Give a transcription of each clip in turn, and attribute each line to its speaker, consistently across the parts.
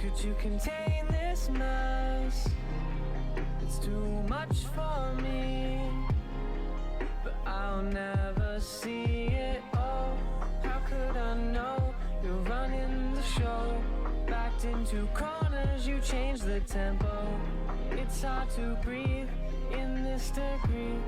Speaker 1: Could you contain this mess? It's too much for me, but I'll never see it all. How could I know you're running the show? Backed into corners, you change the tempo. It's hard to breathe in this degree.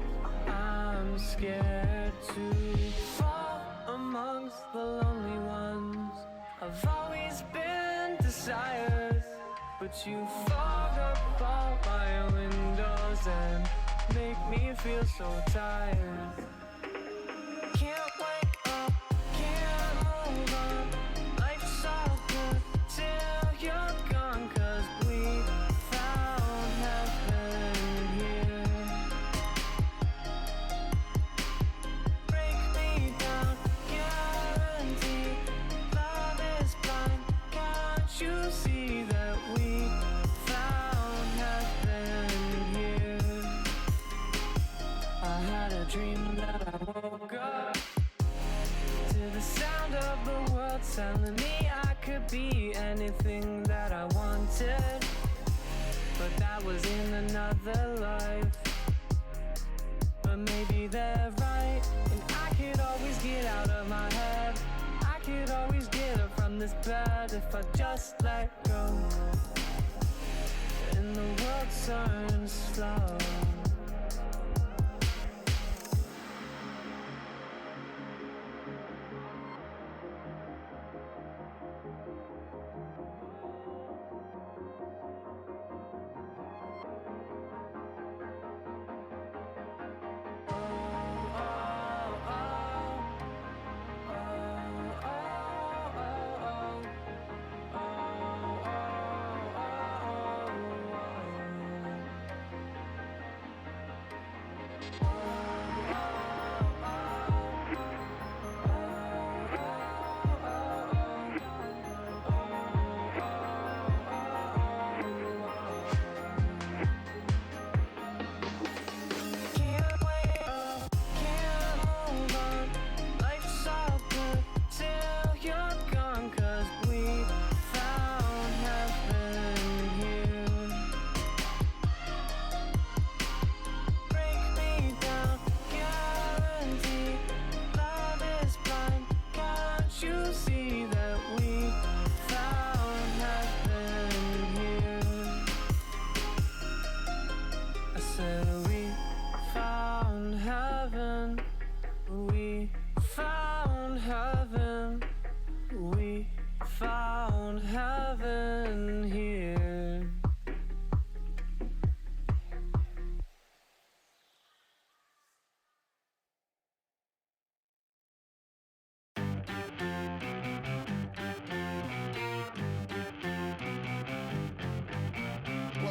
Speaker 1: I'm scared to fall amongst the lonely ones. I've always been desired, but you fog up all my windows and make me feel so tired. Can't wake up, can't move on. Life's all good till you're gone, 'cause we found heaven here. Break me down, guarantee love is blind. Can't you see that we found heaven here? I had a dream that I woke up to the sound of the world telling me I could be anything that I wanted, but that was in another life. But maybe they're right, and I could always get out of my head. I could always get up from this bed if I just let go, and the world turns slow.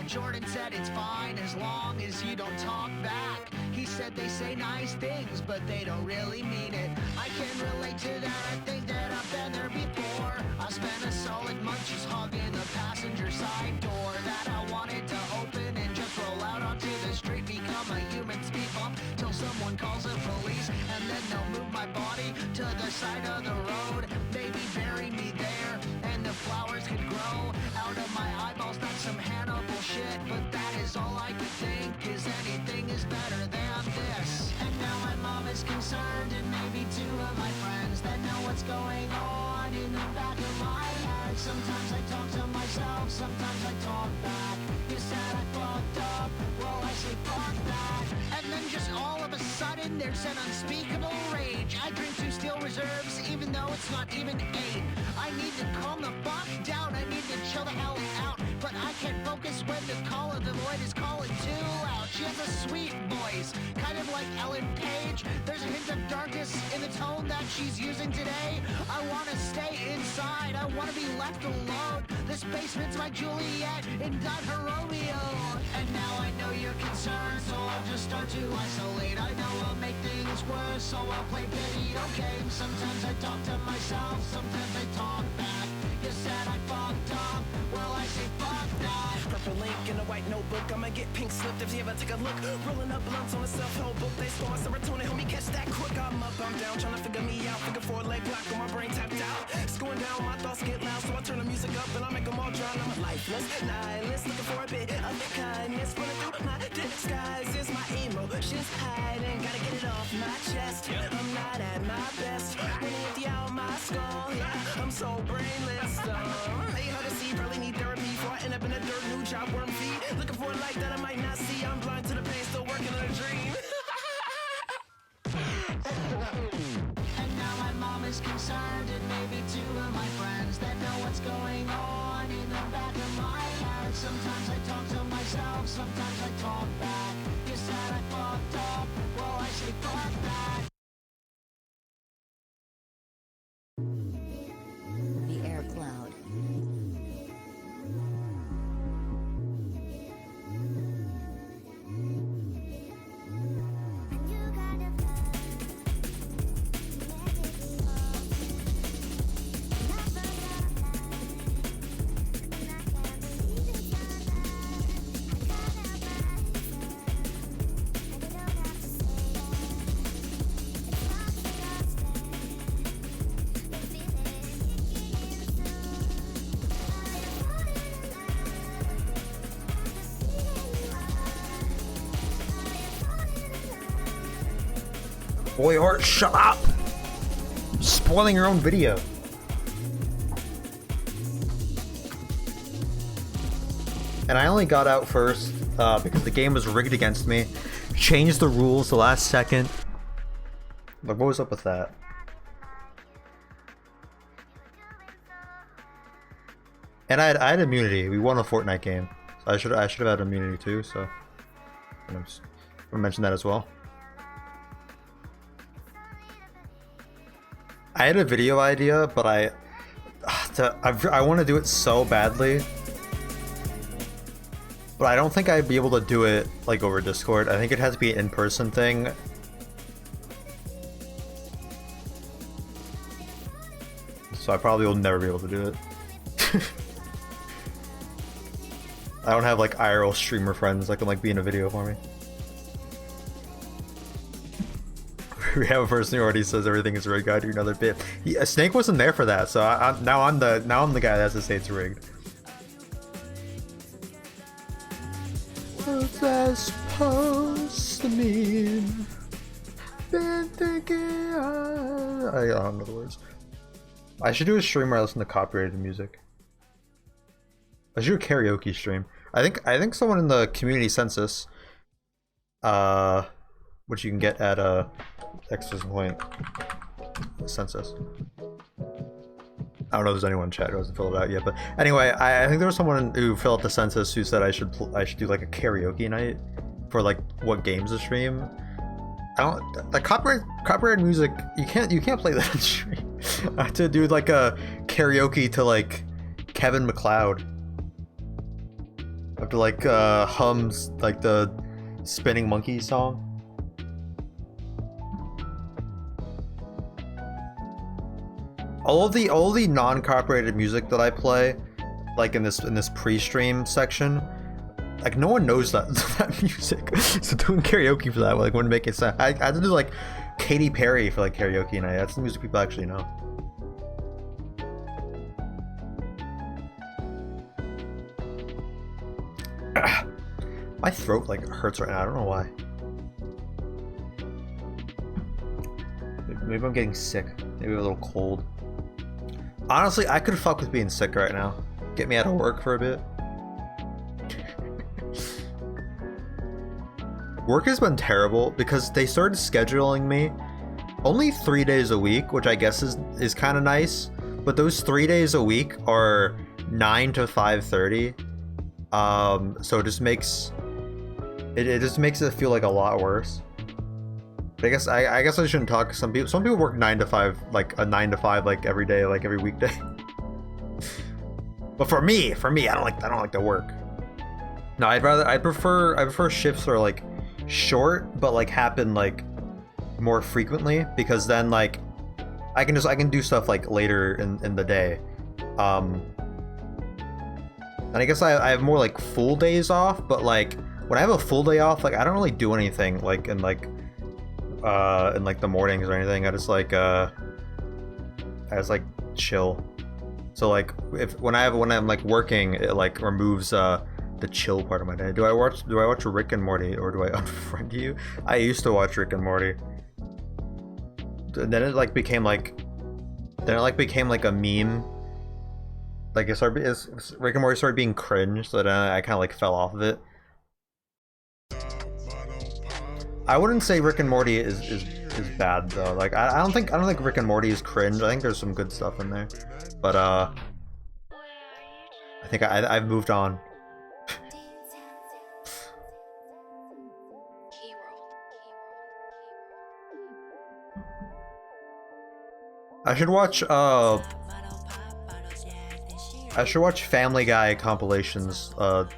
Speaker 2: Jordan said it's fine as long as you don't talk back. He said they say nice things, but they don't really mean it. I can relate to that, I think that I've been there before. I spent a solid month just hogging the passenger side door that I wanted to open and just roll out onto the street, become a human speed bump till someone calls the police, and then they'll move my body to the side of the road, maybe bury me there, and the flowers could grow out of my eyeballs. Not some Hannibal shit, but that is all I could think, is anything is better than this. And now my mom is concerned, and maybe two of my friends that know what's going on in the back of my head. Sometimes I talk to myself, sometimes I talk back. You said I fucked up, well I say fuck that. And then just all of a sudden there's an unspeakable rage. I drink 2 steel reserves even though it's not even 8. I need to calm the fuck down, I need to chill the hell out, but I can't focus when the call of the void is calling too loud. She has a sweet voice, kind of like Ellen Page. There's a hint of darkness in the tone that she's using today. I wanna stay inside, I wanna be left alone. This basement's my Juliet and I'm her Romeo. And now I know you're concerned, so I'll just start to isolate. I know I'll make things worse, so I'll play video games. Sometimes I talk to myself, sometimes I talk back. You said I fucked up, well I say fuck that.
Speaker 3: Purple ink and a white notebook, book. I'ma get pink slipped if you ever take a look. Rolling up blunts on a self-help book. They stole my serotonin, help me catch that quick. I'm up, I'm down, trying to figure me out. Figure 4 leg block on my brain tapped out. It's going down, my thoughts get loud, so I turn the music up and I make them all drown. I'm a lifeless nihilist, looking for a bit of kindness. Running through my disguise is my emotions hiding. Gotta get it off my chest. I'm not at my best. When I empty out my skull, yeah, I'm so brainless. Ain't hard to see, probably need therapy before I end up in a dirt new job worm feet. Looking for a light that I might not see. I'm blind to the pain, still working on a dream.
Speaker 2: And now my mom is concerned, and maybe 2 of my friends that know what's going on in the back of my head. Sometimes I talk to myself, sometimes I talk back. You said I fucked up, well I say fuck that.
Speaker 4: The air cloud.
Speaker 5: Boy Art, shut up! Spoiling your own video. And I only got out first because the game was rigged against me. Changed the rules the last second. Like, what was up with that? And I had immunity. We won a Fortnite game. So I should have had immunity too, so I'm just gonna mention that as well. I had a video idea, but I want to do it so badly, but I don't think I'd be able to do it like over Discord. I think it has to be an in-person thing. So I probably will never be able to do it. I don't have like IRL streamer friends that can like be in a video for me. We have a person who already says everything is rigged. I do another bit. Snake wasn't there for that, so now I'm the guy that has to say it's rigged. What's that supposed to mean? Been thinking. I don't know the words. I should do a stream where I listen to copyrighted music. I should do a karaoke stream. I think someone in the community census, which you can get at !point census. I don't know if there's anyone in chat who hasn't filled it out yet, but anyway, I think there was someone who filled out the census who said I should do like a karaoke night for like what games to stream. I don't like copyrighted music. You can't play that on stream. I have to do like a karaoke to like Kevin MacLeod. I have to like hums like the Spinning Monkey song. All of the non-copyrighted music that I play, like in this pre-stream section, like no one knows that music. So doing karaoke for that like wouldn't make it sense. I had to do like Katy Perry for like karaoke night. That's the music people actually know. My throat like hurts right now. I don't know why. Maybe I'm getting sick. Maybe a little cold. Honestly, I could fuck with being sick right now. Get me out of work for a bit. Work has been terrible because they started scheduling me only 3 days a week, which I guess is kind of nice. But those 3 days a week are 9 to 5:30. So it just makes it feel like a lot worse. But I guess I shouldn't talk. Some people work 9 to 5, like a 9 to 5, like every day, like every weekday. But for me, I don't like to work. No, I prefer shifts that are like short, but like happen like more frequently, because then like I can do stuff like later in the day. And I guess I have more like full days off, but like when I have a full day off, like I don't really do anything like in like the mornings or anything. I just like chill. So like when I'm like working, it like removes the chill part of my day. Do I watch Rick and Morty or do I unfriend you? I used to watch Rick and Morty. Then it became like a meme. Like Rick and Morty started being cringe, so then I kind of like fell off of it. I wouldn't say Rick and Morty is bad though. Like I don't think Rick and Morty is cringe. I think there's some good stuff in there, but I think I've moved on. I should watch Family Guy compilations on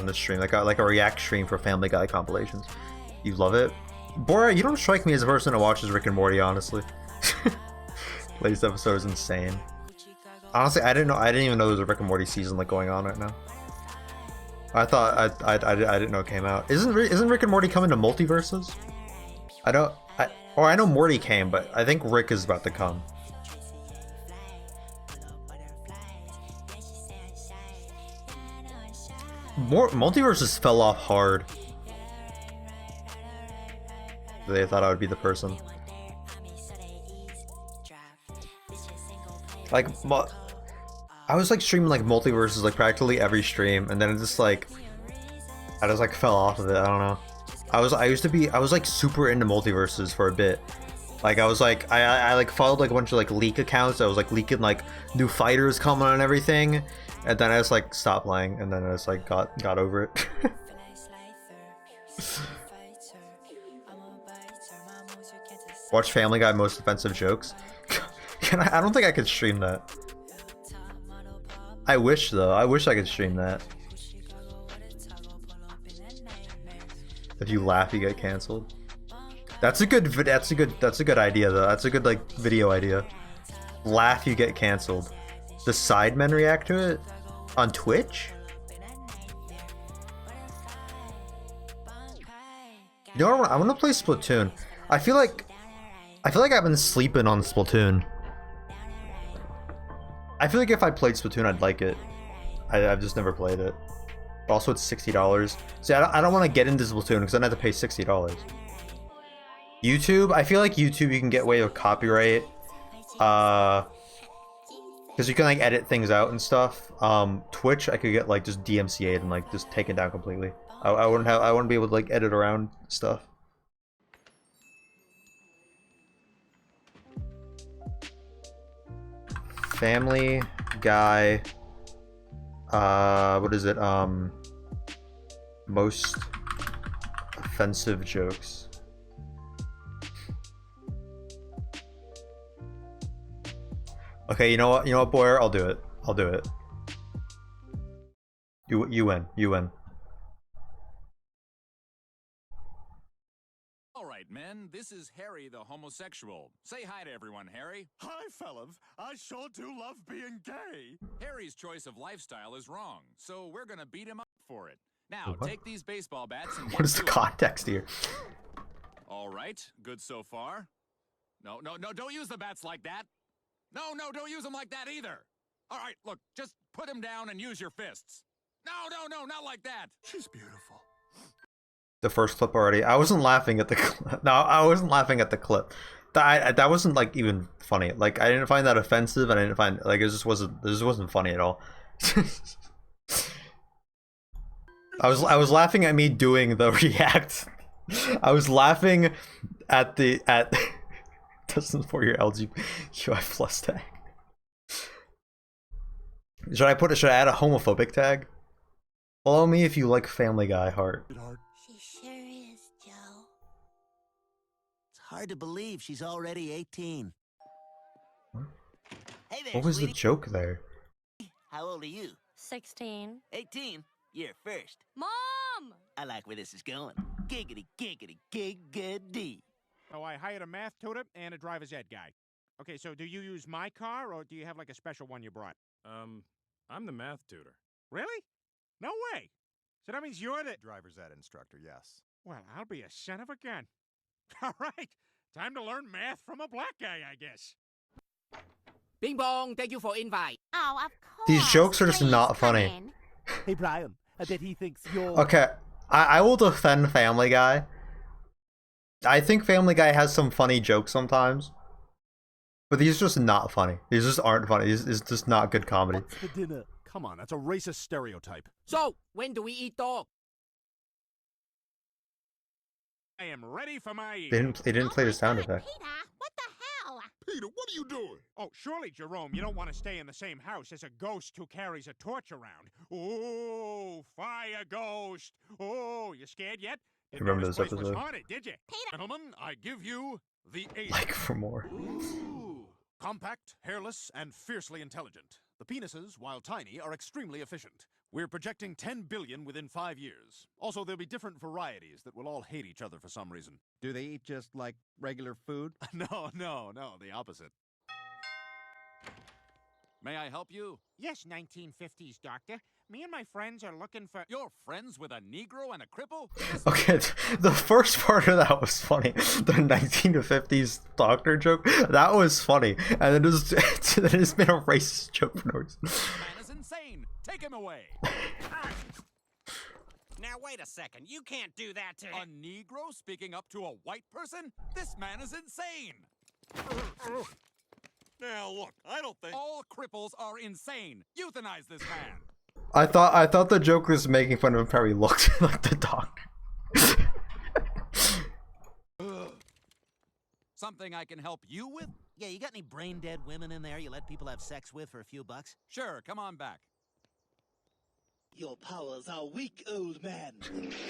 Speaker 5: the stream, like a react stream for Family Guy compilations. You love it, Bora. You don't strike me as a person who watches Rick and Morty, honestly. Latest episode is insane. Honestly, I didn't even know there was a Rick and Morty season like going on right now. I thought I didn't know it came out. Isn't Rick and Morty coming to multiverses? I know Morty came, but I think Rick is about to come. Multiverses fell off hard. They thought I would be the person. Like, I was like streaming like multiverses like practically every stream, and then it just like I just like fell off of it. I don't know. I was like super into multiverses for a bit. Like I was like I like followed like a bunch of like leak accounts. I was like leaking like new fighters coming and everything, and then I just like stopped playing, and then I just like got over it. Watch Family Guy most offensive jokes. I don't think I could stream that. I wish though. I wish I could stream that. If you laugh, you get canceled. That's a good idea though. That's a good like video idea. Laugh, you get canceled. The Sidemen react to it on Twitch. You know what? I want to play Splatoon. I feel like I've been sleeping on Splatoon. I feel like if I played Splatoon, I'd like it. I've just never played it. But also, it's $60. See, I don't want to get into Splatoon because then I have to pay $60. YouTube, I feel like YouTube you can get away with copyright. Because you can like edit things out and stuff. Twitch, I could get like just DMCA'd and like just taken down completely. I wouldn't be able to like edit around stuff. Family Guy, what is it, most offensive jokes. Okay, you know what, Boyer, I'll do it. You win.
Speaker 6: Alright, men, this is Harry the homosexual. Say hi to everyone, Harry.
Speaker 7: Hi, fellas. I sure do love being gay.
Speaker 6: Harry's choice of lifestyle is wrong, so we're gonna beat him up for it. Now,
Speaker 5: What?
Speaker 6: take these baseball bats and
Speaker 5: What is the context here?
Speaker 6: Alright, good so far. No, don't use the bats like that. No, don't use them like that either. Alright, look, just put him down and use your fists. No, not like that.
Speaker 7: She's beautiful.
Speaker 5: The first clip already. I wasn't laughing at the clip. No, I wasn't laughing at the clip. That wasn't like even funny. Like I didn't find that offensive, and I didn't find like it just wasn't funny at all. I was laughing at me doing the react. I was laughing at doesn't for your LGBTQI plus tag. Should I add a homophobic tag? Follow me if you like Family Guy heart.
Speaker 8: She sure is, Joe.
Speaker 2: It's hard to believe she's already 18. Hey there,
Speaker 5: What was the
Speaker 2: sweetie.
Speaker 5: joke there?
Speaker 2: How old are you?
Speaker 8: 16.
Speaker 2: 18? You're first.
Speaker 8: Mom!
Speaker 2: I like where this is going. Giggity, giggity, giggity.
Speaker 9: Oh, I hired a math tutor and a driver's ed guy. Okay, so do you use my car, or do you have like a special one you brought?
Speaker 10: I'm the math tutor.
Speaker 9: Really? No way. So that means you're the
Speaker 7: Driver's ed instructor, yes.
Speaker 9: Well, I'll be a son of a gun. All right. Time to learn math from a black guy, I guess.
Speaker 10: Bing bong, thank you for invite.
Speaker 8: Oh, of course.
Speaker 5: These jokes are just
Speaker 8: Please
Speaker 5: not
Speaker 8: come
Speaker 5: funny.
Speaker 8: in.
Speaker 11: Hey, Brian, I bet he thinks you're...
Speaker 5: Okay, I will defend Family Guy. I think Family Guy has some funny jokes sometimes. But these are just not funny. These just aren't funny. It's just not good comedy.
Speaker 11: What's for dinner?
Speaker 7: Come on, that's a racist stereotype.
Speaker 10: So, when do we eat dog?
Speaker 9: I am ready for my
Speaker 5: They didn't play the sound effect.
Speaker 8: Peter, what the hell?
Speaker 7: Peter, what are you doing?
Speaker 9: Oh, surely, Jerome, you don't want to stay in the same house as a ghost who carries a torch around. Oh, fire ghost. Oh, you scared yet? Didn't know
Speaker 5: Remember this
Speaker 9: place was
Speaker 5: episode?
Speaker 9: haunted, did you?
Speaker 7: Gentlemen, I give you the Asian.
Speaker 5: Like for more.
Speaker 7: Ooh. Compact, hairless, and fiercely intelligent. The penises, while tiny, are extremely efficient. We're projecting 10 billion within 5 years. Also, there'll be different varieties that will all hate each other for some reason.
Speaker 12: Do they eat just like regular food?
Speaker 7: No, the opposite.
Speaker 6: May I help you?
Speaker 9: Yes, 1950s, Doctor. Me and my friends are looking for...
Speaker 6: You're friends with a Negro and a cripple?
Speaker 5: Okay, the first part of that was funny. The 1950s doctor joke, that was funny. And then it's been a racist joke for no reason.
Speaker 6: This man is insane. Take him away.
Speaker 10: Now, wait a second. You can't do that to
Speaker 6: A Negro speaking up to a white person? This man is insane.
Speaker 7: Now, look, I don't think...
Speaker 6: All cripples are insane. Euthanize this man.
Speaker 5: I thought the joke was making fun of how he looked like the doctor.
Speaker 6: Something I can help you with?
Speaker 2: Yeah, you got any brain-dead women in there you let people have sex with for a few bucks?
Speaker 6: Sure, come on back.
Speaker 11: Your powers are weak, old man.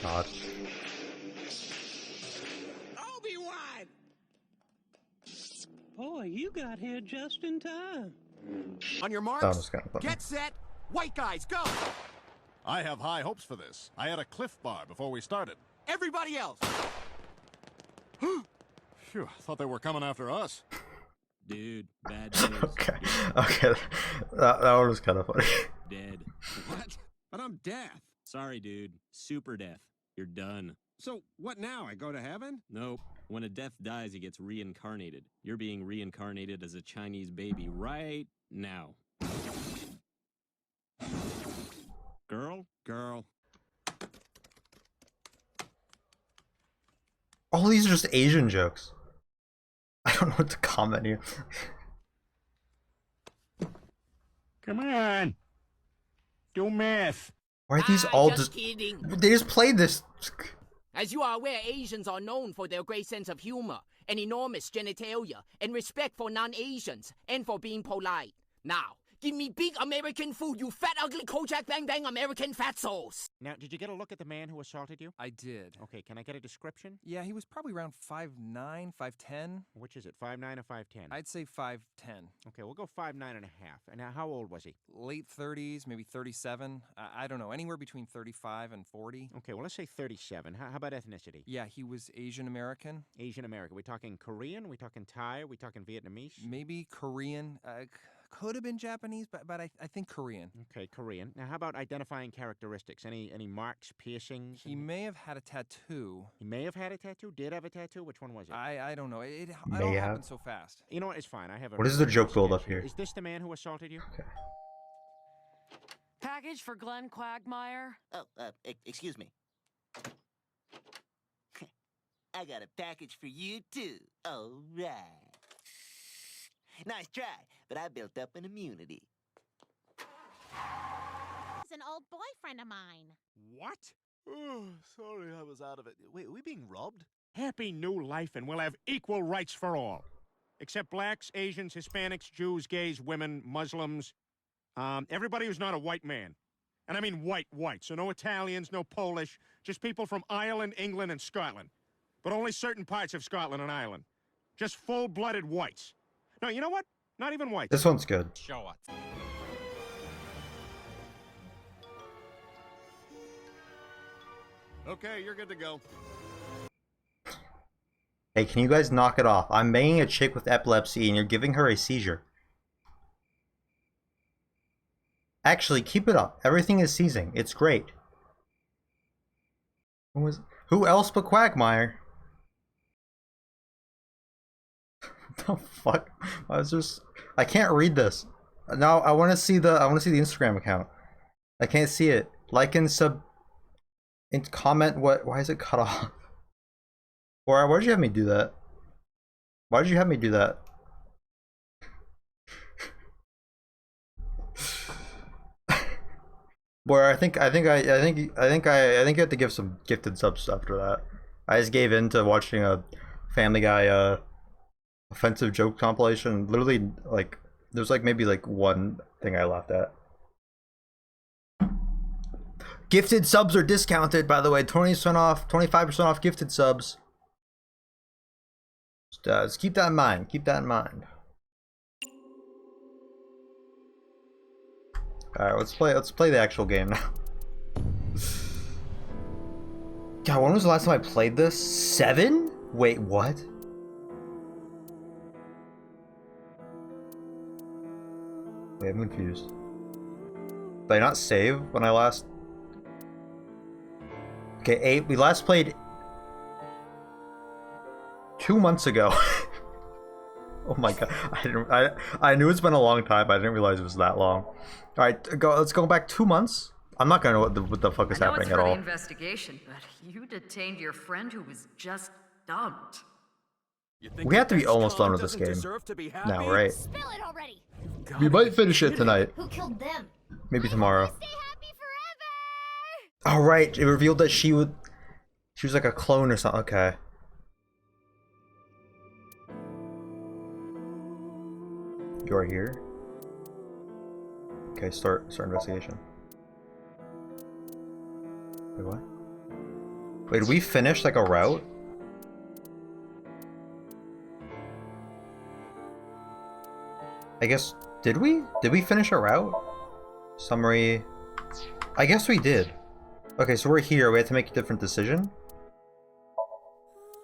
Speaker 5: God.
Speaker 11: Obi-Wan!
Speaker 13: Boy, you got here just in time.
Speaker 3: On your
Speaker 5: That
Speaker 3: marks,
Speaker 5: was kind of funny.
Speaker 3: get set, white guys, go!
Speaker 7: I have high hopes for this. I had a Cliff Bar before we started.
Speaker 3: Everybody else!
Speaker 7: Phew, thought they were coming after us.
Speaker 3: Dude, bad news.
Speaker 5: Okay, that one was kind of funny.
Speaker 3: Dead. What? But I'm deaf. Sorry, dude. Super deaf. You're done. So, what now? I go to heaven? Nope. When a deaf dies, he gets reincarnated. You're being reincarnated as a Chinese baby right now. Girl.
Speaker 5: All these are just Asian jokes. I don't know what to comment here.
Speaker 9: Come on. Do math.
Speaker 5: Why are these all
Speaker 10: just
Speaker 5: just...
Speaker 10: kidding.
Speaker 5: They just played this...
Speaker 10: As you are aware, Asians are known for their great sense of humor, and enormous genitalia, and respect for non-Asians, and for being polite. Now, give me big American food, you fat, ugly, Kojak Bang Bang American fatzos!
Speaker 9: Now, did you get a look at the man who assaulted you?
Speaker 14: I did.
Speaker 9: Okay, can I get a description?
Speaker 14: Yeah, he was probably around 5'9", 5'10".
Speaker 9: Which is it, 5'9" or 5'10"?
Speaker 14: I'd say 5'10".
Speaker 9: Okay, we'll go 5'9" and a half. And now, how old was he?
Speaker 14: Late 30s, maybe 37. I don't know, anywhere between 35 and 40.
Speaker 9: Okay, well, let's say 37. How about ethnicity?
Speaker 14: Yeah, he was Asian American.
Speaker 9: Asian American. We talking Korean? We talking Thai? We talking Vietnamese?
Speaker 14: Maybe Korean. Could have been Japanese, but I think Korean.
Speaker 9: Okay, Korean. Now, how about identifying characteristics? Any marks, piercings?
Speaker 14: He may have had a tattoo.
Speaker 9: He may have had a tattoo? Did have a tattoo? Which one was it?
Speaker 14: I don't know. It
Speaker 5: May
Speaker 14: all
Speaker 5: have.
Speaker 14: happened so fast.
Speaker 9: You know what? It's fine. I have a...
Speaker 5: What is the joke build up here?
Speaker 9: Is this the man who assaulted you?
Speaker 5: Okay.
Speaker 13: Package for Glenn Quagmire.
Speaker 2: Oh, excuse me. I got a package for you, too. All right. Nice try, but I built up an immunity.
Speaker 8: He's an old boyfriend of mine.
Speaker 9: What?
Speaker 7: Oh, sorry, I was out of it. Wait, are we being robbed?
Speaker 9: Happy new life, and we'll have equal rights for all. Except blacks, Asians, Hispanics, Jews, gays, women, Muslims. Everybody who's not a white man. And I mean white. So no Italians, no Polish. Just people from Ireland, England, and Scotland. But only certain parts of Scotland and Ireland. Just full-blooded whites. No, you know what? Not even whites.
Speaker 5: This one's good.
Speaker 6: Show us.
Speaker 7: Okay, you're good to go.
Speaker 5: Hey, can you guys knock it off? I'm banging a chick with epilepsy and you're giving her a seizure. Actually, keep it up. Everything is seizing. It's great. Who else but Quagmire? What the fuck? I can't read this. Now I want to see the Instagram account. I can't see it. Like and sub and comment why is it cut off? Or why did you have me do that? Why did you have me do that? Boy, I think you have to give some gifted subs after that. I just gave in to watching a Family Guy offensive joke compilation. Literally, like, there's like maybe like one thing I laughed at. Gifted subs are discounted, by the way. 20% off, 25% off gifted subs. Just keep that in mind. Keep that in mind. All right, let's play the actual game now. God, when was the last time I played this? 7? Wait, what? Wait, I'm confused. Did I not save when I last? Okay, 8. We last played 2 months ago. Oh my god, I knew it's been a long time, but I didn't realize it was that long. All right, let's go back 2 months. I'm not gonna know what the fuck is happening at all.
Speaker 15: I know it's for the investigation, but you detained your friend who was just dumped.
Speaker 5: We have to be almost done with this game now, right?
Speaker 8: Spill it already.
Speaker 5: We might finish it tonight.
Speaker 8: Who killed them?
Speaker 5: Maybe tomorrow. All right, it revealed that she was like a clone or something. Okay. You are here. Okay, start investigation. Wait, what? Wait, did we finish like a route? I guess, did we? Did we finish a route? Summary. I guess we did. Okay, so we're here. We had to make a different decision.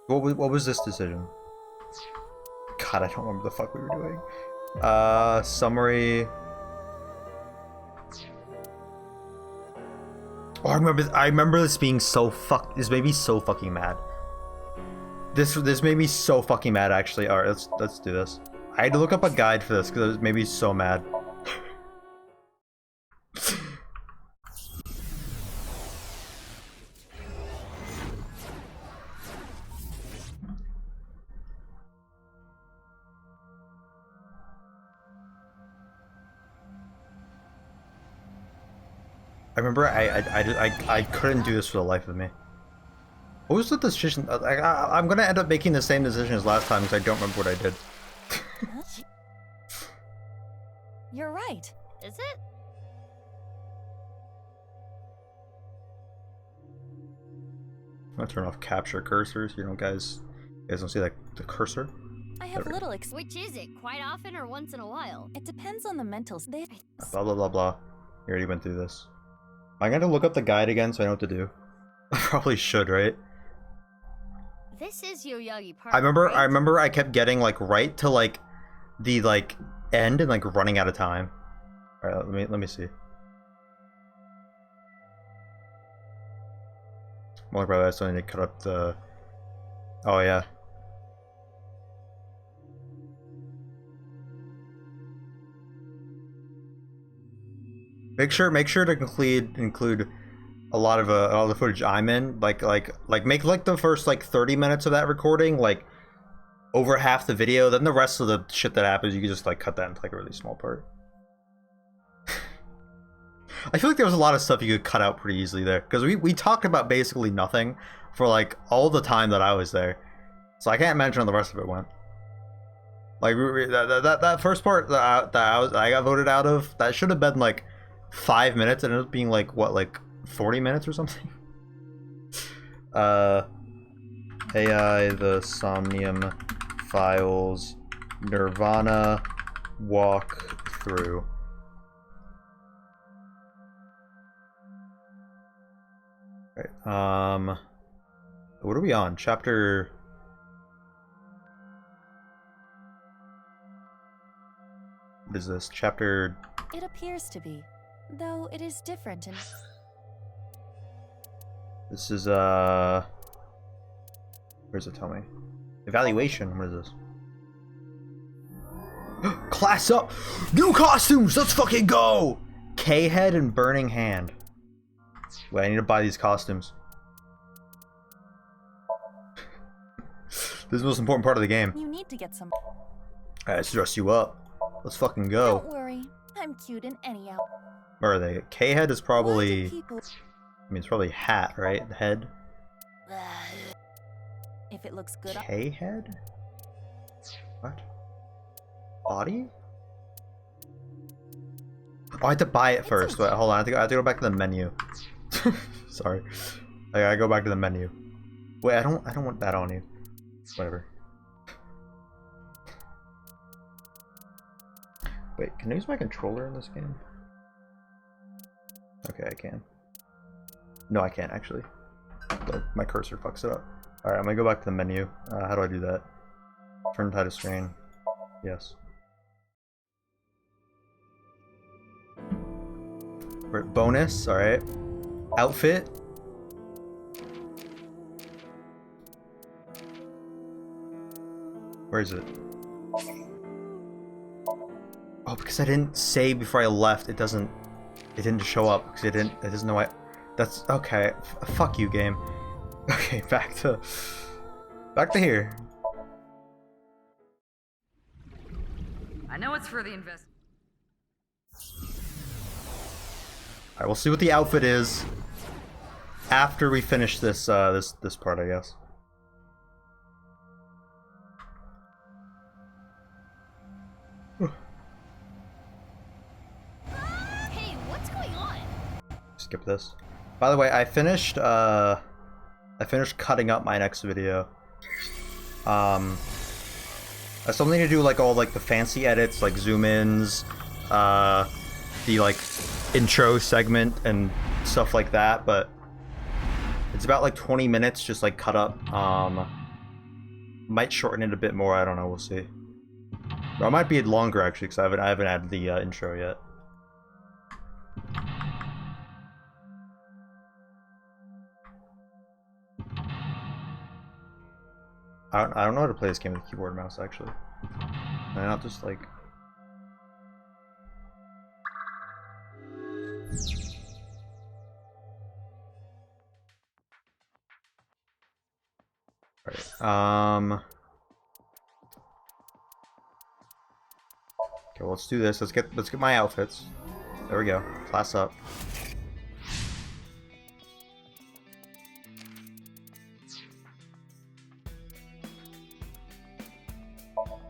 Speaker 5: What was this decision? God, I don't remember the fuck we were doing. Summary. Oh, I remember this being so this made me so fucking mad. This made me so fucking mad, actually. All right, let's do this. I had to look up a guide for this because it made me so mad. I remember I couldn't do this for the life of me. What was the decision? I'm gonna end up making the same decision as last time because I don't remember what I did.
Speaker 16: You're right.
Speaker 8: Is it?
Speaker 5: I'm gonna turn off capture cursors. You know, guys don't see like the cursor.
Speaker 16: I have little
Speaker 8: Which is it? Quite often or once in a while?
Speaker 16: It depends on the mental state.
Speaker 5: Blah blah blah blah. You already went through this. I'm gonna look up the guide again so I know what to do. I probably should, right?
Speaker 8: This is Yoyagi Park.
Speaker 5: I remember I kept getting like right to like the like end and like running out of time. All right, let me see. Well, brother, I still need to cut up the. Oh yeah. Make sure to include a lot of all the footage I'm in. Like make like the first like 30 minutes of that recording like over half the video. Then the rest of the shit that happens, you can just like cut that into like a really small part. I feel like there was a lot of stuff you could cut out pretty easily there because we talked about basically nothing for like all the time that I was there, so I can't imagine how the rest of it went. Like that first part that I got voted out of, that should have been like 5 minutes, and it ended up being like what, like 40 minutes or something. AI the Somnium Files Nirvana walk through. Right. What are we on? Chapter. What is this? Chapter.
Speaker 16: It appears to be. though it is different and
Speaker 5: This is where's it tell me? Evaluation, what is this? Class up! New costumes! Let's fucking go! K-Head and Burning Hand. Wait, I need to buy these costumes. This is the most important part of the game.
Speaker 16: you need to get some.
Speaker 5: Alright, let's dress you up. Let's fucking go.
Speaker 16: Don't worry, I'm cute in any outfit.
Speaker 5: Where are they? K-Head is probably...
Speaker 16: People...
Speaker 5: I mean, it's probably hat, right? The head.
Speaker 16: If it looks good.
Speaker 5: K-Head? What? Body? Oh, I had to buy it first. Wait, hold on. I have to go back to the menu. Sorry. I gotta go back to the menu. Wait, I don't want that on you. Whatever. Wait, can I use my controller in this game? Okay, I can. No, I can't actually. But my cursor fucks it up. Alright, I'm gonna go back to the menu. How do I do that? Turn title screen. Yes. Right, bonus, alright. Outfit. Where is it? Oh, because I didn't save before I left, it didn't show up because it doesn't know that's okay. Fuck you, game. Okay, back to here.
Speaker 15: I know it's for the invest.
Speaker 5: Alright, we'll see what the outfit is after we finish this this part, I guess.
Speaker 8: Hey, what's going on?
Speaker 5: Skip this. By the way, I finished cutting up my next video. I still need to do like all like the fancy edits, like zoom ins, the like intro segment and stuff like that, but it's about like 20 minutes just like cut up. Might shorten it a bit more, I don't know, we'll see. Or it might be longer actually, because I haven't added the intro yet. I don't know how to play this game with keyboard and mouse actually. I'm not just like... Alright, okay, well, let's do this. Let's get my outfits. There we go. Class up.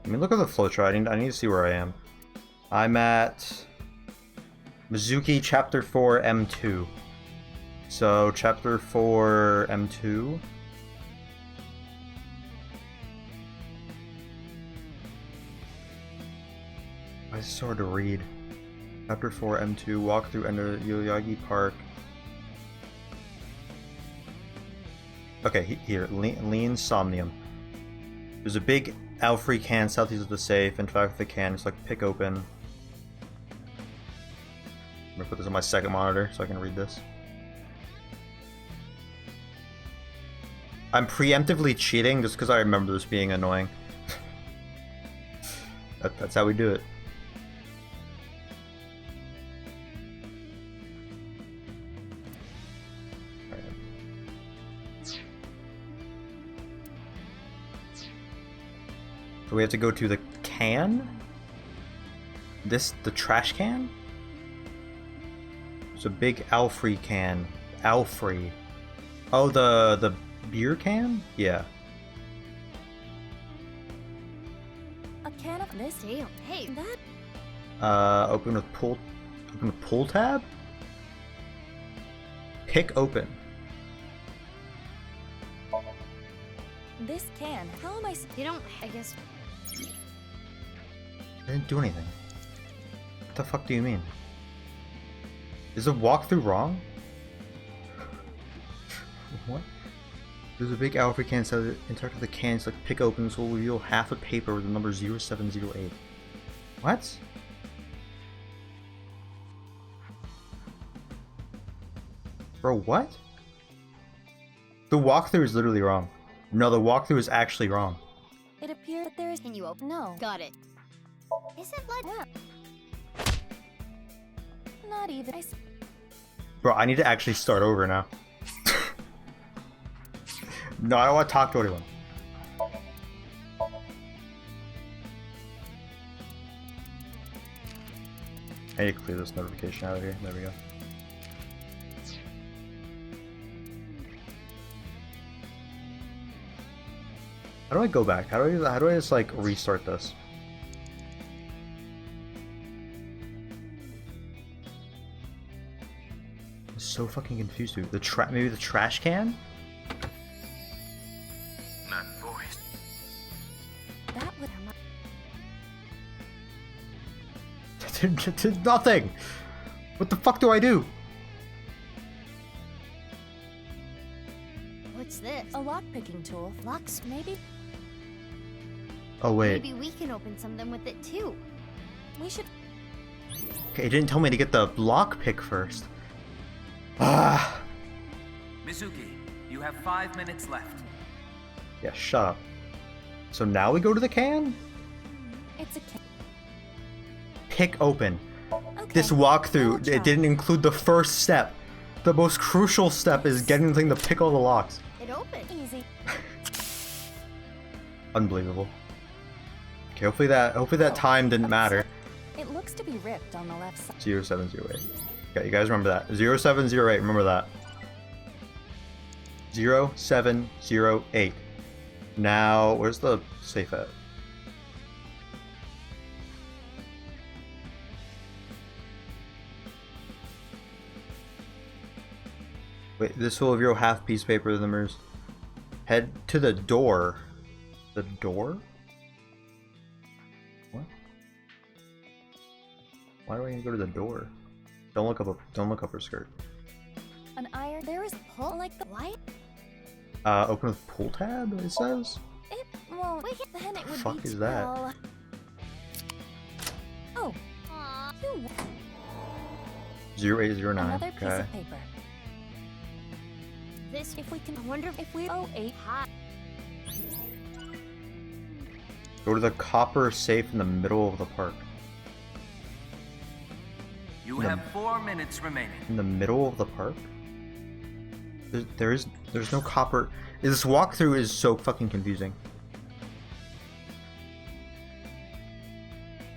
Speaker 5: I mean, look at the flowchart. I need to see where I am. I'm at Mizuki Chapter 4 M2. So, Chapter 4 M2. Why is it so hard to read? Chapter 4 M2. Walk through Ender Yoyagi Park. Okay, here. Lean Somnium. There's a big Alfrey can southeast of the safe. In fact, the can is like pick open. I'm gonna put this on my second monitor so I can read this. I'm preemptively cheating just because I remember this being annoying. That's how we do it. So we have to go to the can? The trash can? It's a big Alfrey can. Alfrey. Oh, the beer can? Yeah.
Speaker 16: A can of this.
Speaker 8: Damn. Hey,
Speaker 16: That.
Speaker 5: Open with pull tab? Pick open.
Speaker 16: This can. How am I?
Speaker 8: You don't. I guess.
Speaker 5: I didn't do anything. What the fuck do you mean? Is the walkthrough wrong? What? There's a big Alfrey can so that interact with the cans like pick opens will reveal half a paper with the number 0708. What? Bro, what? The walkthrough is literally wrong. No, the walkthrough is actually wrong.
Speaker 16: It appears that there is.
Speaker 8: Can you open?
Speaker 16: No.
Speaker 8: Got it. Isn't like
Speaker 16: Well, not even.
Speaker 5: Bro, I need to actually start over now. No, I don't want to talk to anyone. I need to clear this notification out of here. There we go. How do I go back? How do I just like restart this? I'm so fucking confused, dude. Maybe the trash can?
Speaker 3: That voice.
Speaker 16: That would.
Speaker 5: Did nothing. What the fuck do I do?
Speaker 8: what's this?
Speaker 16: A lock-picking tool.
Speaker 8: Locks?
Speaker 16: Maybe.
Speaker 5: Oh wait.
Speaker 8: Maybe we can open something with it too.
Speaker 16: We should.
Speaker 5: Okay, it didn't tell me to get the lock pick first. Ah.
Speaker 17: Mizuki, you have 5 minutes left.
Speaker 5: Yeah, shut up. So now we go to the can?
Speaker 16: It's a can.
Speaker 5: Pick open.
Speaker 16: Okay.
Speaker 5: This walkthrough, it didn't include the first step. The most crucial step is getting the thing to pick all the locks.
Speaker 8: It opened.
Speaker 16: Easy.
Speaker 5: Unbelievable. Okay, hopefully that time didn't matter.
Speaker 16: It looks to be ripped on the left side.
Speaker 5: 0708. Okay, you guys remember that. 0708, remember that. 0708. Now, where's the safe at? Wait, this will reveal half piece paper in the mirrors. Head to the door. The door? What? Why do I need to go to the door? Don't look up her skirt.
Speaker 16: An iron. There is pull like the light.
Speaker 5: Open with pull tab, it says?
Speaker 16: It won't. Wait, then it would
Speaker 5: Fuck
Speaker 16: be
Speaker 5: is that?
Speaker 16: tall. Oh.
Speaker 5: 0809.
Speaker 16: Another piece
Speaker 5: Okay.
Speaker 16: of paper.
Speaker 8: This,
Speaker 16: if we can. I wonder if we. Oh, 8.
Speaker 8: hot.
Speaker 5: Go to the copper safe in the middle of the park.
Speaker 17: You have 4 minutes remaining.
Speaker 5: In the middle of the park? There's no copper. This walkthrough is so fucking confusing.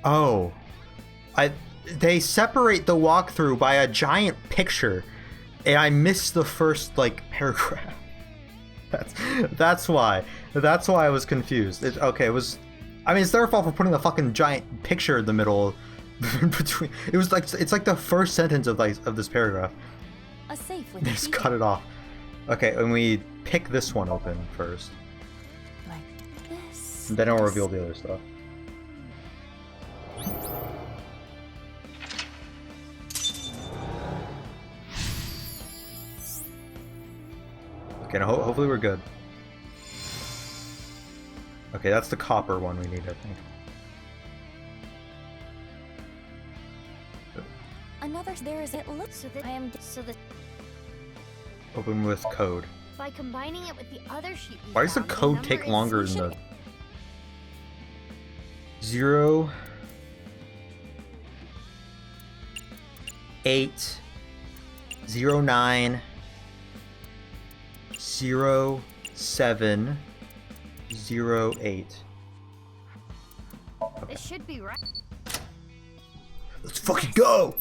Speaker 5: Oh. They separate the walkthrough by a giant picture, and I missed the first like paragraph. That's why I was confused. I mean, it's their fault for putting a fucking giant picture in the middle between. It's like the first sentence of this paragraph.
Speaker 16: A safe with
Speaker 5: They just cut it off. Okay, and we pick this one open first.
Speaker 16: Like this.
Speaker 5: And then I'll reveal the other stuff. Okay, now hopefully we're good. Okay, that's the copper one we need, I think.
Speaker 16: Another. There is. It looks.
Speaker 8: So that
Speaker 16: I am.
Speaker 8: so that
Speaker 5: Open with code.
Speaker 8: by combining it with the other sheet. we
Speaker 5: Why does the
Speaker 8: found,
Speaker 5: code
Speaker 8: number
Speaker 5: take
Speaker 8: is-
Speaker 5: longer
Speaker 8: we
Speaker 5: than
Speaker 8: should-
Speaker 5: the 0 8 0 9 0 7 0 8.
Speaker 8: This should be right.
Speaker 5: Let's fucking go!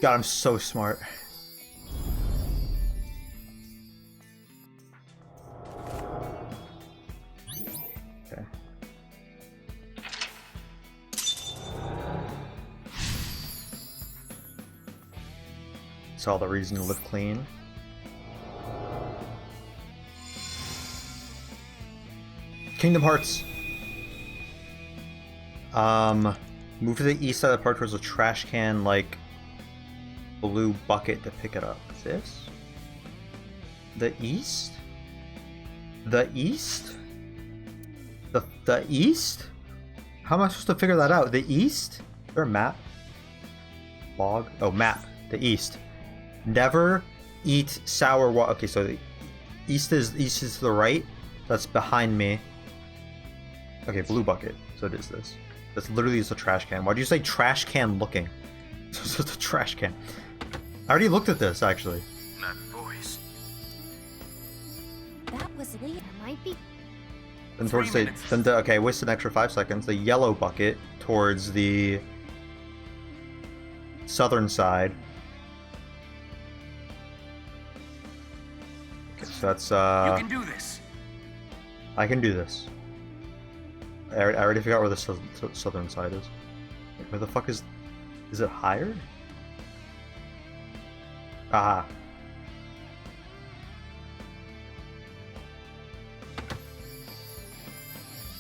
Speaker 5: God, I'm so smart. Okay. Saw the reason to live clean. Kingdom Hearts. Move to the east side of the park towards a trash can, like blue bucket to pick it up. This? The east? The east? The east? How am I supposed to figure that out? The east? Is there a map? Log? Oh, map. The east. Never eat sour water. Okay, so the east is to the right. That's behind me. Okay, blue bucket. So it is this. That's literally just a trash can. Why'd you say trash can looking? It's just a trash can. I already looked at this, actually.
Speaker 17: That voice.
Speaker 16: That was Lee.
Speaker 8: Might be.
Speaker 5: Then towards the, okay, waste an extra 5 seconds. The yellow bucket towards the southern side. Okay, so that's,
Speaker 17: You can do this.
Speaker 5: I can do this. I already forgot where the southern side is. Where the fuck is it higher? Aha.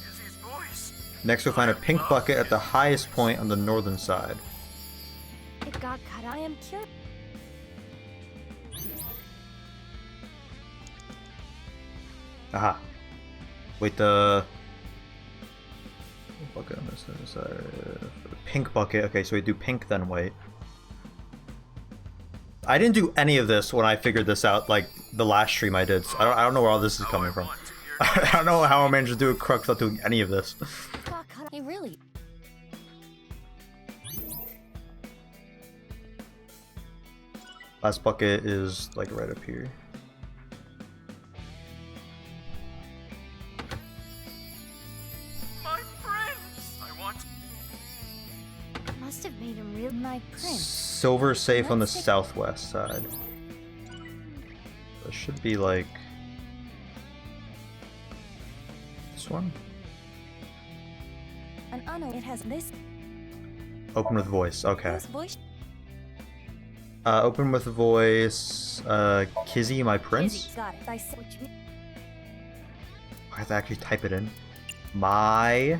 Speaker 17: Izzy's voice.
Speaker 5: Next, we'll find a pink bucket at the highest point on the northern side.
Speaker 8: It got cut out.
Speaker 16: I am curious.
Speaker 5: Aha. Wait, the bucket on this other side. Pink bucket. Okay, so we do pink, then white. I didn't do any of this when I figured this out, like the last stream I did. So I don't know where all this is coming from. I don't know how I managed to do a crux without doing any of this.
Speaker 16: Hey, really?
Speaker 5: Last bucket is like right up here.
Speaker 17: My friends. I want.
Speaker 8: Must have made him real.
Speaker 16: My prince.
Speaker 5: Silver safe on the southwest side. That should be like this one.
Speaker 16: An unknown. It has this.
Speaker 5: Open with voice. Okay.
Speaker 16: This voice.
Speaker 5: Open with voice. Kizzy, my prince.
Speaker 16: Got it. I see what you mean.
Speaker 5: I have to actually type it in. My.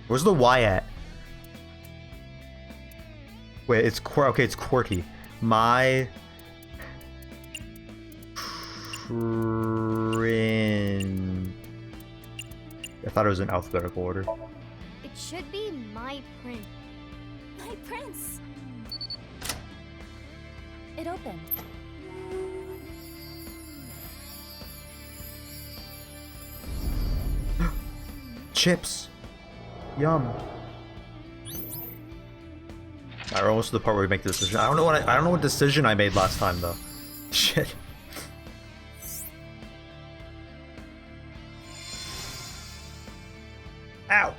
Speaker 5: Where's the Y at? Wait, it's okay. It's QWERTY. My prince. I thought it was in alphabetical order.
Speaker 8: It should be my prince.
Speaker 16: My prince. It opened.
Speaker 5: Chips. Yum. Alright, we're almost to the part where we make the decision. I don't know what decision I made last time though. Shit. Ow.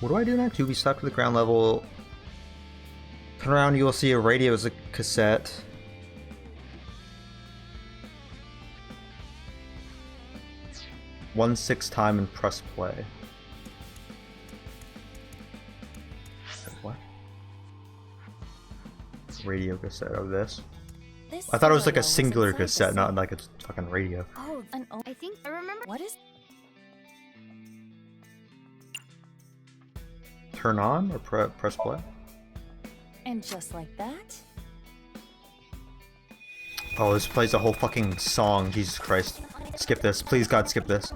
Speaker 5: What do I do next? You'll be stuck to the ground level. Turn around, you will see a radio as a cassette. One-six time and press play. What? Radio cassette of this? I thought it was like a singular cassette, not like a fucking radio.
Speaker 16: Oh,
Speaker 8: I think I remember.
Speaker 16: What is?
Speaker 5: Turn on or press play?
Speaker 16: And just like that.
Speaker 5: Oh, this plays a whole fucking song. Jesus Christ. Skip this. Please, God, skip this.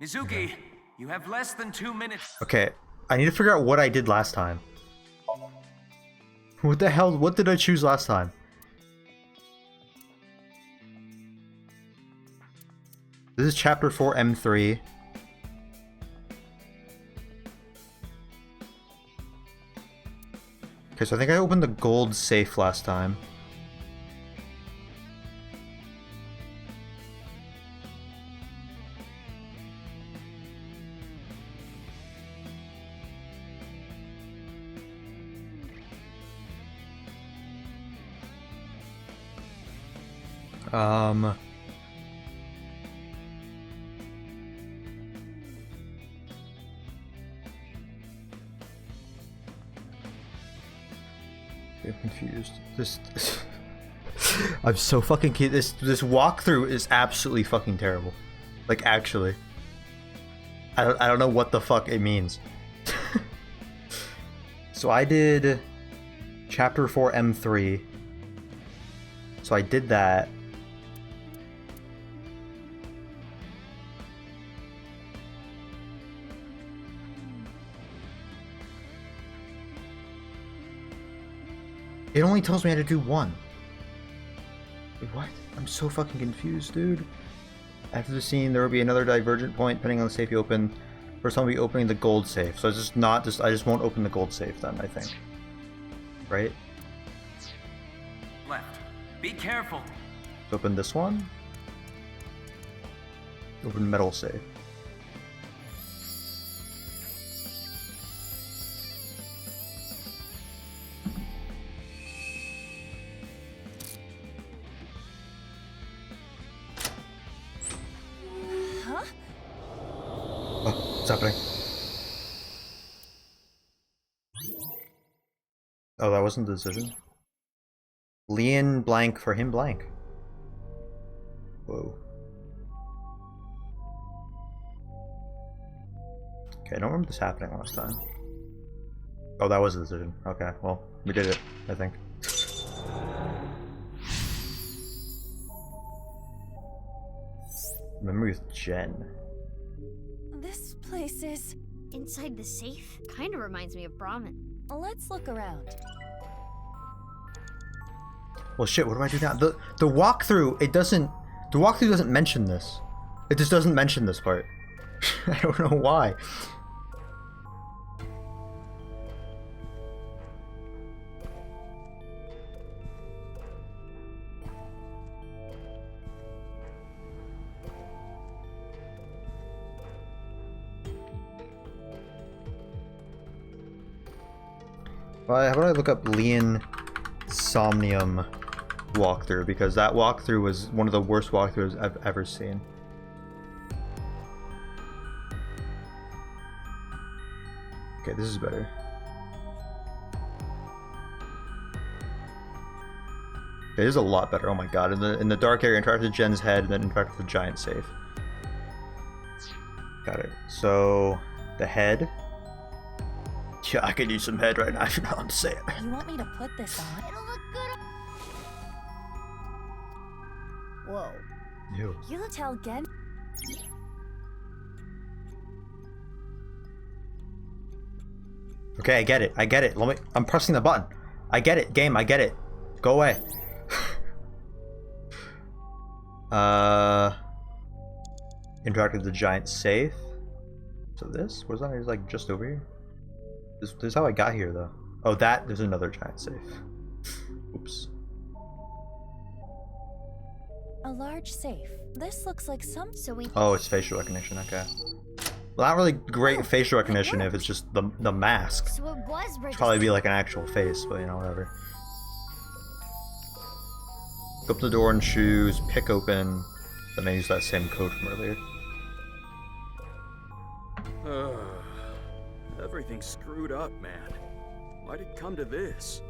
Speaker 17: Mizuki, you have less than 2 minutes.
Speaker 5: Okay, I need to figure out what I did last time. What the hell? What did I choose last time? This is chapter 4, M3. Okay, so I think I opened the gold safe last time. I'm confused. This I'm so fucking this walkthrough is absolutely fucking terrible. Like, actually. I don't know what the fuck it means. So I did chapter 4 M3. So I did that. It only tells me how to do one. Wait, what? I'm so fucking confused, dude. After the scene, there will be another divergent point depending on the safe you open. First time we'll be opening the gold safe. So it's just not just I just won't open the gold safe then, I think. Right?
Speaker 17: Left. Be careful.
Speaker 5: Open this one. Open metal safe.
Speaker 16: Huh?
Speaker 5: Oh, what's happening? Oh, that wasn't the decision. Leon blank for him blank. Whoa. Okay, I don't remember this happening last time. Oh, that was the decision. Okay, well, we did it, I think. Memory with Jen.
Speaker 16: This place is...
Speaker 8: Inside the safe? Kinda reminds me of Brahmin.
Speaker 16: Let's look around.
Speaker 5: Well, shit, what do I do now? The walkthrough, it doesn't... The walkthrough doesn't mention this. It just doesn't mention this part. I don't know why. How about I look up Leon Somnium walkthrough, because that walkthrough was one of the worst walkthroughs I've ever seen. Okay, this is better. Okay, this is a lot better. Oh my god! In the dark area, interact with Jen's head, and then interact with the giant safe. Got it. So the head. Yeah, I could use some head right now. I don't know what to say it.
Speaker 16: You want me to put this on?
Speaker 8: It'll look good. Whoa.
Speaker 5: Ew.
Speaker 16: You tell Gen.
Speaker 5: Okay, I get it. I get it. I'm pressing the button. I get it. Game, I get it. Go away. Interact with the giant safe. So this? What is that? It's like just over here. This is how I got here, though. Oh, there's another giant safe. Oops.
Speaker 16: A large safe. This looks like some...
Speaker 5: Oh, it's facial recognition. Okay. Well, not really great facial recognition if it's just the mask.
Speaker 8: So it was
Speaker 5: It'd probably be like an actual face, but you know, whatever. Open the door and choose pick open. Then I use that same code from earlier.
Speaker 18: Everything's screwed up, man. Why'd it come to this?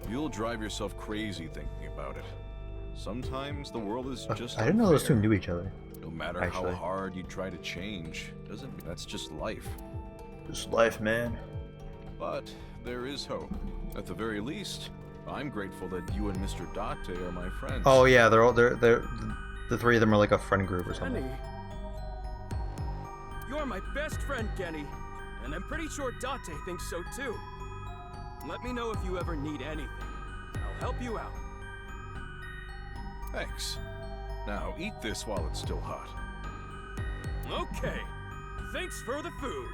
Speaker 7: You'll drive yourself crazy thinking about it. Sometimes the world is just
Speaker 5: I didn't know those two knew each other.
Speaker 7: No matter how hard you try to change, that's just life.
Speaker 5: Just life, man.
Speaker 7: But there is hope. At the very least, I'm grateful that you and Mr. Date are my friends.
Speaker 5: Oh yeah, they're the three of them are like a friend group or something.
Speaker 18: Kenny. You're my best friend, Kenny. And I'm pretty sure Date thinks so too. Let me know if you ever need anything. I'll help you out.
Speaker 7: Thanks. Now eat this while it's still hot.
Speaker 18: Okay. Thanks for the food.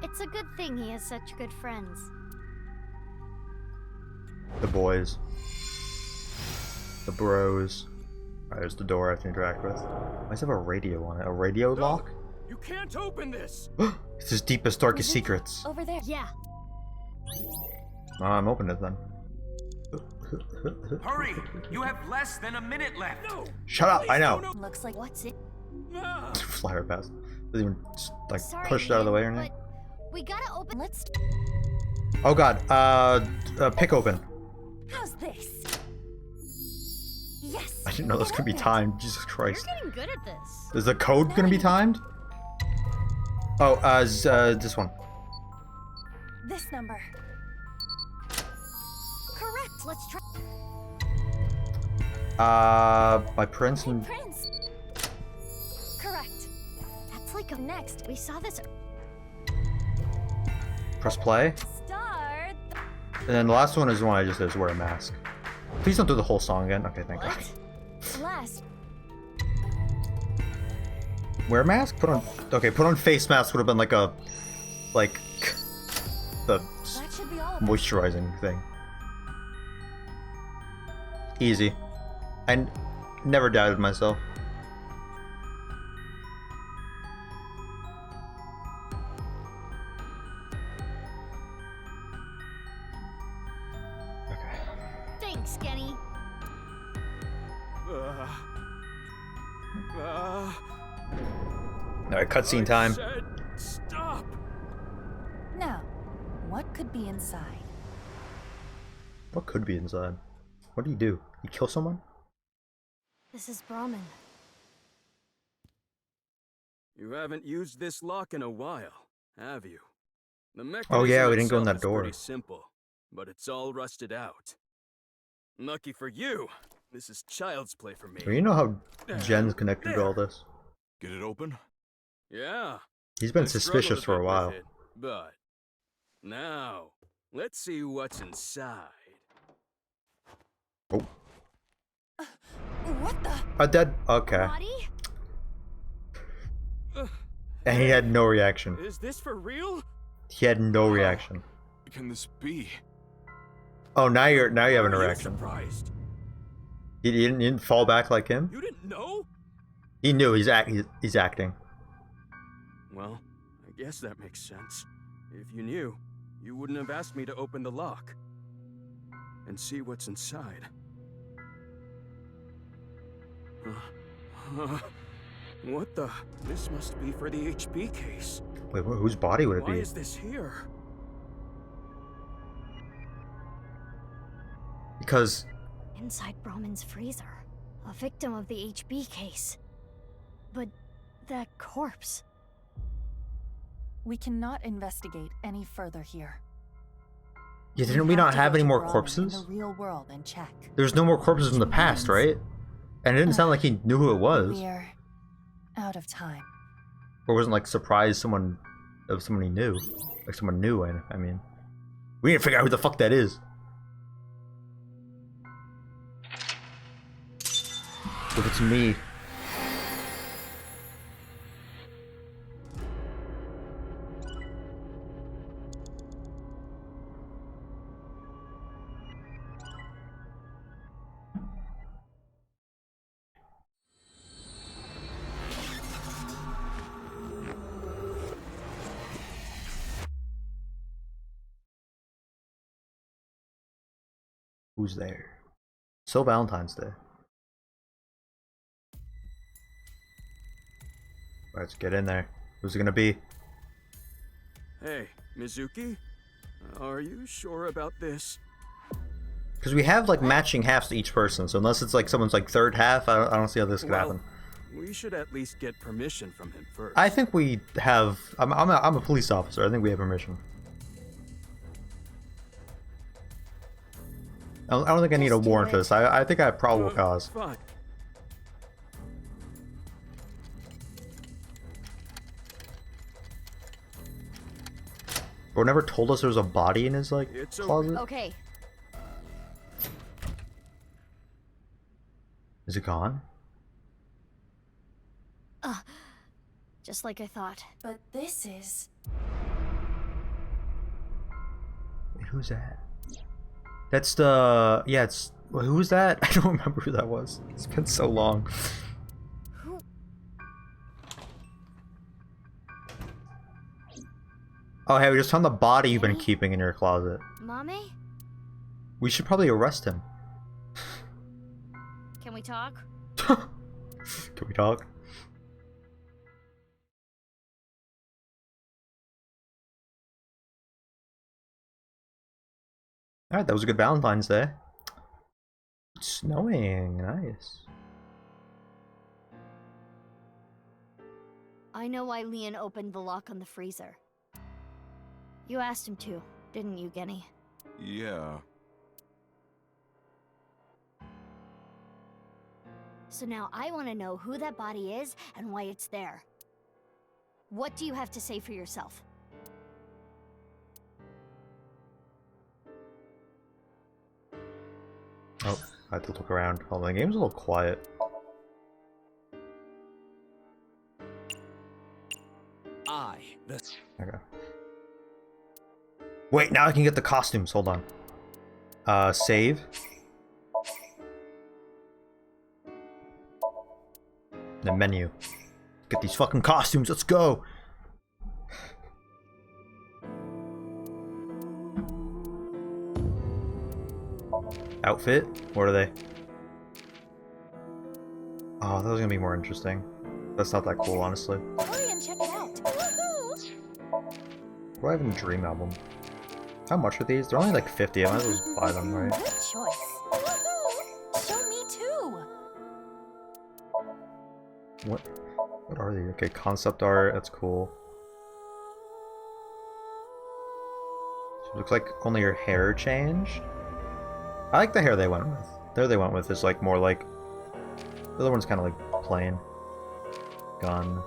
Speaker 8: It's a good thing he has such good friends.
Speaker 5: The boys. The bros. Alright, there's the door I have to interact with. Why does it have a radio on it? A radio lock?
Speaker 18: You can't open this!
Speaker 5: It's his deepest, darkest secrets.
Speaker 16: Over there.
Speaker 8: Yeah.
Speaker 5: Oh, I'm opening it then.
Speaker 17: Hurry! You have less than a minute left.
Speaker 18: No!
Speaker 5: Shut up! I know.
Speaker 16: Looks like what's it?
Speaker 5: Fly right past. Doesn't even like
Speaker 8: Sorry,
Speaker 5: pushed out of the way or anything.
Speaker 8: But we gotta open.
Speaker 16: Let's.
Speaker 5: Oh god. Pick open.
Speaker 16: How's this? Yes.
Speaker 5: I didn't know this could be timed. Jesus
Speaker 8: You're
Speaker 5: Christ.
Speaker 8: getting good at this.
Speaker 5: Is the code gonna be timed? Oh, this one.
Speaker 16: This number. Correct. Let's try.
Speaker 5: By Prince and
Speaker 16: Prince. Correct.
Speaker 8: That's like a next. We saw this.
Speaker 5: press play.
Speaker 16: Start.
Speaker 5: And then the last one is the one I just did, is wear a mask. Please don't do the whole song again. Okay, thank God.
Speaker 16: Last.
Speaker 5: Wear a mask? Put on. Okay, put on face mask would have been like a. Like. The
Speaker 16: That should be all.
Speaker 5: moisturizing thing. Easy. I never doubted myself.
Speaker 8: Thanks, Kenny.
Speaker 5: Alright, cutscene time.
Speaker 18: Stop!
Speaker 16: Now, what could be inside?
Speaker 5: What could be inside? What do you do? You kill someone?
Speaker 8: This is Brahmin.
Speaker 18: You haven't used this lock in a while, have you? The
Speaker 5: Oh yeah,
Speaker 18: mechanism
Speaker 5: we didn't go in
Speaker 18: itself
Speaker 5: that
Speaker 18: is
Speaker 5: door.
Speaker 18: Pretty simple, but it's all rusted out. Lucky for you, this is child's play for me.
Speaker 5: Well, you know how Jen's connected to all this.
Speaker 7: Get it open?
Speaker 18: Yeah.
Speaker 5: He's been
Speaker 18: I struggled
Speaker 5: suspicious for a
Speaker 18: bit with
Speaker 5: while.
Speaker 18: it, but now, let's see what's inside.
Speaker 5: Oh.
Speaker 16: What the?
Speaker 5: A dead. Okay.
Speaker 8: Body?
Speaker 5: And he had no reaction.
Speaker 18: Is this for real?
Speaker 5: He had no reaction.
Speaker 7: Can this be?
Speaker 5: Oh, now you have an
Speaker 18: Are you
Speaker 5: interaction.
Speaker 18: surprised?
Speaker 5: You didn't fall back like him.
Speaker 18: You didn't know?
Speaker 5: He knew he's acting.
Speaker 18: Well, I guess that makes sense. If you knew, you wouldn't have asked me to open the lock and see what's inside. What the? This must be for the HB case.
Speaker 5: Wait, whose body would it
Speaker 18: Why
Speaker 5: be?
Speaker 18: is this here?
Speaker 5: Because
Speaker 8: Inside Brahmin's freezer. A victim of the HB case. But that corpse.
Speaker 16: We cannot investigate any further here.
Speaker 5: yeah, didn't we not
Speaker 16: to
Speaker 5: have
Speaker 16: go
Speaker 5: any
Speaker 16: to
Speaker 5: more
Speaker 16: Brahmin
Speaker 5: corpses?
Speaker 16: In the real world and check.
Speaker 5: There's no more corpses from the past, right? And it didn't sound like he knew who it was,
Speaker 16: We're out of time.
Speaker 5: or wasn't like surprised someone he knew, like someone new. I mean, we need to figure out who the fuck that is. If it's me. Who's there? So Valentine's Day. Let's get in there. Who's it gonna be?
Speaker 18: Hey, Mizuki? Are you sure about this?
Speaker 5: Because we have like matching halves to each person, so unless it's like someone's like third half, I don't see how this could happen.
Speaker 18: We should at least get permission from him first.
Speaker 5: I think we have. I'm a police officer. I think we have permission. I don't think I need a warrant for this. I think I have probable cause.
Speaker 18: Fine.
Speaker 5: Bro never told us there was a body in his like closet.
Speaker 8: Okay.
Speaker 5: Is it gone?
Speaker 8: Just like I thought.
Speaker 16: But this is...
Speaker 5: Wait, who's that? That's the... Yeah, it's... Wait, who's that? I don't remember who that was. It's been so long.
Speaker 8: Who?
Speaker 5: Oh, hey, we just found the body you've been keeping in your closet.
Speaker 8: Mommy?
Speaker 5: We should probably arrest him.
Speaker 8: Can we talk?
Speaker 5: Can we talk? Alright, that was a good Valentine's Day. It's snowing, nice.
Speaker 8: I know why Leon opened the lock on the freezer. You asked him to, didn't you, Genny?
Speaker 19: Yeah.
Speaker 8: So now I want to know who that body is and why it's there. What do you have to say for yourself?
Speaker 5: Oh, I have to look around. Oh, the game's a little quiet. Okay. Wait, now I can get the costumes. Hold on. Save. The menu. Get these fucking costumes. Let's go. Outfit? What are they? Oh, that was gonna be more interesting. That's not that cool, honestly.
Speaker 16: Hurry and check it out. Woohoo!
Speaker 5: Do I have a dream album? How much are these? They're only like 50. I might as well just buy them, right?
Speaker 16: Good choice. Woohoo! Show me too.
Speaker 5: What are they? Okay, concept art. That's cool. So it looks like only your hair changed. I like the hair they went with. The hair they went with is like more like the other one's kind of like plain. Gun.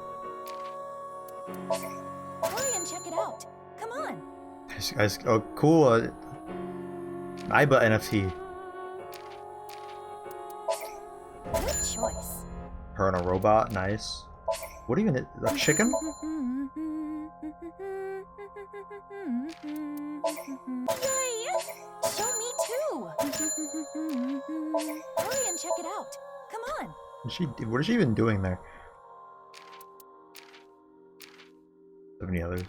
Speaker 16: Hurry and check it out. Come on.
Speaker 5: Guys, oh cool. Aiba NFT.
Speaker 16: Good choice.
Speaker 5: Her and a robot. Nice. What even is a chicken?
Speaker 16: Yay! Show me too. Hurry and check it out. Come on.
Speaker 5: What is she even doing there? Have any others?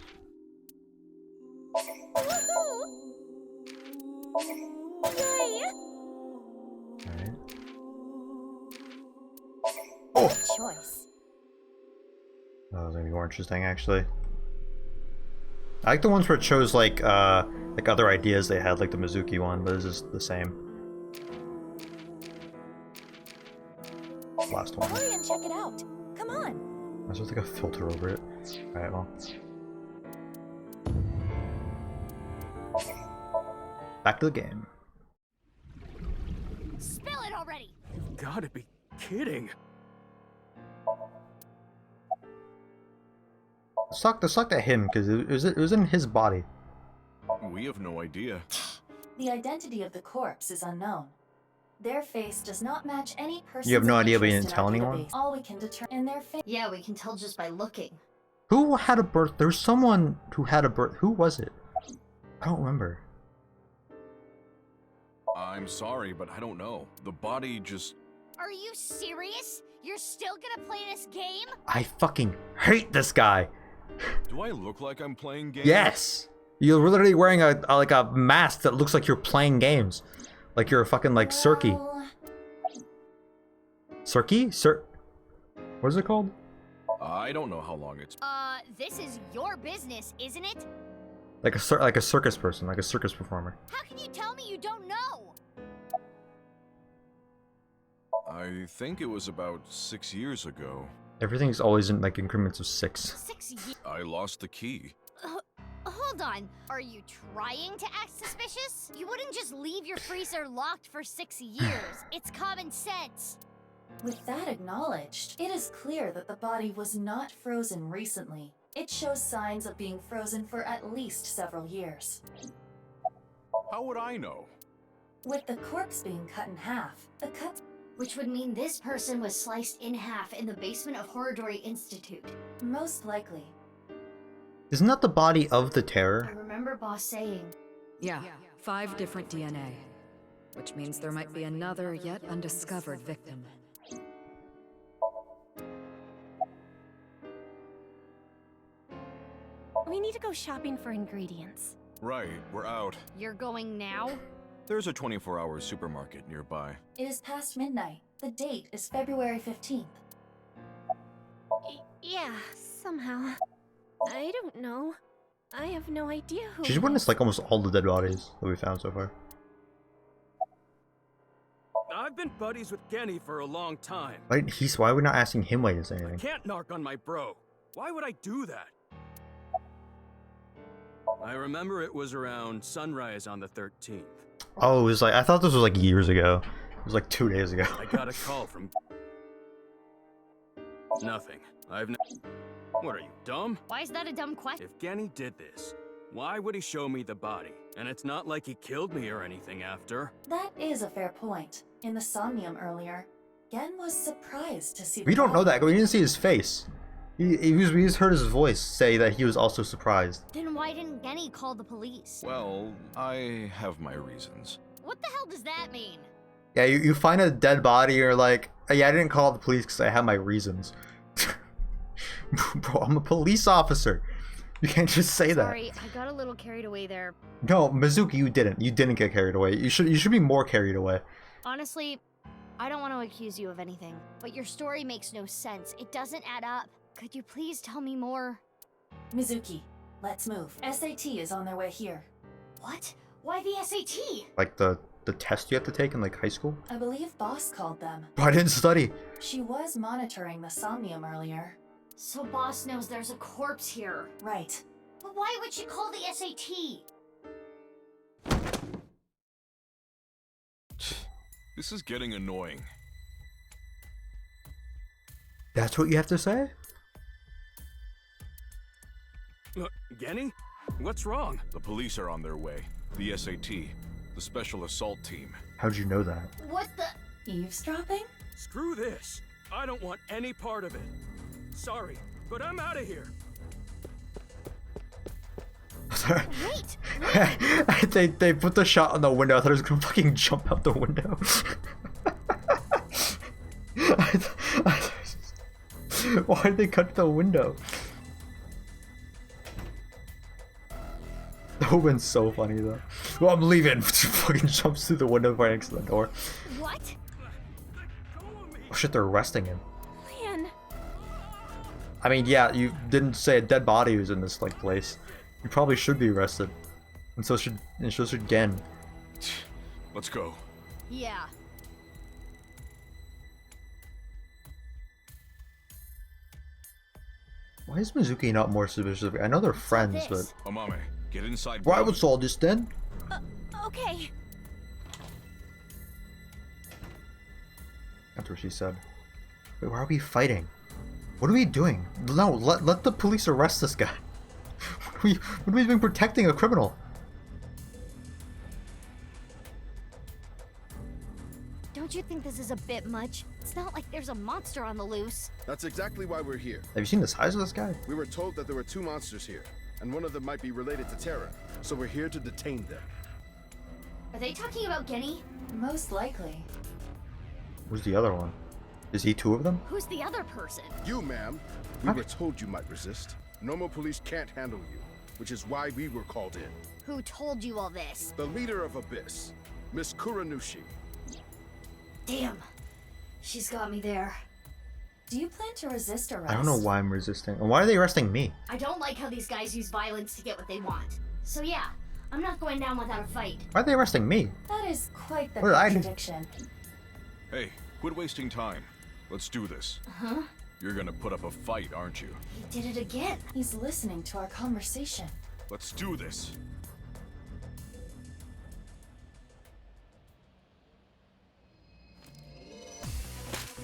Speaker 16: Yay!
Speaker 5: Alright.
Speaker 16: Good choice.
Speaker 5: That was gonna be more interesting, actually. I like the ones where it shows like other ideas they had, like the Mizuki one, but this is the same. Last one.
Speaker 16: Hurry and check it out. Come on.
Speaker 5: There's just like a filter over it. Alright, well. Back to the game.
Speaker 8: Spill it already!
Speaker 18: You've gotta be kidding.
Speaker 5: Let's talk to him, because it was in his body.
Speaker 19: We have no idea.
Speaker 16: The identity of the corpse is unknown. Their face does not match any person.
Speaker 5: You have no idea, but you didn't tell anyone?
Speaker 16: All we can determine in their face.
Speaker 8: Yeah, we can tell just by looking.
Speaker 5: Who had a birth? There's someone who had a birth. Who was it? I don't remember.
Speaker 19: I'm sorry, but I don't know. The body just...
Speaker 8: Are you serious? You're still gonna play this game?
Speaker 5: I fucking hate this guy.
Speaker 19: Do I look like I'm playing games?
Speaker 5: Yes! You're literally wearing a like a mask that looks like you're playing games. Like you're a fucking like Cirky. Cirky? What is it called?
Speaker 19: I don't know how long it's...
Speaker 8: This is your business, isn't it?
Speaker 5: Like a circus person, like a circus performer.
Speaker 8: How can you tell me you don't know?
Speaker 19: I think it was about 6 years ago.
Speaker 5: Everything's always in like increments of 6.
Speaker 8: 6 years?
Speaker 19: I lost the key.
Speaker 8: Hold on. Are you trying to act suspicious? You wouldn't just leave your freezer locked for 6 years. It's common sense.
Speaker 16: With that acknowledged, it is clear that the body was not frozen recently. It shows signs of being frozen for at least several years.
Speaker 19: How would I know?
Speaker 16: With the corpse being cut in half, the cuts...
Speaker 8: Which would mean this person was sliced in half in the basement of Horodori Institute.
Speaker 16: Most likely.
Speaker 5: Isn't that the body of the
Speaker 8: I
Speaker 5: Terror?
Speaker 8: remember Boss saying.
Speaker 20: Yeah, 5 different DNA. Which means there might be another yet undiscovered victim.
Speaker 21: We need to go shopping for ingredients.
Speaker 19: Right, we're out.
Speaker 8: You're going now?
Speaker 19: There's a 24-hour supermarket nearby.
Speaker 16: It is past midnight. The date is February 15th.
Speaker 21: Yeah, somehow. I don't know. I have no idea who.
Speaker 5: She's witnessed like almost all the dead bodies that we found so far.
Speaker 18: I've been buddies with Genny for a long time.
Speaker 5: Why are we not asking him why he didn't say
Speaker 18: I
Speaker 5: anything?
Speaker 18: can't narc on my bro. Why would I do that? I remember it was around sunrise on the 13th.
Speaker 5: Oh, it was like, I thought this was like years ago. It was like 2 days ago.
Speaker 18: I got a call from... Nothing. What are you, dumb?
Speaker 8: Why is that a dumb question?
Speaker 18: If Genny did this, why would he show me the body? And it's not like he killed me or anything after.
Speaker 16: That is a fair point. In the Somnium earlier, Gen was surprised to see
Speaker 5: We
Speaker 16: the
Speaker 5: don't know
Speaker 16: body.
Speaker 5: that. We didn't see his face. We just heard his voice say that he was also surprised.
Speaker 8: Then why didn't Genny call the police?
Speaker 19: Well, I have my reasons.
Speaker 8: What the hell does that mean?
Speaker 5: Yeah, you find a dead body, you're like, oh, yeah, I didn't call the police because I have my reasons. Bro, I'm a police officer. You can't just say that.
Speaker 8: Sorry, I got a little carried away there.
Speaker 5: No, Mizuki, you didn't. You didn't get carried away. You should be more carried away.
Speaker 8: Honestly, I don't want to accuse you of anything, but your story makes no sense. It doesn't add up. Could you please tell me more?
Speaker 16: Mizuki, let's move. SAT is on their way here.
Speaker 8: What? Why the SAT?
Speaker 5: Like the test you have to take in like high school?
Speaker 16: I believe Boss called them.
Speaker 5: Bro, I didn't study.
Speaker 16: She was monitoring the Somnium earlier.
Speaker 8: So Boss knows there's a corpse here.
Speaker 16: Right.
Speaker 8: But why would she call the SAT?
Speaker 19: This is getting annoying.
Speaker 5: That's what you have to say?
Speaker 18: Look, Genny? What's wrong?
Speaker 19: The police are on their way. The SAT. The Special Assault Team.
Speaker 5: How'd you know that?
Speaker 8: What the?
Speaker 16: Eavesdropping?
Speaker 18: Screw this. I don't want any part of it. Sorry, but I'm out of here.
Speaker 5: Sorry.
Speaker 8: Wait!
Speaker 5: they put the shot on the window. I thought it was gonna fucking jump out the window. Why did they cut the window? That would've been so funny though. Well, I'm leaving. Fucking jumps through the window right next to the door.
Speaker 8: What?
Speaker 5: Oh shit, they're arresting him.
Speaker 21: Man.
Speaker 5: I mean, yeah, you didn't say a dead body was in this like place. You probably should be arrested. And so should Gen.
Speaker 19: Let's go.
Speaker 8: Yeah.
Speaker 5: Why is Mizuki not more suspicious of? I know they're friends, but
Speaker 19: Amame, get inside.
Speaker 5: why would Saul just then?
Speaker 21: Okay.
Speaker 5: That's what she said. Wait, why are we fighting? What are we doing? No, let the police arrest this guy. What are we doing protecting a criminal?
Speaker 8: Don't you think this is a bit much? It's not like there's a monster on the loose.
Speaker 1: That's exactly why we're here.
Speaker 5: Have you seen the size of this guy?
Speaker 1: We were told that there were 2 monsters here, and one of them might be related to Terra, so we're here to detain them.
Speaker 8: Are they talking about Genny?
Speaker 16: Most likely.
Speaker 5: Who's the other one? Is he 2 of them?
Speaker 8: Who's the other person?
Speaker 1: You, ma'am. We were told you might resist. Normal police can't handle you, which is why we were called in.
Speaker 8: Who told you all this?
Speaker 1: The leader of Abyss, Miss Kuranushi.
Speaker 8: Damn. She's got me there.
Speaker 16: Do you plan to resist arrest?
Speaker 5: I don't know why I'm resisting. And why are they arresting me?
Speaker 8: I don't like how these guys use violence to get what they want. So yeah, I'm not going down without a fight.
Speaker 5: Why are they arresting me?
Speaker 16: That is quite the
Speaker 5: What did I do?
Speaker 16: contradiction.
Speaker 19: Hey, quit wasting time. Let's do this.
Speaker 8: Huh?
Speaker 19: You're gonna put up a fight, aren't you?
Speaker 8: He did it again.
Speaker 16: He's listening to our conversation.
Speaker 19: Let's do this.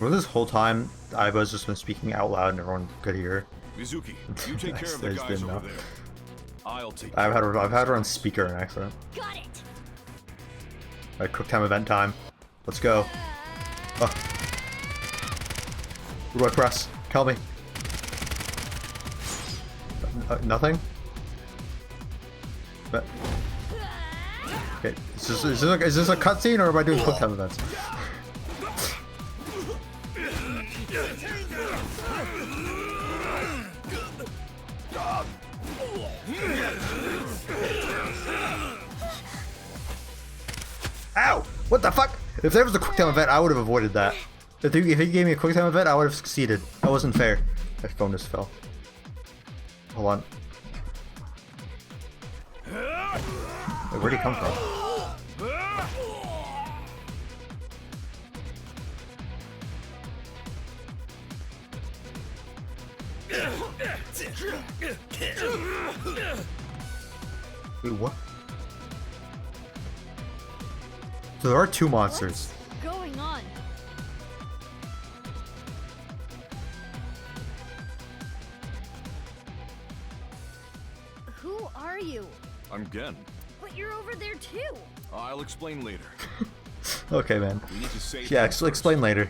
Speaker 5: Well, this whole time, Aiba's just been speaking out loud and everyone could hear.
Speaker 19: Mizuki, you take care of the
Speaker 5: I just
Speaker 19: guys
Speaker 5: didn't
Speaker 19: over
Speaker 5: know.
Speaker 19: there. I'll take
Speaker 5: I've
Speaker 19: care
Speaker 5: had her on speaker in accident.
Speaker 8: Got it.
Speaker 5: Alright, quick time event time. Let's go. Oh. Who do I press? Tell me. Nothing? But, okay, is this a cutscene or am I doing quick time events? Ow! What the fuck? If there was a quick time event, I would have avoided that. If he gave me a quick time event, I would have succeeded. That wasn't fair. My phone just fell. Hold on. Wait, where'd he come from? Wait, what? So there are two monsters.
Speaker 8: What's going on? Who are you?
Speaker 19: I'm Gen.
Speaker 8: But you're over there too.
Speaker 19: I'll explain later.
Speaker 5: Okay, man.
Speaker 19: We need to save
Speaker 5: Yeah,
Speaker 19: him first.
Speaker 5: explain later.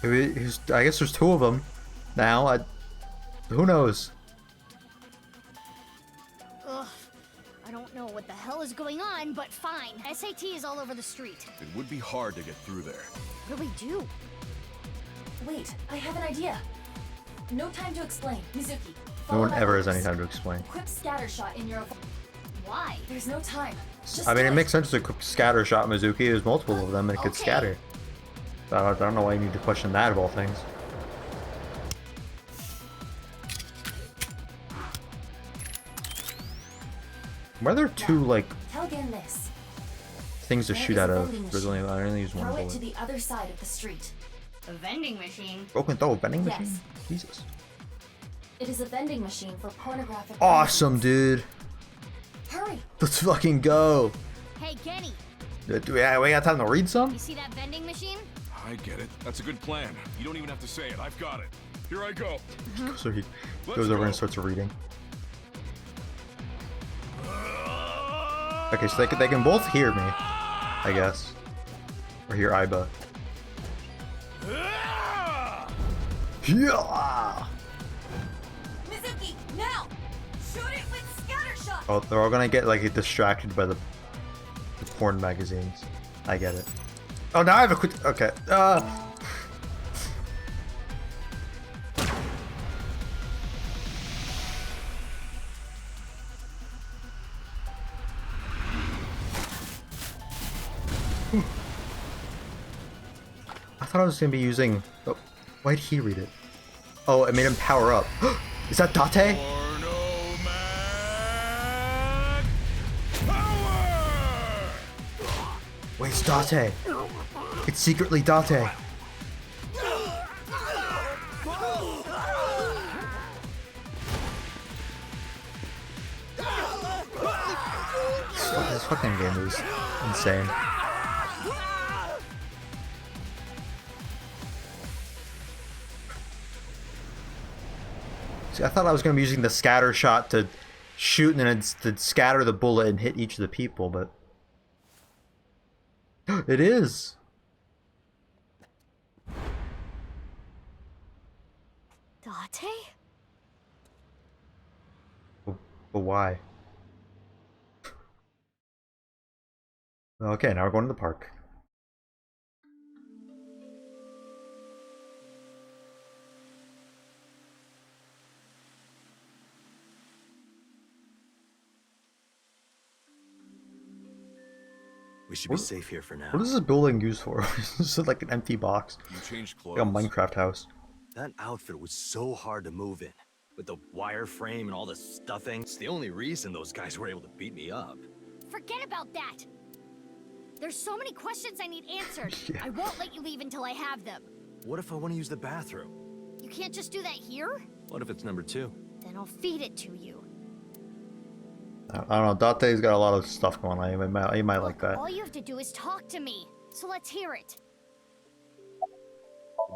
Speaker 5: I guess there's two of them now. Who knows?
Speaker 8: Ugh. I don't know what the hell is going on, but fine. SAT is all over the street.
Speaker 19: It would be hard to get through there.
Speaker 8: What do we do?
Speaker 16: Wait, I have an idea. No time to explain. Mizuki,
Speaker 5: No one
Speaker 16: follow
Speaker 5: ever
Speaker 16: my
Speaker 5: has any
Speaker 16: orders.
Speaker 5: time to explain.
Speaker 16: Equip scatter shot in your.
Speaker 8: Why?
Speaker 16: There's no time. Just
Speaker 5: I mean,
Speaker 16: do
Speaker 5: it makes sense to equip scatter shot Mizuki. There's multiple of them and it could
Speaker 16: Okay.
Speaker 5: scatter. But I don't know why you need to question that of all things. Why are there two, like,
Speaker 16: Tell Gen this.
Speaker 5: things to
Speaker 16: There
Speaker 5: shoot
Speaker 16: is
Speaker 5: out
Speaker 16: a
Speaker 5: of?
Speaker 16: vending
Speaker 5: There's only, I only use one
Speaker 16: Throw it to
Speaker 5: bullet.
Speaker 16: the other side of the street.
Speaker 8: A vending machine.
Speaker 5: Broken throw, vending
Speaker 16: Yes.
Speaker 5: machine? Jesus.
Speaker 16: It is a vending machine for pornographic.
Speaker 5: Awesome, dude.
Speaker 16: Hurry!
Speaker 5: Let's fucking go.
Speaker 8: Hey, Kenny.
Speaker 5: Do we got time to read some?
Speaker 8: You see that vending machine?
Speaker 19: I get it. That's a good plan. You don't even have to say it. I've got it. Here I go.
Speaker 5: So he
Speaker 19: Let's
Speaker 5: goes over
Speaker 19: go.
Speaker 5: and starts reading. Okay, so they can both hear me, I guess. Or hear Aiba. Yeah!
Speaker 16: Mizuki, now! Shoot it with scatter shot!
Speaker 5: Oh, they're all gonna get like distracted by the porn magazines. I get it. Oh, now I have a quick. Okay. I thought I was gonna be using. Oh, why'd he read it? Oh, it made him power up. Is that Date? Wait, it's Date. It's secretly Date. This fucking game is insane. See, I thought I was going to be using the scatter shot to shoot and then it's to scatter the bullet and hit each of the people, but it is.
Speaker 8: Date?
Speaker 5: But why? Okay, now we're going to the park.
Speaker 4: We should be safe here for now.
Speaker 5: What is this building used for? It's just like an empty box.
Speaker 19: You changed
Speaker 5: Like a Minecraft house.
Speaker 4: That outfit was so hard to move in. With the wireframe and all the stuffing. It's the only reason those guys were able to beat me up.
Speaker 8: Forget about that. There's so many questions I need answered.
Speaker 5: Yeah.
Speaker 8: I won't let you leave until I have them.
Speaker 4: What if I want to use the bathroom?
Speaker 8: You can't just do that here?
Speaker 4: What if it's number 2?
Speaker 8: Then I'll feed it to you.
Speaker 5: I don't know. Date's got a lot of stuff going on. He might like that.
Speaker 8: All you have to do is talk to me. So let's hear it.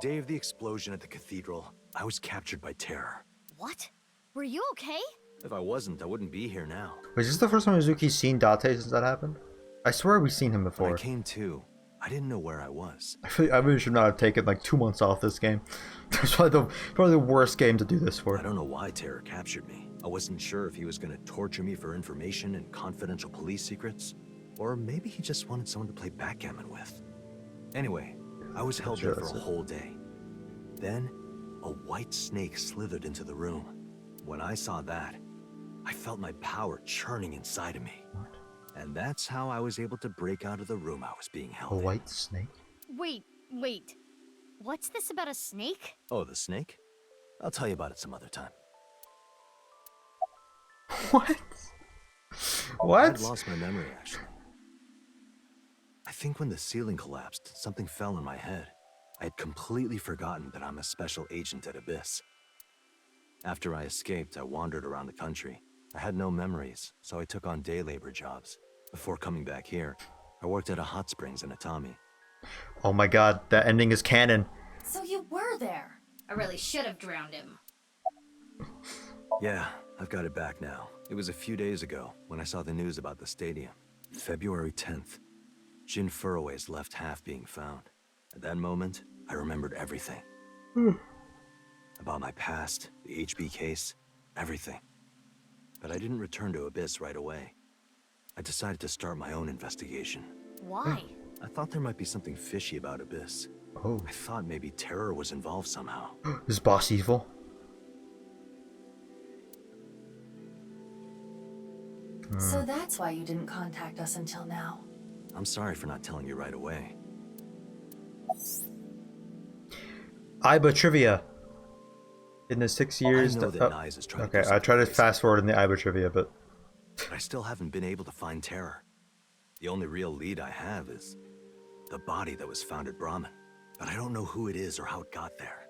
Speaker 4: The day of the explosion at the cathedral, I was captured by terror.
Speaker 8: What? Were you okay?
Speaker 4: If I wasn't, I wouldn't be here now.
Speaker 5: Wait, is this the first time Mizuki's seen Date since that happened? I swear we've seen him
Speaker 4: When
Speaker 5: before.
Speaker 4: I came to, I didn't know where I was.
Speaker 5: I really should not have taken like 2 months off this game. That's probably the worst game to do this for.
Speaker 4: I don't know why Terror captured me. I wasn't sure if he was going to torture me for information and confidential police secrets, or maybe he just wanted someone to play backgammon with. Anyway, I was held there for a whole day. Then, a white snake slithered into the room. When I saw that, I felt my power churning inside of me. And that's how I was able to break out of the room I was being held
Speaker 5: A
Speaker 4: in.
Speaker 5: white snake?
Speaker 8: Wait. What's this about a snake?
Speaker 4: Oh, the snake? I'll tell you about it some other time.
Speaker 5: What?
Speaker 4: I'd lost my memory, actually. I think when the ceiling collapsed, something fell on my head. I had completely forgotten that I'm a special agent at Abyss. After I escaped, I wandered around the country. I had no memories, so I took on day labor jobs. Before coming back here, I worked at a hot springs in Atami.
Speaker 5: Oh my god, that ending is canon.
Speaker 16: So you were there.
Speaker 12: I really should have drowned him.
Speaker 4: Yeah, I've got it back now. It was a few days ago when I saw the news about the stadium. February 10th. Jin Furroway's left half being found. At that moment, I remembered everything. About my past, the HB case, everything. But I didn't return to Abyss right away. I decided to start my own investigation.
Speaker 8: Why?
Speaker 4: I thought there might be something fishy about Abyss.
Speaker 5: Oh.
Speaker 4: I thought maybe Terror was involved somehow.
Speaker 5: Is Boss evil?
Speaker 16: So that's why you didn't contact us until now.
Speaker 4: I'm sorry for not telling you right away.
Speaker 5: Aiba trivia. In the 6 years
Speaker 4: I know that Nyes is trying to do
Speaker 5: okay, I tried to fast forward in the Aiba trivia, but
Speaker 4: I still haven't been able to find Terror. The only real lead I have is the body that was found at Brahmin. But I don't know who it is or how it got there.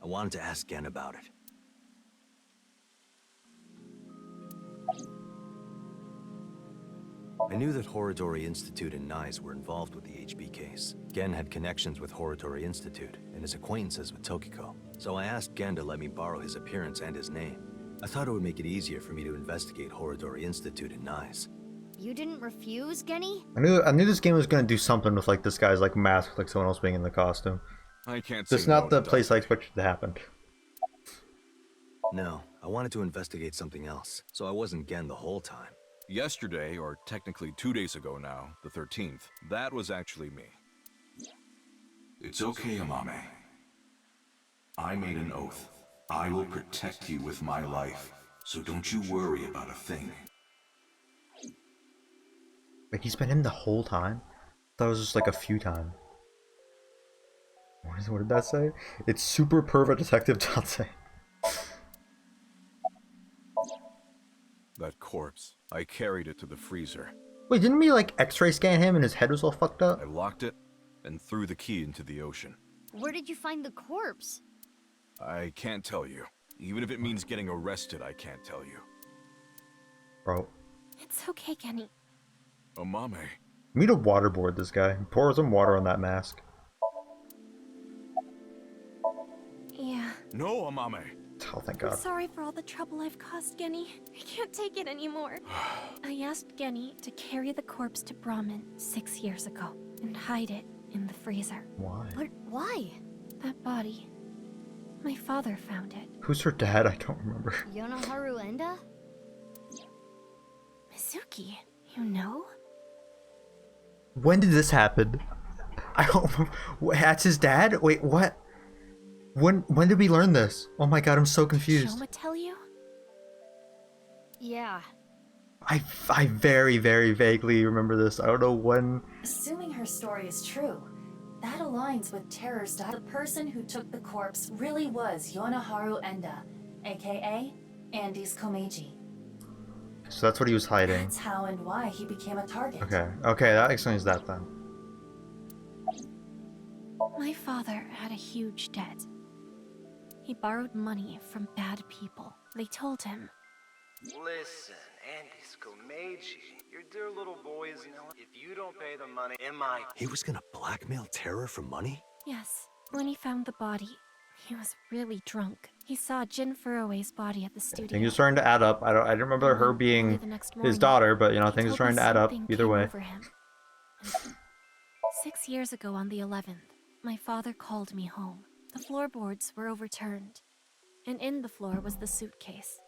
Speaker 4: I wanted to ask Gen about it. I knew that Horodori Institute and Nyes were involved with the HB case. Gen had connections with Horodori Institute and his acquaintances with Tokiko. So I asked Gen to let me borrow his appearance and his name. I thought it would make it easier for me to investigate Horodori Institute and Nyes.
Speaker 8: You didn't refuse, Genny?
Speaker 5: I knew this game was gonna do something with like this guy's like mask with like someone else being in the costume.
Speaker 19: I can't
Speaker 5: That's
Speaker 19: say
Speaker 5: not
Speaker 19: no
Speaker 5: the
Speaker 19: to
Speaker 5: place I expected to happen.
Speaker 4: No, I wanted to investigate something else, so I wasn't Gen the whole time.
Speaker 19: Yesterday, or technically 2 days ago now, the 13th, that was actually me.
Speaker 22: It's okay, Amame. I made an oath. I will protect you with my life, so don't you worry about a thing.
Speaker 5: Like he's been in the whole time? That was just like a few times. What did that say? It's Super Perva Detective Dante.
Speaker 19: That corpse, I carried it to the freezer.
Speaker 5: Wait, didn't we like x-ray scan him and his head was all fucked up?
Speaker 19: I locked it and threw the key into the ocean.
Speaker 8: Where did you find the corpse?
Speaker 19: I can't tell you. Even if it means getting arrested, I can't tell you.
Speaker 5: Bro.
Speaker 21: It's okay, Genny.
Speaker 19: Amame.
Speaker 5: We need to waterboard this guy. Pour some water on that mask.
Speaker 21: Yeah.
Speaker 19: No, Amame.
Speaker 5: Oh, thank
Speaker 21: I'm
Speaker 5: God.
Speaker 21: sorry for all the trouble I've caused, Genny. I can't take it anymore. I asked Genny to carry the corpse to Brahmin 6 years ago and hide it in the freezer.
Speaker 5: Why?
Speaker 8: But why?
Speaker 21: That body. My father found it.
Speaker 5: Who's her dad? I don't remember.
Speaker 8: Yonoharu Enda?
Speaker 21: Mizuki, you know?
Speaker 5: When did this happen? I don't remember. That's his dad? Wait, what? When did we learn this? Oh my god, I'm so confused.
Speaker 21: Shoma tell you?
Speaker 8: Yeah.
Speaker 5: I very, very vaguely remember this. I don't know when.
Speaker 16: Assuming her story is true, that aligns with Terror's dad. The person who took the corpse really was Yonoharu Enda, aka Andes Komeiji.
Speaker 5: So that's what he was hiding.
Speaker 16: That's how and why he became a target.
Speaker 5: Okay, that explains that then.
Speaker 21: My father had a huge debt. He borrowed money from bad people. They told him,
Speaker 23: Listen, Andes Komeiji, your dear little boys know if you don't pay the money,
Speaker 4: He was gonna blackmail Terror for money?
Speaker 21: yes. When he found the body, he was really drunk. He saw Jin Furroway's body at the studio.
Speaker 5: Things are starting to add up. I don't remember her being his daughter, but you know, things are starting to add up either way.
Speaker 21: 6 years ago on the 11th, my father called me home. The floorboards were overturned, and in the floor was the suitcase.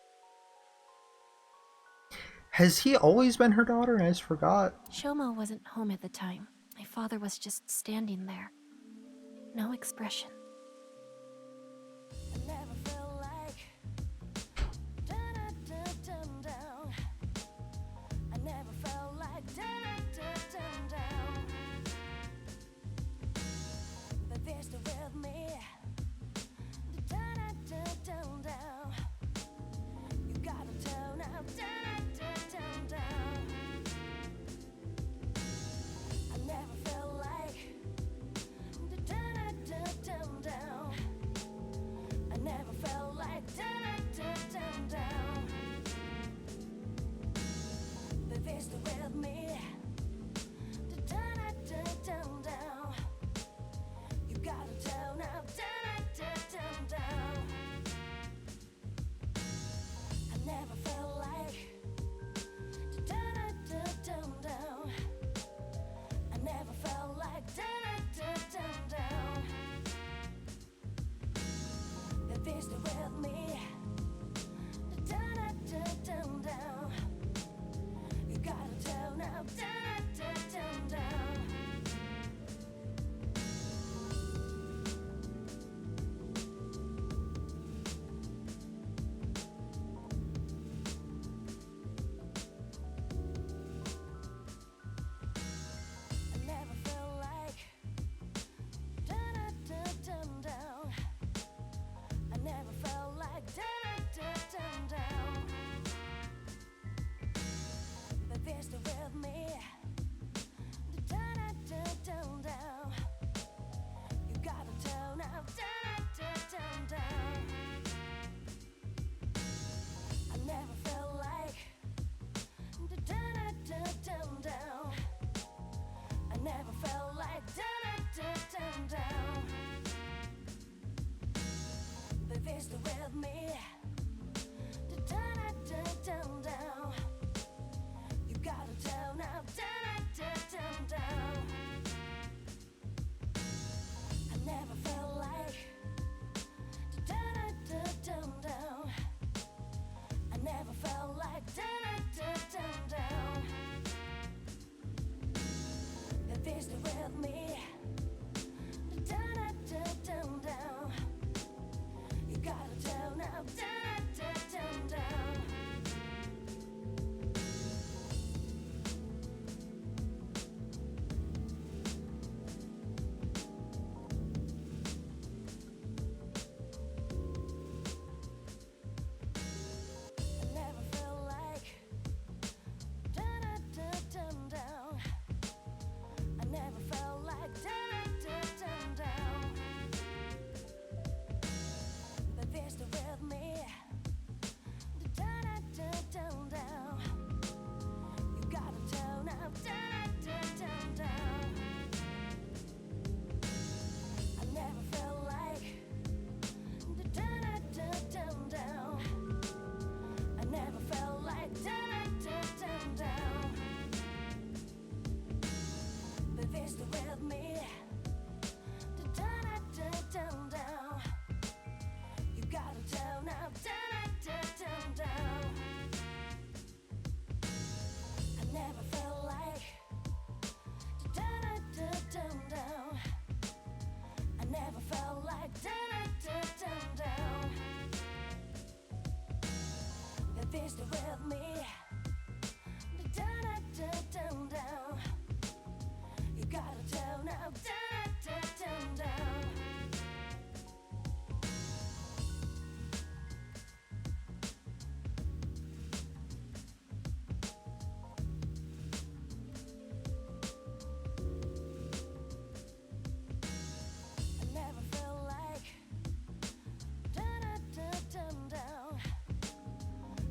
Speaker 5: Has he always been her daughter? I just forgot.
Speaker 21: Shoma wasn't home at the time. My father was just standing there. No expression.
Speaker 10: visited with me. Down. You gotta tell now. Down. I never felt like down. I never felt like down. They visited with me. Down. You gotta tell now. Down. Visited with me. Down. You gotta tell now. Down. I never felt like down.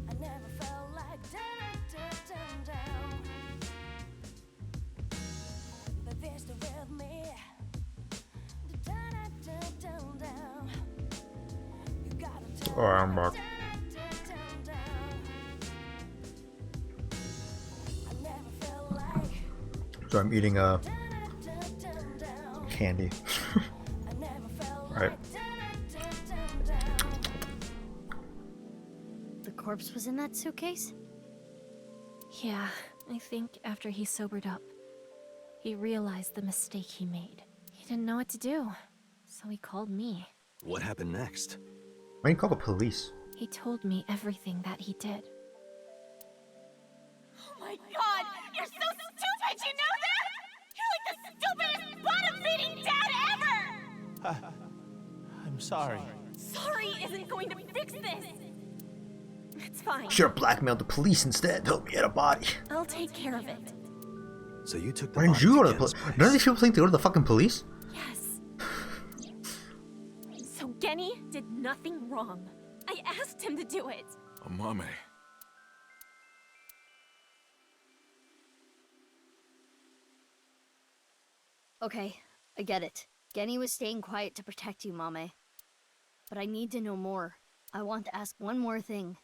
Speaker 10: I never felt like down. They visited with me. Down. You gotta tell.
Speaker 5: Alright, I'm back. So I'm eating candy. Right.
Speaker 8: The corpse was in that suitcase?
Speaker 21: Yeah, I think after he sobered up, he realized the mistake he made. He didn't know what to do, so he called me.
Speaker 4: What happened next?
Speaker 5: Why didn't you call the police?
Speaker 21: He told me everything that he did.
Speaker 10: Oh my god! You're so stupid, you know that? You're like the stupidest bottom-feeding dad ever!
Speaker 11: I'm sorry.
Speaker 21: Sorry isn't going to fix this! It's fine.
Speaker 5: Should have blackmailed the police instead. Help me get a body.
Speaker 21: I'll take care of it.
Speaker 4: So you took the
Speaker 5: Why didn't
Speaker 4: body
Speaker 5: you go
Speaker 4: to
Speaker 5: to the police?
Speaker 4: Gen's place.
Speaker 5: None of these people think to go to the fucking police?
Speaker 21: Yes. So Genny did nothing wrong. I asked him to do it.
Speaker 19: Amame.
Speaker 8: Okay, I get it. Genny was staying quiet to protect you, Mame. But I need to know more. I want to ask one more thing.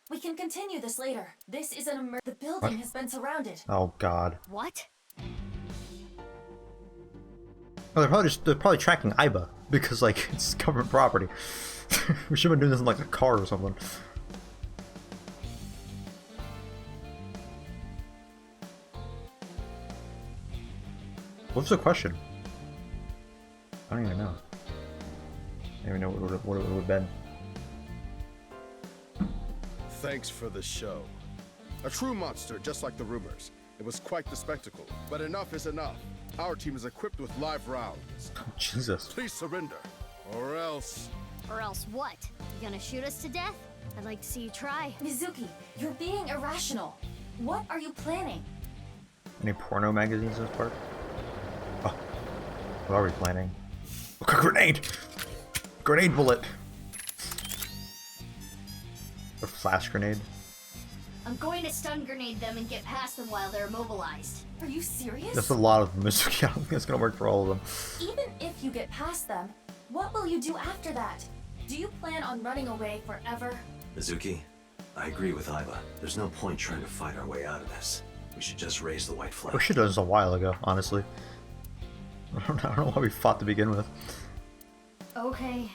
Speaker 16: We can continue this later. This is an The building has been surrounded.
Speaker 5: Oh god.
Speaker 8: What?
Speaker 5: Oh, they're probably tracking Iba because like it's government property. We should have been doing this in like a car or something. What's the question? I don't even know. I don't even know what it would have been.
Speaker 1: Thanks for the show. A true monster, just like the rumors. It was quite the spectacle. But enough is enough. Our team is equipped with live rounds.
Speaker 5: Oh, Jesus.
Speaker 1: Please surrender. Or else...
Speaker 8: Or else what? You gonna shoot us to death? I'd like to see you try.
Speaker 16: Mizuki, you're being irrational. What are you planning?
Speaker 5: Any porno magazines in this park? Oh. What are we planning? Look, a grenade! Grenade bullet! A flash grenade?
Speaker 8: I'm going to stun grenade them and get past them while they're immobilized.
Speaker 16: Are you serious?
Speaker 5: That's a lot of them. I don't think it's gonna work for all of them.
Speaker 16: Even if you get past them, What will you do after that? Do you plan on running away forever?
Speaker 4: Mizuki, I agree with Iva. There's no point trying to fight our way out of this. We should just raise the white flag.
Speaker 5: We should have done this a while ago, honestly. I don't know why we fought to begin with.
Speaker 8: Okay.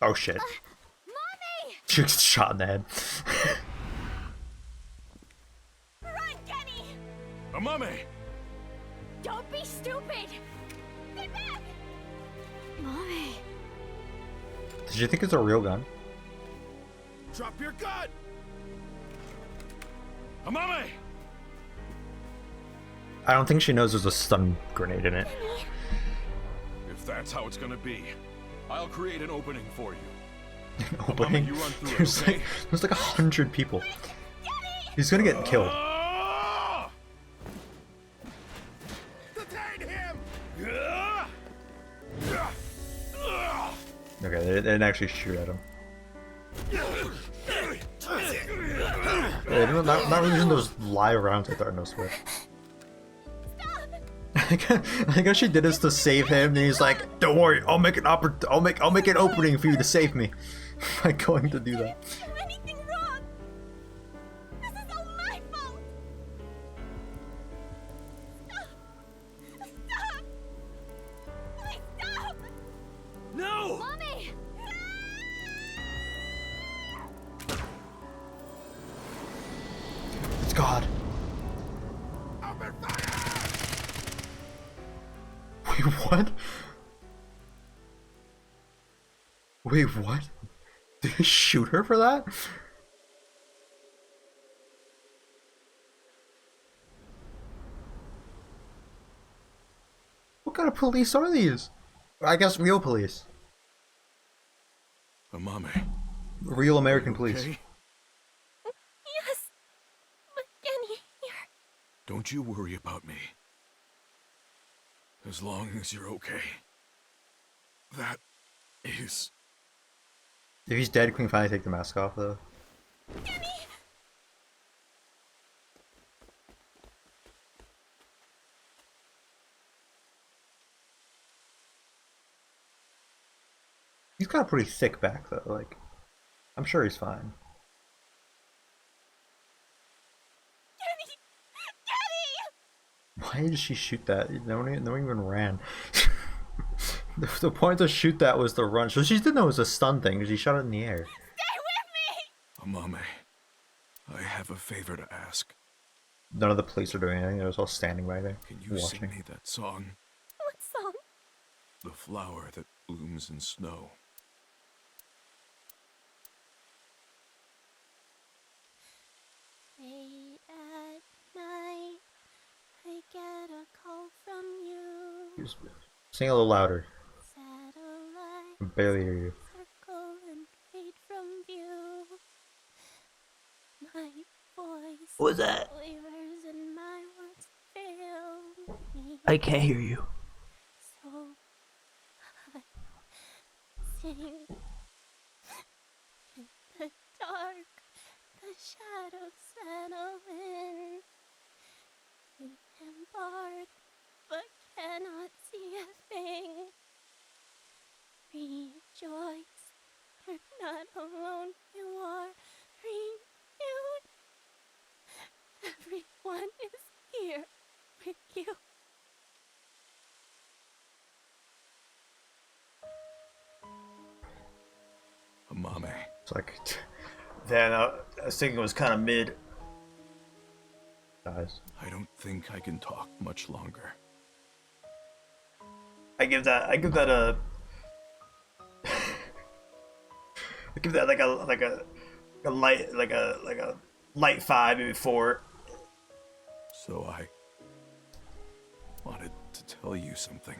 Speaker 5: Oh shit.
Speaker 8: Mommy!
Speaker 5: She gets shot in the head.
Speaker 10: Run, Kenny!
Speaker 19: Amame!
Speaker 10: Don't be stupid! Stay back! Mommy.
Speaker 5: Did you think it's a real gun?
Speaker 19: Drop your gun! Amame!
Speaker 5: I don't think she knows there's a stun grenade in it.
Speaker 19: If that's how it's gonna be, I'll create an opening for you.
Speaker 5: An opening?
Speaker 19: You run through it,
Speaker 5: There's
Speaker 19: okay?
Speaker 5: like 100 people. He's gonna get killed.
Speaker 19: Detain him!
Speaker 5: Okay, they didn't actually shoot at him. Yeah, not using those live rounds I thought, no swear. I guess she did this to save him, and he's like, "Don't worry, I'll make an opening for you to save me by going to do that."
Speaker 10: Anything wrong? This is all my fault. Stop! Stop! Please stop!
Speaker 19: No!
Speaker 10: Mommy!
Speaker 5: It's God. Wait, what? Wait, what? Did he shoot her for that? What kind of police are these? I guess real police.
Speaker 19: Amame.
Speaker 5: Real American police.
Speaker 19: Okay?
Speaker 21: Yes. But Kenny, you're...
Speaker 19: Don't you worry about me. As long as you're okay. That is...
Speaker 5: If he's dead, can we finally take the mask off, though?
Speaker 21: Kenny!
Speaker 5: He's got a pretty thick back, though. Like, I'm sure he's fine. Why did she shoot that? No one even ran. The point to shoot that was the run. So she didn't know it was a stun thing because she shot it in the air.
Speaker 19: Amame, I have a favor to ask.
Speaker 5: None of the police are doing anything. They're just all standing by there,
Speaker 19: Can you
Speaker 5: watching.
Speaker 19: sing me that song?
Speaker 21: What song?
Speaker 19: The flower that blooms in snow.
Speaker 10: Late at night, I get a call from you.
Speaker 5: Just sing a little louder.
Speaker 10: Satellite
Speaker 5: I can barely hear you.
Speaker 10: circle and fade from view. My voice
Speaker 5: What was that?
Speaker 10: quavers and my words fail me.
Speaker 5: I can't hear you.
Speaker 10: So I sing in the dark. The shadows settle in. You embark, but cannot see a thing. Rejoice, you're not alone. You are renewed. Everyone is here with you.
Speaker 19: Amame.
Speaker 5: It's like, then I was thinking it was kind of mid. Guys,
Speaker 19: I don't think I can talk much longer.
Speaker 5: I give that a. I give that like a light 5, maybe 4.
Speaker 19: So I wanted to tell you something.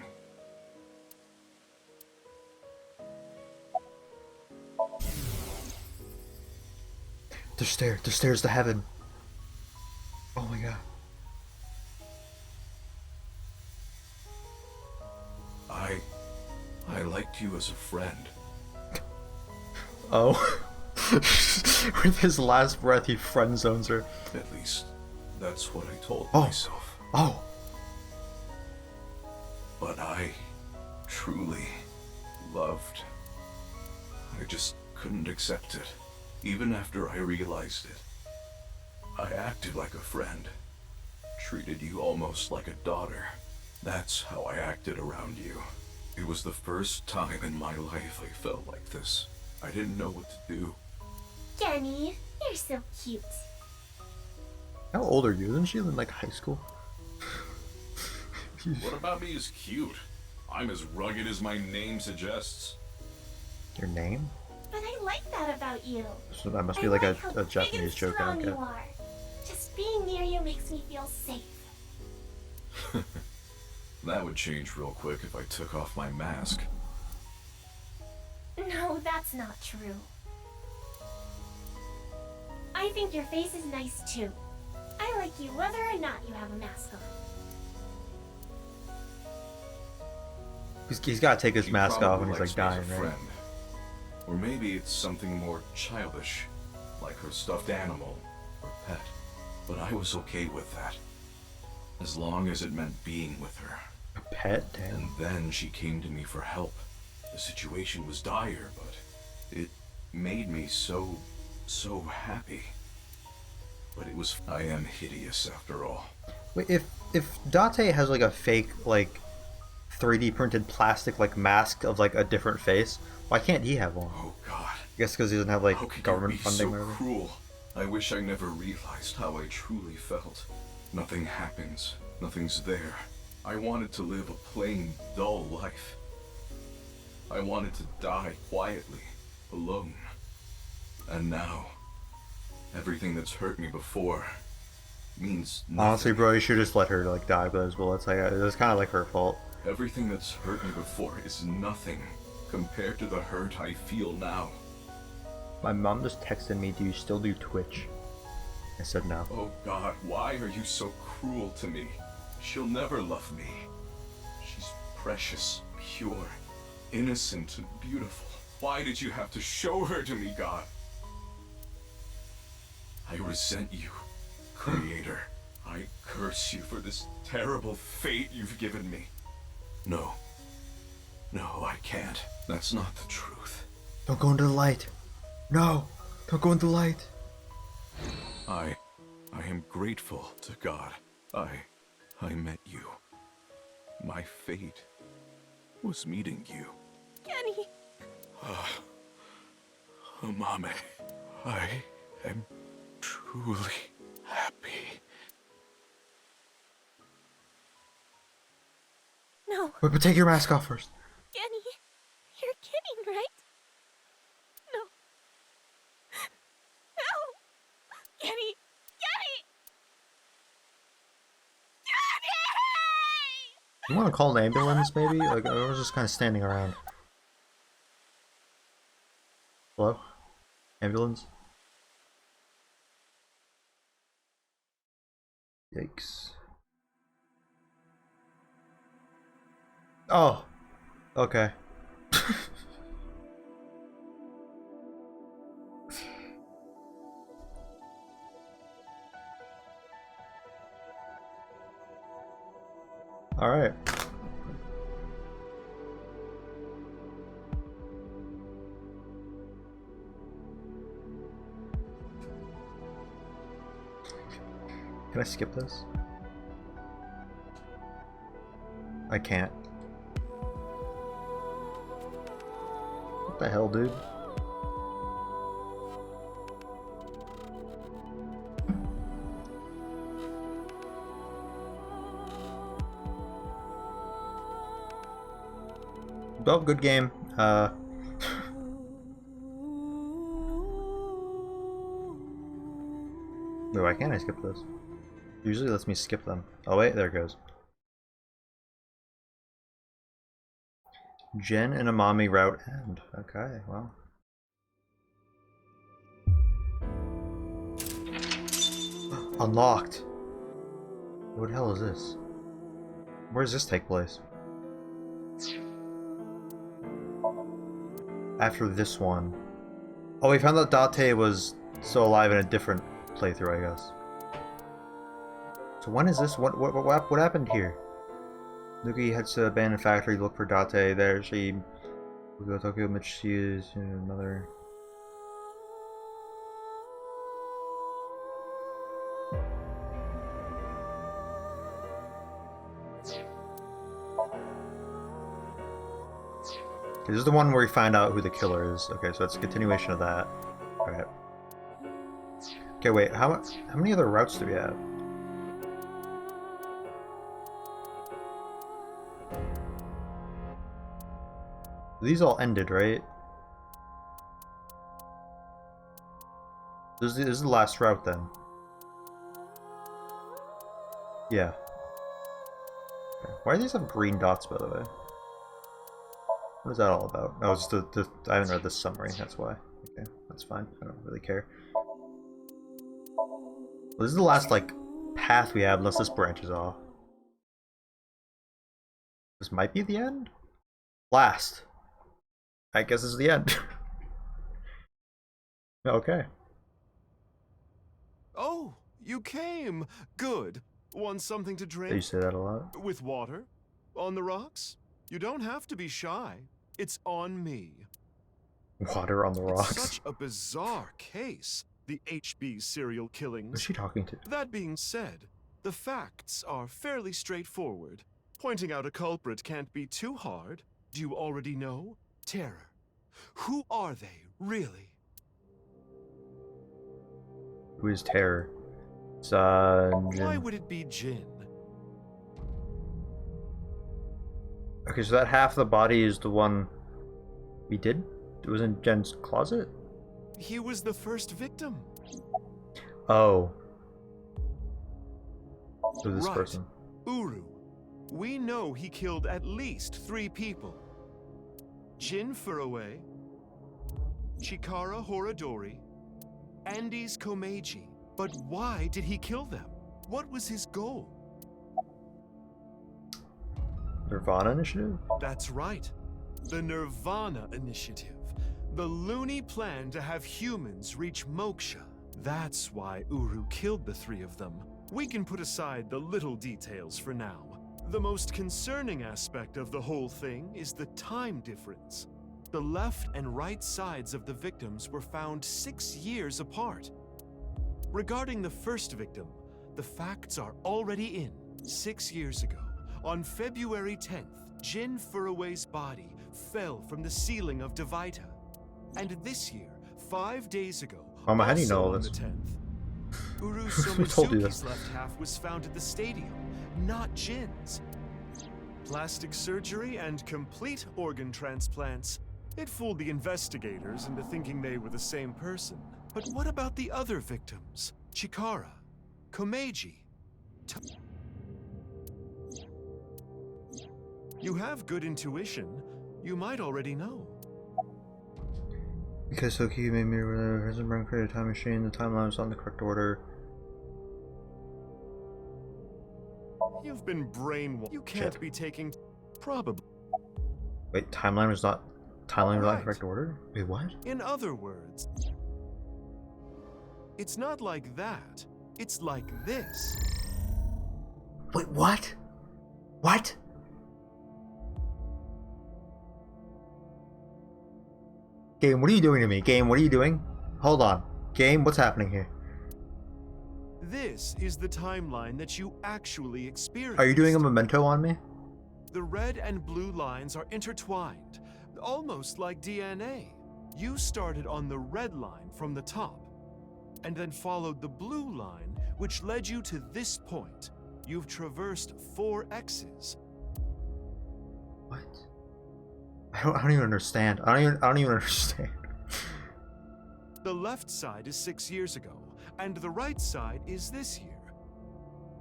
Speaker 5: There's stairs to heaven. Oh my god.
Speaker 19: I liked you as a friend.
Speaker 5: Oh. With his last breath, he friend zones her.
Speaker 19: At least, that's what I told
Speaker 5: Oh.
Speaker 19: myself.
Speaker 5: Oh.
Speaker 22: But I truly loved. I just couldn't accept it, even after I realized it. I acted like a friend, treated you almost like a daughter. That's how I acted around you. It was the first time in my life I felt like this. I didn't know what to do.
Speaker 10: Genny, you're so cute.
Speaker 5: How old are you? Isn't she in like high school?
Speaker 19: What about me is cute? I'm as rugged as my name suggests.
Speaker 5: Your name?
Speaker 10: But I like that about you.
Speaker 5: So that must be like
Speaker 10: how
Speaker 5: a
Speaker 10: big
Speaker 5: Japanese
Speaker 10: and
Speaker 5: joke I
Speaker 10: strong
Speaker 5: don't
Speaker 10: you
Speaker 5: get.
Speaker 10: are. Just being near you makes me feel safe.
Speaker 19: That would change real quick if I took off my mask.
Speaker 10: No, that's not true. I think your face is nice too. I like you whether or not you have a mask on.
Speaker 5: He's got to take his
Speaker 19: She
Speaker 5: mask off when
Speaker 19: probably
Speaker 5: he's like
Speaker 19: likes me as
Speaker 5: dying,
Speaker 19: a
Speaker 5: right?
Speaker 19: friend. Or maybe it's something more childish, like her stuffed animal or pet. But I was okay with that, as long as it meant being with her.
Speaker 5: A pet? Damn.
Speaker 19: And then she came to me for help. The situation was dire, but it made me so happy. But it was, I am hideous after all.
Speaker 5: Wait, if Date has like a fake like 3D printed plastic like mask of like a different face, why can't he have one?
Speaker 19: Oh God.
Speaker 5: I guess because he doesn't have like
Speaker 19: How could
Speaker 5: government
Speaker 19: you be
Speaker 5: funding
Speaker 19: so
Speaker 5: or whatever.
Speaker 19: cruel? I wish I never realized how I truly felt. Nothing happens. Nothing's there. I wanted to live a plain, dull life. I wanted to die quietly, alone. And now, everything that's hurt me before means nothing.
Speaker 5: Honestly, bro, you should just let her like die by those bullets. Like, it's kind of like her fault.
Speaker 19: Everything that's hurt me before is nothing compared to the hurt I feel now.
Speaker 5: My mom just texted me, "Do you still do Twitch?" I said no.
Speaker 19: Oh God, why are you so cruel to me? She'll never love me. She's precious, pure, innocent, and beautiful. Why did you have to show her to me, God? I resent you, Creator. I curse you for this terrible fate you've given me. No. No, I can't. That's not the truth.
Speaker 5: Don't go into the light. No, don't go into the light.
Speaker 19: I am grateful to God. I met you. My fate was meeting you.
Speaker 10: Genny!
Speaker 19: Amame, I am truly happy.
Speaker 10: No.
Speaker 5: Wait, but take your mask off first.
Speaker 10: Genny, you're kidding, right? No. No! Genny! Genny! Genny!
Speaker 5: You want to call an ambulance, maybe? Like, I was just kind of standing around. Hello? Ambulance? Yikes. Oh. Okay. All right. Can I skip this? I can't. What the hell, dude? Well, good game. Wait, why can't I skip this? Usually lets me skip them. Oh wait, there it goes. Jen and Amami route end. Okay, well. Unlocked. What the hell is this? Where does this take place? After this one. Oh, we found that Date was still alive in a different playthrough, I guess. So when is this? What happened here? Nuki heads to the abandoned factory to look for Date. There she... We go to Tokyo, Mitch sees another... This is the one where we find out who the killer is. Okay, so it's a continuation of that. Alright. Okay, wait, how many other routes do we have? These all ended, right? This is the last route then. Yeah. Okay. Why do these have green dots, by the way? What is that all about? Oh, it's I haven't read this summary, that's why. Okay, that's fine. I don't really care. Well, this is the last, like, path we have, unless this branches off. This might be the end? Last. I guess this is the end. Okay.
Speaker 11: Oh, you came. Good. Want something to drink?
Speaker 5: You say that a lot.
Speaker 11: With water? On the rocks? You don't have to be shy. It's on me.
Speaker 5: Water on the rocks.
Speaker 11: It's such a bizarre case, the HB serial killings.
Speaker 5: Who's she talking to?
Speaker 11: That being said, the facts are fairly straightforward. Pointing out a culprit can't be too hard. Do you already know? Terror. Who are they, really?
Speaker 5: Who is Terror? It's,
Speaker 11: Why would it be Jin?
Speaker 5: Okay, so that half of the body is the one we did? It was in Jen's closet?
Speaker 11: He was the first victim.
Speaker 5: Oh. So this
Speaker 11: Right.
Speaker 5: person.
Speaker 11: Uru. We know he killed at least 3 people. Jin Furue, Chikara Horadori, Andes Komeiji. But why did he kill them? What was his goal?
Speaker 5: Nirvana Initiative?
Speaker 11: That's right. The Nirvana Initiative. The loony plan to have humans reach moksha. That's why Uru killed the 3 of them. We can put aside the little details for now. The most concerning aspect of the whole thing is the time difference. The left and right sides of the victims were found 6 years apart. Regarding the first victim, the facts are already in. 6 years ago, on February 10th, Jin Furue's body fell from the ceiling of Devaita. And this year, 5 days ago,
Speaker 5: Mama, how do you know all
Speaker 11: also on
Speaker 5: this?
Speaker 11: the 10th, Uru
Speaker 5: Who told you
Speaker 11: Somizuki's
Speaker 5: this?
Speaker 11: left half was found at the stadium, not Jin's. Plastic surgery and complete organ transplants. It fooled the investigators into thinking they were the same person. But what about the other victims? Chikara, Komeiji. You have good intuition. You might already know.
Speaker 5: Because Soki made me realize Heisenberg created a time machine, the timeline was on the correct order.
Speaker 11: You've been brainwashed. You can't
Speaker 5: Shit.
Speaker 11: be taking... Probably.
Speaker 5: Wait, timeline was not on the
Speaker 11: Right.
Speaker 5: correct order? Wait, what?
Speaker 11: In other words, it's not like that. It's like this.
Speaker 5: Wait, what? What? Game, what are you doing to me? Game, what are you doing? Hold on. Game, what's happening here?
Speaker 11: This is the timeline that you actually experienced.
Speaker 5: Are you doing a memento on me?
Speaker 11: The red and blue lines are intertwined, almost like DNA. You started on the red line from the top, and then followed the blue line, which led you to this point. You've traversed 4 X's.
Speaker 5: What? I don't even understand. I don't even understand.
Speaker 11: The left side is 6 years ago, and the right side is this year.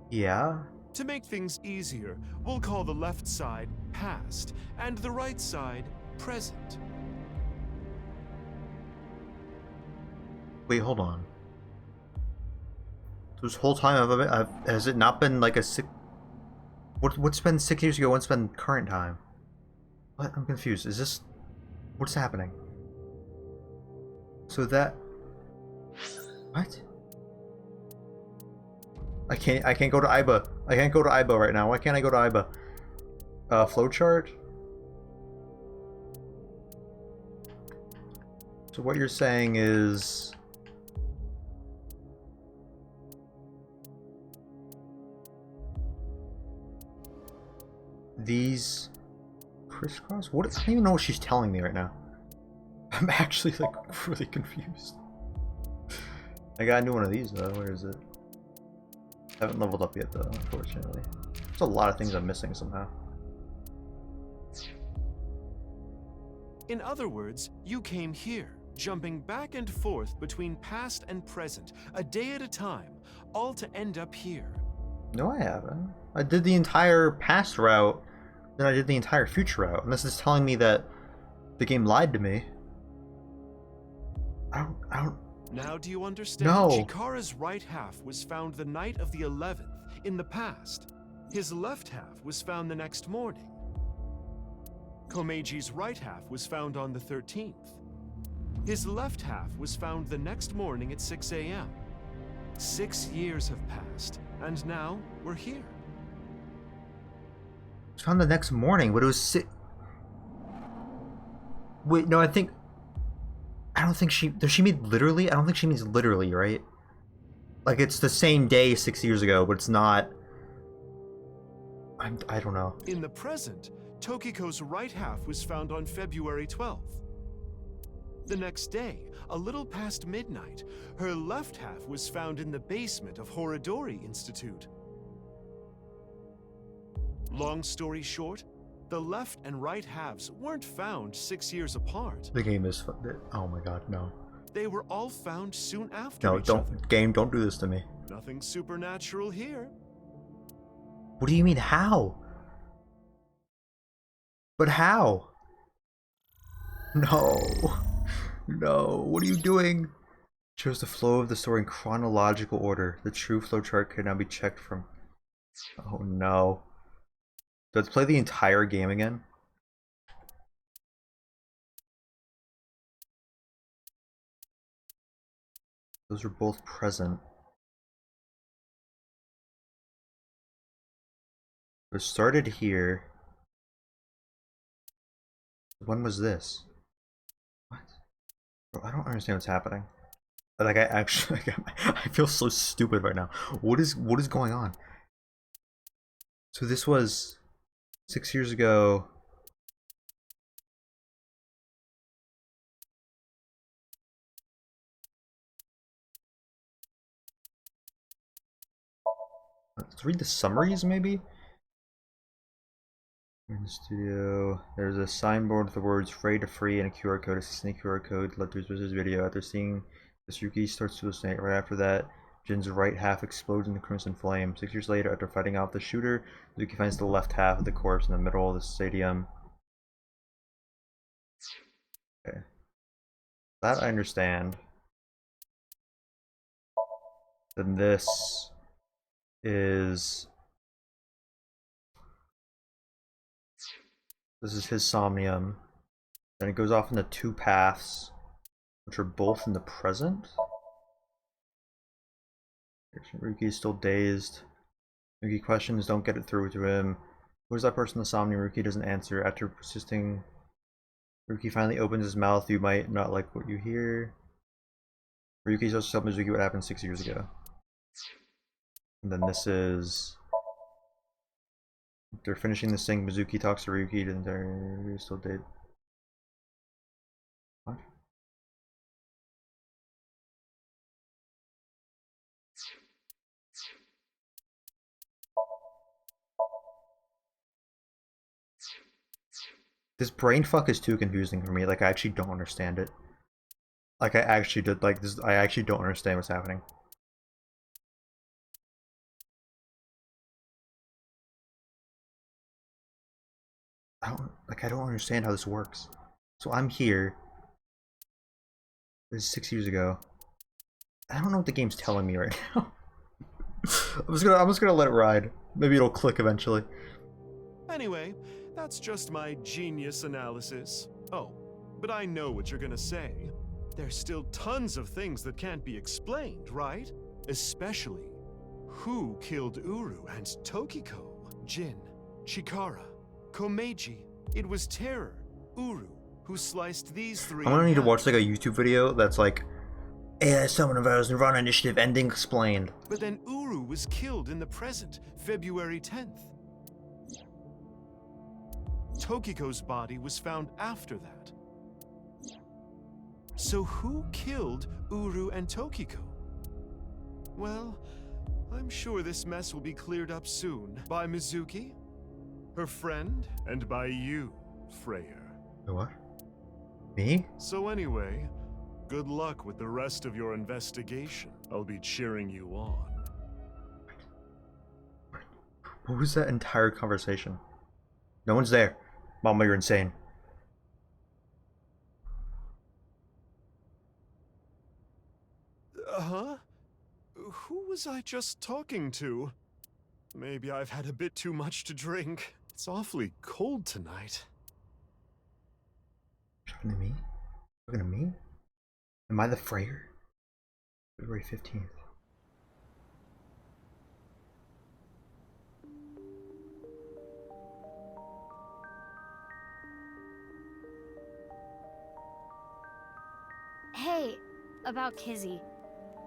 Speaker 5: Yeah?
Speaker 11: To make things easier, we'll call the left side past, and the right side present.
Speaker 5: Wait, hold on. This whole time has it not been like a six... What's been 6 years ago? What's been current time? What? I'm confused. Is this... What's happening? So that... What? I can't go to IBA. I can't go to IBA right now. Why can't I go to IBA? Flowchart? So what you're saying is... these crisscross? What? I don't even know what she's telling me right now. I'm actually like really confused. I got a new one of these though. Where is it? I haven't leveled up yet though, unfortunately. There's a lot of things I'm missing somehow.
Speaker 11: In other words, you came here, jumping back and forth between past and present, a day at a time, all to end up here.
Speaker 5: No, I haven't. I did the entire past route, then I did the entire future route, and this is telling me that the game lied to me. I don't...
Speaker 11: Now do you understand?
Speaker 5: No.
Speaker 11: Chikara's right half was found the night of the 11th, in the past. His left half was found the next morning. Komeji's right half was found on the 13th. His left half was found the next morning at 6 a.m. 6 years have passed, and now we're here.
Speaker 5: It was found the next morning, but it was Wait, no, I don't think she... Does she mean literally? I don't think she means literally, right? Like, it's the same day 6 years ago, but it's not... I don't know.
Speaker 11: In the present, Tokiko's right half was found on February 12th. The next day, a little past midnight, her left half was found in the basement of Horodori Institute. Long story short, the left and right halves weren't found 6 years apart.
Speaker 5: The game is... Oh my god, no.
Speaker 11: They were all found soon after
Speaker 5: No,
Speaker 11: each other.
Speaker 5: Game, don't do this to me.
Speaker 11: Nothing supernatural here.
Speaker 5: What do you mean, how? But how? No. No, what are you doing? Shows the flow of the story in chronological order. The true flowchart can now be checked from... Oh no. Let's play the entire game again. Those are both present. It started here. When was this? What? Bro, I don't understand what's happening. Like, I actually, I feel so stupid right now. What is going on? So this was 6 years ago. Let's read the summaries, maybe? In the studio, there's a signboard with the words "Free to Free" and a QR code. It's a QR code led through this video. After seeing this, Yuki starts to hallucinate. Right after that, Jin's right half explodes into crimson flame. 6 years later, after fighting off the shooter, Yuki finds the left half of the corpse in the middle of the stadium. Okay. That I understand. Then this is... This is his somnium. Then it goes off into two paths, which are both in the present. Ruki's still dazed. Ruki questions, don't get it through to him. Who's that person in the somnium? Ruki doesn't answer. After persisting, Ruki finally opens his mouth. You might not like what you hear. Ruki tells Mizuki what happened 6 years ago. And then this is... They're finishing this thing. Mizuki talks to Ryuki, and they're still dead. What? This brain fuck is too confusing for me. Like, I actually don't understand it. Like, I actually did. Like, this. I actually don't understand what's happening. I don't understand how this works. So I'm here. This is 6 years ago. I don't know what the game's telling me right now. I'm just gonna let it ride. Maybe it'll click eventually.
Speaker 11: Anyway, that's just my genius analysis. Oh, but I know what you're gonna say. There's still tons of things that can't be explained, right? Especially, who killed Uru and Tokiko? Jin, Chikara, Komeiji. It was Terror, Uru, who sliced these three.
Speaker 5: I'm gonna
Speaker 11: in
Speaker 5: need to
Speaker 11: half.
Speaker 5: watch like a YouTube video that's like AI Summon of Ours Nirvana Initiative ending explained.
Speaker 11: But then Uru was killed in the present, February 10th. Tokiko's body was found after that. So who killed Uru and Tokiko? Well, I'm sure this mess will be cleared up soon by Mizuki, her friend, and by you, Freyr.
Speaker 5: What? Me?
Speaker 11: So anyway, good luck with the rest of your investigation. I'll be cheering you on.
Speaker 5: What was that entire conversation? No one's there. Mama, you're insane.
Speaker 11: Huh? Who was I just talking to? Maybe I've had a bit too much to drink. It's awfully cold tonight.
Speaker 5: Talking to me? Talking to me? Am I the Freyr? February 15th.
Speaker 8: Hey, about Kizzy.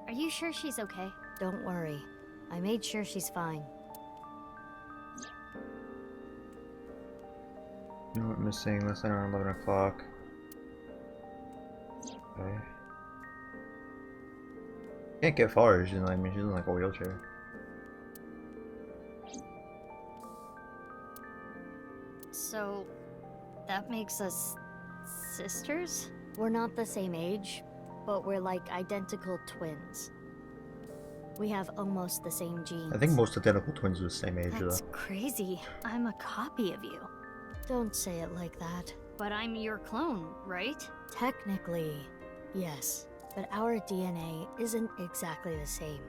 Speaker 8: Are you sure she's okay? Don't worry. I made sure she's fine.
Speaker 5: You know what, missing less than around 11 o'clock. Okay. Can't get far, she's in, I mean, she's in like a wheelchair.
Speaker 8: So, that makes us sisters? We're not the same age, but we're like identical twins. We have almost the same genes.
Speaker 5: I think most identical twins are the same age
Speaker 8: That's
Speaker 5: though.
Speaker 8: crazy. I'm a copy of you. Don't say it like that. But I'm your clone, right? Technically, yes. But our DNA isn't exactly the same.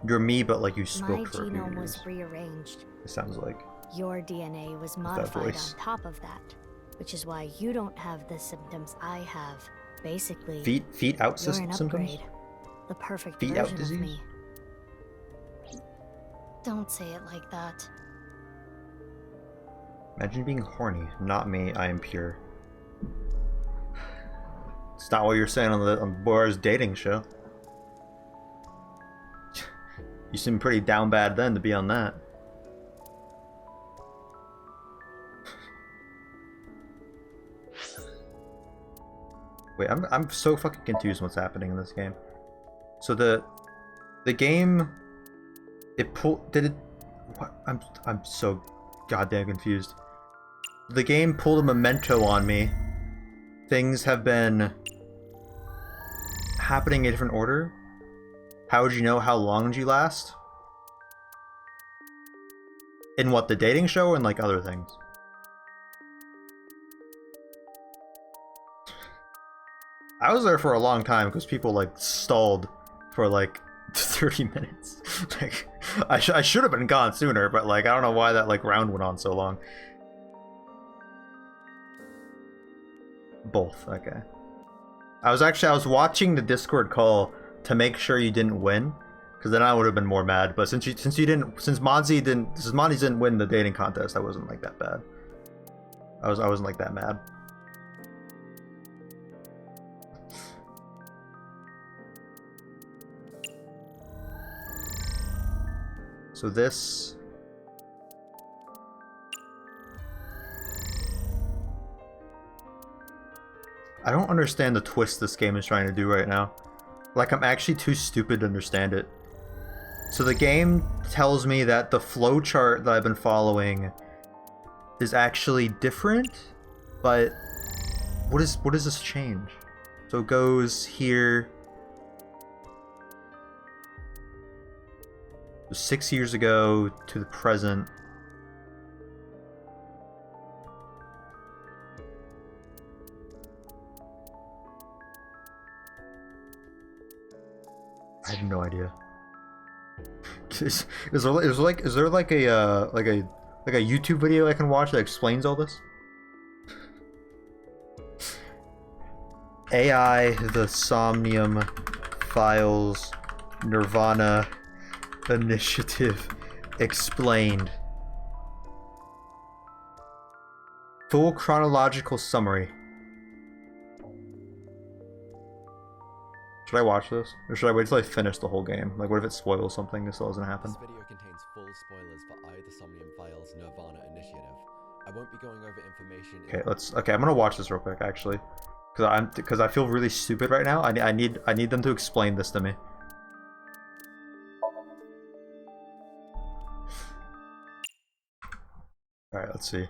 Speaker 5: You're me, but like you
Speaker 8: My
Speaker 5: spoke for a few
Speaker 8: genome
Speaker 5: years.
Speaker 8: was rearranged.
Speaker 5: It sounds like.
Speaker 8: Your DNA was
Speaker 5: that
Speaker 8: modified
Speaker 5: voice.
Speaker 8: on top of that, which is why you don't have the symptoms I have. Basically,
Speaker 5: Feet out
Speaker 8: you're an
Speaker 5: symptoms?
Speaker 8: upgrade. The perfect
Speaker 5: Feet out
Speaker 8: version
Speaker 5: disease?
Speaker 8: of me. Don't say it like that.
Speaker 5: Imagine being horny. Not me, I am pure. It's not what you're saying on Bora's dating show. You seem pretty down bad then to be on that. Wait, I'm so fucking confused what's happening in this game. So the game, it did it what? I'm so goddamn confused. The game pulled a memento on me. Things have been happening in a different order. How would you know? How long did you last? In what, the dating show and like other things? I was there for a long time because people like stalled for like 30 minutes. Like I should have been gone sooner, but like I don't know why that like round went on so long. Both, okay. I was watching the Discord call to make sure you didn't win, because then I would have been more mad. But since Monzi didn't win the dating contest, I wasn't like that bad. I wasn't like that mad. So this. I don't understand the twist this game is trying to do right now. Like, I'm actually too stupid to understand it. So the game tells me that the flowchart that I've been following is actually different, but what does this change? So it goes here 6 years ago to the present. I have no idea. Is there like a YouTube video I can watch that explains all this? AI, the Somnium Files, Nirvana Initiative explained. Full chronological summary. Should I watch this? Or should I wait till I finish the whole game? Like, what if it spoils something this doesn't happen?
Speaker 2: This video contains full spoilers for either Somnium Files Nirvana Initiative. I won't be going over information.
Speaker 5: Okay, I'm gonna watch this real quick, actually. Because I feel really stupid right now. I need them to explain this to me. Alright, let's see.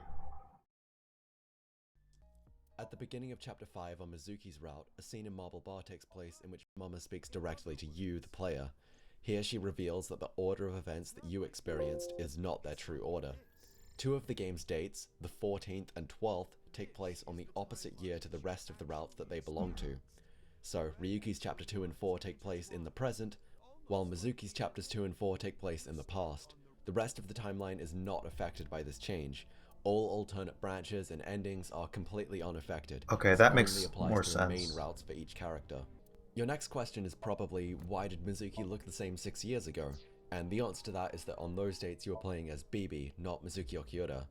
Speaker 2: At the beginning of Chapter 5 on Mizuki's route, a scene in Marble Bar takes place in which Mama speaks directly to you, the player. Here she reveals that the order of events that you experienced is not their true order. Two of the game's dates, the 14th and 12th, take place on the opposite year to the rest of the routes that they belong to. So, Ryuki's Chapter 2 and 4 take place in the present, while Mizuki's Chapters 2 and 4 take place in the past. The rest of the timeline is not affected by this change. All alternate branches and endings are completely unaffected.
Speaker 5: Okay, that makes more sense.
Speaker 2: The main routes for each character. Your next question is probably, why did Mizuki look the same 6 years ago? And the answer to that is that on those dates you were playing as Bibi, not Mizuki Okiura.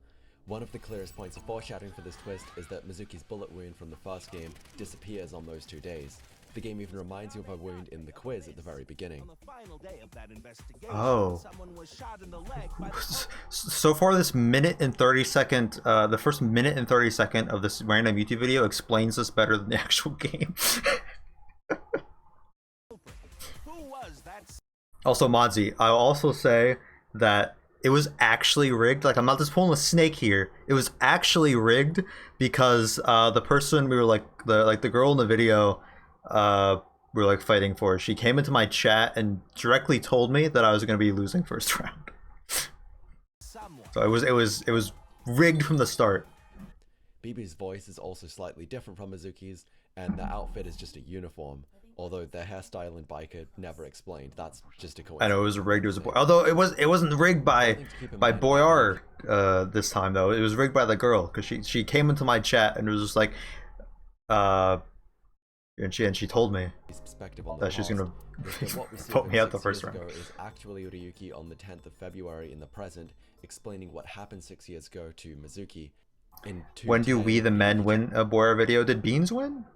Speaker 2: One of the clearest points of foreshadowing for this twist is that Mizuki's bullet wound from the first game disappears on those 2 days. The game even reminds you of her wound in the quiz at the very beginning.
Speaker 5: Oh. So far this minute and 30 second, the first minute and 30 second of this random YouTube video explains this better than the actual game. Also, Modzy, I'll also say that it was actually rigged. Like, I'm not just pulling a snake here. It was actually rigged because the person we were like the girl in the video we were like fighting for, she came into my chat and directly told me that I was going to be losing first round. So it was rigged from the start.
Speaker 2: Bibi's voice is also slightly different from Mizuki's, and the outfit is just a uniform. Although their hairstyle and biker never explained. That's just a coincidence.
Speaker 5: I know it was rigged. It was a boy. Although it wasn't rigged by Boyar this time though. It was rigged by the girl because she came into my chat and it was just like and she told me that she's gonna put me out the first round.
Speaker 2: Is actually Ryuki on the 10th of February in the present, explaining what happened 6 years ago to Mizuki.
Speaker 5: When do we the men win a Boyar video? Did Beans win?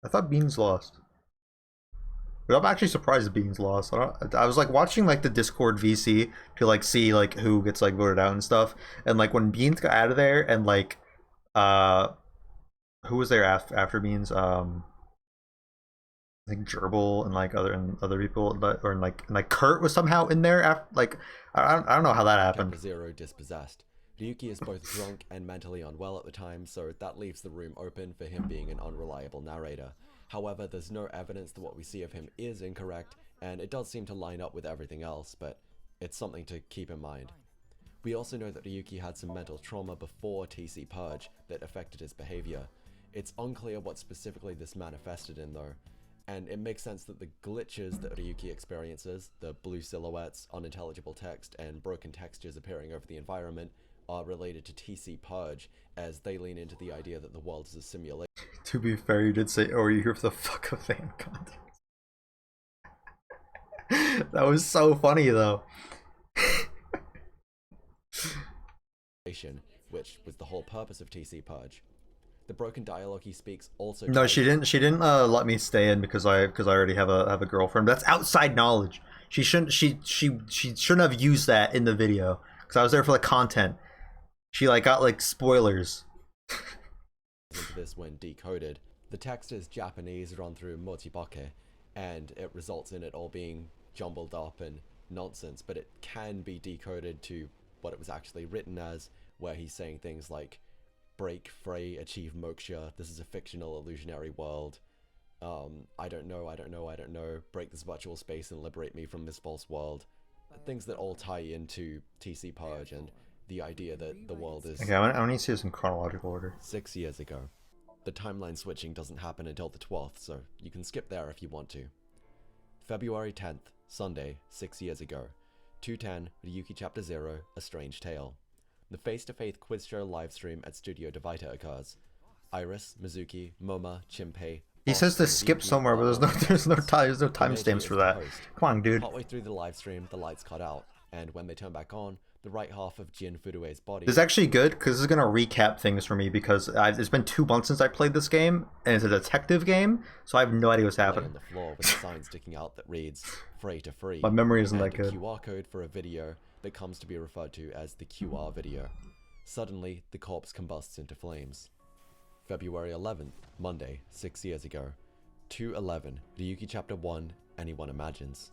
Speaker 5: I thought Beans lost. But I'm actually surprised Beans lost. I was like watching like the Discord VC to like see like who gets like voted out and stuff. And like when Beans got out of there and like who was there after Beans? I think Gerbil and like other people that, or like Kurt was somehow in there after, like I don't know how that happened.
Speaker 2: Chapter 0 dispossessed. Ryuki is both drunk and mentally unwell at the time, so that leaves the room open for him being an unreliable narrator. However, there's no evidence that what we see of him is incorrect, and it does seem to line up with everything else, but it's something to keep in mind. We also know that Ryuki had some mental trauma before TC Purge that affected his behavior. It's unclear what specifically this manifested in though, and it makes sense that the glitches that Ryuki experiences, the blue silhouettes, unintelligible text, and broken textures appearing over the environment, are related to TC Purge, as they lean into the idea that the world is a simulation.
Speaker 5: To be fair, you did say, "Or you hear the fuck of fan content." That was so funny though.
Speaker 2: Which was the whole purpose of TC Purge. The broken dialogue he speaks also.
Speaker 5: No, she didn't let me stay in because I already have a girlfriend. That's outside knowledge. She shouldn't have used that in the video because I was there for the content. She like got like spoilers.
Speaker 2: Into this when decoded. The text is Japanese run through Mochibake, and it results in it all being jumbled up and nonsense, but it can be decoded to what it was actually written as, where he's saying things like break free, achieve moksha, this is a fictional illusionary world, I don't know, break this virtual space and liberate me from this false world. Things that all tie into TC Purge and the idea that the world is...
Speaker 5: Okay, I need to see this in chronological order.
Speaker 2: 6 years ago. The timeline switching doesn't happen until the 12th, so you can skip there if you want to. February 10th, Sunday, 6 years ago. 2:10, Ryuki Chapter 0, A Strange Tale. The face-to-face quiz show livestream at Studio Devita occurs. Iris, Mizuki, Moma, Chimpei,
Speaker 5: He says to skip somewhere, but there's no timestamps for that. Come on, dude.
Speaker 2: Partway through the live stream, the lights cut out, and when they turn back on, the right half of Jin Furue's body.
Speaker 5: This is actually good because this is gonna recap things for me because it's been 2 months since I played this game, and it's a detective game, so I have no idea what's happening.
Speaker 2: On the floor with a sign sticking out that reads "Free to Free."
Speaker 5: My memory isn't
Speaker 2: and
Speaker 5: that good.
Speaker 2: A QR code for a video that comes to be referred to as the QR video. Suddenly, the corpse combusts into flames. February 11th, Monday, 6 years ago. 2:11, Ryuki Chapter 1, Anyone Imagines.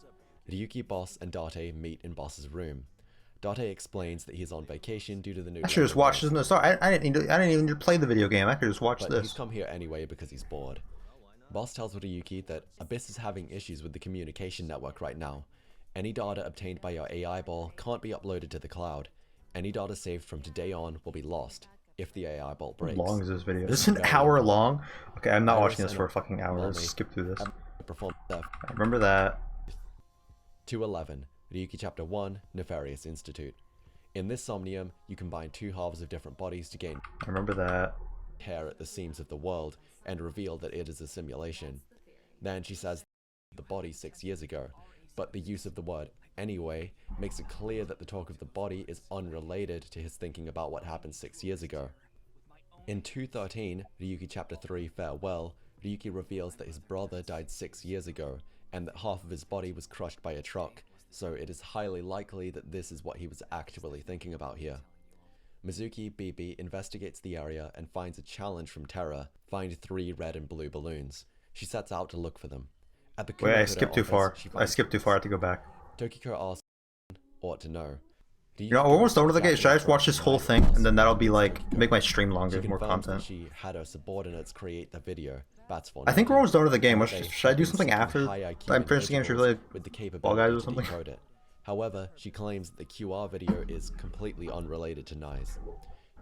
Speaker 2: Ryuki, Boss, and Date meet in Boss's room. Date explains that he's on vacation due to the new...
Speaker 5: I should just watch this in the start. I didn't even need to play the video game. I could just watch
Speaker 2: but
Speaker 5: this.
Speaker 2: He's come here anyway because he's bored. Boss tells Ryuki that Abyss is having issues with the communication network right now. Any data obtained by your AI ball can't be uploaded to the cloud. Any data saved from today on will be lost if the AI ball breaks.
Speaker 5: How long is this video? This is an hour long? Okay, I'm not watching this for a fucking hour. Let's skip through this. I remember that.
Speaker 2: 2:11, Ryuki Chapter 1, Nefarious Institute. In this somnium, you combine 2 halves of different bodies to gain...
Speaker 5: I remember that.
Speaker 2: ...tear at the seams of the world and reveal that it is a simulation. Then she says the body 6 years ago, but the use of the word anyway makes it clear that the talk of the body is unrelated to his thinking about what happened 6 years ago. In 2:13, Ryuki Chapter 3, Farewell, Ryuki reveals that his brother died 6 years ago, and that half of his body was crushed by a truck, so it is highly likely that this is what he was actually thinking about here. Mizuki BB investigates the area and finds a challenge from Terra: find 3 red and blue balloons. She sets out to look for them. At the
Speaker 5: Wait, I
Speaker 2: Kumakoda
Speaker 5: skipped too
Speaker 2: office,
Speaker 5: far.
Speaker 2: she
Speaker 5: I
Speaker 2: finds
Speaker 5: skipped too far. I have to go back.
Speaker 2: Tokiko asks, ought to know.
Speaker 5: You know, we're almost done with the game. Should I just watch this whole thing, and then that'll be like, make my stream longer, more content?
Speaker 2: She had her subordinates create the video.
Speaker 5: I think we're almost done with the game. Should I do something after I'm finished the game? Should I play Ball Guys or something?
Speaker 2: However, she claims that the QR video is completely unrelated to Nice.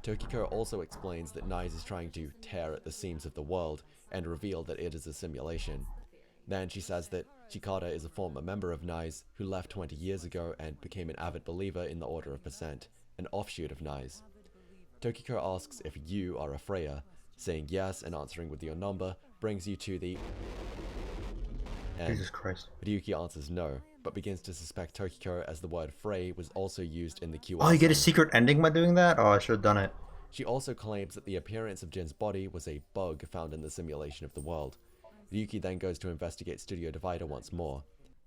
Speaker 2: Tokiko also explains that Nice is trying to tear at the seams of the world and reveal that it is a simulation. Then she says that Chikara is a former member of NICE who left 20 years ago and became an avid believer in the Order of Percent, an offshoot of NICE. Tokiko asks if you are a Freya. Saying yes and answering with your number brings you to the... And
Speaker 5: Jesus Christ.
Speaker 2: Ryuki answers no, but begins to suspect Tokiko as the word Frey was also used in the QR.
Speaker 5: Oh, you get a secret ending by doing that? Oh, I should have done it.
Speaker 2: She also claims that the appearance of Jin's body was a bug found in the simulation of the world. Ryuki then goes to investigate Studio Divider once more.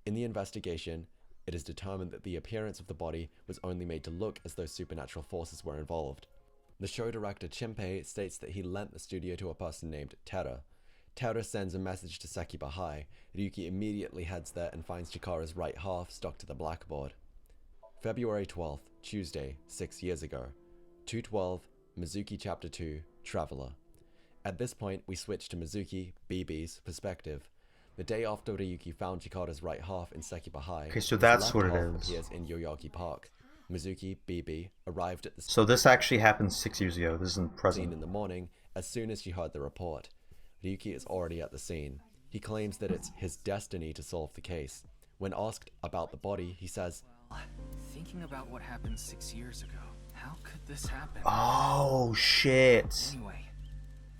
Speaker 2: In the investigation, it is determined that the appearance of the body was only made to look as though supernatural forces were involved. The show director Chimpei states that he lent the studio to a person named Terra. Terra sends a message to Sekiba High. Ryuki immediately heads there and finds Chikara's right half stuck to the blackboard. February 12th, Tuesday, 6 years ago. 2:12, Mizuki Chapter 2, Traveler. At this point, we switch to Mizuki, BB's, perspective. The day after Ryuki found Chikara's right half in Sekiba High,
Speaker 5: okay, so that's what it
Speaker 2: half
Speaker 5: is.
Speaker 2: appears in Yoyogi Park. Mizuki, BB, arrived at the...
Speaker 5: So this actually happened 6 years ago. This isn't present.
Speaker 2: ...scene in the morning as soon as she heard the report. Ryuki is already at the scene. He claims that it's his destiny to solve the case. When asked about the body, he says,
Speaker 17: Thinking about what happened 6 years ago, how could this happen?
Speaker 5: Oh, shit.
Speaker 17: Anyway,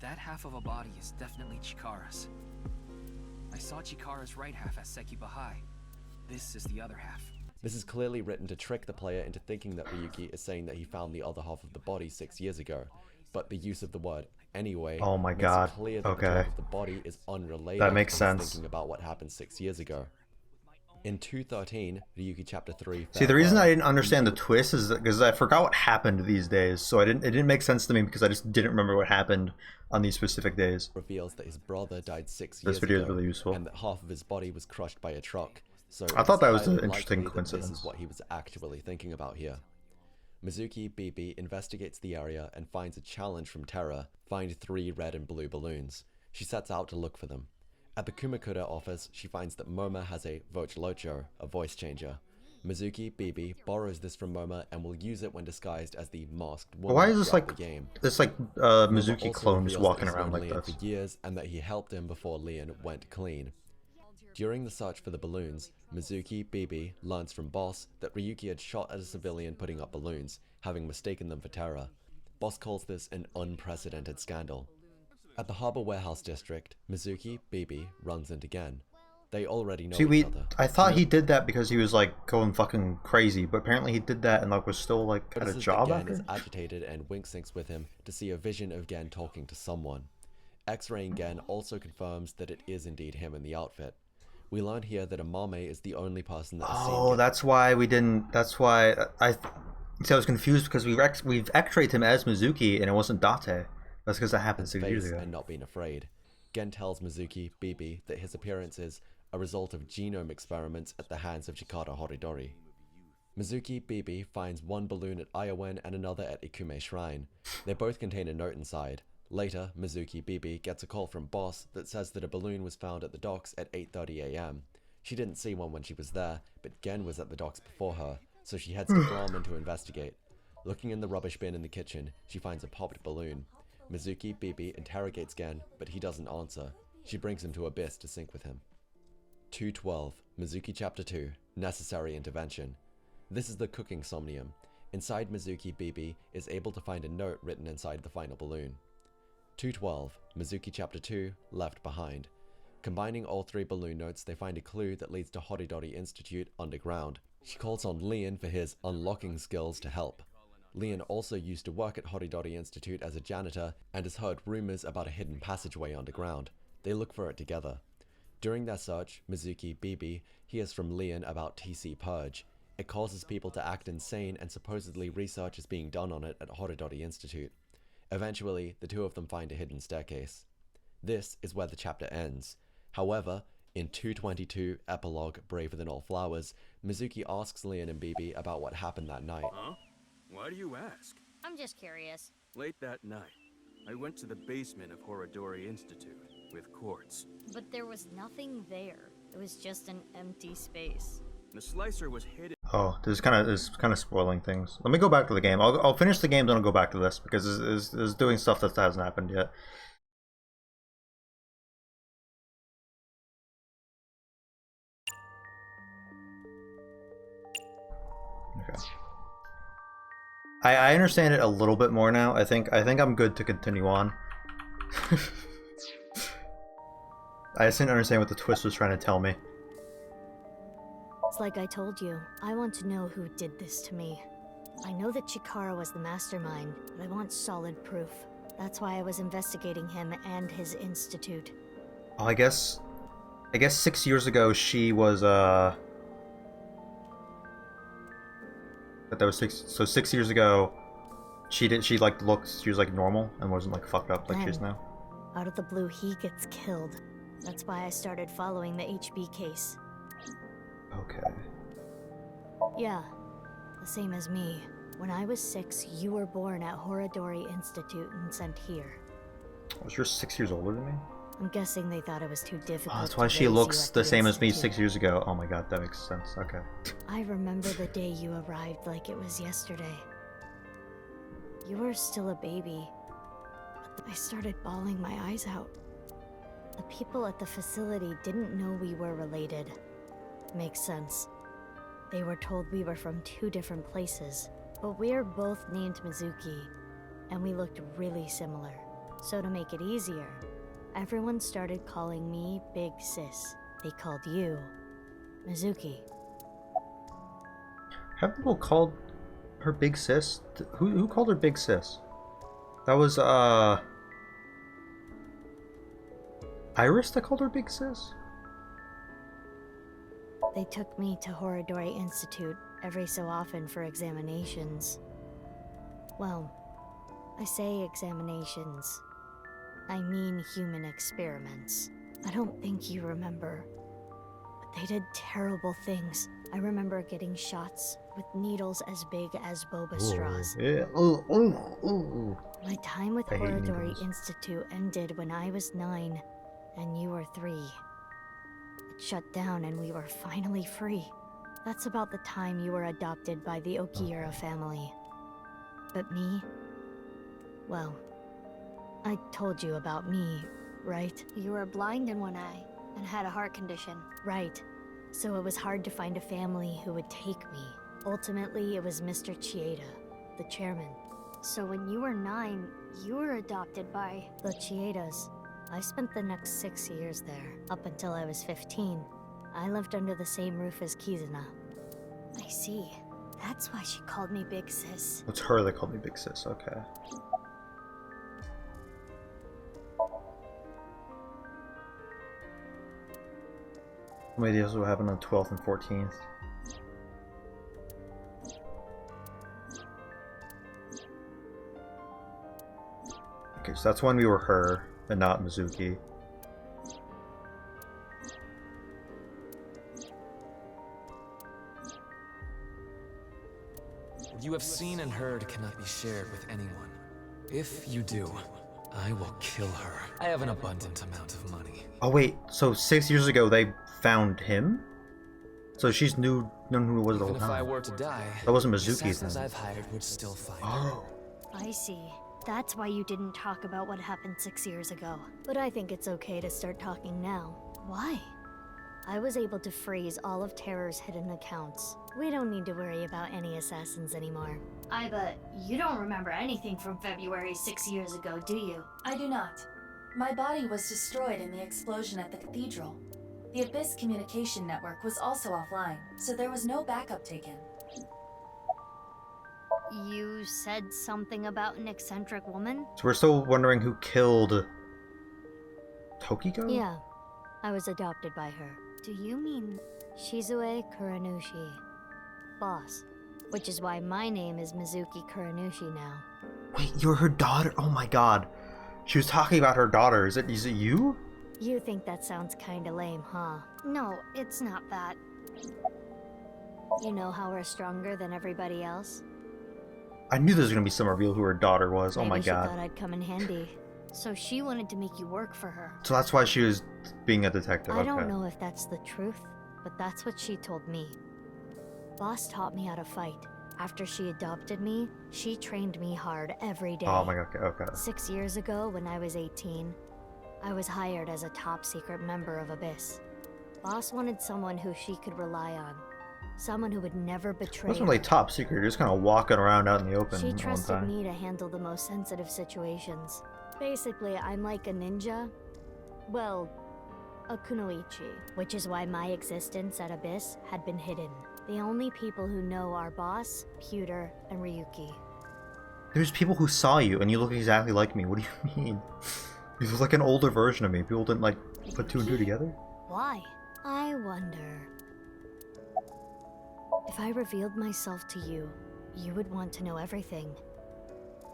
Speaker 17: that half of a body is definitely Chikara's. I saw Chikara's right half at Sekiba High. This is the other half.
Speaker 2: This is clearly written to trick the player into thinking that Ryuki is saying that he found the other half of the body 6 years ago, but the use of the word anyway
Speaker 5: oh my
Speaker 2: makes
Speaker 5: God.
Speaker 2: It clear that
Speaker 5: okay.
Speaker 2: the talk of the body is unrelated
Speaker 5: that makes
Speaker 2: to
Speaker 5: sense.
Speaker 2: thinking about what happened 6 years ago. In 2:13, Ryuki Chapter 3...
Speaker 5: See, the reason I didn't understand the twist is because I forgot what happened these days, so it didn't make sense to me because I just didn't remember what happened on these specific days.
Speaker 2: ...reveals that his brother died 6 years
Speaker 5: this video
Speaker 2: ago,
Speaker 5: is really useful.
Speaker 2: and that half of his body was crushed by a truck. So
Speaker 5: I thought that was an
Speaker 2: highly
Speaker 5: interesting
Speaker 2: likely that
Speaker 5: coincidence.
Speaker 2: This is what he was actually thinking about here. Mizuki BB investigates the area and finds a challenge from Terra: find 3 red and blue balloons. She sets out to look for them. At the Kumakuda office, she finds that Moma has a Vochlocho, a voice changer. Mizuki BB borrows this from Moma and will use it when disguised as the masked woman.
Speaker 5: Why is this
Speaker 2: throughout
Speaker 5: like
Speaker 2: the game.
Speaker 5: Mizuki clone just walking around like
Speaker 2: Leon
Speaker 5: this?
Speaker 2: For years, and that he helped him before Leon went clean. During the search for the balloons, Mizuki BB learns from Boss that Ryuki had shot at a civilian putting up balloons, having mistaken them for Terra. Boss calls this an unprecedented scandal. At the Harbor Warehouse District, Mizuki, Bibi, runs into Gen. They already know
Speaker 5: See,
Speaker 2: each other.
Speaker 5: I thought he did that because he was like going fucking crazy, but apparently he did that and like was still like at a
Speaker 2: Notices
Speaker 5: job
Speaker 2: that Gen
Speaker 5: after.
Speaker 2: is agitated and Wink syncs with him to see a vision of Gen talking to someone. X-raying Gen also confirms that it is indeed him in the outfit. We learn here that Amame is the only person that has seen
Speaker 5: Oh,
Speaker 2: Gen.
Speaker 5: that's why we didn't. That's why I was confused because we've X-rayed him as Mizuki and it wasn't Date. That's because that happened 6 years
Speaker 2: Face
Speaker 5: ago.
Speaker 2: and not being afraid. Gen tells Mizuki, Bibi, that his appearance is a result of genome experiments at the hands of Chikara Horidori. Mizuki, Bibi finds one balloon at Iowen and another at Ikume Shrine. They both contain a note inside. Later, Mizuki, Bibi gets a call from Boss that says that a balloon was found at the docks at 8:30 AM. She didn't see one when she was there, but Gen was at the docks before her, so she heads to Brahman to investigate. Looking in the rubbish bin in the kitchen, she finds a popped balloon. Mizuki, Bibi interrogates Gen, but he doesn't answer. She brings him to Abyss to sync with him. 212, Mizuki Chapter 2, Necessary Intervention. This is the cooking somnium. Inside Mizuki, Bibi is able to find a note written inside the final balloon. 212, Mizuki Chapter 2, Left Behind. Combining all three balloon notes, they find a clue that leads to Horidori Institute underground. She calls on Leon for his unlocking skills to help. Leon also used to work at Horidori Institute as a janitor and has heard rumors about a hidden passageway underground. They look for it together. During their search, Mizuki, Bibi hears from Leon about TC Purge. It causes people to act insane and supposedly research is being done on it at Horidori Institute. Eventually, the two of them find a hidden staircase. This is where the chapter ends. However, in 222, Epilogue, Braver Than All Flowers, Mizuki asks Leon and Bibi about what happened that night.
Speaker 18: Huh? Why do you ask?
Speaker 8: I'm just curious.
Speaker 18: Late that night, I went to the basement of Horidori Institute with Quartz.
Speaker 8: But there was nothing there. It was just an empty space.
Speaker 18: The slicer was hidden.
Speaker 5: Oh, this is kind of spoiling things. Let me go back to the game. I'll finish the game, then I'll go back to this because it's doing stuff that hasn't happened yet. Okay. I understand it a little bit more now. I think I'm good to continue on. I just didn't understand what the twist was trying to tell me.
Speaker 8: It's like I told you. I want to know who did this to me. I know that Chikara was the mastermind, but I want solid proof. That's why I was investigating him and his institute.
Speaker 5: Oh, I guess 6 years ago she was But that was 6 years ago. She was like normal and wasn't like fucked up like she is now.
Speaker 8: Out of the blue, he gets killed. That's why I started following the HB case.
Speaker 5: Okay.
Speaker 8: Yeah, the same as me. When I was 6, you were born at Horidori Institute and sent here.
Speaker 5: Was you 6 years older than me?
Speaker 8: I'm guessing they thought it was too difficult.
Speaker 5: Oh, that's why
Speaker 8: to
Speaker 5: she
Speaker 8: raise
Speaker 5: looks
Speaker 8: you
Speaker 5: the
Speaker 8: at
Speaker 5: same as me
Speaker 8: institute.
Speaker 5: 6 years ago. Oh my god, that makes sense. Okay.
Speaker 8: I remember the day you arrived like it was yesterday. You were still a baby. I started bawling my eyes out. The people at the facility didn't know we were related. Makes sense. They were told we were from 2 different places, but we're both named Mizuki, and we looked really similar. So to make it easier, everyone started calling me Big Sis. They called you Mizuki.
Speaker 5: Have people called her Big Sis? Who called her Big Sis? That was Iris that called her Big Sis?
Speaker 8: They took me to Horidori Institute every so often for examinations. Well, I say examinations. I mean human experiments. I don't think you remember, but they did terrible things. I remember getting shots with needles as big as boba straws.
Speaker 5: Yeah.
Speaker 8: My time with
Speaker 5: I hate
Speaker 8: Horidori
Speaker 5: needles.
Speaker 8: Institute ended when I was 9, and you were 3. It shut down and we were finally free. That's about the time you were adopted by the Okiura family. But me? Well, I told you about me, right? You were blind in one eye and had a heart condition. Right. So it was hard to find a family who would take me. Ultimately, it was Mr. Chieda, the chairman. So when you were 9, you were adopted by the Chiedas. I spent the next 6 years there, up until I was 15. I lived under the same roof as Kizuna. I see. That's why she called me Big Sis.
Speaker 5: It's her that called me Big Sis, okay. How many ideas will happen on 12th and 14th? Okay, so that's when we were her, and not Mizuki.
Speaker 17: What you have seen and heard cannot be shared with anyone. If you do, I will kill her. I have an abundant amount of money.
Speaker 5: Oh wait, so 6 years ago they found him? So she's known who it was the whole
Speaker 17: Even if I
Speaker 5: time.
Speaker 17: were to die,
Speaker 5: That wasn't
Speaker 17: the
Speaker 5: Mizuki
Speaker 17: assassins
Speaker 5: then.
Speaker 17: I've hired would still find
Speaker 5: Oh.
Speaker 8: I see. That's why you didn't talk about what happened 6 years ago. But I think it's okay to start talking now. Why? I was able to freeze all of Terror's hidden accounts. We don't need to worry about any assassins anymore.
Speaker 12: But you don't remember anything from February 6 years ago, do you?
Speaker 16: I do not. My body was destroyed in the explosion at the cathedral. The Abyss communication network was also offline, so there was no backup taken.
Speaker 8: You said something about an eccentric woman?
Speaker 5: So we're still wondering who killed Tokiko?
Speaker 8: Yeah, I was adopted by her. Do you mean Shizue Kuranushi? Boss. Which is why my name is Mizuki Kuranushi now.
Speaker 5: Wait, you're her daughter? Oh my god. She was talking about her daughter. Is it you?
Speaker 8: You think that sounds kinda lame, huh? No, it's not that. You know how we're stronger than everybody else?
Speaker 5: I knew there was gonna be some reveal who her daughter was. Oh my
Speaker 8: Maybe she
Speaker 5: god.
Speaker 8: thought I'd come in handy. So she wanted to make you work for her.
Speaker 5: So that's why she was being a detective.
Speaker 8: I
Speaker 5: Okay.
Speaker 8: don't know if that's the truth, but that's what she told me. Boss taught me how to fight. After she adopted me, she trained me hard every day.
Speaker 5: Oh my god, okay.
Speaker 8: 6 years ago, when I was 18, I was hired as a top secret member of Abyss. Boss wanted someone who she could rely on. Someone who would never
Speaker 5: It
Speaker 8: betray
Speaker 5: wasn't really
Speaker 8: her.
Speaker 5: top secret. You're just kind of walking around out in the open
Speaker 8: She
Speaker 5: all the
Speaker 8: trusted
Speaker 5: time.
Speaker 8: me to handle the most sensitive situations. Basically, I'm like a ninja. Well, a kunoichi, which is why my existence at Abyss had been hidden. The only people who know are Boss, Pewter, and Ryuki.
Speaker 5: There's people who saw you and you look exactly like me. What do you mean? You look like an older version of me. People didn't like put two and two together?
Speaker 8: Why? I wonder. If I revealed myself to you, you would want to know everything.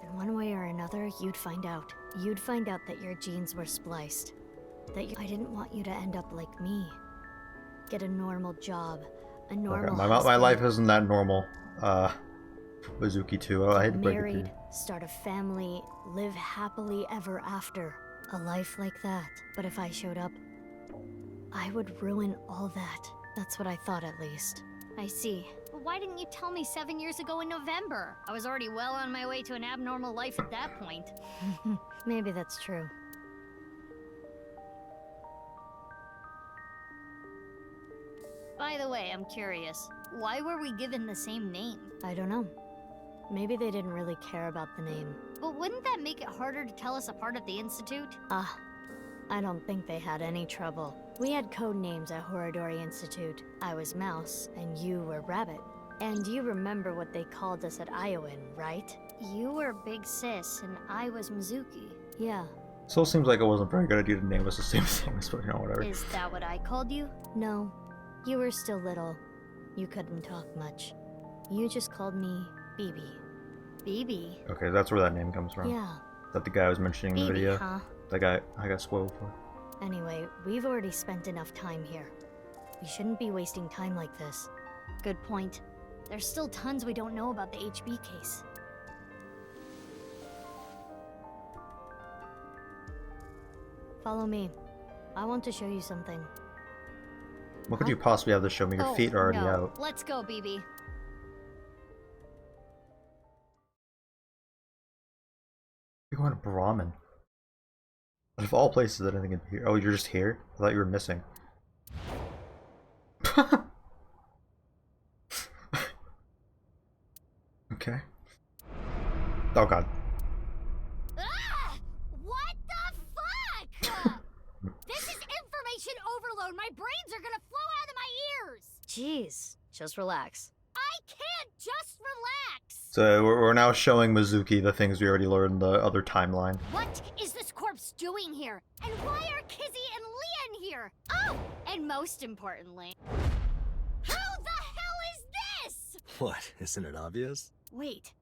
Speaker 8: And one way or another, you'd find out. You'd find out that your genes were spliced. I didn't want you to end up like me. Get a normal job, a normal
Speaker 5: Okay, my
Speaker 8: husband,
Speaker 5: life isn't that normal. Mizuki too. I hate to break it to
Speaker 8: married,
Speaker 5: you.
Speaker 8: start a family, live happily ever after. A life like that. But if I showed up, I would ruin all that. That's what I thought, at least. I see.
Speaker 12: But why didn't you tell me 7 years ago in November? I was already well on my way to an abnormal life at that point.
Speaker 8: Maybe that's true.
Speaker 12: By the way, I'm curious. Why were we given the same name?
Speaker 8: I don't know. Maybe they didn't really care about the name.
Speaker 12: But wouldn't that make it harder to tell us apart at the Institute?
Speaker 8: I don't think they had any trouble. We had code names at Horadori Institute. I was Mouse, and you were Rabbit. And you remember what they called us at Iowan, right?
Speaker 12: You were Big Sis, and I was Mizuki.
Speaker 8: Yeah.
Speaker 5: Still seems like it wasn't a very good idea to name us the same thing, but you know, whatever.
Speaker 12: Is that what I called you?
Speaker 8: No. You were still little. You couldn't talk much. You just called me BB.
Speaker 12: BB?
Speaker 5: Okay, that's where that name comes from.
Speaker 8: Yeah.
Speaker 5: That the guy I was mentioning in the
Speaker 8: BB,
Speaker 5: video.
Speaker 8: huh?
Speaker 5: That guy I got spoiled for.
Speaker 8: Anyway, we've already spent enough time here. We shouldn't be wasting time like this.
Speaker 12: Good point. There's still tons we don't know about the HB case.
Speaker 8: Follow me. I want to show you something.
Speaker 5: What could you possibly have to show me? Your feet are already
Speaker 12: no.
Speaker 5: out.
Speaker 12: Let's go, BB.
Speaker 5: You're going to Brahmin. Of all places that I think it'd be here. Oh, you're just here? I thought you were missing. Okay. Oh god.
Speaker 12: Ah! What the fuck? This is information overload. My brains are gonna flow out of my ears.
Speaker 8: Jeez, just relax.
Speaker 12: I can't just relax.
Speaker 5: So we're now showing Mizuki the things we already learned in the other timeline.
Speaker 12: What is this corpse doing here? And why are Kizzy and Leon here? Oh, and most importantly, who the hell is this?
Speaker 4: What? Isn't it obvious?
Speaker 12: Wait,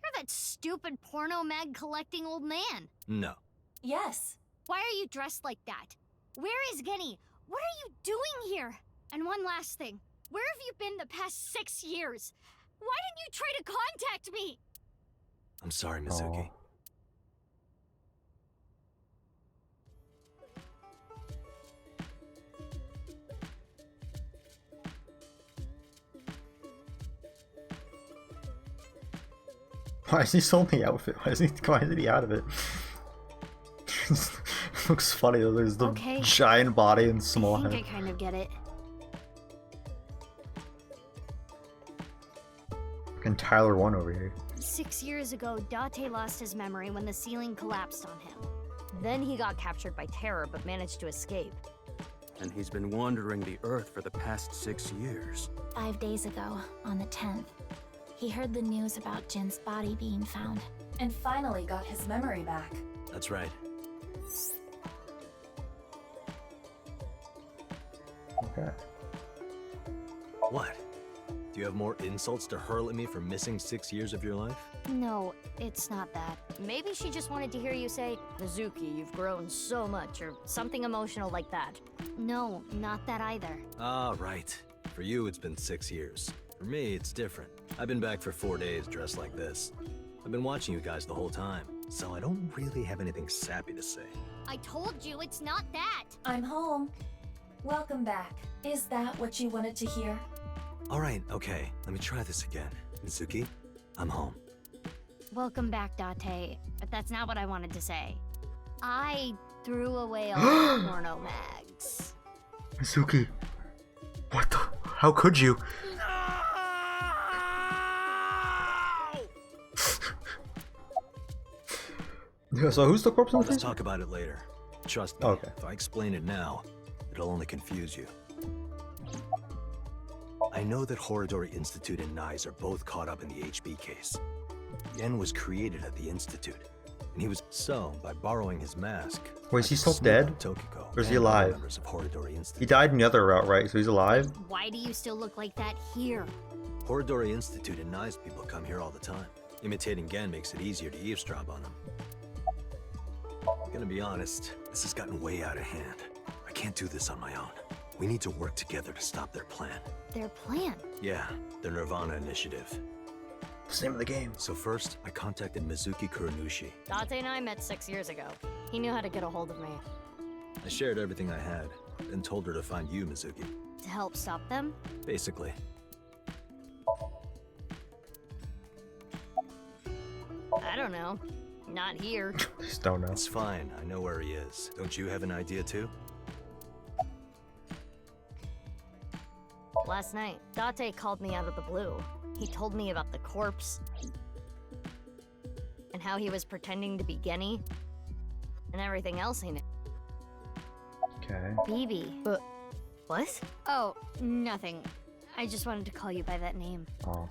Speaker 12: you're that stupid porno mag collecting old man.
Speaker 4: No.
Speaker 16: Yes.
Speaker 12: Why are you dressed like that? Where is Genny? What are you doing here? And one last thing. Where have you been the past 6 years? Why didn't you try to contact me?
Speaker 4: I'm sorry, Mizuki.
Speaker 5: Why is he still in the outfit? Why is he out of it? Looks funny though. There's the
Speaker 8: Okay.
Speaker 5: giant body and small
Speaker 8: I
Speaker 5: head.
Speaker 8: think I kind of get it.
Speaker 5: Fucking Tyler 1 over here.
Speaker 8: 6 years ago, Date lost his memory when the ceiling collapsed on him. Then he got captured by Terror, but managed to escape.
Speaker 18: And he's been wandering the Earth for the past 6 years.
Speaker 21: 5 days ago, on the 10th, he heard the news about Jin's body being found.
Speaker 16: And finally got his memory back.
Speaker 4: That's right.
Speaker 5: Okay.
Speaker 4: What? Do you have more insults to hurl at me for missing 6 years of your life?
Speaker 8: No, it's not that. Maybe she just wanted to hear you say, Mizuki, you've grown so much, or something emotional like that. No, not that either.
Speaker 4: Ah, right. For you, it's been 6 years. For me, it's different. I've been back for 4 days dressed like this. I've been watching you guys the whole time, so I don't really have anything sappy to say.
Speaker 12: I told you it's not that.
Speaker 16: I'm home. Welcome back. Is that what you wanted to hear?
Speaker 4: Alright, okay, let me try this again. Mizuki, I'm home.
Speaker 8: Welcome back, Date. But that's not what I wanted to say. I threw away all the porno mags.
Speaker 5: Mizuki. What the? How could you? Yeah, so who's the corpse in the
Speaker 4: Let's
Speaker 5: face?
Speaker 4: talk about it later. Trust me,
Speaker 5: Okay.
Speaker 4: if I explain it now, it'll only confuse you. I know that Horodori Institute and Nyes are both caught up in the HB case. Yen was created at the Institute, and he was so, by borrowing his mask...
Speaker 5: Wait, is he
Speaker 4: I
Speaker 5: still
Speaker 4: snuck
Speaker 5: dead?
Speaker 4: on Tokiko
Speaker 5: Or is he
Speaker 4: and other
Speaker 5: alive?
Speaker 4: members of Horodori Institute.
Speaker 5: He died in the other route, right? So he's alive?
Speaker 12: Why do you still look like that here?
Speaker 4: Horodori Institute and Nyes people come here all the time. Imitating Gen makes it easier to eavesdrop on them. Gonna be honest, this has gotten way out of hand. I can't do this on my own. We need to work together to stop their plan.
Speaker 8: Their plan?
Speaker 4: Yeah, the Nirvana Initiative.
Speaker 5: What's the name of the game?
Speaker 4: So first, I contacted Mizuki Kuronushi.
Speaker 8: Date and I met 6 years ago. He knew how to get a hold of me.
Speaker 4: I shared everything I had, then told her to find you, Mizuki.
Speaker 8: To help stop them?
Speaker 4: Basically.
Speaker 8: I don't know. Not here.
Speaker 5: Just don't know.
Speaker 4: It's fine, I know where he is. Don't you have an idea too?
Speaker 8: Last night, Date called me out of the blue. He told me about the corpse. And how he was pretending to be Genny. And everything else he knew.
Speaker 5: Okay.
Speaker 8: Bibi. What? Oh, nothing. I just wanted to call you by that name.
Speaker 5: Oh.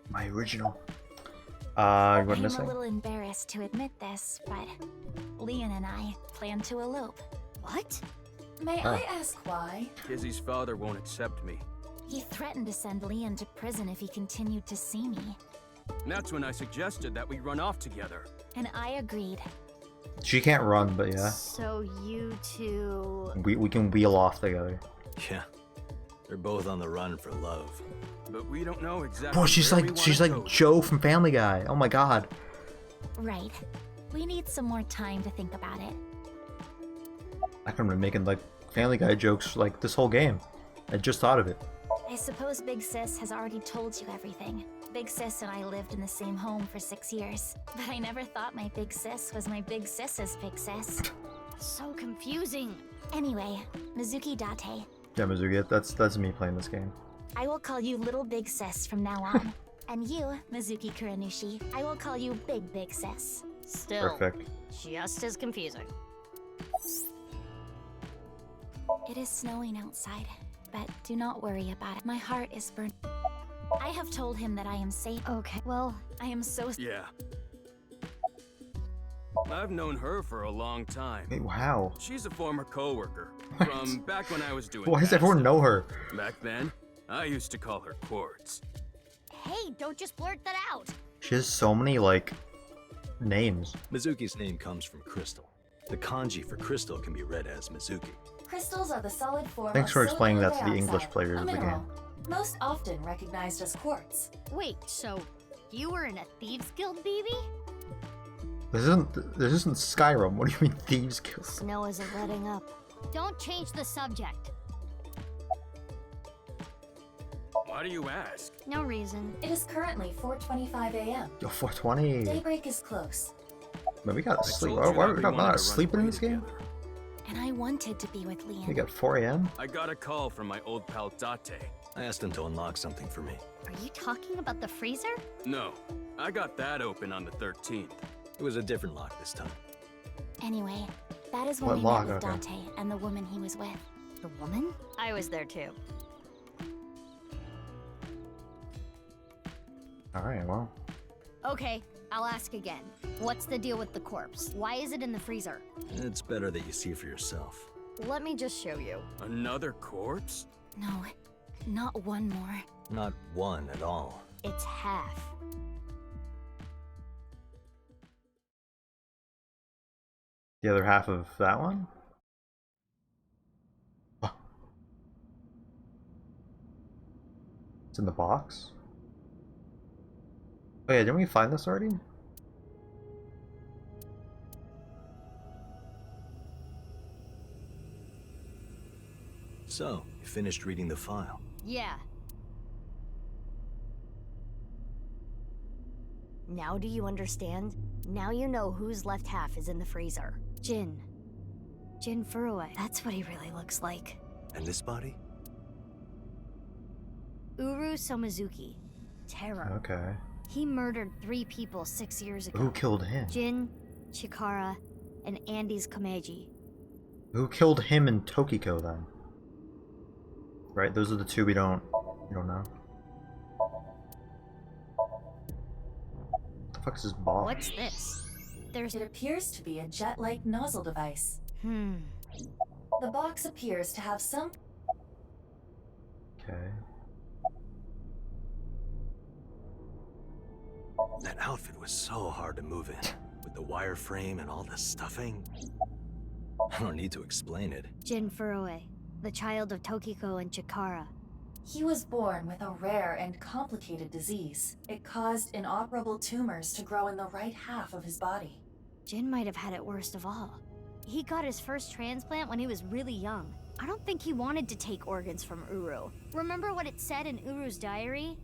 Speaker 5: My original. You went
Speaker 21: I'm
Speaker 5: missing?
Speaker 21: a little embarrassed to admit this, but Leon and I plan to elope.
Speaker 8: What?
Speaker 16: May I ask why?
Speaker 18: Kizzy's father won't accept me.
Speaker 21: He threatened to send Leon to prison if he continued to see me.
Speaker 18: And that's when I suggested that we run off together.
Speaker 21: And I agreed.
Speaker 5: She can't run, but yeah.
Speaker 8: So you two...
Speaker 5: We can wheel off together.
Speaker 4: Yeah. They're both on the run for love.
Speaker 18: But we don't know exactly
Speaker 5: Bro, she's
Speaker 18: where we
Speaker 5: like
Speaker 18: wanna go.
Speaker 5: Joe from Family Guy. Oh my god.
Speaker 21: Right. We need some more time to think about it.
Speaker 5: I've been making like Family Guy jokes like this whole game. I just thought of it.
Speaker 21: I suppose Big Sis has already told you everything. Big Sis and I lived in the same home for 6 years. But I never thought my Big Sis was my Big Sis's Big Sis.
Speaker 12: So confusing.
Speaker 21: Anyway, Mizuki Date.
Speaker 5: Yeah, Mizuki, that's me playing this game.
Speaker 21: I will call you Little Big Sis from now on.
Speaker 10: And you, Mizuki Kuranushi, I will call you Big Big Sis.
Speaker 8: Still,
Speaker 5: Perfect.
Speaker 8: just as confusing.
Speaker 10: It is snowing outside, but do not worry about it. My heart is burned. I have told him that I am safe.
Speaker 8: Okay, well,
Speaker 10: I am so
Speaker 18: Yeah. I've known her for a long time.
Speaker 5: Wait, wow.
Speaker 18: She's a former coworker
Speaker 5: What?
Speaker 18: from back when I was doing.
Speaker 5: Why does
Speaker 18: bad
Speaker 5: everyone
Speaker 18: stuff.
Speaker 5: know her?
Speaker 18: Back then, I used to call her Quartz.
Speaker 8: hey, don't just blurt that out.
Speaker 5: She has so many, like, names.
Speaker 4: Mizuki's name comes from crystal. The kanji for crystal can be read as Mizuki.
Speaker 16: Crystals are the solid form
Speaker 5: Thanks
Speaker 16: of
Speaker 5: for explaining that to the
Speaker 16: silicon
Speaker 5: English
Speaker 16: dioxide,
Speaker 5: players
Speaker 16: a
Speaker 5: of the
Speaker 16: mineral,
Speaker 5: game.
Speaker 16: most often recognized as quartz.
Speaker 8: Wait, so you were in a Thieves Guild, baby?
Speaker 5: This isn't Skyrim. What do you mean Thieves Guild?
Speaker 8: Snow isn't letting up. Don't change the subject.
Speaker 18: Why do you ask?
Speaker 8: No reason.
Speaker 16: It is currently 4:25 a.m.
Speaker 5: Yo, 420.
Speaker 16: Daybreak is close,
Speaker 5: Man, we gotta
Speaker 18: I
Speaker 5: sleep.
Speaker 18: told you
Speaker 5: Why
Speaker 18: that
Speaker 5: are we
Speaker 18: we
Speaker 5: not
Speaker 18: wanted to run
Speaker 5: sleeping in
Speaker 18: away
Speaker 5: this game?
Speaker 18: together.
Speaker 10: And I wanted to be with Liam.
Speaker 5: We got 4 a.m.
Speaker 18: I got a call from my old pal Date.
Speaker 4: I asked him to unlock something for me.
Speaker 8: Are you talking about the freezer?
Speaker 18: No, I got that open on the 13th.
Speaker 4: It was a different lock this time.
Speaker 10: Anyway, that is when
Speaker 5: What
Speaker 10: we
Speaker 5: log?
Speaker 10: met with
Speaker 5: Okay.
Speaker 10: Date and the woman he was with.
Speaker 8: The woman? I was there too.
Speaker 5: Alright, well.
Speaker 8: Okay, I'll ask again. What's the deal with the corpse? Why is it in the freezer?
Speaker 4: It's better that you see for yourself.
Speaker 8: Let me just show you.
Speaker 18: Another corpse?
Speaker 10: No, not one more.
Speaker 4: Not one at all.
Speaker 8: It's half.
Speaker 5: The other half of that one? Oh. It's in the box? Oh yeah, didn't we find this already?
Speaker 4: So, you finished reading the file.
Speaker 8: Yeah. Now do you understand? Now you know whose left half is in the freezer. Jin. Jin Furue. That's what he really looks like.
Speaker 4: And this body?
Speaker 8: Uru Somizuki. Terror.
Speaker 5: Okay.
Speaker 8: He murdered 3 people 6 years ago.
Speaker 5: Who killed him?
Speaker 8: Jin, Chikara, and Andes Komeiji.
Speaker 5: Who killed him and Tokiko then? Right, those are the two we don't know. What the fuck is this box?
Speaker 8: What's this?
Speaker 16: It appears to be a jet-like nozzle device. The box appears to have some...
Speaker 5: Okay.
Speaker 4: That outfit was so hard to move in. With the wireframe and all the stuffing. I don't need to explain it.
Speaker 8: Jin Furue, the child of Tokiko and Chikara.
Speaker 16: He was born with a rare and complicated disease. It caused inoperable tumors to grow in the right half of his body.
Speaker 8: Jin might have had it worst of all. He got his first transplant when he was really young. I don't think he wanted to take organs from Uru. Remember what it said in Uru's diary?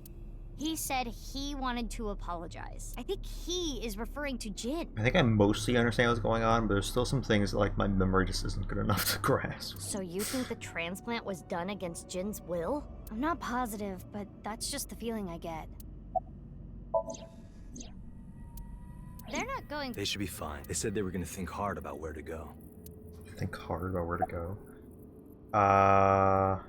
Speaker 8: He said he wanted to apologize. I think he is referring to Jin.
Speaker 5: I think I mostly understand what's going on, but there's still some things that, like, my memory just isn't good enough to grasp.
Speaker 8: So you think the transplant was done against Jin's will? I'm not positive, but that's just the feeling I get. They're not going...
Speaker 4: They should be fine. They said they were gonna think hard about where to go.
Speaker 5: Think hard about where to go.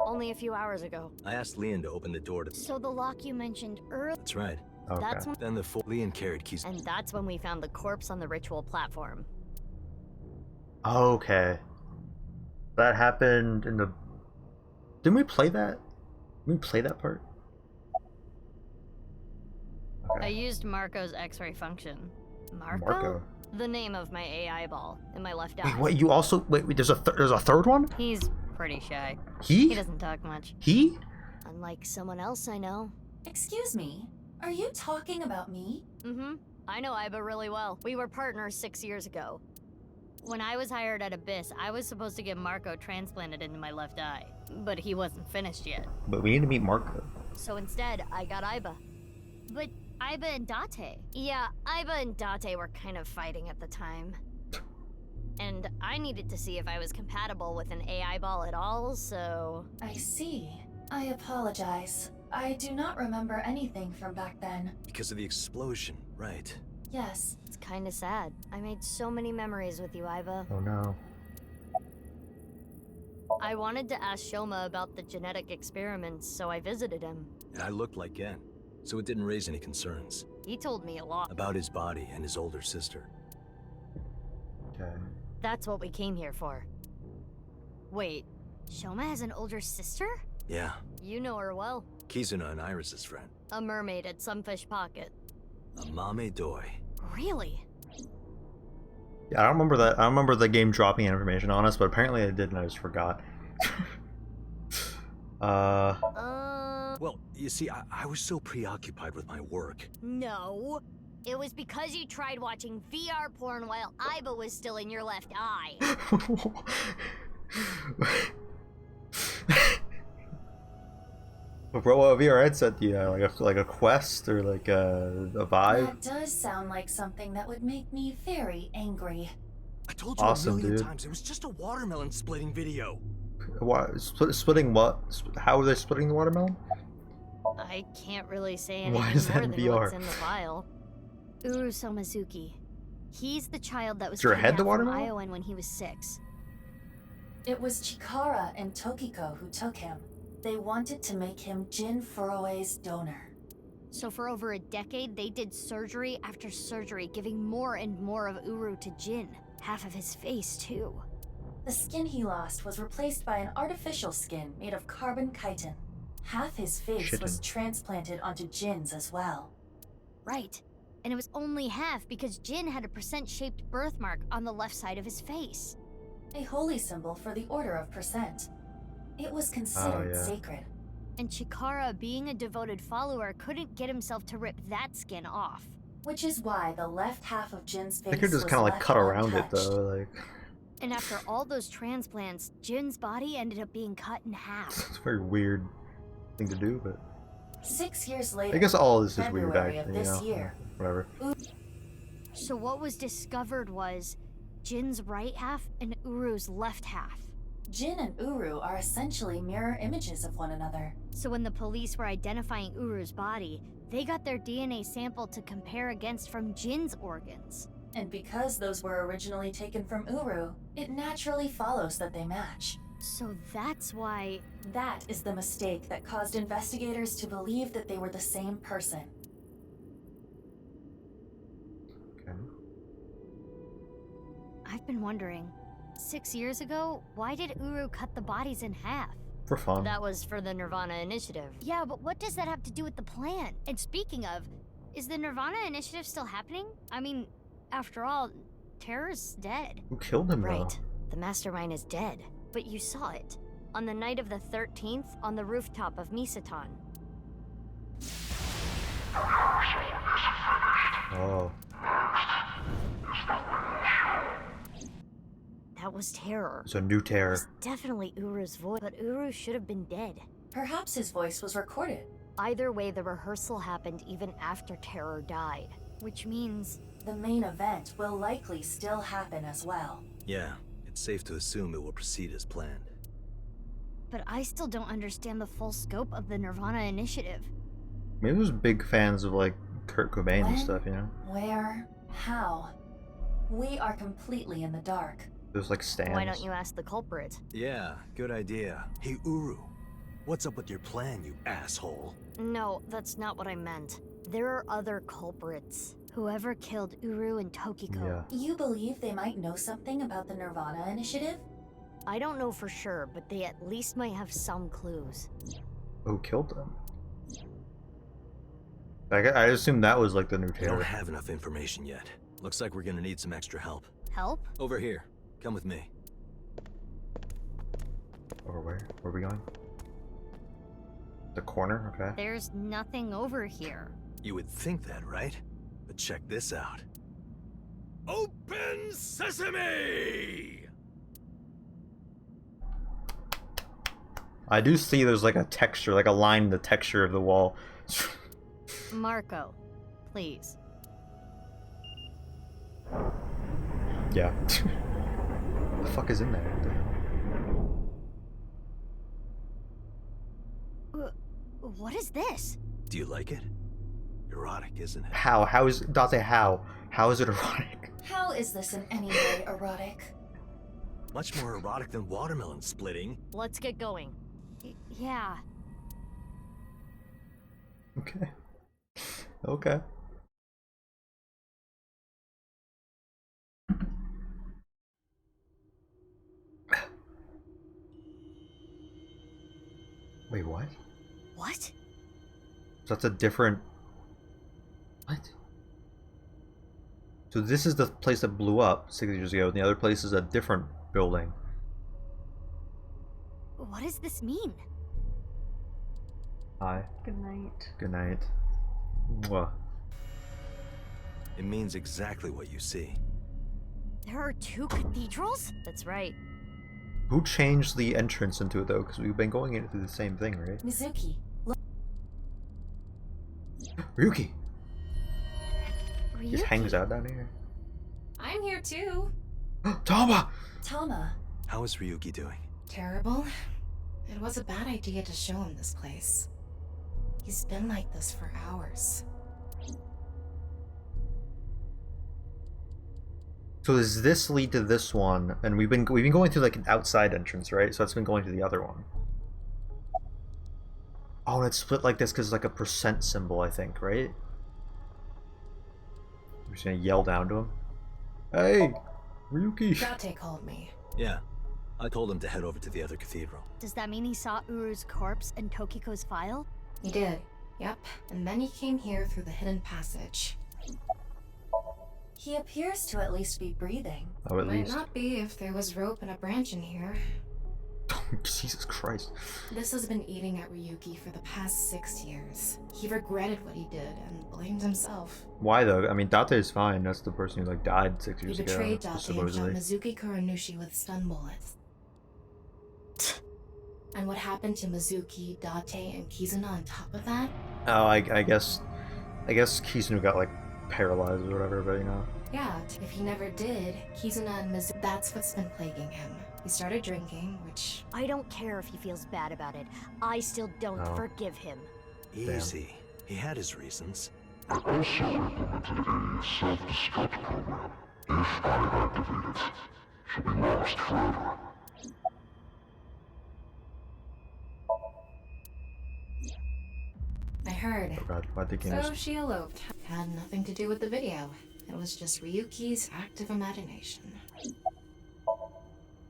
Speaker 8: Only a few hours ago.
Speaker 4: I asked Leon to open the door to...
Speaker 8: So the lock you mentioned earlier...
Speaker 4: That's right.
Speaker 5: Okay.
Speaker 8: That's when...
Speaker 4: Then the Leon carried keys...
Speaker 8: And that's when we found the corpse on the ritual platform.
Speaker 5: Okay. That happened in the... Didn't we play that? Didn't we play that part?
Speaker 8: I used Marco's X-ray function.
Speaker 5: Marco?
Speaker 8: The name of my AI ball in my left eye.
Speaker 5: Wait, what? You also... Wait, there's a third one?
Speaker 8: He's pretty shy.
Speaker 5: He
Speaker 8: doesn't talk much.
Speaker 5: He?
Speaker 8: Unlike someone else I know.
Speaker 16: Excuse me, are you talking about me?
Speaker 8: Mm-hmm. I know Iba really well. We were partners 6 years ago. When I was hired at Abyss, I was supposed to get Marco transplanted into my left eye. But he wasn't finished yet.
Speaker 5: But we need to meet Marco.
Speaker 8: So instead, I got Iba. But Iba and Date. Yeah, Iba and Date were kind of fighting at the time. And I needed to see if I was compatible with an AI ball at all, so...
Speaker 16: I see. I apologize. I do not remember anything from back then.
Speaker 4: Because of the explosion, right?
Speaker 16: Yes.
Speaker 8: It's kinda sad. I made so many memories with you, Iva.
Speaker 5: Oh no.
Speaker 8: I wanted to ask Shoma about the genetic experiments, so I visited him.
Speaker 4: I looked like Gen, so it didn't raise any concerns.
Speaker 8: He told me a lot.
Speaker 4: About his body and his older sister.
Speaker 5: Okay.
Speaker 8: That's what we came here for. Wait, Shoma has an older sister?
Speaker 4: Yeah.
Speaker 8: You know her well.
Speaker 4: Kizuna and Iris's friend.
Speaker 8: A mermaid at Sunfish Pocket.
Speaker 4: A Mame Doi.
Speaker 8: Really?
Speaker 5: Yeah, I don't remember that. I don't remember the game dropping information on us, but apparently it did and I just forgot.
Speaker 4: Well, you see, I was so preoccupied with my work.
Speaker 8: No. It was because you tried watching VR porn while Iva was still in your left eye.
Speaker 5: Bro, what VR headset do you have? Like a Quest or like a Vive?
Speaker 16: That does sound like something that would make me very angry.
Speaker 4: I told you
Speaker 5: Awesome,
Speaker 4: a million
Speaker 5: dude.
Speaker 4: times, it was just a watermelon splitting video.
Speaker 5: What? Splitting what? How are they splitting the watermelon?
Speaker 8: I can't really say
Speaker 5: Why
Speaker 8: anything
Speaker 5: is that
Speaker 8: more
Speaker 5: in
Speaker 8: than
Speaker 5: VR?
Speaker 8: what's in the file. Uru Somazuki. He's the child that was
Speaker 5: Is your head the
Speaker 8: kidnapped from
Speaker 5: watermelon?
Speaker 8: Iowan when he was 6.
Speaker 16: It was Chikara and Tokiko who took him. They wanted to make him Jin Furue's donor.
Speaker 8: So for over a decade, they did surgery after surgery, giving more and more of Uru to Jin. Half of his face, too.
Speaker 16: The skin he lost was replaced by an artificial skin made of carbon chitin. Half his face was transplanted onto Jin's as well.
Speaker 8: Right. And it was only half because Jin had a percent-shaped birthmark on the left side of his face.
Speaker 16: A holy symbol for the Order of Percent. It was considered sacred.
Speaker 8: And Chikara, being a devoted follower, couldn't get himself to rip that skin off.
Speaker 16: Which is why the left half of Jin's face
Speaker 5: I could just
Speaker 16: was
Speaker 5: kind of like
Speaker 16: left
Speaker 5: cut around it
Speaker 16: untouched.
Speaker 5: though, like
Speaker 8: And after all those transplants, Jin's body ended up being cut in half.
Speaker 5: it's a very weird thing to do, but
Speaker 16: 6 years later,
Speaker 5: I guess all this is weird,
Speaker 16: February
Speaker 5: actually.
Speaker 16: of this
Speaker 5: You know,
Speaker 16: year,
Speaker 5: whatever.
Speaker 8: So what was discovered was Jin's right half and Uru's left half.
Speaker 16: Jin and Uru are essentially mirror images of one another.
Speaker 8: So when the police were identifying Uru's body, they got their DNA sample to compare against from Jin's organs.
Speaker 16: And because those were originally taken from Uru, it naturally follows that they match.
Speaker 8: So that's why...
Speaker 16: That is the mistake that caused investigators to believe that they were the same person.
Speaker 5: Okay.
Speaker 8: I've been wondering, 6 years ago, why did Uru cut the bodies in half?
Speaker 5: For fun.
Speaker 8: That was for the Nirvana Initiative. Yeah, but what does that have to do with the plan? And speaking of, is the Nirvana Initiative still happening? I mean, after all, Terror's dead.
Speaker 5: Who killed him,
Speaker 8: Right.
Speaker 5: though?
Speaker 8: The mastermind is dead. But you saw it. On the night of the 13th, on the rooftop of Misatan.
Speaker 5: Oh.
Speaker 8: That was Terror.
Speaker 5: It's a new terror.
Speaker 8: Definitely Uru's voice, but Uru should have been dead.
Speaker 16: Perhaps his voice was recorded.
Speaker 8: Either way, the rehearsal happened even after Terror died. Which means...
Speaker 16: The main event will likely still happen as well.
Speaker 4: Yeah, it's safe to assume it will proceed as planned.
Speaker 8: But I still don't understand the full scope of the Nirvana Initiative.
Speaker 5: Maybe there's big fans of like Kurt Cobain and stuff, you know?
Speaker 16: Where? How? We are completely in the dark.
Speaker 5: There's like stands.
Speaker 8: Why don't you ask the culprit?
Speaker 4: Yeah, good idea. Hey, Uru, what's up with your plan, you asshole?
Speaker 8: No, that's not what I meant. There are other culprits. Whoever killed Uru and Tokiko.
Speaker 5: Yeah.
Speaker 16: You believe they might know something about the Nirvana Initiative?
Speaker 8: I don't know for sure, but they at least might have some clues.
Speaker 5: Who killed them? I assume that was like the new
Speaker 4: We
Speaker 5: terror.
Speaker 4: don't have enough information yet. Looks like we're gonna need some extra help.
Speaker 8: Help?
Speaker 4: Over here. Come with me.
Speaker 5: Over where? Where are we going? The corner? Okay.
Speaker 8: There's nothing over here.
Speaker 4: You would think that, right? But check this out. Open sesame!
Speaker 5: I do see there's like a texture, like a line in the texture of the wall.
Speaker 8: Marco, please.
Speaker 5: Yeah. What the fuck is in there? What the hell?
Speaker 8: What is this?
Speaker 4: Do you like it? Erotic, isn't it?
Speaker 5: How? How is Date? How? How is it erotic?
Speaker 16: How is this in any way erotic?
Speaker 4: Much more erotic than watermelon splitting.
Speaker 8: Let's get going. Yeah.
Speaker 5: Okay. Okay. Wait, what?
Speaker 8: What?
Speaker 5: So that's a different... What? So this is the place that blew up 6 years ago, and the other place is a different building.
Speaker 8: What does this mean?
Speaker 5: Hi.
Speaker 20: Good night.
Speaker 5: Good night. Mwah.
Speaker 4: It means exactly what you see.
Speaker 8: There are 2 cathedrals? That's right.
Speaker 5: Who changed the entrance into it, though? Because we've been going into the same thing, right?
Speaker 16: Mizuki, look.
Speaker 5: Ryuki!
Speaker 8: Ryuki.
Speaker 5: Just hangs out down here.
Speaker 21: I'm here too.
Speaker 5: Tama!
Speaker 16: Tama.
Speaker 4: How is Ryuki doing?
Speaker 21: Terrible. It was a bad idea to show him this place. He's been like this for hours.
Speaker 5: So does this lead to this one? And we've been going through like an outside entrance, right? So it's been going to the other one. Oh, and it's split like this because it's like a percent symbol, I think, right? I'm just gonna yell down to him. Hey, Ryuki.
Speaker 21: Date called me.
Speaker 4: Yeah. I told him to head over to the other cathedral.
Speaker 8: Does that mean he saw Uru's corpse in Tokiko's file?
Speaker 21: He did. Yep. And then he came here through the hidden passage.
Speaker 16: He appears to at least be breathing.
Speaker 5: Oh, at
Speaker 21: Might
Speaker 5: least.
Speaker 21: not be if there was rope and a branch in here.
Speaker 5: Jesus Christ.
Speaker 21: This has been eating at Ryuki for the past 6 years. He regretted what he did and blamed himself.
Speaker 5: Why though? I mean, Date is fine. That's the person who like died 6
Speaker 21: He
Speaker 5: years ago.
Speaker 21: betrayed Date and shot
Speaker 5: supposedly.
Speaker 21: Mizuki Kuranushi with stun bullets. And what happened to Mizuki, Date, and Kizuna on top of that?
Speaker 5: Oh, I guess Kizuna got like paralyzed or whatever, but you know.
Speaker 21: Yeah, if he never did, Kizuna and Mizuki, that's what's been plaguing him. He started drinking, which...
Speaker 8: I don't care if he feels bad about it. I still don't
Speaker 5: Oh.
Speaker 8: forgive him.
Speaker 4: Easy. He had his reasons.
Speaker 9: I also implemented a self-destruct program. If I activate it, she'll be lost forever.
Speaker 21: I heard.
Speaker 5: Oh god, why thinking
Speaker 21: So
Speaker 5: this?
Speaker 21: she eloped. Had nothing to do with the video. It was just Ryuki's active imagination.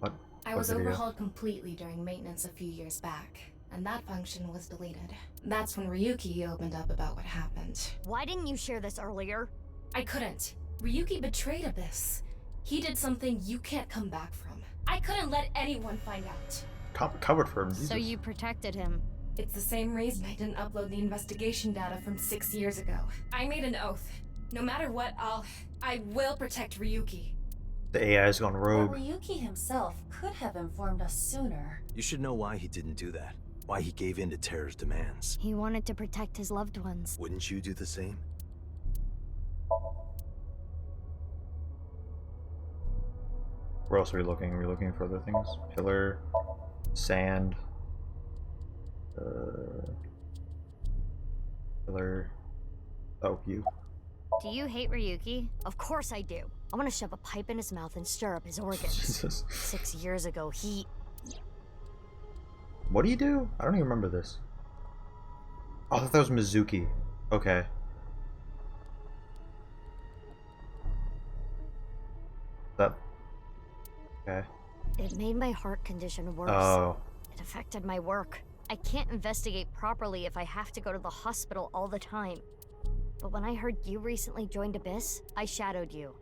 Speaker 5: What?
Speaker 21: I
Speaker 5: What
Speaker 21: was
Speaker 5: video?
Speaker 21: overhauled completely during maintenance a few years back, and that function was deleted. That's when Ryuki opened up about what happened.
Speaker 8: Why didn't you share this earlier?
Speaker 21: I couldn't. Ryuki betrayed Abyss. He did something you can't come back from. I couldn't let anyone find out.
Speaker 5: Covered for him.
Speaker 8: So
Speaker 5: Jesus.
Speaker 8: you protected him.
Speaker 21: It's the same reason I didn't upload the investigation data from 6 years ago. I made an oath. No matter what, I will protect Ryuki.
Speaker 5: The AI's gone
Speaker 16: But
Speaker 5: rogue.
Speaker 16: Ryuki himself could have informed us sooner.
Speaker 4: You should know why he didn't do that. Why he gave in to Terror's demands.
Speaker 8: He wanted to protect his loved ones.
Speaker 4: Wouldn't you do the same?
Speaker 5: Where else are we looking? Are we looking for other things? Pillar, sand, pillar. Oh, you.
Speaker 8: Do you hate Ryuki? Of course I do. I want to shove a pipe in his mouth and stir up his organs.
Speaker 5: Jesus.
Speaker 8: 6 years ago, he...
Speaker 5: What do you do? I don't even remember this. Oh, I thought that was Mizuki. Okay. That. Okay.
Speaker 8: It made my heart condition worse.
Speaker 5: Oh.
Speaker 8: It affected my work. I can't investigate properly if I have to go to the hospital all the time. But when I heard you recently joined Abyss, I shadowed you.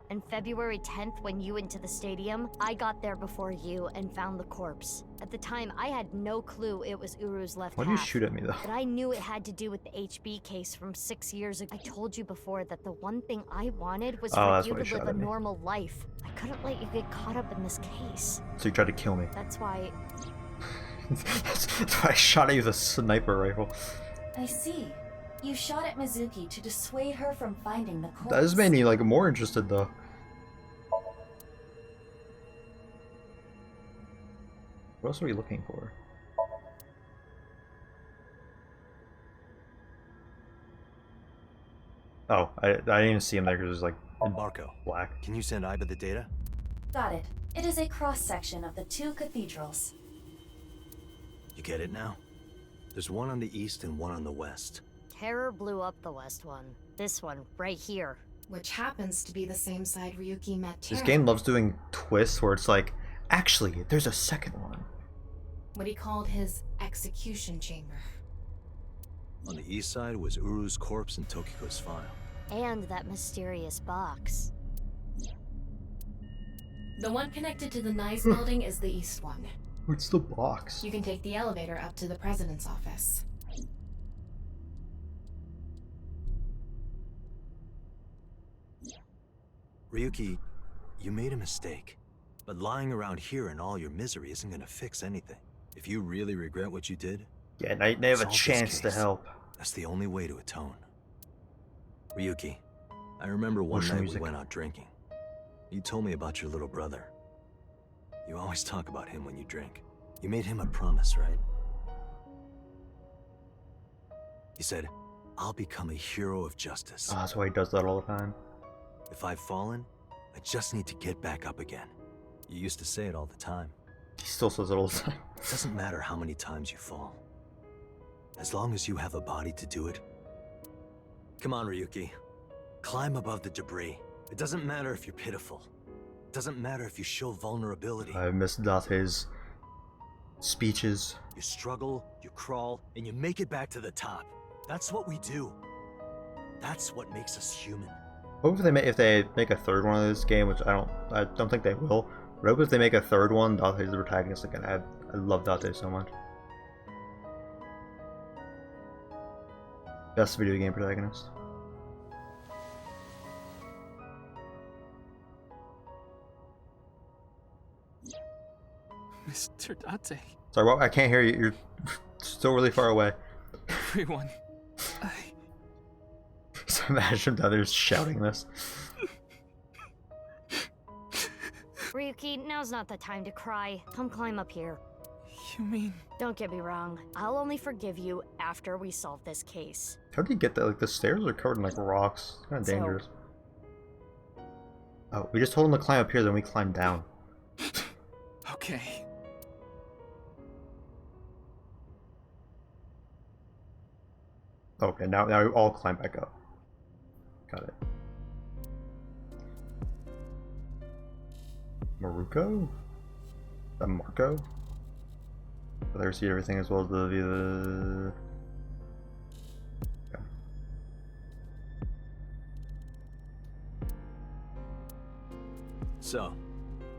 Speaker 8: And February 10th, when you went to the stadium, I got there before you and found the corpse. At the time, I had no clue it was Uru's left
Speaker 5: Why do you
Speaker 8: half.
Speaker 5: shoot at me, though?
Speaker 8: But I knew it had to do with the HB case from 6 years ago. I told you before that the one thing I wanted was
Speaker 5: Oh,
Speaker 8: for
Speaker 5: that's
Speaker 8: you
Speaker 5: why you
Speaker 8: to
Speaker 5: shot
Speaker 8: live a
Speaker 5: at me.
Speaker 8: normal life. I couldn't let you get caught up in this case.
Speaker 5: So you tried to kill me.
Speaker 8: That's why...
Speaker 5: That's why I shot at you with a sniper rifle.
Speaker 16: I see. You shot at Mizuki to dissuade her from finding the corpse.
Speaker 5: That has made me like more interested, though. What else are we looking for? Oh, I didn't even see him there because it was like
Speaker 4: Marco,
Speaker 5: black.
Speaker 4: Can you send Iba the data?
Speaker 16: Got it. It is a cross-section of the two cathedrals.
Speaker 4: You get it now? There's one on the east and one on the west.
Speaker 8: Terror blew up the west one. This one, right here.
Speaker 6: Which happens to be the same side Ryuki met
Speaker 5: This
Speaker 6: Terra.
Speaker 5: game loves doing twists where it's like, actually, there's a second one.
Speaker 6: What he called his execution chamber.
Speaker 4: On the east side was Uru's corpse and Tokiko's file.
Speaker 8: And that mysterious box.
Speaker 6: The one connected to the Nice building is the east one.
Speaker 5: What's the box?
Speaker 6: You can take the elevator up to the president's office.
Speaker 4: Ryuki, you made a mistake. But lying around here in all your misery isn't gonna fix anything. If you really regret what you did,
Speaker 5: yeah, now they have a
Speaker 4: solve this
Speaker 5: chance to
Speaker 4: case.
Speaker 5: help.
Speaker 4: That's the only way to atone. Ryuki, I remember one
Speaker 5: Motion
Speaker 4: night
Speaker 5: music.
Speaker 4: we went out drinking. You told me about your little brother. You always talk about him when you drink. You made him a promise, right? You said, I'll become a hero of justice.
Speaker 5: Oh, that's why he does that all the time.
Speaker 4: If I've fallen, I just need to get back up again. You used to say it all the time.
Speaker 5: He still says it all the time.
Speaker 4: It doesn't matter how many times you fall. As long as you have a body to do it. Come on, Ryuki. Climb above the debris. It doesn't matter if you're pitiful. It doesn't matter if you show vulnerability.
Speaker 5: I miss Date's speeches.
Speaker 4: You struggle, you crawl, and you make it back to the top. That's what we do. That's what makes us human.
Speaker 5: I hope if they make a third one of this game, which I don't think they will. But I hope if they make a third one, Date's the protagonist again. I love Date so much. Best video game protagonist.
Speaker 17: Mr. Date.
Speaker 5: Sorry, well, I can't hear you. You're still really far away.
Speaker 17: Everyone.
Speaker 5: So imagine Date's shouting this.
Speaker 8: Ryuki, now's not the time to cry. Come climb up here.
Speaker 17: You mean?
Speaker 8: Don't get me wrong. I'll only forgive you after we solve this case.
Speaker 5: How do you get that? Like, the stairs are covered in, like, rocks. It's kind of
Speaker 8: So-
Speaker 5: dangerous. Oh, we just told him to climb up here, then we climb down.
Speaker 17: Okay.
Speaker 5: Okay, now we all climb back up. Got it. Maruko? Is that Marco? But I see everything as well as the okay.
Speaker 4: So,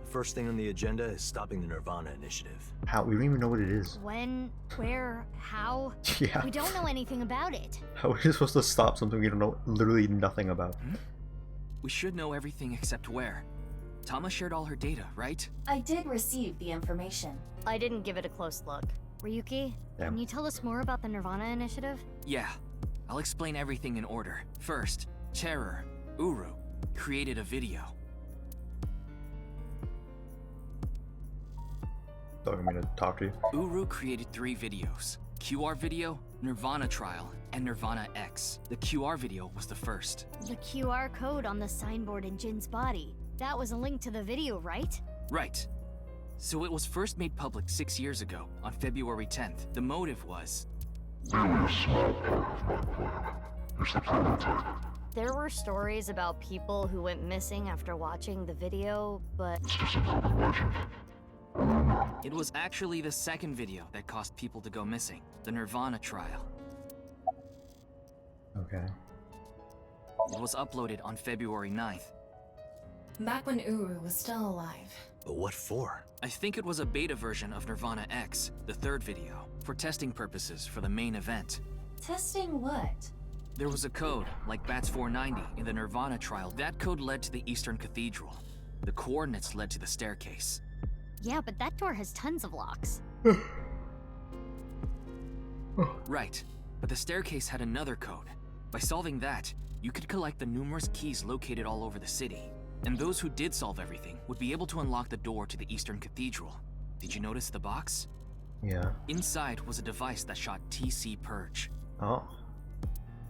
Speaker 4: the first thing on the agenda is stopping the Nirvana Initiative.
Speaker 5: How? We don't even know what it is.
Speaker 8: When, where, how?
Speaker 5: Yeah.
Speaker 8: We don't know anything about it.
Speaker 5: How are we supposed to stop something we don't know literally nothing about?
Speaker 17: We should know everything except where. Tama shared all her data, right?
Speaker 16: I did receive the information.
Speaker 8: I didn't give it a close look. Ryuki,
Speaker 5: Yeah.
Speaker 8: can you tell us more about the Nirvana Initiative?
Speaker 17: Yeah. I'll explain everything in order. First, Terror, Uru, created a video.
Speaker 5: Don't want me to talk to you.
Speaker 17: Uru created 3 videos. QR video, Nirvana Trial, and Nirvana X. The QR video was the first.
Speaker 8: The QR code on the signboard in Jin's body. That was a link to the video, right?
Speaker 17: Right. So it was first made public 6 years ago, on February 10th. The motive was...
Speaker 9: Merely a small part of my plan. It's the prototype.
Speaker 8: There were stories about people who went missing after watching the video, but...
Speaker 9: It's just an urban legend.
Speaker 17: It was actually the second video that caused people to go missing. The Nirvana Trial.
Speaker 5: Okay.
Speaker 17: It was uploaded on February 9th.
Speaker 6: Back when Uru was still alive.
Speaker 4: But what for?
Speaker 17: I think it was a beta version of Nirvana X, the third video, for testing purposes for the main event.
Speaker 16: Testing what?
Speaker 17: There was a code, like BATS 490, in the Nirvana Trial. That code led to the Eastern Cathedral. The coordinates led to the staircase.
Speaker 8: Yeah, but that door has tons of locks.
Speaker 17: Right, but the staircase had another code. By solving that, you could collect the numerous keys located all over the city. And those who did solve everything would be able to unlock the door to the Eastern Cathedral. Did you notice the box?
Speaker 5: Yeah.
Speaker 17: Inside was a device that shot TC Purge.
Speaker 5: Oh.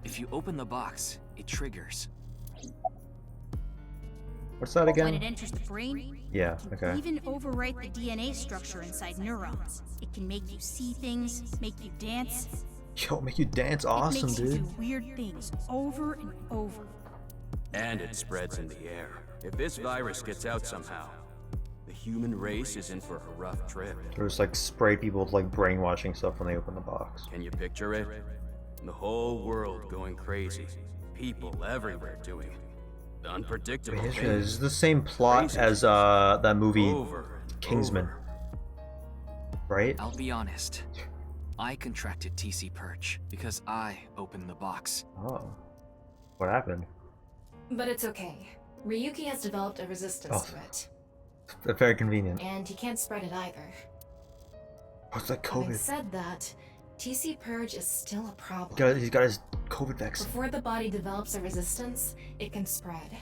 Speaker 17: If you open the box, it triggers.
Speaker 5: What's that again?
Speaker 13: When it enters the brain,
Speaker 5: Yeah,
Speaker 13: it can
Speaker 5: okay.
Speaker 13: even overwrite the DNA structure inside neurons. It can make you see things, make you dance.
Speaker 5: Yo, make you dance awesome,
Speaker 13: it makes
Speaker 5: dude.
Speaker 13: you do weird things over and over.
Speaker 18: And it spreads in the air. If this virus gets out somehow, the human race is in for a rough trip.
Speaker 5: There's like spray people with like brainwashing stuff when they open the box.
Speaker 18: Can you picture it? The whole world going crazy. People everywhere doing unpredictable
Speaker 5: Wait,
Speaker 18: things.
Speaker 5: this is the same plot as that movie Kingsman. Right?
Speaker 17: I'll be honest. I contracted TC Purge because I opened the box.
Speaker 5: Oh. What happened?
Speaker 6: But it's okay. Ryuki has developed a resistance to it.
Speaker 5: Very convenient.
Speaker 6: And he can't spread it either.
Speaker 5: What's that
Speaker 6: Having
Speaker 5: COVID?
Speaker 6: said that, TC Purge is still a problem.
Speaker 5: He's got his COVID vaccine.
Speaker 6: Before the body develops a resistance, it can spread.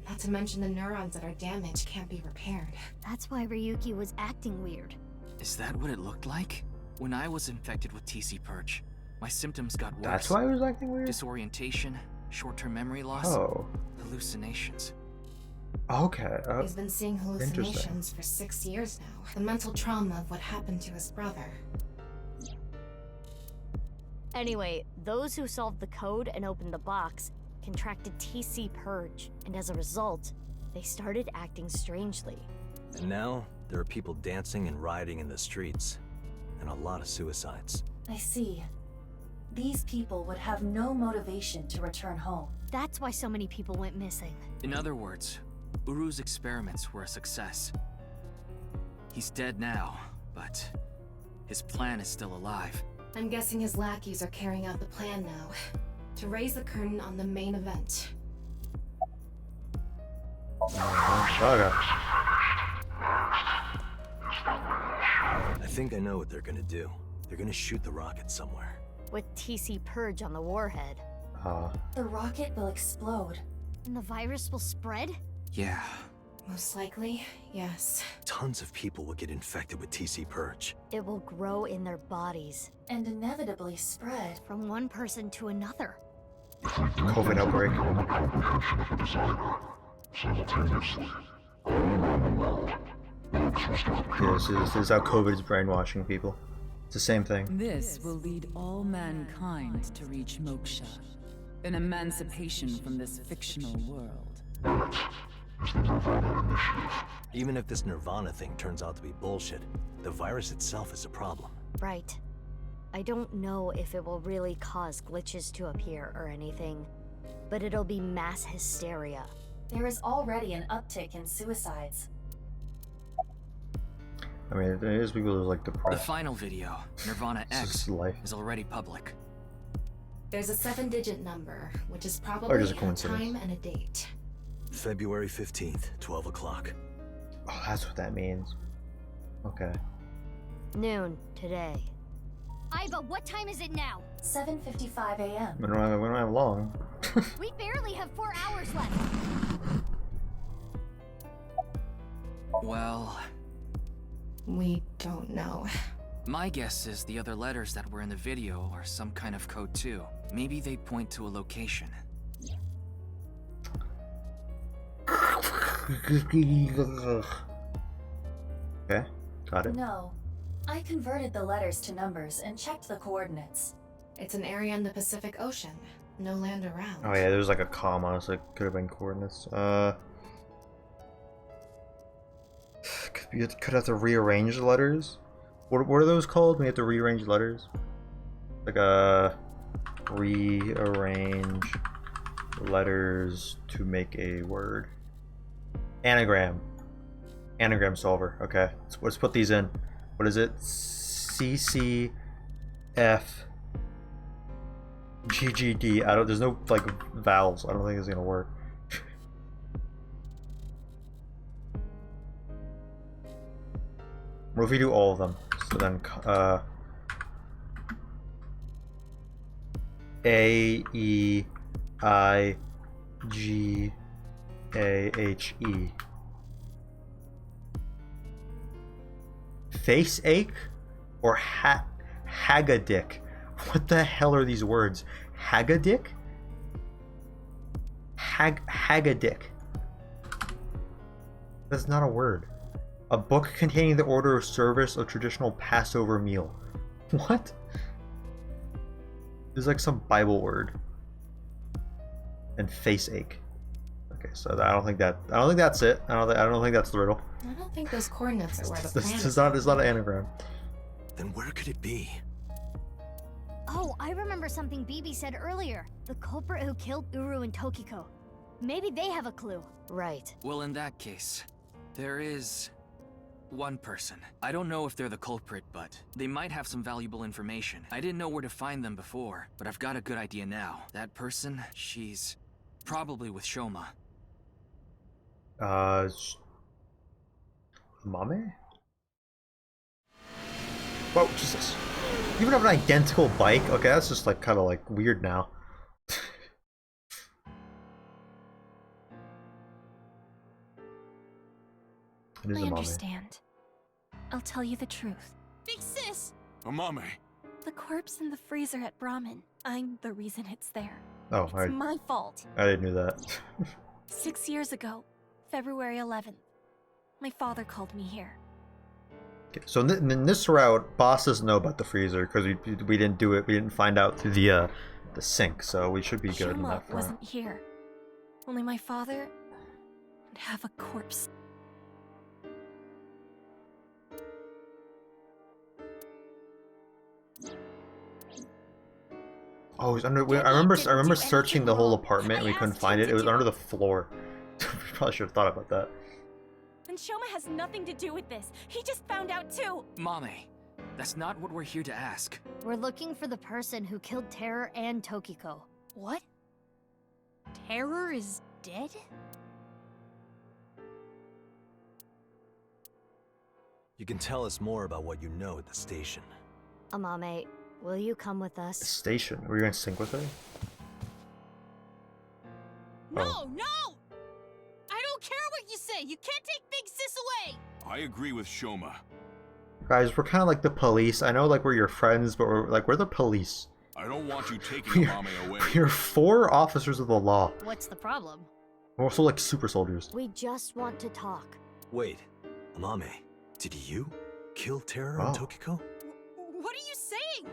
Speaker 6: Not to mention the neurons that are damaged can't be repaired.
Speaker 8: That's why Ryuki was acting weird.
Speaker 17: Is that what it looked like? When I was infected with TC Purge, my symptoms got worse.
Speaker 5: That's why he was acting weird?
Speaker 17: Disorientation, short-term memory loss,
Speaker 5: Oh.
Speaker 17: hallucinations.
Speaker 5: Okay.
Speaker 6: He's been seeing hallucinations for 6 years now. The mental trauma of what happened to his brother.
Speaker 8: Anyway, those who solved the code and opened the box contracted TC Purge, and as a result, they started acting strangely.
Speaker 4: And now, there are people dancing and rioting in the streets. And a lot of suicides.
Speaker 16: I see. These people would have no motivation to return home.
Speaker 8: That's why so many people went missing.
Speaker 17: In other words, Uru's experiments were a success. He's dead now, but his plan is still alive.
Speaker 6: I'm guessing his lackeys are carrying out the plan now. To raise the curtain on the main event.
Speaker 5: Saga.
Speaker 4: I think I know what they're gonna do. They're gonna shoot the rocket somewhere.
Speaker 8: With TC Purge on the warhead.
Speaker 16: The rocket will explode.
Speaker 8: And the virus will spread?
Speaker 17: Yeah.
Speaker 6: Most likely, yes.
Speaker 4: Tons of people will get infected with TC Purge.
Speaker 8: It will grow in their bodies.
Speaker 16: And inevitably spread.
Speaker 8: From one person to another.
Speaker 5: COVID outbreak.
Speaker 9: Comprehension of a designer. Simultaneously. All around the world. Bugs will start
Speaker 5: Yeah, this is how COVID is brainwashing people. It's the same thing.
Speaker 20: This will lead all mankind to reach moksha, an emancipation from this fictional world.
Speaker 9: Is the Nirvana Initiative.
Speaker 4: Even if this Nirvana thing turns out to be bullshit, the virus itself is a problem.
Speaker 8: Right. I don't know if it will really cause glitches to appear or anything, but it'll be mass hysteria.
Speaker 16: There is already an uptick in suicides.
Speaker 5: I mean, there is people who are like
Speaker 17: The
Speaker 5: depressed.
Speaker 17: final video, Nirvana
Speaker 5: This
Speaker 17: X,
Speaker 5: is life.
Speaker 17: is already public.
Speaker 6: There's a 7-digit number, which is
Speaker 5: Or
Speaker 6: probably
Speaker 5: just a
Speaker 6: a
Speaker 5: coincidence.
Speaker 6: time and a date.
Speaker 4: February 15th, 12 o'clock.
Speaker 5: Oh, that's what that means. Okay.
Speaker 8: Noon, today.
Speaker 12: Iva, what time is it now?
Speaker 16: 7:55 a.m.
Speaker 5: We don't have long.
Speaker 12: We barely have 4 hours left.
Speaker 17: Well,
Speaker 6: we don't know.
Speaker 17: My guess is the other letters that were in the video are some kind of code too. Maybe they point to a location.
Speaker 5: Okay, got it.
Speaker 16: No. I converted the letters to numbers and checked the coordinates.
Speaker 6: It's an area in the Pacific Ocean. No land around.
Speaker 5: Oh yeah, there's like a comma, so it could have been coordinates. You could have to rearrange the letters. What are those called when you have to rearrange letters? Like rearrange letters to make a word. Anagram. Anagram solver. Okay, let's put these in. What is it? CCF GGD. There's no like vowels. I don't think it's gonna work. What if we do all of them? So then A E I G A H E. Face ache or hagadick? What the hell are these words? Hagadick? Hagadick. That's not a word. A book containing the order of service of traditional Passover meal. What? There's like some Bible word. And face ache. Okay, so I don't think that's it. I don't think that's the riddle.
Speaker 6: I don't think those coordinates are where the plan
Speaker 5: This is not an anagram.
Speaker 4: Then where could it be?
Speaker 8: Oh, I remember something Bibi said earlier. The culprit who killed Uru and Tokiko. Maybe they have a clue. Right.
Speaker 17: Well, in that case, there is one person. I don't know if they're the culprit, but they might have some valuable information. I didn't know where to find them before, but I've got a good idea now. That person, she's probably with Shoma.
Speaker 5: Mame? Whoa, Jesus. You even have an identical bike? Okay, that's just like kind of like weird now. It is
Speaker 21: I
Speaker 5: a Mame.
Speaker 21: understand. I'll tell you the truth.
Speaker 10: Big sis!
Speaker 7: Mame.
Speaker 21: The corpse in the freezer at Brahmin. I'm the reason it's there.
Speaker 5: Oh,
Speaker 21: It's my fault.
Speaker 5: I didn't know that.
Speaker 21: 6 years ago, February 11th, my father called me here.
Speaker 5: Okay, so in this route, Boss doesn't know about the freezer because we didn't do it. We didn't find out through the sink, so we should be good in
Speaker 21: Shoma
Speaker 5: that front.
Speaker 21: wasn't here. Only my father would have a corpse.
Speaker 5: Oh, it was under. I remember searching the whole apartment and we couldn't find it. It was under the floor. We probably should have thought about that.
Speaker 21: And Shoma has nothing to do with this. He just found out too.
Speaker 17: Mame, that's not what we're here to ask.
Speaker 8: We're looking for the person who killed Terror and Tokiko.
Speaker 13: What? Terror is dead?
Speaker 4: You can tell us more about what you know at the station.
Speaker 8: Amame, will you come with us?
Speaker 5: Station. Were you going to sync with her?
Speaker 10: No,
Speaker 5: Oh.
Speaker 10: no! I don't care what you say! You can't take Big Sis away!
Speaker 7: I agree with Shoma.
Speaker 5: Guys, we're kind of like the police. I know, like, we're your friends, but we're the police.
Speaker 7: I don't want you taking Mame away.
Speaker 5: We're 4 officers of the law.
Speaker 8: What's the problem?
Speaker 5: We're also like super soldiers.
Speaker 8: We just want to talk.
Speaker 4: Wait, Amame, did you kill Terror and Tokiko?
Speaker 10: What are you saying?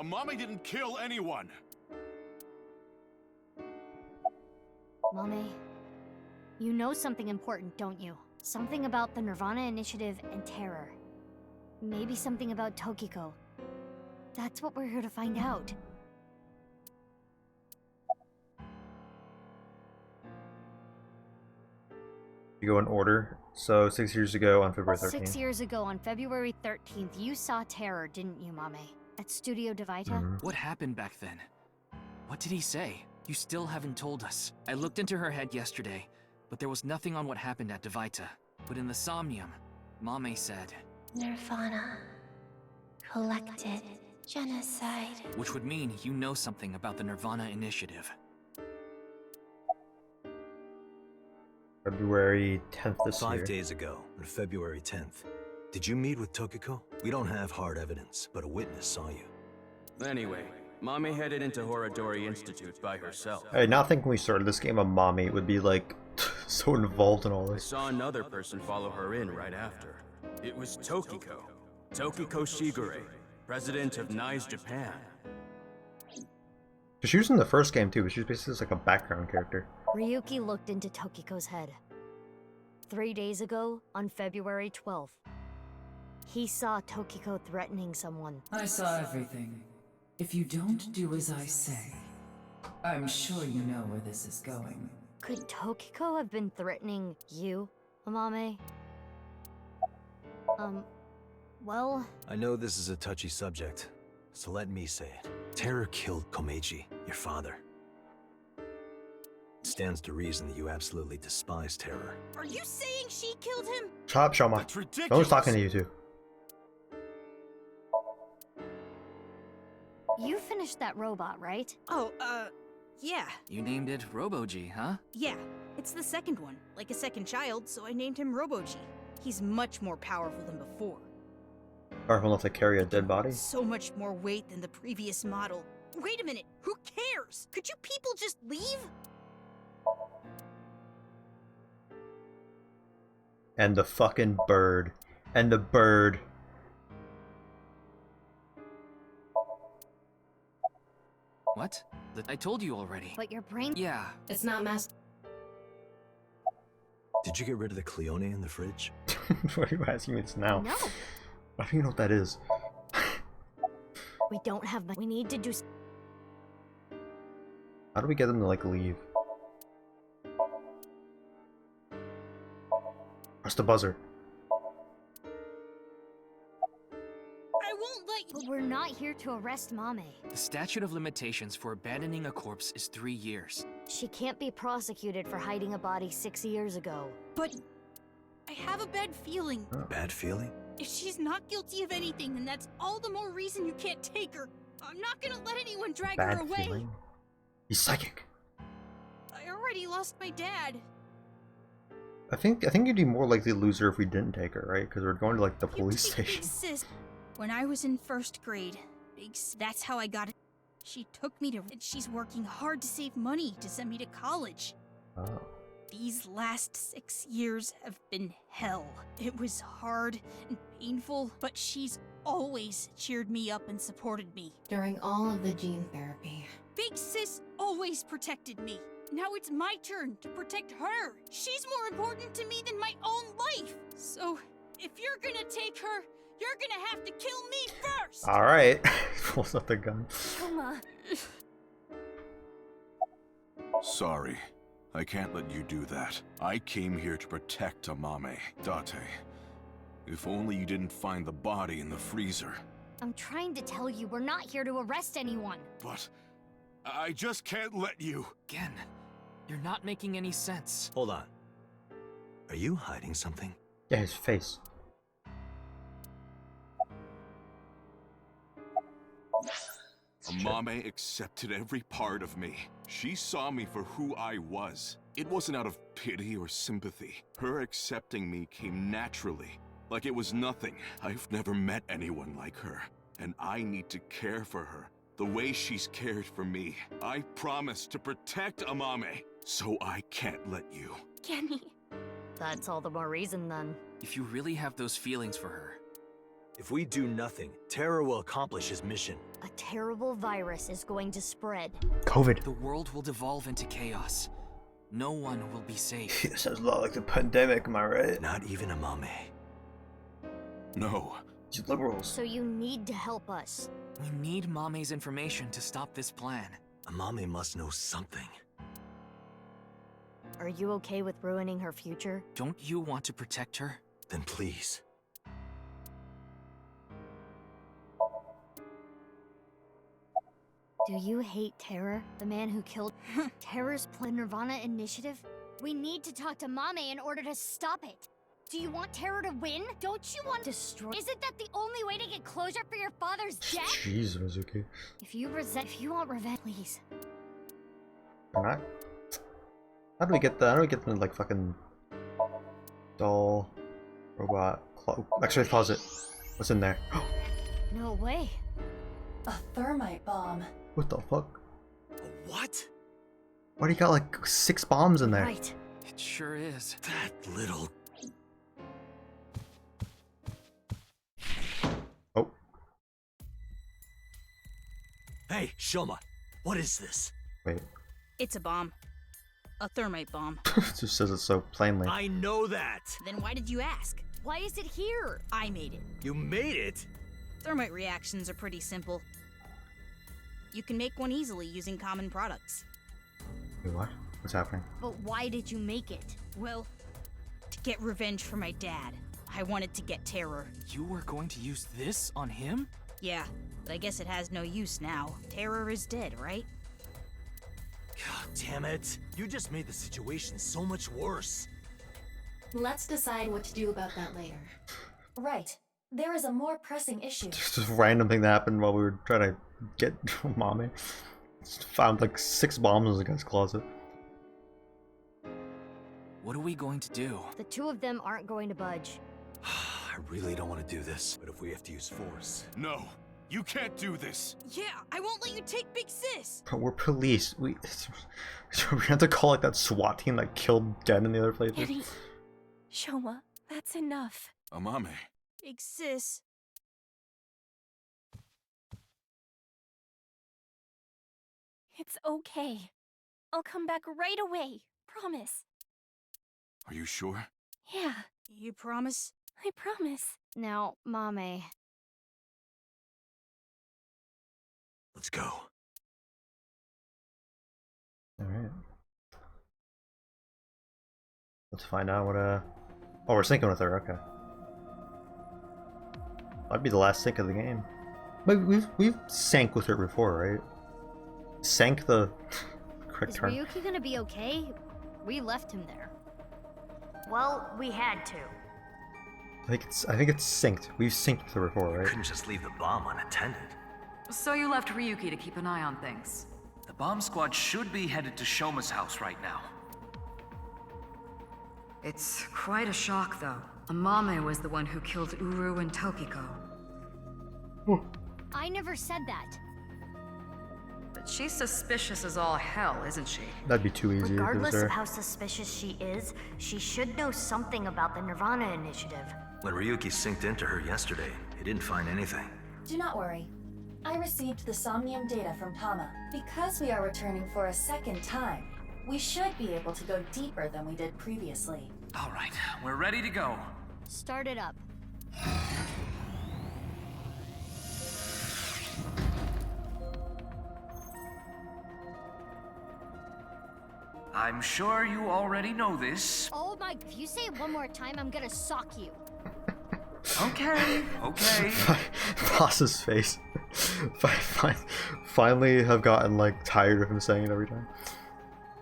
Speaker 7: Mame didn't kill anyone.
Speaker 8: Mame, you know something important, don't you? Something about the Nirvana Initiative and Terror. Maybe something about Tokiko. That's what we're here to find out.
Speaker 5: You go in order. So 6 years ago on February 13th.
Speaker 8: 6 years ago on February 13th, you saw Terror, didn't you, Mame? At Studio Devita?
Speaker 5: Mm-hmm.
Speaker 17: What happened back then? What did he say? You still haven't told us. I looked into her head yesterday, but there was nothing on what happened at Devita. But in the Somnium, Mame said,
Speaker 21: Nirvana. Collected. Genocide.
Speaker 17: which would mean you know something about the Nirvana Initiative.
Speaker 5: February 10th this year.
Speaker 4: 5 days ago, on February 10th. Did you meet with Tokiko? We don't have hard evidence, but a witness saw you.
Speaker 18: Anyway, Mame headed into Horadori Institute by herself.
Speaker 5: Hey, not thinking we started this game, a mommy would be like so involved in all
Speaker 18: I
Speaker 5: this.
Speaker 18: saw another person follow her in right after. It was Tokiko. Tokiko Shigure, president of NICE Japan.
Speaker 5: She was in the first game too, but she's basically just like a background character.
Speaker 8: Ryuki looked into Tokiko's head. 3 days ago, on February 12th, he saw Tokiko threatening someone.
Speaker 3: I saw everything. If you don't do as I say, I'm sure you know where this is going.
Speaker 8: Could Tokiko have been threatening you, Amame? Well...
Speaker 4: I know this is a touchy subject, so let me say it. Terror killed Komeiji, your father. It stands to reason that you absolutely despise Terror.
Speaker 10: Are you saying she killed him?
Speaker 5: Shut up, Shoma.
Speaker 7: That's ridiculous.
Speaker 5: No one's talking to you two.
Speaker 8: You finished that robot, right?
Speaker 13: Oh, yeah.
Speaker 17: You named it Robo-G, huh?
Speaker 13: Yeah, it's the second one. Like a second child, so I named him Robo-G. He's much more powerful than before.
Speaker 5: Powerful enough to carry a dead body?
Speaker 13: So much more weight than the previous model. Wait a minute, who cares? Could you people just leave?
Speaker 5: And the fucking bird. And the bird.
Speaker 17: What? I told you already.
Speaker 8: But your brain.
Speaker 17: Yeah.
Speaker 6: It's not mass.
Speaker 4: Did you get rid of the Cleone in the fridge?
Speaker 5: Why are you asking me this now?
Speaker 8: No.
Speaker 5: I don't even know what that is.
Speaker 8: We don't have much. We need to do.
Speaker 5: How do we get them to like leave? Press the buzzer.
Speaker 12: I won't let you.
Speaker 8: But we're not here to arrest Mame.
Speaker 17: The statute of limitations for abandoning a corpse is 3 years.
Speaker 8: She can't be prosecuted for hiding a body 6 years ago.
Speaker 13: But I have a bad feeling.
Speaker 4: Bad feeling?
Speaker 13: If she's not guilty of anything, then that's all the more reason you can't take her. I'm not gonna let anyone drag her
Speaker 5: Bad
Speaker 13: away.
Speaker 5: feeling? He's psychic.
Speaker 13: I already lost my dad.
Speaker 5: I think you'd be more likely to lose her if we didn't take her, right? Because we're going to like the police
Speaker 13: Big
Speaker 5: station.
Speaker 13: sis. When I was in 1st grade, that's how I got it. She took me to, and she's working hard to save money to send me to college.
Speaker 5: Oh.
Speaker 13: These last 6 years have been hell. It was hard and painful, but she's always cheered me up and supported me.
Speaker 6: During all of the gene therapy.
Speaker 13: Big sis always protected me. Now it's my turn to protect her. She's more important to me than my own life. So, if you're gonna take her, you're gonna have to kill me first!
Speaker 5: Alright. Pulls out the gun.
Speaker 12: Shoma.
Speaker 19: Sorry. I can't let you do that. I came here to protect Amame. Date. If only you didn't find the body in the freezer.
Speaker 8: I'm trying to tell you, we're not here to arrest anyone.
Speaker 19: But I just can't let you.
Speaker 17: Again, you're not making any sense.
Speaker 4: Hold on. Are you hiding something?
Speaker 5: Yeah, his face.
Speaker 19: Amame accepted every part of me. She saw me for who I was. It wasn't out of pity or sympathy. Her accepting me came naturally, like it was nothing. I've never met anyone like her, and I need to care for her the way she's cared for me. I promised to protect Amame, so I can't let you.
Speaker 21: Kenny.
Speaker 8: That's all the more reason then.
Speaker 17: If you really have those feelings for her,
Speaker 4: if we do nothing, Terror will accomplish his mission.
Speaker 8: A terrible virus is going to spread.
Speaker 5: COVID.
Speaker 17: The world will devolve into chaos. No one will be safe.
Speaker 5: This sounds a lot like the pandemic, am I right?
Speaker 4: Not even Amame.
Speaker 19: No.
Speaker 5: You liberals.
Speaker 8: So you need to help us.
Speaker 17: We need Mame's information to stop this plan.
Speaker 4: Amame must know something.
Speaker 8: Are you okay with ruining her future?
Speaker 17: Don't you want to protect her?
Speaker 4: Then please.
Speaker 8: Do you hate Terror, the man who killed Terror's Nirvana initiative? We need to talk to Mame in order to stop it. Do you want Terror to win? Don't you want to destroy? Isn't that the only way to get closure for your father's death?
Speaker 5: Jeez, Mizuki.
Speaker 8: If you want revenge, please.
Speaker 5: Am I? How do we get that? How do we get the like fucking doll, robot, X-ray closet? What's in there?
Speaker 8: No way.
Speaker 16: A thermite bomb.
Speaker 5: What the fuck?
Speaker 4: What?
Speaker 5: Why do you got like 6 bombs in there?
Speaker 8: Right.
Speaker 17: It sure is.
Speaker 4: That little...
Speaker 5: Oh.
Speaker 4: Hey, Shoma. What is this?
Speaker 5: Wait.
Speaker 13: It's a bomb. A thermite bomb.
Speaker 5: It just says it so plainly.
Speaker 4: I know that!
Speaker 13: Then why did you ask?
Speaker 8: Why is it here?
Speaker 13: I made it.
Speaker 4: You made it?
Speaker 13: Thermite reactions are pretty simple. You can make one easily using common products.
Speaker 5: Wait, what? What's happening?
Speaker 8: But why did you make it?
Speaker 13: Well, to get revenge for my dad. I wanted to get Terror.
Speaker 17: You were going to use this on him?
Speaker 13: Yeah, but I guess it has no use now. Terror is dead, right?
Speaker 4: God damn it. You just made the situation so much worse.
Speaker 6: Let's decide what to do about that later.
Speaker 16: Right. There is a more pressing issue.
Speaker 5: Just a random thing that happened while we were trying to get Mame. Just found like 6 bombs in the guy's closet.
Speaker 17: What are we going to do?
Speaker 8: The two of them aren't going to budge.
Speaker 4: I really don't want to do this, but if we have to use force...
Speaker 19: No.
Speaker 11: You can't do this.
Speaker 13: Yeah, I won't let you take Big Sis.
Speaker 5: Bro, we're police. We have to call like that SWAT team that killed Den in the other place.
Speaker 21: Eddie, Shoma, that's enough.
Speaker 19: Amame.
Speaker 13: Big Sis.
Speaker 21: It's okay. I'll come back right away. Promise.
Speaker 19: Are you sure?
Speaker 21: Yeah,
Speaker 13: You promise?
Speaker 21: I promise.
Speaker 8: Now, Mame.
Speaker 4: Let's go.
Speaker 5: Alright. Let's find out what oh, we're syncing with her, okay. That'd be the last sync of the game. But we've sank with her before, right? Sank the correct
Speaker 8: Is
Speaker 5: term.
Speaker 8: Ryuki gonna be okay? We left him there.
Speaker 14: Well, we had to.
Speaker 5: I think it's synced. We've synced with her before, right?
Speaker 4: Couldn't just leave the bomb unattended.
Speaker 20: So you left Ryuki to keep an eye on things.
Speaker 15: The bomb squad should be headed to Shoma's house right now.
Speaker 20: It's quite a shock, though. Amame was the one who killed Uru and Tokiko.
Speaker 8: I never said that.
Speaker 20: But she's suspicious as all hell, isn't she?
Speaker 5: That'd be too easy if it was
Speaker 14: Regardless
Speaker 5: her.
Speaker 14: of how suspicious she is, she should know something about the Nirvana Initiative.
Speaker 4: When Ryuki synced into her yesterday, he didn't find anything.
Speaker 16: Do not worry. I received the Somnium data from Tama. Because we are returning for a second time, we should be able to go deeper than we did previously.
Speaker 15: All right, we're ready to go.
Speaker 8: Start it up.
Speaker 15: I'm sure you already know this.
Speaker 8: Oh my, if you say it one more time, I'm gonna sock you.
Speaker 15: Okay, okay.
Speaker 5: Boss's face. Finally have gotten like tired of him saying it every time.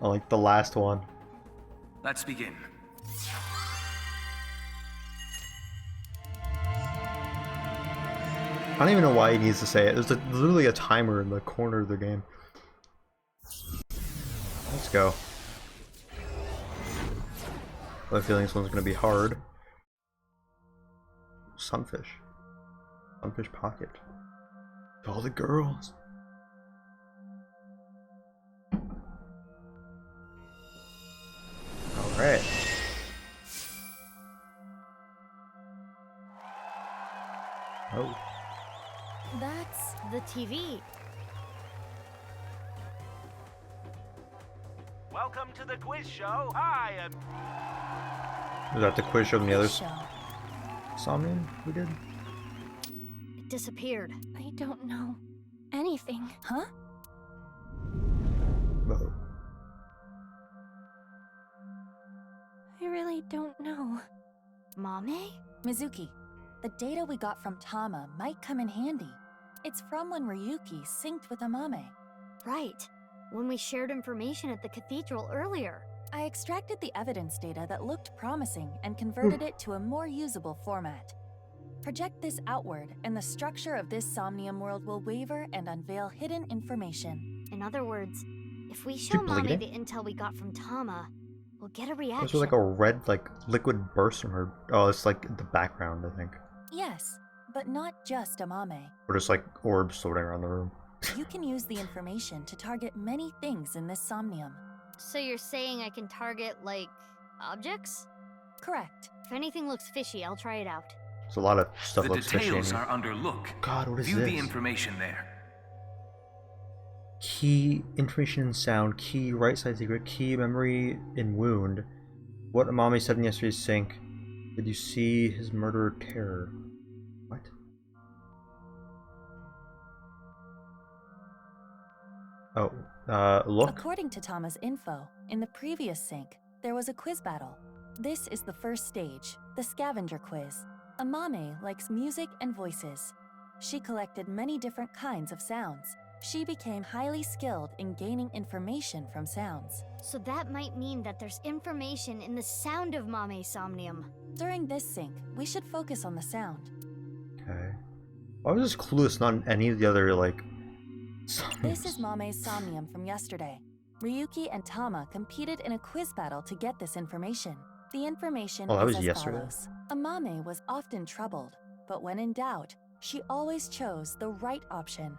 Speaker 5: Oh, like the last one.
Speaker 15: Let's begin.
Speaker 5: I don't even know why he needs to say it. There's literally a timer in the corner of the game. Let's go. I have a feeling this one's gonna be hard. Sunfish. Sunfish pocket. To all the girls. Alright. Oh.
Speaker 8: That's the TV.
Speaker 23: Welcome to the quiz show. I am.
Speaker 5: Was that the quiz show from the others? Somnium we did?
Speaker 8: It disappeared.
Speaker 21: I don't know anything. Huh?
Speaker 5: Whoa.
Speaker 21: I really don't know.
Speaker 8: Mame?
Speaker 16: Mizuki, the data we got from Tama might come in handy. It's from when Ryuki synced with Amame.
Speaker 8: Right. When we shared information at the cathedral earlier.
Speaker 16: I extracted the evidence data that looked promising and converted it to a more usable format. Project this outward, and the structure of this Somnium world will waver and unveil hidden information.
Speaker 8: In other words, if we show Mame
Speaker 5: bleed
Speaker 8: the intel we got from Tama, we'll get a
Speaker 5: This
Speaker 8: reaction.
Speaker 5: was like a red, like, liquid burst from her. Oh, it's like the background, I think.
Speaker 16: Yes, but not just Amame.
Speaker 5: Or just like orbs floating around the room.
Speaker 16: You can use the information to target many things in this Somnium.
Speaker 8: So you're saying I can target, like, objects?
Speaker 16: Correct.
Speaker 8: If anything looks fishy, I'll try it out.
Speaker 5: There's a lot of stuff
Speaker 15: The
Speaker 5: looks fishy.
Speaker 15: details are under look.
Speaker 5: God, what is
Speaker 15: View
Speaker 5: this?
Speaker 15: the information there.
Speaker 5: Key information and sound. Key right side secret. Key memory in wound. What Amame said in yesterday's sync. Did you see his murderer terror? What? Oh, look.
Speaker 16: According to Tama's info, in the previous sync, there was a quiz battle. This is the first stage, the scavenger quiz. Amame likes music and voices. She collected many different kinds of sounds. She became highly skilled in gaining information from sounds.
Speaker 8: So that might mean that there's information in the sound of Mame Somnium.
Speaker 16: During this sync, we should focus on the sound.
Speaker 5: Okay. Why was this clueless not in any of the other, like...
Speaker 16: This is Mame's Somnium from yesterday. Ryuki and Tama competed in a quiz battle to get this information. The information
Speaker 5: Oh, that
Speaker 16: is
Speaker 5: was
Speaker 16: as
Speaker 5: yesterday?
Speaker 16: follows. Amame was often troubled, but when in doubt, She always chose the right option.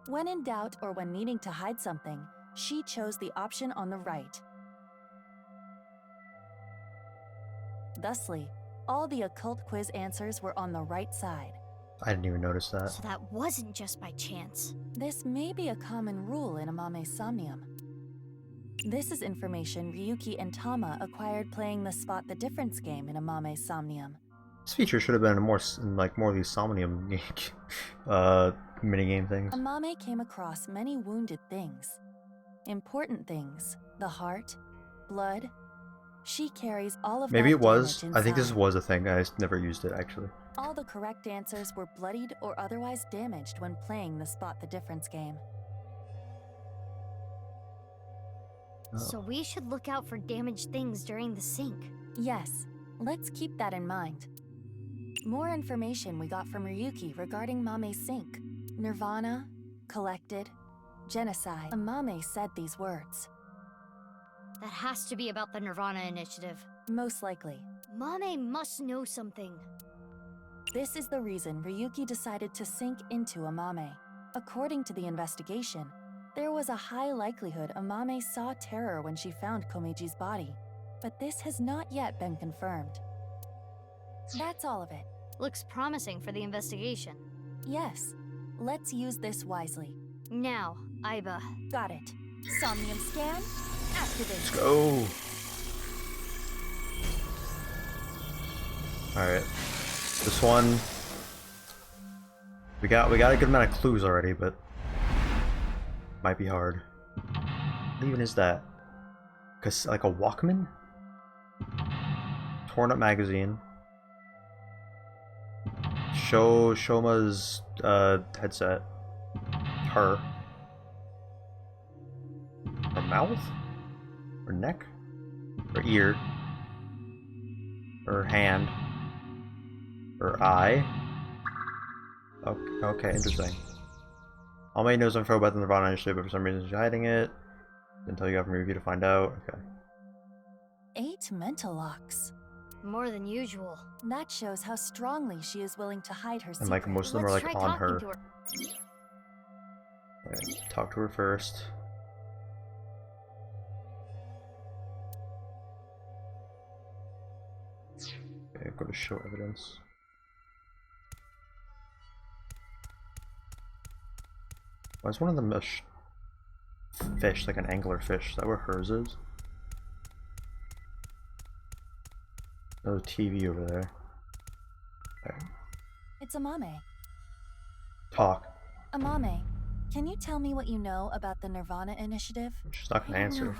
Speaker 16: When in doubt or when needing to hide something, she chose the option on the right. Thusly, all the occult quiz answers were on the right side.
Speaker 5: I didn't even notice that.
Speaker 8: So that wasn't just by chance.
Speaker 16: This may be a common rule in Amame's Somnium. This is information Ryuki and Tama acquired playing the Spot the Difference game in Amame's Somnium.
Speaker 5: This feature should have been more of these Somnium minigame things.
Speaker 16: Amame came across many wounded things. Important things. The heart, blood. She carries all of
Speaker 5: Maybe
Speaker 16: that
Speaker 5: it was.
Speaker 16: damage
Speaker 5: I think this
Speaker 16: inside.
Speaker 5: was a thing. I just never used it actually.
Speaker 16: All the correct answers were bloodied or otherwise damaged when playing the Spot the Difference game.
Speaker 8: So we should look out for damaged things during the sync.
Speaker 16: Yes, let's keep that in mind. More information we got from Ryuki regarding Mame's sync. Nirvana, collected, genocide. Amame said these words.
Speaker 8: That has to be about the Nirvana Initiative.
Speaker 16: Most likely.
Speaker 8: Mame must know something.
Speaker 16: This is the reason Ryuki decided to sink into Amame. According to the investigation, there was a high likelihood Amame saw terror when she found Komeji's body, but this has not yet been confirmed. That's all of it.
Speaker 8: Looks promising for the investigation.
Speaker 16: Yes, let's use this wisely.
Speaker 8: Now, Aiba.
Speaker 16: Got it. Somnium scan, activate.
Speaker 5: Let's go. Alright. This one we got a good amount of clues already, but might be hard. What even is that? Cause like a Walkman? Torn up magazine. Shoma's headset. Her mouth? Her neck? Her ear? Her hand? Her eye? Okay, interesting. Almighty knows info about the Nirvana Initiative, but for some reason she's hiding it. Didn't tell you have from review to find out. Okay.
Speaker 16: 8 mental locks.
Speaker 8: More than usual.
Speaker 16: That shows how strongly she is willing to hide her secret.
Speaker 5: And like most of them are
Speaker 8: Let's
Speaker 5: like
Speaker 8: try
Speaker 5: on
Speaker 8: talking
Speaker 5: her.
Speaker 8: to her.
Speaker 5: Right, talk to her first. Okay, go to show evidence. Why is one of them a fish, like an angler fish? Is that where hers is? There's a TV over there. Okay.
Speaker 16: It's Amame.
Speaker 5: Talk.
Speaker 16: Amame, can you tell me what you know about the Nirvana Initiative?
Speaker 5: She's not gonna answer.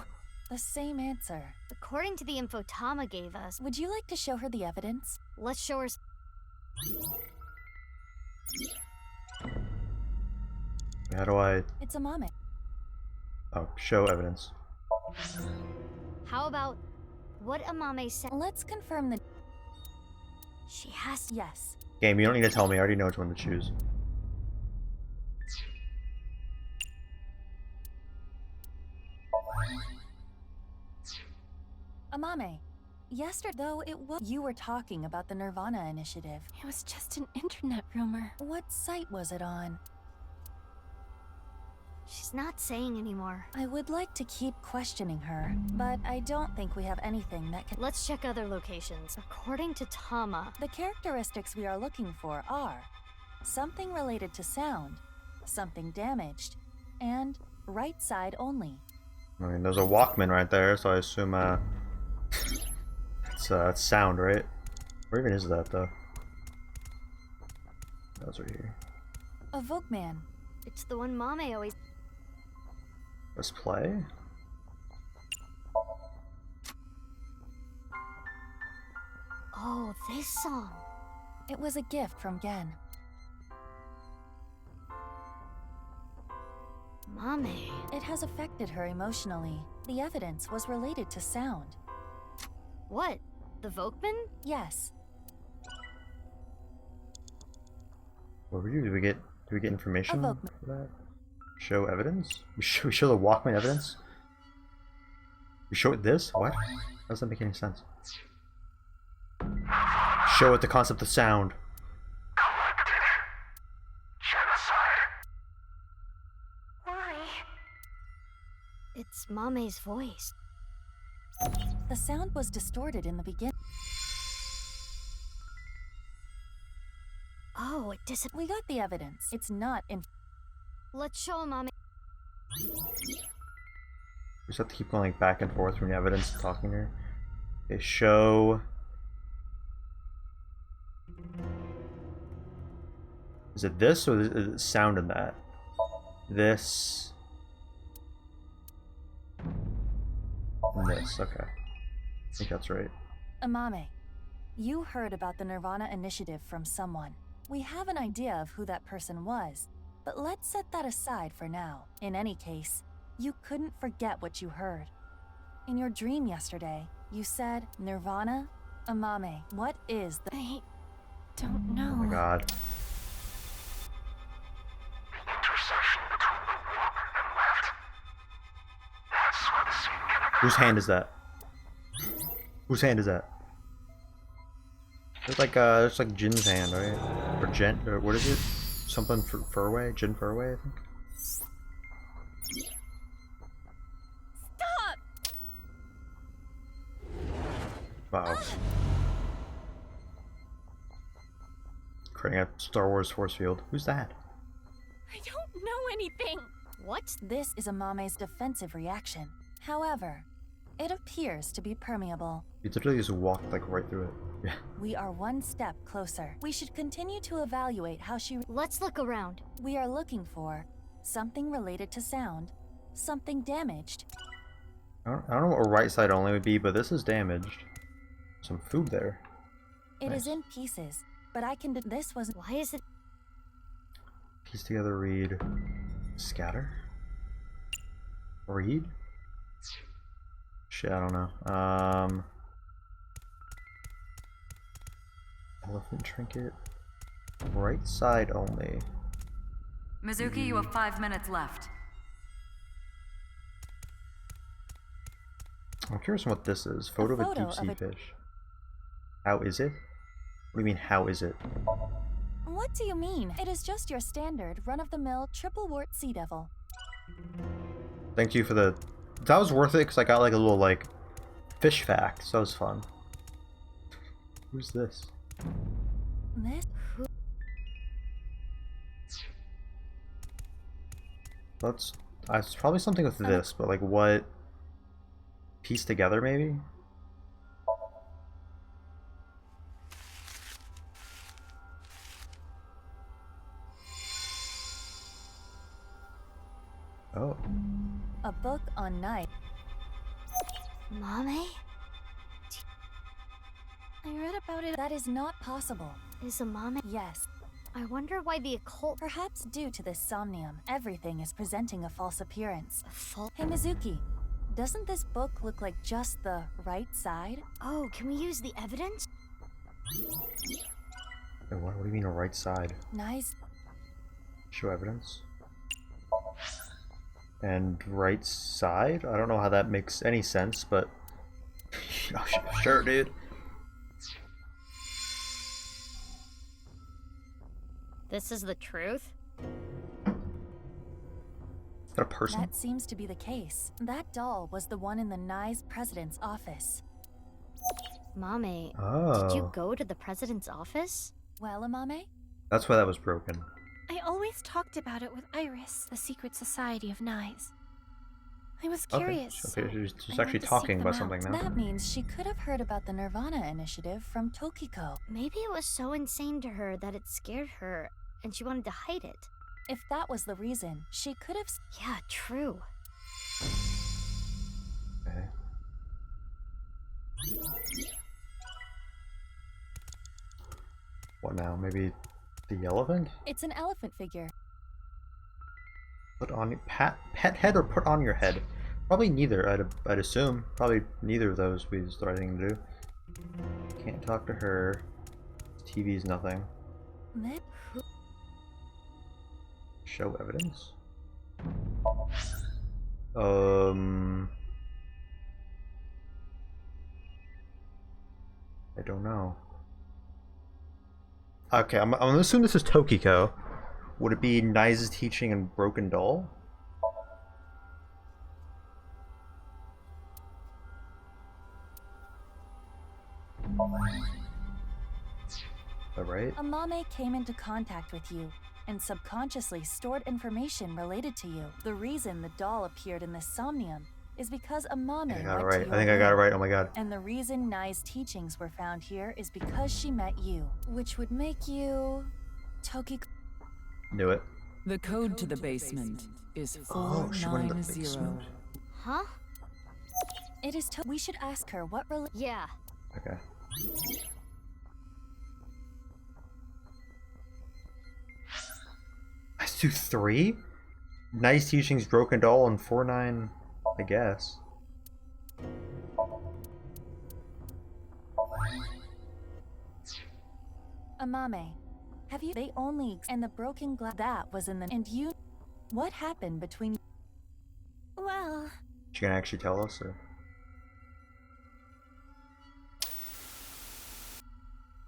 Speaker 16: The same answer.
Speaker 8: According to the info Tama gave us,
Speaker 16: Would you like to show her the evidence?
Speaker 8: let's show her.
Speaker 5: How do I...
Speaker 16: It's Amame.
Speaker 5: Oh, show evidence.
Speaker 8: How about what Amame said?
Speaker 16: Let's confirm the...
Speaker 8: She has.
Speaker 16: Yes.
Speaker 5: Game, you don't need to tell me. I already know which one to choose.
Speaker 16: Amame, yesterday, though it was... You were talking about the Nirvana Initiative.
Speaker 21: It was just an internet rumor.
Speaker 16: What site was it on?
Speaker 8: She's not saying anymore.
Speaker 16: I would like to keep questioning her, but I don't think we have anything that can...
Speaker 8: Let's check other locations. According to Tama,
Speaker 16: The characteristics we are looking for are something related to sound, something damaged, and right side only.
Speaker 5: I mean, there's a Walkman right there, so I assume, it's sound, right? Where even is that, though? Those are here.
Speaker 16: A Volkman.
Speaker 8: it's the one Mame always.
Speaker 5: Let's play.
Speaker 8: Oh, this song.
Speaker 16: It was a gift from Gen.
Speaker 8: Mame.
Speaker 16: It has affected her emotionally. The evidence was related to sound.
Speaker 8: What? The Volkman?
Speaker 16: Yes.
Speaker 5: What were you? Did we get information
Speaker 16: A
Speaker 5: for that? Show evidence? We show the Walkman evidence? We show it this? What? That doesn't make any sense. Show it the concept of sound.
Speaker 8: It's Mame's voice.
Speaker 16: The sound was distorted in the beginning.
Speaker 8: Oh, it disappeared.
Speaker 16: We got the evidence. It's not in.
Speaker 8: Let's show him, Mame.
Speaker 5: We just have to keep going like back and forth from the evidence and talking here. Okay, show. Is it this or is it sound in that? This. And this, okay. I think that's right.
Speaker 16: Amame, you heard about the Nirvana Initiative from someone. We have an idea of who that person was, but let's set that aside for now. In any case, you couldn't forget what you heard. In your dream yesterday, you said Nirvana? Amame, what is the—
Speaker 21: I don't know.
Speaker 5: Oh my god. Whose hand is that? Whose hand is that? It's like Jin's hand, right? Or Jen, or what is it? Something for Furway? Jin Furway, I think?
Speaker 21: Stop!
Speaker 5: Wow. Creating a Star Wars force field. Who's that?
Speaker 21: I don't know anything.
Speaker 16: What? This is Amame's defensive reaction. However, it appears to be permeable.
Speaker 5: You literally just walked like right through it. Yeah.
Speaker 16: We are one step closer. We should continue to evaluate how she—
Speaker 8: Let's look around.
Speaker 16: We are looking for something related to sound, something damaged.
Speaker 5: I don't know what right side only would be, but this is damaged. Some food there.
Speaker 16: It
Speaker 5: Nice.
Speaker 16: is in pieces, but I can— This was—
Speaker 8: Why is it—
Speaker 5: Piece together, read. Scatter? Read? Shit, I don't know. Elephant trinket. Right side only.
Speaker 20: Mizuki, you have 5 minutes left.
Speaker 5: I'm curious on what this is. Photo of a deep sea fish. How is it? What do you mean, how is it?
Speaker 16: What do you mean? It is just your standard, run-of-the-mill, triple wart sea devil.
Speaker 5: Thank you for the... That was worth it because I got like a little like fish fact, so that was fun. Who's this?
Speaker 16: This?
Speaker 5: That's... It's probably something with this, but like what... Piece together maybe? Oh.
Speaker 16: A book on night.
Speaker 8: Mame?
Speaker 21: I read about it.
Speaker 16: That is not possible.
Speaker 8: Is a Mame?
Speaker 16: Yes.
Speaker 8: I wonder why the occult—
Speaker 16: Perhaps due to this somnium, everything is presenting a false appearance. Hey Mizuki, doesn't this book look like just the right side?
Speaker 8: Oh, can we use the evidence?
Speaker 5: Wait, what do you mean a right side?
Speaker 16: Nice.
Speaker 5: Show evidence. And right side? I don't know how that makes any sense, but... Oh, sure, dude.
Speaker 8: This is the truth?
Speaker 5: Is that a person?
Speaker 16: That seems to be the case. That doll was the one in the Nye's president's office.
Speaker 8: Mame,
Speaker 5: Oh.
Speaker 8: did you go to the president's office?
Speaker 16: Well, Amame?
Speaker 5: That's why that was broken.
Speaker 21: I always talked about it with Iris, the secret society of Nyes. I was curious.
Speaker 5: Okay, she's
Speaker 21: I
Speaker 5: actually
Speaker 21: went to seek
Speaker 5: talking
Speaker 21: them
Speaker 5: about
Speaker 21: out.
Speaker 5: something now.
Speaker 16: That means she could have heard about the Nirvana Initiative from Tokiko.
Speaker 8: Maybe it was so insane to her that it scared her, and she wanted to hide it.
Speaker 16: If that was the reason, she could have—
Speaker 8: Yeah, true.
Speaker 5: Okay. What now? Maybe the elephant?
Speaker 16: It's an elephant figure.
Speaker 5: Put on pet head or put on your head? Probably neither. I'd assume probably neither of those would be the right thing to do. Can't talk to her. TV's nothing. Show evidence. I don't know. Okay, I'm gonna assume this is Tokiko. Would it be Nye's teaching and Broken Doll? Alright.
Speaker 16: Amame came into contact with you and subconsciously stored information related to you. The reason the doll appeared in this somnium is because Amame
Speaker 5: I got it
Speaker 16: went
Speaker 5: right.
Speaker 16: to
Speaker 5: I think I got it
Speaker 16: room.
Speaker 5: right. Oh my god.
Speaker 16: And the reason Nai's teachings were found here is because she met you, which would make you Tokiko.
Speaker 5: Knew it.
Speaker 3: The code to the basement is
Speaker 5: Oh, she went in the
Speaker 3: 490.
Speaker 5: basement.
Speaker 8: Huh?
Speaker 16: It is we should ask her what
Speaker 8: Yeah.
Speaker 5: Okay. Let's do 3? Nice teachings, broken doll, and 4-9, I guess.
Speaker 16: Amame, have you? They only and the broken glass that was in the and you. What happened between?
Speaker 21: Well,
Speaker 5: She gonna actually tell us, or?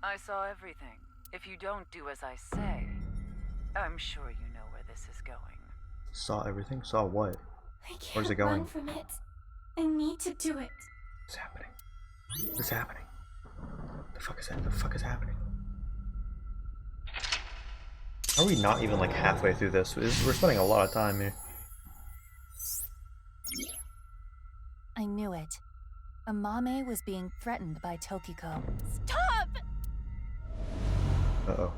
Speaker 3: I saw everything. If you don't do as I say, I'm sure you know where this is going.
Speaker 5: Saw everything? Saw what?
Speaker 21: I can't
Speaker 5: Where's it
Speaker 21: run
Speaker 5: going?
Speaker 21: from it. I need to do it.
Speaker 5: What's happening? What's happening? The fuck is that? The fuck is happening? Are we not even like halfway through this? We're spending a lot of time here.
Speaker 16: I knew it. Amame was being threatened by Tokiko.
Speaker 21: Stop!
Speaker 5: Uh-oh.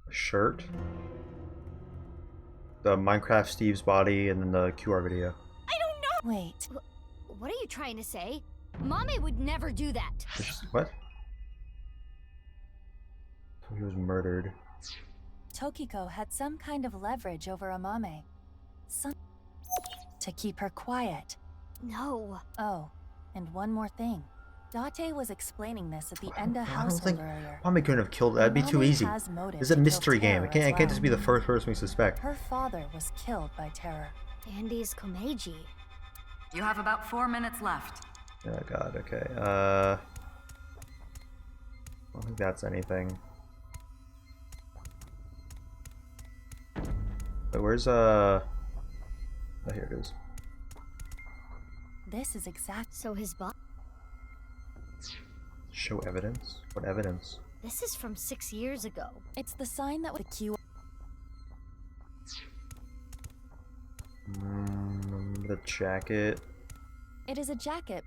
Speaker 5: A shirt. The Minecraft Steve's body, and then the QR video.
Speaker 21: I don't know!
Speaker 16: Wait.
Speaker 8: What are you trying to say? Mame would never do that.
Speaker 5: What? He was murdered.
Speaker 16: Tokiko had some kind of leverage over Amame. Some to keep her quiet.
Speaker 8: No.
Speaker 16: Oh, and one more thing. Date was explaining this at the Enda
Speaker 5: I don't
Speaker 16: household
Speaker 5: think
Speaker 16: earlier.
Speaker 5: Mommy couldn't have killed. That'd be too
Speaker 16: Amame
Speaker 5: easy.
Speaker 16: has motive
Speaker 5: This is a
Speaker 16: to kill
Speaker 5: mystery game.
Speaker 16: Terror
Speaker 5: It can't
Speaker 16: as
Speaker 5: just be
Speaker 16: well.
Speaker 5: the first person we suspect.
Speaker 16: Her father was killed by Terror.
Speaker 8: Andy's Komeiji.
Speaker 20: You have about 4 minutes left.
Speaker 5: Oh god, okay. I don't think that's anything. But where's oh, here it is.
Speaker 16: This is exact.
Speaker 8: So his body.
Speaker 5: Show evidence? What evidence?
Speaker 8: This is from 6 years ago.
Speaker 16: It's the sign that the Q.
Speaker 5: The jacket.
Speaker 16: It is a jacket.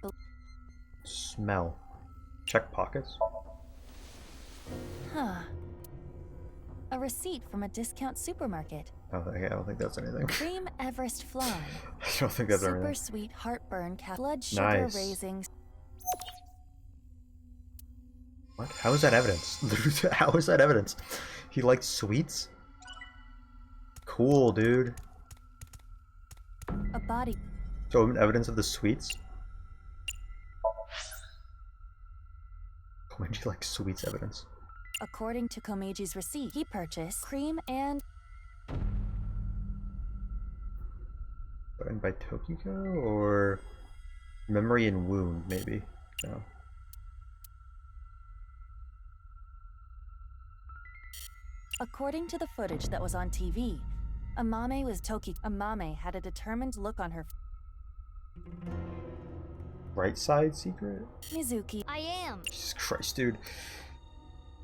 Speaker 5: Smell. Check pockets.
Speaker 16: Huh. A receipt from a discount supermarket.
Speaker 5: Oh, okay, I don't think that's anything.
Speaker 16: Cream Everest Flan.
Speaker 5: I don't think that's
Speaker 16: Super
Speaker 5: everything.
Speaker 16: sweet heartburn blood sugar
Speaker 5: Nice.
Speaker 16: raising.
Speaker 5: What? How is that evidence? How is that evidence? He liked sweets? Cool, dude.
Speaker 16: A body.
Speaker 5: So evidence of the sweets? Komeiji likes sweets evidence.
Speaker 16: According to Komeiji's receipt, he purchased cream and
Speaker 5: Burned by Tokiko or memory and wound, maybe. No.
Speaker 16: according to the footage that was on TV, Amame was Toki. Amame had a determined look on her.
Speaker 5: Right side secret?
Speaker 16: Mizuki.
Speaker 8: I am.
Speaker 5: Jesus Christ, dude.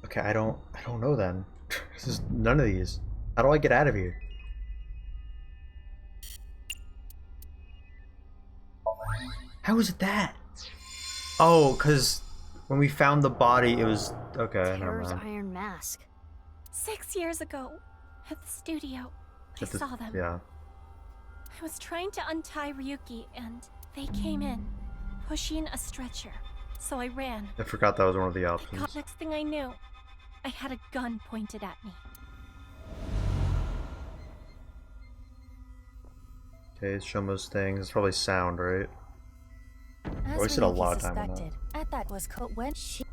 Speaker 5: Okay, I don't know then. This is none of these. How do I get out of here? How is it that? Oh, because when we found the body, it was... Okay, never
Speaker 8: Terror's
Speaker 5: mind.
Speaker 8: Iron Mask.
Speaker 21: 6 years ago, at the studio, I
Speaker 5: At the-
Speaker 21: saw them.
Speaker 5: Yeah.
Speaker 21: I was trying to untie Ryuki, and they came in, pushing a stretcher. So I ran.
Speaker 5: I forgot that was one of the options.
Speaker 21: Next thing I knew, I had a gun pointed at me.
Speaker 5: Okay, it's Shomo's things. It's probably sound, right?
Speaker 16: As
Speaker 5: wasted a
Speaker 16: Ryuki
Speaker 5: lot of time on that.
Speaker 16: suspected, at that was when she.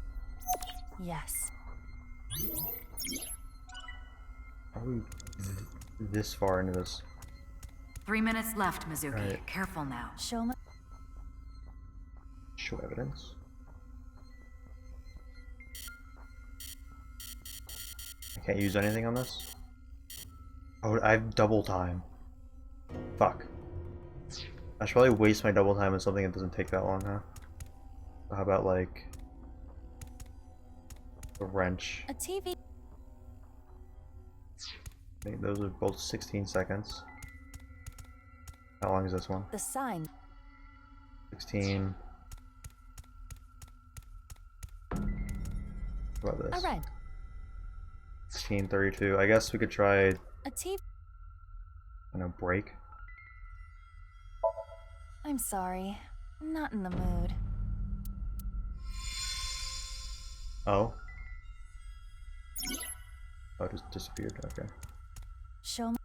Speaker 16: Yes.
Speaker 5: How are we this far into this?
Speaker 20: 3 minutes left, Mizuki.
Speaker 5: Right.
Speaker 20: Careful now.
Speaker 16: Shoma.
Speaker 5: Show evidence? I can't use anything on this? Oh, I have double time. Fuck. I should probably waste my double time on something that doesn't take that long, huh? How about like a wrench?
Speaker 16: A TV.
Speaker 5: I think those are both 16 seconds. How long is this one?
Speaker 16: The sign.
Speaker 5: 16. How about
Speaker 16: A
Speaker 5: this?
Speaker 16: red.
Speaker 5: 16:32. I guess we could try,
Speaker 16: A TV.
Speaker 5: I don't know, break.
Speaker 16: I'm sorry. Not in the mood.
Speaker 5: Oh. Oh, it just disappeared. Okay.
Speaker 16: Show me.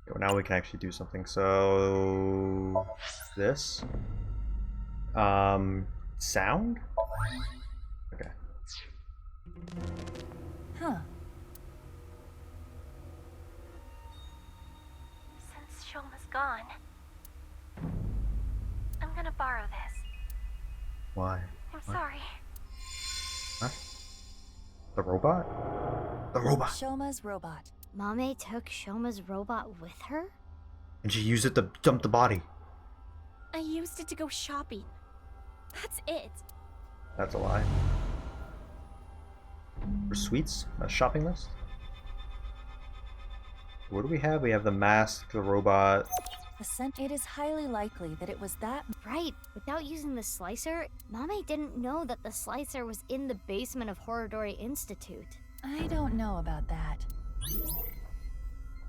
Speaker 5: Well, now we can actually do something. So this. Sound? Okay.
Speaker 16: Huh.
Speaker 21: Since Shoma's gone, I'm gonna borrow this.
Speaker 5: Why?
Speaker 21: I'm
Speaker 5: What?
Speaker 21: sorry.
Speaker 5: Huh? The robot? The robot!
Speaker 16: Shoma's robot.
Speaker 8: Mame took Shoma's robot with her?
Speaker 5: And she used it to dump the body.
Speaker 21: I used it to go shopping. That's it.
Speaker 5: That's a lie. For sweets? A shopping list? What do we have? We have the mask, the robot.
Speaker 16: The scent. It is highly likely that it was that.
Speaker 8: Right. Without using the slicer, Mame didn't know that the slicer was in the basement of Horodori Institute.
Speaker 16: I don't know about that.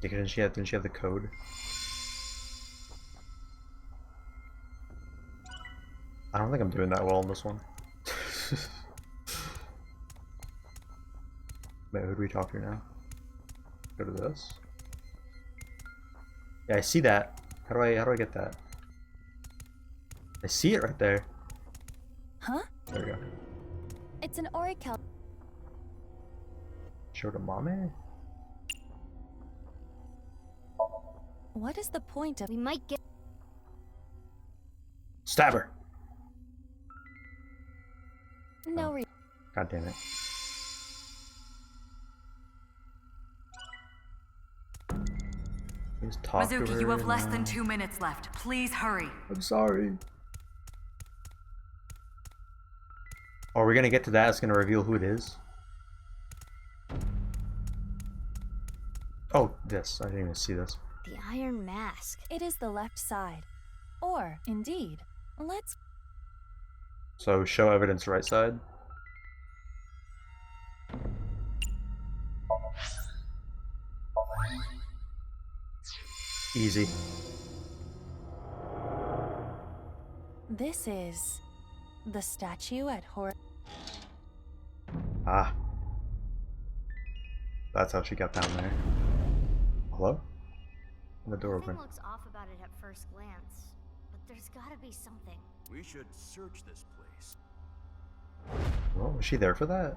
Speaker 5: Yeah, didn't she have the code? I don't think I'm doing that well in this one. Wait, who do we talk to now? Go to this. Yeah, I see that. How do I get that? I see it right there.
Speaker 16: Huh?
Speaker 5: There we go.
Speaker 16: It's an Orikel.
Speaker 5: Show to Mame?
Speaker 16: What is the point of?
Speaker 8: We might get.
Speaker 5: Stab her!
Speaker 16: No re.
Speaker 5: God damn it. Just talk to
Speaker 1: Mizuki,
Speaker 5: her
Speaker 1: you have less
Speaker 5: now.
Speaker 1: than 2 minutes left. Please hurry.
Speaker 5: I'm sorry. Are we gonna get to that? It's gonna reveal who it is. Oh, this. I didn't even see this.
Speaker 8: The Iron Mask.
Speaker 16: It is the left side. Or, indeed, let's.
Speaker 5: So show evidence right side. Easy.
Speaker 16: This is the statue at Hor.
Speaker 5: Ah. That's how she got down there. Hello? The door open.
Speaker 8: Nothing looks off about it at first glance, but there's gotta be something.
Speaker 18: We should search this place.
Speaker 5: Well, was she there for that?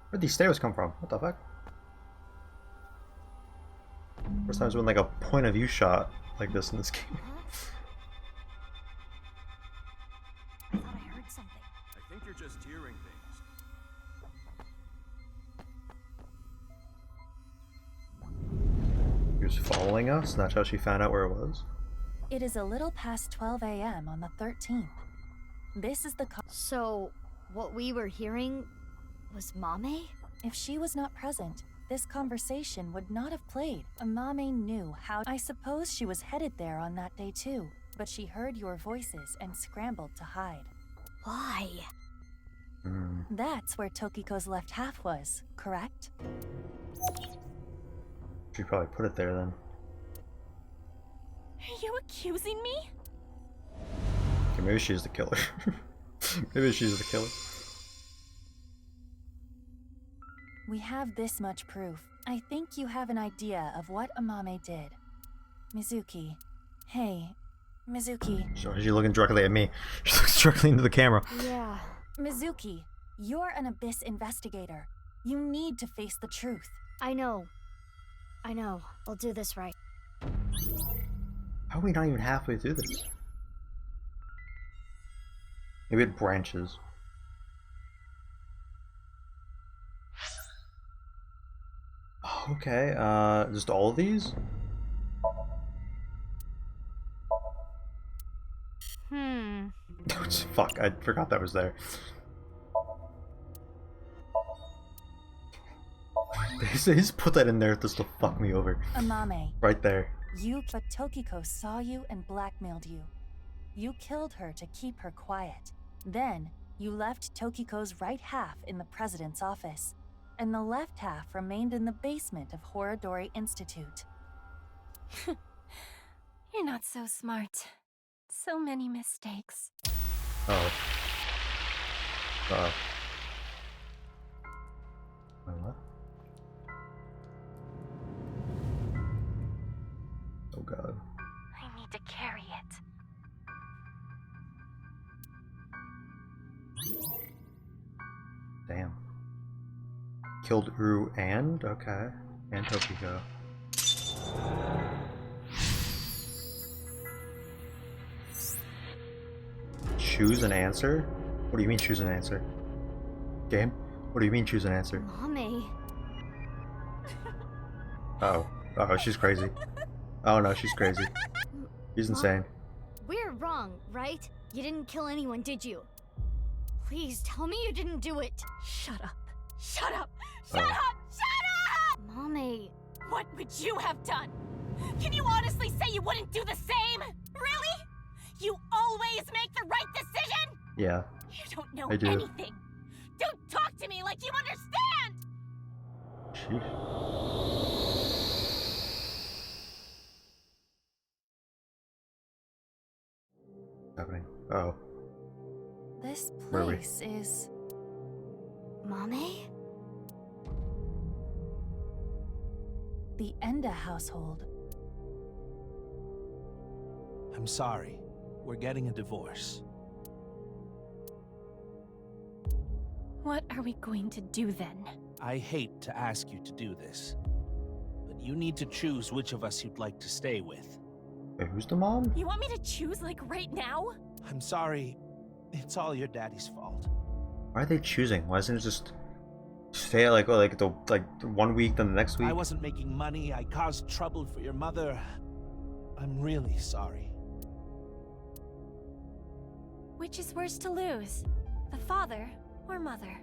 Speaker 5: Where'd these stairs come from? What the fuck? First time there's been like a point of view shot like this in this game.
Speaker 8: I thought I heard something.
Speaker 18: I think you're just hearing things.
Speaker 5: She was following us, and that's how she found out where it was.
Speaker 16: It is a little past 12 a.m. on the 13th. This is the.
Speaker 8: So, what we were hearing was Mame?
Speaker 16: If she was not present, this conversation would not have played. Mame knew how. I suppose she was headed there on that day too, but she heard your voices and scrambled to hide.
Speaker 8: Why?
Speaker 16: That's where Tokiko's left half was, correct?
Speaker 5: She probably put it there then.
Speaker 21: Are you accusing me?
Speaker 5: Okay, maybe she's the killer. Maybe she's the killer.
Speaker 16: We have this much proof. I think you have an idea of what Amame did. Mizuki. Hey, Mizuki.
Speaker 5: So she's looking directly at me. She looks directly into the camera.
Speaker 8: Yeah.
Speaker 16: Mizuki, you're an Abyss investigator. You need to face the truth.
Speaker 8: I know. I'll do this right.
Speaker 5: How are we not even halfway through this? Maybe it branches. Okay, just all of these?
Speaker 8: Hmm.
Speaker 5: Fuck, I forgot that was there. They just put that in there just to fuck me over.
Speaker 16: Amame.
Speaker 5: Right there.
Speaker 16: But Tokiko saw you and blackmailed you. You killed her to keep her quiet. Then, you left Tokiko's right half in the president's office, and the left half remained in the basement of Horadori Institute.
Speaker 21: You're not so smart. So many mistakes.
Speaker 5: Oh. Uh-oh. What? Oh god.
Speaker 21: I need to carry it.
Speaker 5: Damn. Killed Uru and? Okay. And Tokiko. Choose an answer? What do you mean choose an answer? Game? What do you mean choose an answer?
Speaker 8: Mommy.
Speaker 5: Uh-oh. Uh-oh, she's crazy. Oh no, she's crazy. She's insane.
Speaker 8: We're wrong, right? You didn't kill anyone, did you? Please tell me you didn't do it.
Speaker 21: Shut up.
Speaker 10: Shut up! Shut up! Shut up!
Speaker 8: Mommy.
Speaker 10: What would you have done? Can you honestly say you wouldn't do the same? Really? You always make the right decision?
Speaker 5: Yeah.
Speaker 10: You don't know
Speaker 5: I do.
Speaker 10: anything. Don't talk to me like you understand!
Speaker 5: Sheesh. Happening. Oh.
Speaker 16: This
Speaker 5: Where are we?
Speaker 16: place is...
Speaker 8: Mommy?
Speaker 16: the Enda household.
Speaker 23: I'm sorry. We're getting a divorce.
Speaker 21: What are we going to do then?
Speaker 23: I hate to ask you to do this, but you need to choose which of us you'd like to stay with.
Speaker 5: Wait, who's the mom?
Speaker 10: You want me to choose like right now?
Speaker 23: I'm sorry. It's all your daddy's fault.
Speaker 5: Why are they choosing? Why doesn't it just stay like 1 week, then the next week?
Speaker 23: I wasn't making money. I caused trouble for your mother. I'm really sorry.
Speaker 21: Which is worse to lose? The father or mother?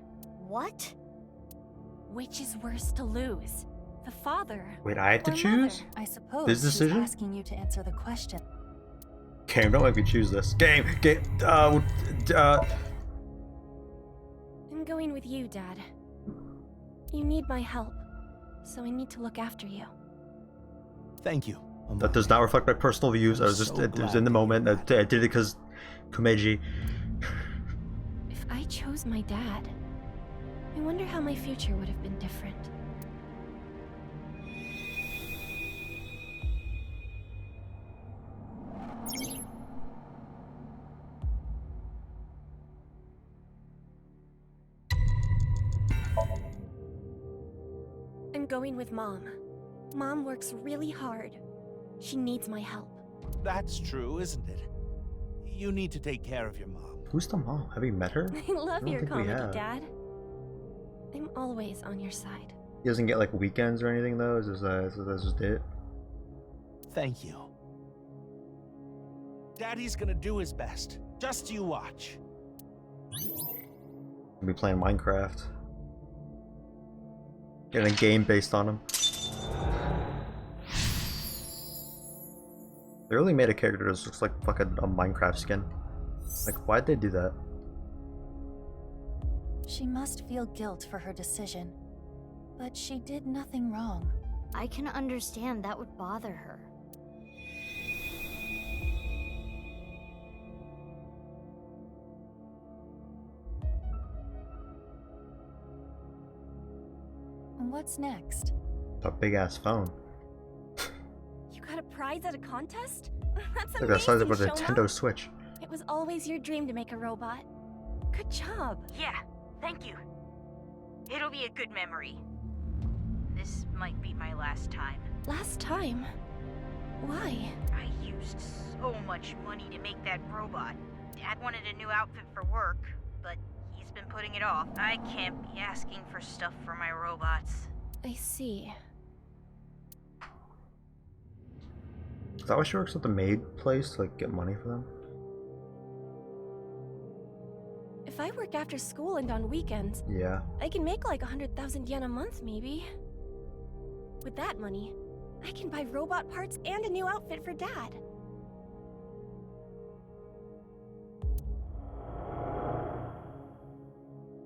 Speaker 8: What?
Speaker 21: Which is worse to lose? The father
Speaker 5: Wait, I have to
Speaker 21: or
Speaker 5: choose?
Speaker 21: mother?
Speaker 16: I suppose
Speaker 5: This
Speaker 16: she's
Speaker 5: decision?
Speaker 16: asking you to answer the question.
Speaker 5: Game, don't make me choose this. Game!
Speaker 21: I'm going with you, Dad. You need my help, so I need to look after you.
Speaker 23: Thank you.
Speaker 5: That does not reflect my personal views. I was just, it was in the moment. I did it because Kumeji.
Speaker 21: If I chose my dad, I wonder how my future would have been different. I'm going with Mom. Mom works really hard. She needs my help.
Speaker 23: That's true, isn't it? You need to take care of your mom.
Speaker 5: Who's the mom? Have you met her?
Speaker 21: I love
Speaker 5: don't
Speaker 21: your
Speaker 5: think we
Speaker 21: comedy,
Speaker 5: have.
Speaker 21: Dad. I'm always on your side.
Speaker 5: He doesn't get like weekends or anything though. Is this just it?
Speaker 23: Thank you. Daddy's gonna do his best. Just you watch.
Speaker 5: I'll be playing Minecraft. Getting a game based on him. They really made a character that looks like fucking a Minecraft skin. Like, why'd they do that?
Speaker 16: She must feel guilt for her decision. But she did nothing wrong.
Speaker 8: I can understand that would bother her.
Speaker 16: What's next?
Speaker 5: A big ass phone.
Speaker 21: You got a prize at a contest? That's
Speaker 5: Look,
Speaker 21: amazing,
Speaker 5: that size of a
Speaker 21: Shona.
Speaker 5: Nintendo Switch.
Speaker 21: It was always your dream to make a robot. Good job.
Speaker 14: Yeah, thank you. It'll be a good memory. This might be my last time.
Speaker 21: Last time? Why?
Speaker 14: I used so much money to make that robot. Dad wanted a new outfit for work, but he's been putting it off. I can't be asking for stuff for my robots.
Speaker 21: I see.
Speaker 5: Is that why she works at the maid place to like get money for them?
Speaker 21: I work after school and on weekends,
Speaker 5: Yeah.
Speaker 21: I can make like 100,000 yen a month, maybe. With that money, I can buy robot parts and a new outfit for Dad.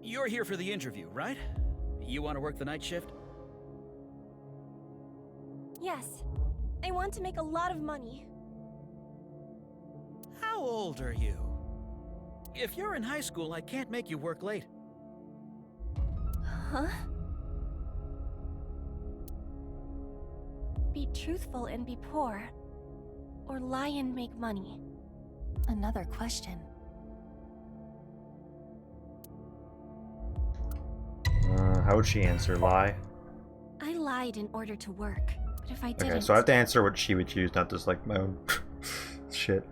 Speaker 2: You're here for the interview, right? You want to work the night shift?
Speaker 21: Yes. I want to make a lot of money.
Speaker 2: How old are you? If you're in high school, I can't make you work late.
Speaker 21: Huh? Be truthful and be poor. Or lie and make money.
Speaker 16: Another question.
Speaker 5: How would she answer? Lie?
Speaker 21: I lied in order to work. But if I didn't...
Speaker 5: Okay, so I have to answer what she would choose, not just like my own shit.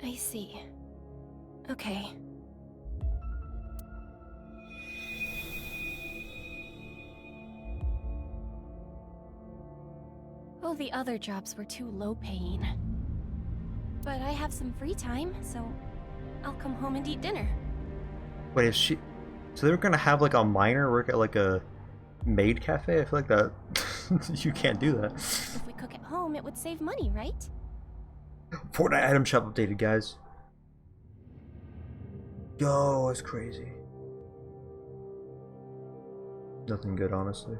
Speaker 21: I see. Okay. Oh, the other jobs were too low paying. But I have some free time, so I'll come home and eat dinner.
Speaker 5: Wait, is she... So they were gonna have like a minor work at like a maid cafe? I feel like that... you can't do that.
Speaker 21: If we cook at home, it would save money, right?
Speaker 5: Fortnite item shop updated, guys. Yo, that's crazy. Nothing good, honestly.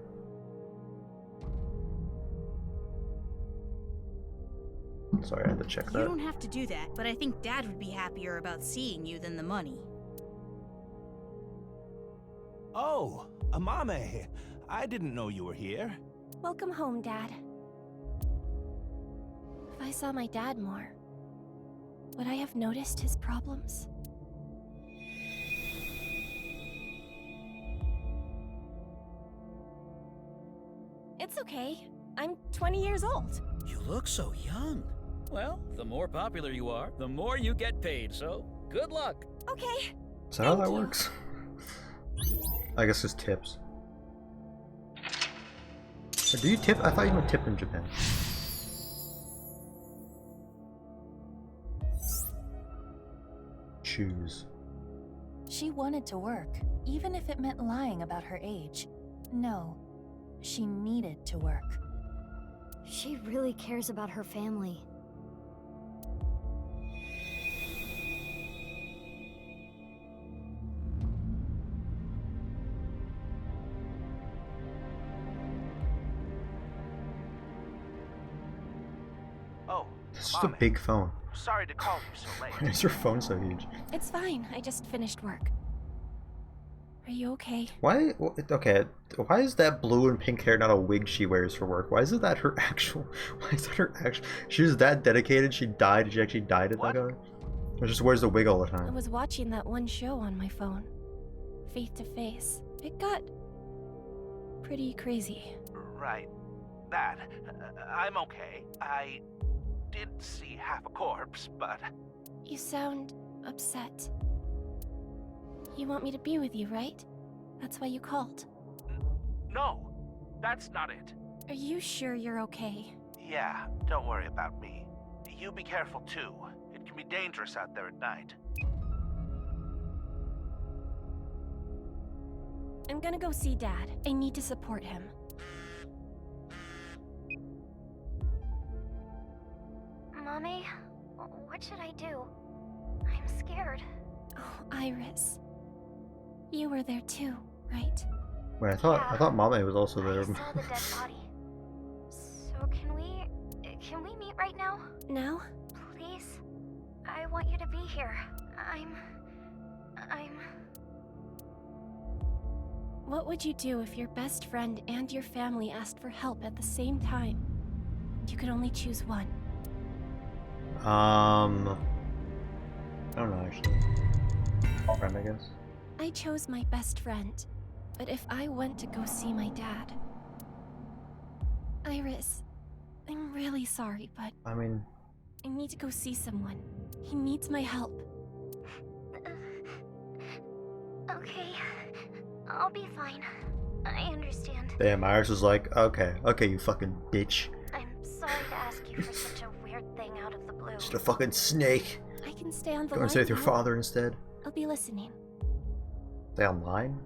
Speaker 5: Sorry, I had to check
Speaker 14: You
Speaker 5: that.
Speaker 14: don't have to do that, but I think Dad would be happier about seeing you than the money.
Speaker 23: Oh, Amame. I didn't know you were here.
Speaker 21: Welcome home, Dad. If I saw my dad more, would I have noticed his problems? It's okay. I'm 20 years old.
Speaker 2: You look so young. Well, the more popular you are, the more you get paid, so good luck.
Speaker 21: Okay.
Speaker 5: Is that how that works? I guess it's tips. Or do you tip? I thought you would tip in Japan. Choose.
Speaker 16: She wanted to work, even if it meant lying about her age. No, she needed to work.
Speaker 8: She really cares about her family.
Speaker 23: Oh,
Speaker 5: This is a big phone.
Speaker 23: sorry to call you so late.
Speaker 5: Why is your phone so huge?
Speaker 21: It's fine. I just finished work. Are you okay?
Speaker 5: Why? Okay, why is that blue and pink hair not a wig she wears for work? Why isn't that her actual? Why is that her actual? She was that dedicated. She died. She actually died at that guy. Or just wears the wig all the
Speaker 21: I
Speaker 5: time.
Speaker 21: was watching that one show on my phone. Faith to Face. It got pretty crazy.
Speaker 23: Right. That. I'm okay. I did see half a corpse, but...
Speaker 21: You sound upset. You want me to be with you, right? That's why you called.
Speaker 23: No, that's not it.
Speaker 21: Are you sure you're okay?
Speaker 23: Yeah, don't worry about me. You be careful too. It can be dangerous out there at night.
Speaker 21: I'm gonna go see Dad. I need to support him.
Speaker 12: Mommy, what should I do? I'm scared.
Speaker 21: Oh, Iris. You were there too, right?
Speaker 5: Wait, I thought Mame was also there.
Speaker 12: I saw the dead body. So can we meet right now?
Speaker 21: Now?
Speaker 12: Please? I want you to be here.
Speaker 21: What would you do if your best friend and your family asked for help at the same time? You could only choose one.
Speaker 5: I don't know actually. Friend, I guess.
Speaker 21: I chose my best friend, but if I went to go see my dad... Iris, I'm really sorry, but
Speaker 5: I mean...
Speaker 21: I need to go see someone. He needs my help.
Speaker 12: Okay. I'll be fine. I understand.
Speaker 5: Damn, Iris was like, okay, you fucking bitch.
Speaker 12: I'm sorry to ask you for such a weird thing out of the blue.
Speaker 5: Just a fucking snake.
Speaker 21: I can stay on the
Speaker 5: Go
Speaker 21: line
Speaker 5: and stay with your
Speaker 21: now.
Speaker 5: father instead.
Speaker 21: I'll be listening.
Speaker 5: Stay online?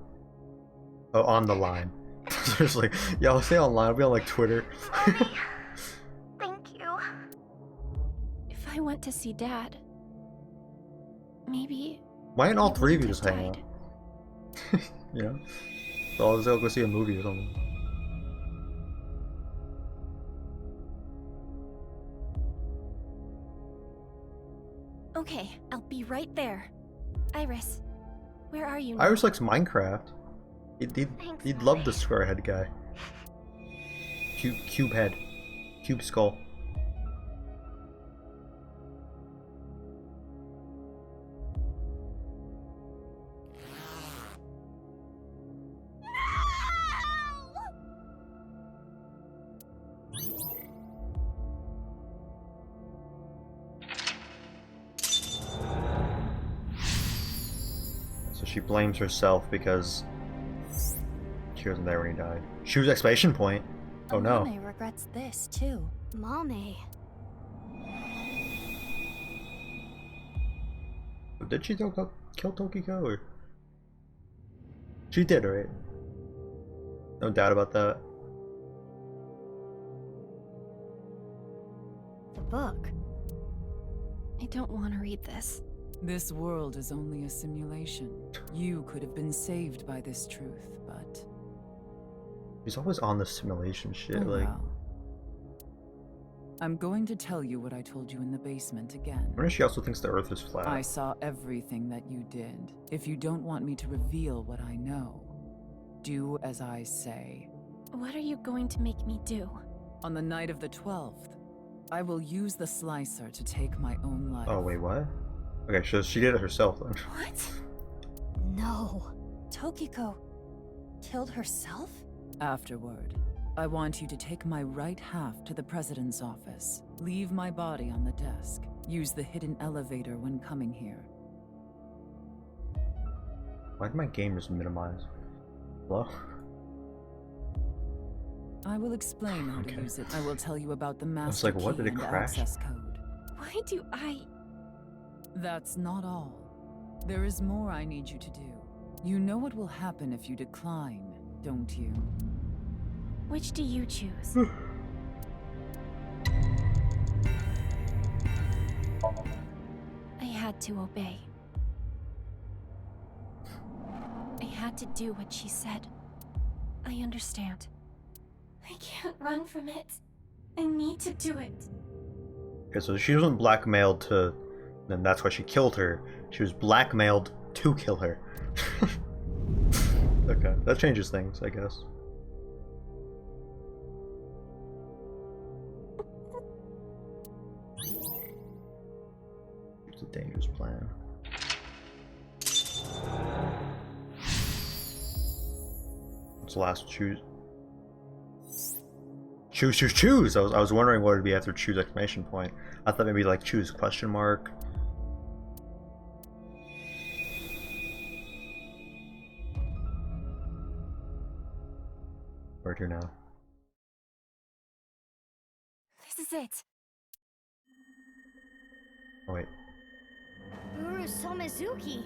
Speaker 5: Oh, on the line. Seriously, yeah, I'll stay online. I'll be on like Twitter.
Speaker 21: Thank you. If I went to see Dad, maybe.
Speaker 5: Why didn't all
Speaker 21: he
Speaker 5: three of you
Speaker 21: wouldn't
Speaker 5: just
Speaker 21: have
Speaker 5: hang out?
Speaker 21: died.
Speaker 5: You know? So I'll just go see a movie or something.
Speaker 21: Okay, I'll be right there. Iris, where are you now?
Speaker 5: Iris likes Minecraft. He'd love the square head guy. Cube head. Cube skull. So she blames herself because she wasn't there when he died. Choose exclamation point. Oh no.
Speaker 16: Mame regrets this too.
Speaker 8: Mame.
Speaker 5: Did she kill Tokiko or? She did, right? No doubt about that.
Speaker 8: The book.
Speaker 21: I don't want to read this.
Speaker 7: This world is only a simulation. You could have been saved by this truth, but...
Speaker 5: He's always on the simulation shit,
Speaker 7: Oh,
Speaker 5: like...
Speaker 7: well. I'm going to tell you what I told you in the basement again.
Speaker 5: I wonder if she also thinks the earth is flat.
Speaker 7: I saw everything that you did. If you don't want me to reveal what I know, do as I say.
Speaker 21: What are you going to make me do?
Speaker 7: On the night of the 12th, I will use the slicer to take my own life.
Speaker 5: Oh, wait, what? Okay, so she did it herself then.
Speaker 21: What?
Speaker 16: No. Tokiko killed herself?
Speaker 7: Afterward, I want you to take my right half to the president's office. Leave my body on the desk. Use the hidden elevator when coming here.
Speaker 5: Why did my game just minimize? Hello?
Speaker 7: I will explain how to use it. I will tell you about the
Speaker 5: I was
Speaker 7: master
Speaker 5: like, what,
Speaker 7: key
Speaker 5: did it
Speaker 7: and
Speaker 5: crash?
Speaker 7: access code.
Speaker 21: Why do I...
Speaker 7: That's not all. There is more I need you to do. You know what will happen if you decline, don't you?
Speaker 21: Which do you choose? I had to obey. I had to do what she said. I understand. I can't run from it. I need to do it.
Speaker 5: Okay, so she wasn't blackmailed to... Then that's why she killed her. She was blackmailed to kill her. Okay, that changes things, I guess. It's a dangerous plan. What's the last choose? Choose! I was wondering what it'd be after choose exclamation point. I thought maybe like choose question mark. Where to now?
Speaker 21: This is it.
Speaker 5: Oh wait.
Speaker 8: Uru Somizuki.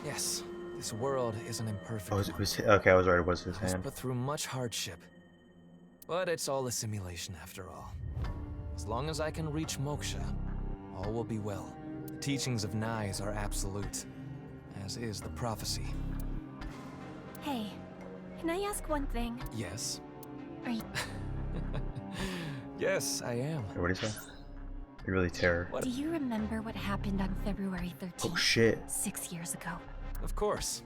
Speaker 17: Yes, this world is an imperfect
Speaker 5: Oh, it was okay. I was right. It was his
Speaker 17: one. It's
Speaker 5: hand.
Speaker 17: put through much hardship. But it's all a simulation after all. As long as I can reach Moksha, all will be well. The teachings of Nyes are absolute, as is the prophecy.
Speaker 21: Hey, can I ask one thing?
Speaker 17: Yes?
Speaker 21: Are you...
Speaker 17: Yes, I am.
Speaker 5: Hey, what did he say? You really terror.
Speaker 21: Do you remember what happened on February 13th?
Speaker 5: Oh shit.
Speaker 21: 6 years ago.
Speaker 17: Of course.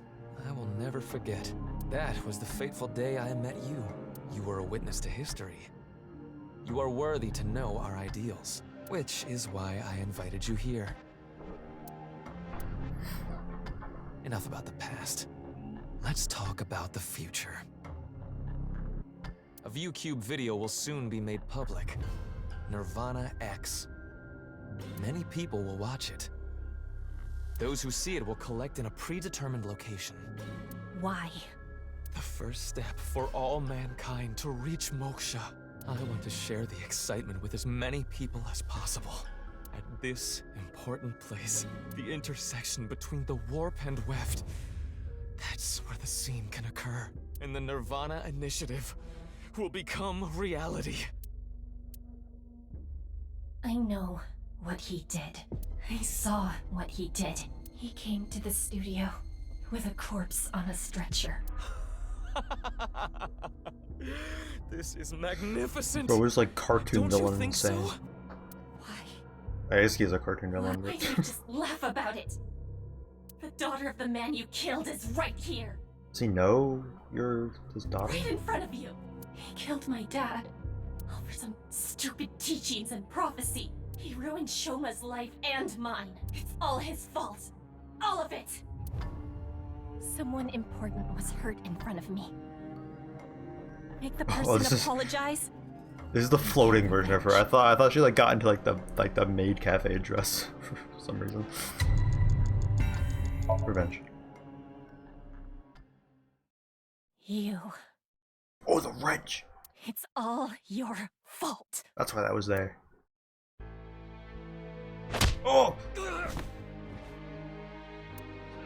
Speaker 17: I will never forget. That was the fateful day I met you. You were a witness to history. You are worthy to know our ideals, which is why I invited you here. Enough about the past. Let's talk about the future. A ViewCube video will soon be made public. Nirvana X. Many people will watch it. Those who see it will collect in a predetermined location.
Speaker 21: Why?
Speaker 17: The first step for all mankind to reach Moksha. I want to share the excitement with as many people as possible.
Speaker 6: At this important place, the intersection between the warp and weft, that's where the seam can occur, and the Nirvana Initiative will become reality.
Speaker 21: I know what he did. I saw what he did. He came to the studio with a corpse on a stretcher.
Speaker 6: This is magnificent.
Speaker 5: Bro, was like cartoon
Speaker 6: Don't you
Speaker 5: villain
Speaker 6: think
Speaker 5: insane.
Speaker 6: so?
Speaker 5: I guess he's a cartoon villain.
Speaker 21: Why do you just laugh about it? The daughter of the man you killed is right here.
Speaker 5: Does he know you're his daughter?
Speaker 21: Right in front of you. He killed my dad. All for some stupid teachings and prophecy. He ruined Shoma's life and mine. It's all his fault. All of it. Someone important was hurt in front of me. Make the person apologize.
Speaker 5: This is the floating version of her. I thought she like got into like the maid cafe dress for some reason. Revenge.
Speaker 21: You.
Speaker 5: Oh, the wrench.
Speaker 21: It's all your fault.
Speaker 5: That's why that was there. Oh!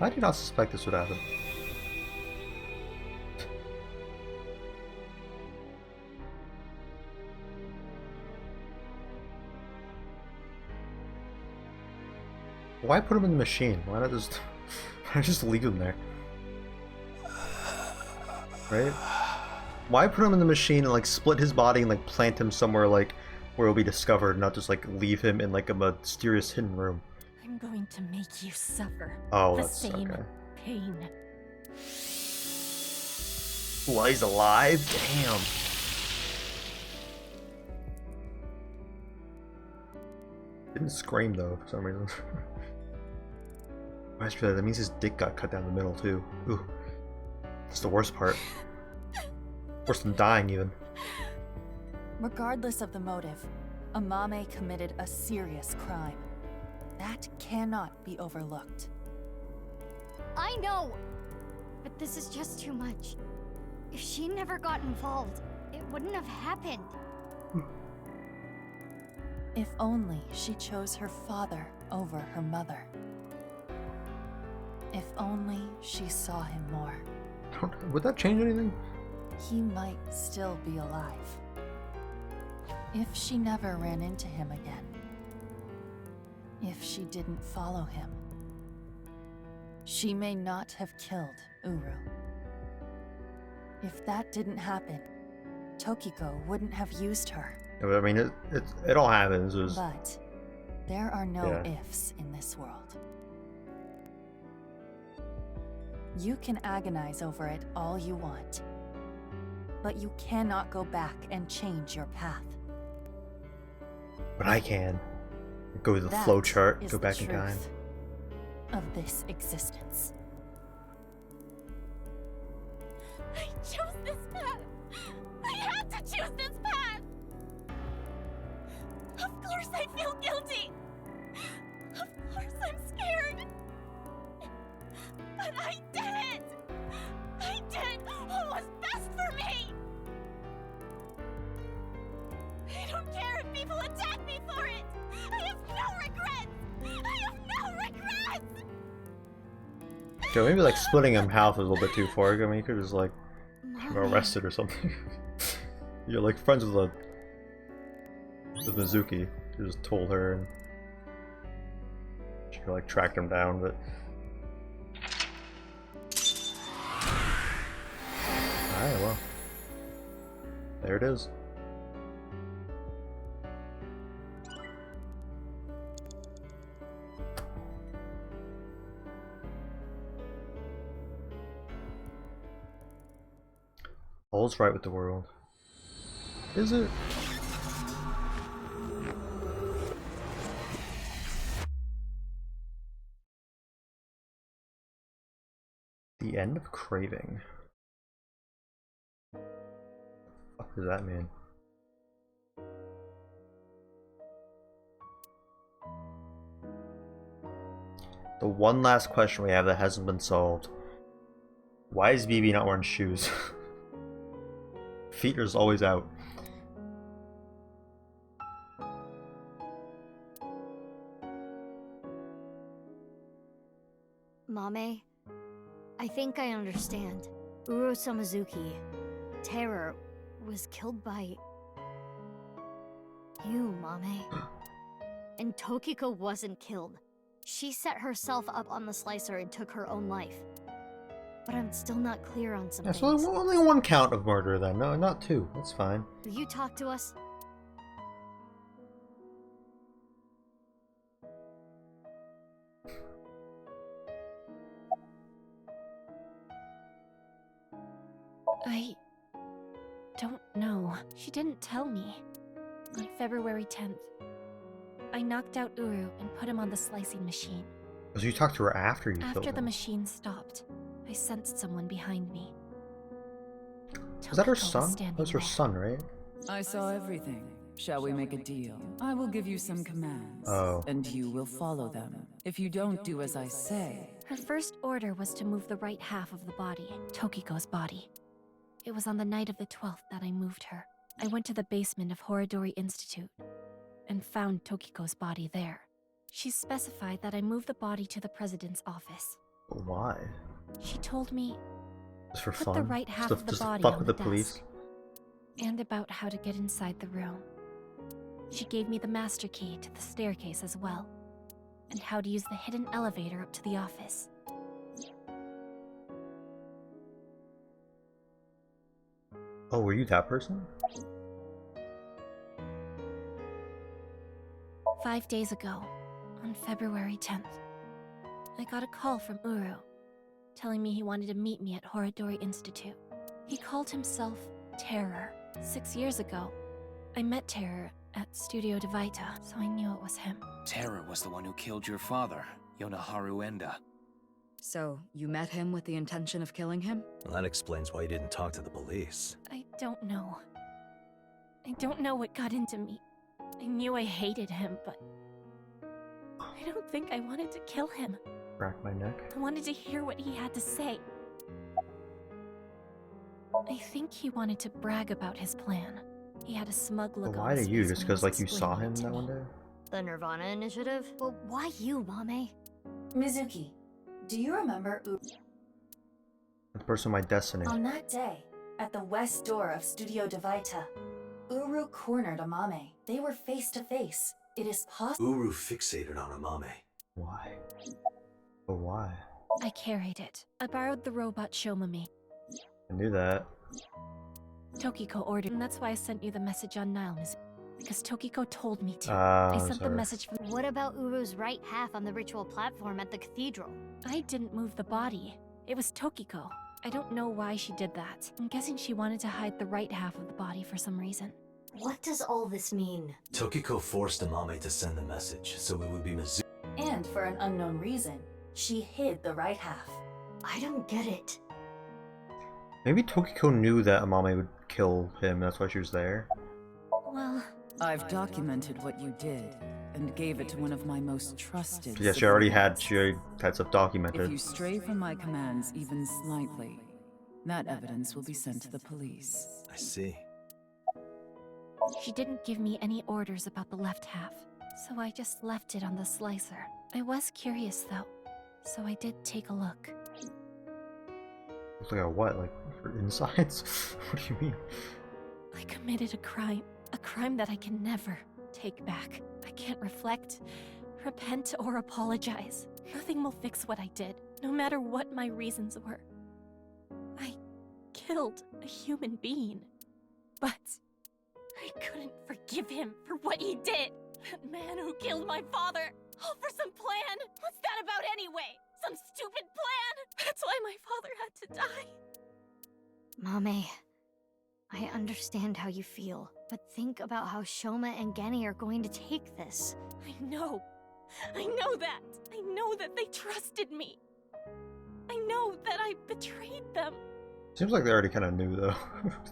Speaker 5: How did you not suspect this would happen? Why put him in the machine? Why not just leave him there? Right? Why put him in the machine and like split his body and like plant him somewhere like where he'll be discovered, not just like leave him in like a mysterious hidden room?
Speaker 21: I'm going to make you suffer
Speaker 5: Oh,
Speaker 21: the
Speaker 5: that's
Speaker 21: same
Speaker 5: okay.
Speaker 21: pain.
Speaker 5: Well, he's alive? Damn. Didn't scream though for some reason. After that means his dick got cut down the middle too. Ooh. That's the worst part. Worse than dying even.
Speaker 16: Regardless of the motive, Amame committed a serious crime. That cannot be overlooked.
Speaker 12: I know! But this is just too much. If she never got involved, it wouldn't have happened.
Speaker 16: If only she chose her father over her mother. If only she saw him more.
Speaker 5: Would that change anything?
Speaker 16: He might still be alive. If she never ran into him again. If she didn't follow him. She may not have killed Uru. If that didn't happen, Tokiko wouldn't have used her.
Speaker 5: I mean, it all happens. It was...
Speaker 16: But there are no
Speaker 5: Yeah.
Speaker 16: ifs in this world. You can agonize over it all you want, but you cannot go back and change your path.
Speaker 5: But I can. Go to the
Speaker 16: That
Speaker 5: flow chart,
Speaker 16: is
Speaker 5: go
Speaker 16: the
Speaker 5: back in time.
Speaker 16: truth of this existence.
Speaker 10: I chose this path! I had to choose this path! Of course I feel guilty! Of course I'm scared! But I did it! I did what was best for me! I don't care if people attack me for it! I have no regrets! I have no regrets!
Speaker 5: Okay, maybe like splitting him half is a little bit too far. I mean, you could just like get him arrested or something. You're like friends with Mizuki. You just told her and she like tracked him down, but alright, well, there it is. All's right with the world. Is it? The end of craving. What does that mean? The one last question we have that hasn't been solved. Why is BB not wearing shoes? Feet are just always out.
Speaker 8: Mame, I think I understand. Uro Samazuki, Terror, was killed by... you, Mame. And Tokiko wasn't killed. She set herself up on the slicer and took her own life. But I'm still not clear on some
Speaker 5: Yeah,
Speaker 8: things.
Speaker 5: so only one count of murder then. No, not two. That's fine.
Speaker 8: Will you talk to us?
Speaker 21: I don't know. She didn't tell me. On February 10th, I knocked out Uru and put him on the slicing machine.
Speaker 5: So you talked to her after you killed
Speaker 21: After the
Speaker 5: him.
Speaker 21: machine stopped, I sensed someone behind me.
Speaker 5: Is that her
Speaker 21: Tokiko was
Speaker 5: son?
Speaker 21: standing
Speaker 5: That was her
Speaker 21: there.
Speaker 5: son, right?
Speaker 3: I saw everything. Shall we make a deal? I will give you some commands,
Speaker 5: Oh.
Speaker 3: and you will follow them. If you don't do as I say,
Speaker 21: Her first order was to move the right half of the body, Tokiko's body. It was on the night of the 12th that I moved her. I went to the basement of Horodori Institute and found Tokiko's body there. She specified that I move the body to the president's office.
Speaker 5: But why?
Speaker 21: She told me
Speaker 5: Just for
Speaker 21: put
Speaker 5: fun?
Speaker 21: the right half
Speaker 5: just
Speaker 21: of the
Speaker 5: just to
Speaker 21: body
Speaker 5: fuck
Speaker 21: on
Speaker 5: with
Speaker 21: the
Speaker 5: the police?
Speaker 21: desk, and about how to get inside the room. She gave me the master key to the staircase as well, and how to use the hidden elevator up to the office.
Speaker 5: Oh, were you that person?
Speaker 21: 5 days ago, on February 10th, I got a call from Uru, telling me he wanted to meet me at Horodori Institute. He called himself Terror. 6 years ago, I met Terror at Studio Devaita, so I knew it was him.
Speaker 17: Terror was the one who killed your father, Yonaharu Enda.
Speaker 20: So, you met him with the intention of killing him?
Speaker 4: Well, that explains why you didn't talk to the police.
Speaker 21: I don't know. I don't know what got into me. I knew I hated him, but I don't think I wanted to kill him.
Speaker 5: Crack my neck.
Speaker 21: I wanted to hear what he had to say. I think he wanted to brag about his plan. He had a smug look
Speaker 5: But
Speaker 21: on
Speaker 5: why
Speaker 21: his
Speaker 5: to you?
Speaker 21: face
Speaker 5: Just
Speaker 21: when he
Speaker 5: because
Speaker 21: was
Speaker 5: like you saw
Speaker 21: explaining
Speaker 5: him
Speaker 21: it to
Speaker 5: that
Speaker 21: me.
Speaker 5: one day?
Speaker 8: The Nirvana Initiative? But why you, Mame?
Speaker 9: Mizuki, do you remember
Speaker 5: The person of my destiny.
Speaker 9: on that day, at the west door of Studio Devaita, Uru cornered Amame. They were face to face. It is possible.
Speaker 4: Uru fixated on Amame.
Speaker 5: Why? But why?
Speaker 21: I carried it. I borrowed the robot Shomami.
Speaker 5: I knew that.
Speaker 21: Tokiko ordered, and that's why I sent you the message on Nile, Mizuki. Because Tokiko told me to.
Speaker 5: Ah,
Speaker 21: I sent the
Speaker 5: sorry.
Speaker 21: message from.
Speaker 8: What about Uru's right half on the ritual platform at the cathedral?
Speaker 21: I didn't move the body. It was Tokiko. I don't know why she did that. I'm guessing she wanted to hide the right half of the body for some reason.
Speaker 8: What does all this mean?
Speaker 4: Tokiko forced Amame to send the message, so it would be Mizuki.
Speaker 9: And for an unknown reason, she hid the right half.
Speaker 8: I don't get it.
Speaker 5: Maybe Tokiko knew that Amame would kill him, that's why she was there.
Speaker 21: Well,
Speaker 3: I've documented what you did and gave it to one of my most trusted.
Speaker 5: Yeah, she already had
Speaker 3: civilians.
Speaker 5: stuff
Speaker 3: If
Speaker 5: documented.
Speaker 3: you stray from my commands even slightly, that evidence will be sent to the police.
Speaker 4: I see.
Speaker 21: she didn't give me any orders about the left half, so I just left it on the slicer. I was curious though, so I did take a look.
Speaker 5: Looks like a what? Like for insides? What do you mean?
Speaker 21: I committed a crime that I can never take back. I can't reflect, repent, or apologize. Nothing will fix what I did, no matter what my reasons were. I killed a human being, but I couldn't forgive him for what he did. That man who killed my father, all for some plan. What's that about anyway? Some stupid plan? That's why my father had to die.
Speaker 8: Mame, I understand how you feel, but think about how Shoma and Genny are going to take this.
Speaker 21: I know that. I know that they trusted me. I know that I betrayed them.
Speaker 5: Seems like they already kind of knew though,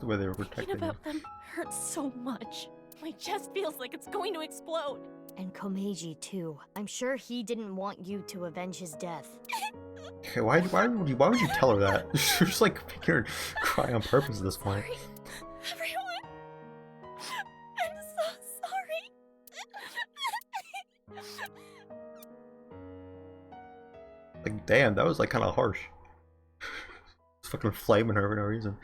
Speaker 5: the way they were
Speaker 21: Thinking
Speaker 5: protecting you.
Speaker 21: about them hurts so much. My chest feels like it's going to explode.
Speaker 8: And Komeiji, too. I'm sure he didn't want you to avenge his death.
Speaker 5: Okay, why would you tell her that? You're just like making her cry on purpose at this point.
Speaker 21: Everyone, I'm so sorry.
Speaker 5: Like, damn, that was like kind of harsh. It's fucking flaming her for no reason.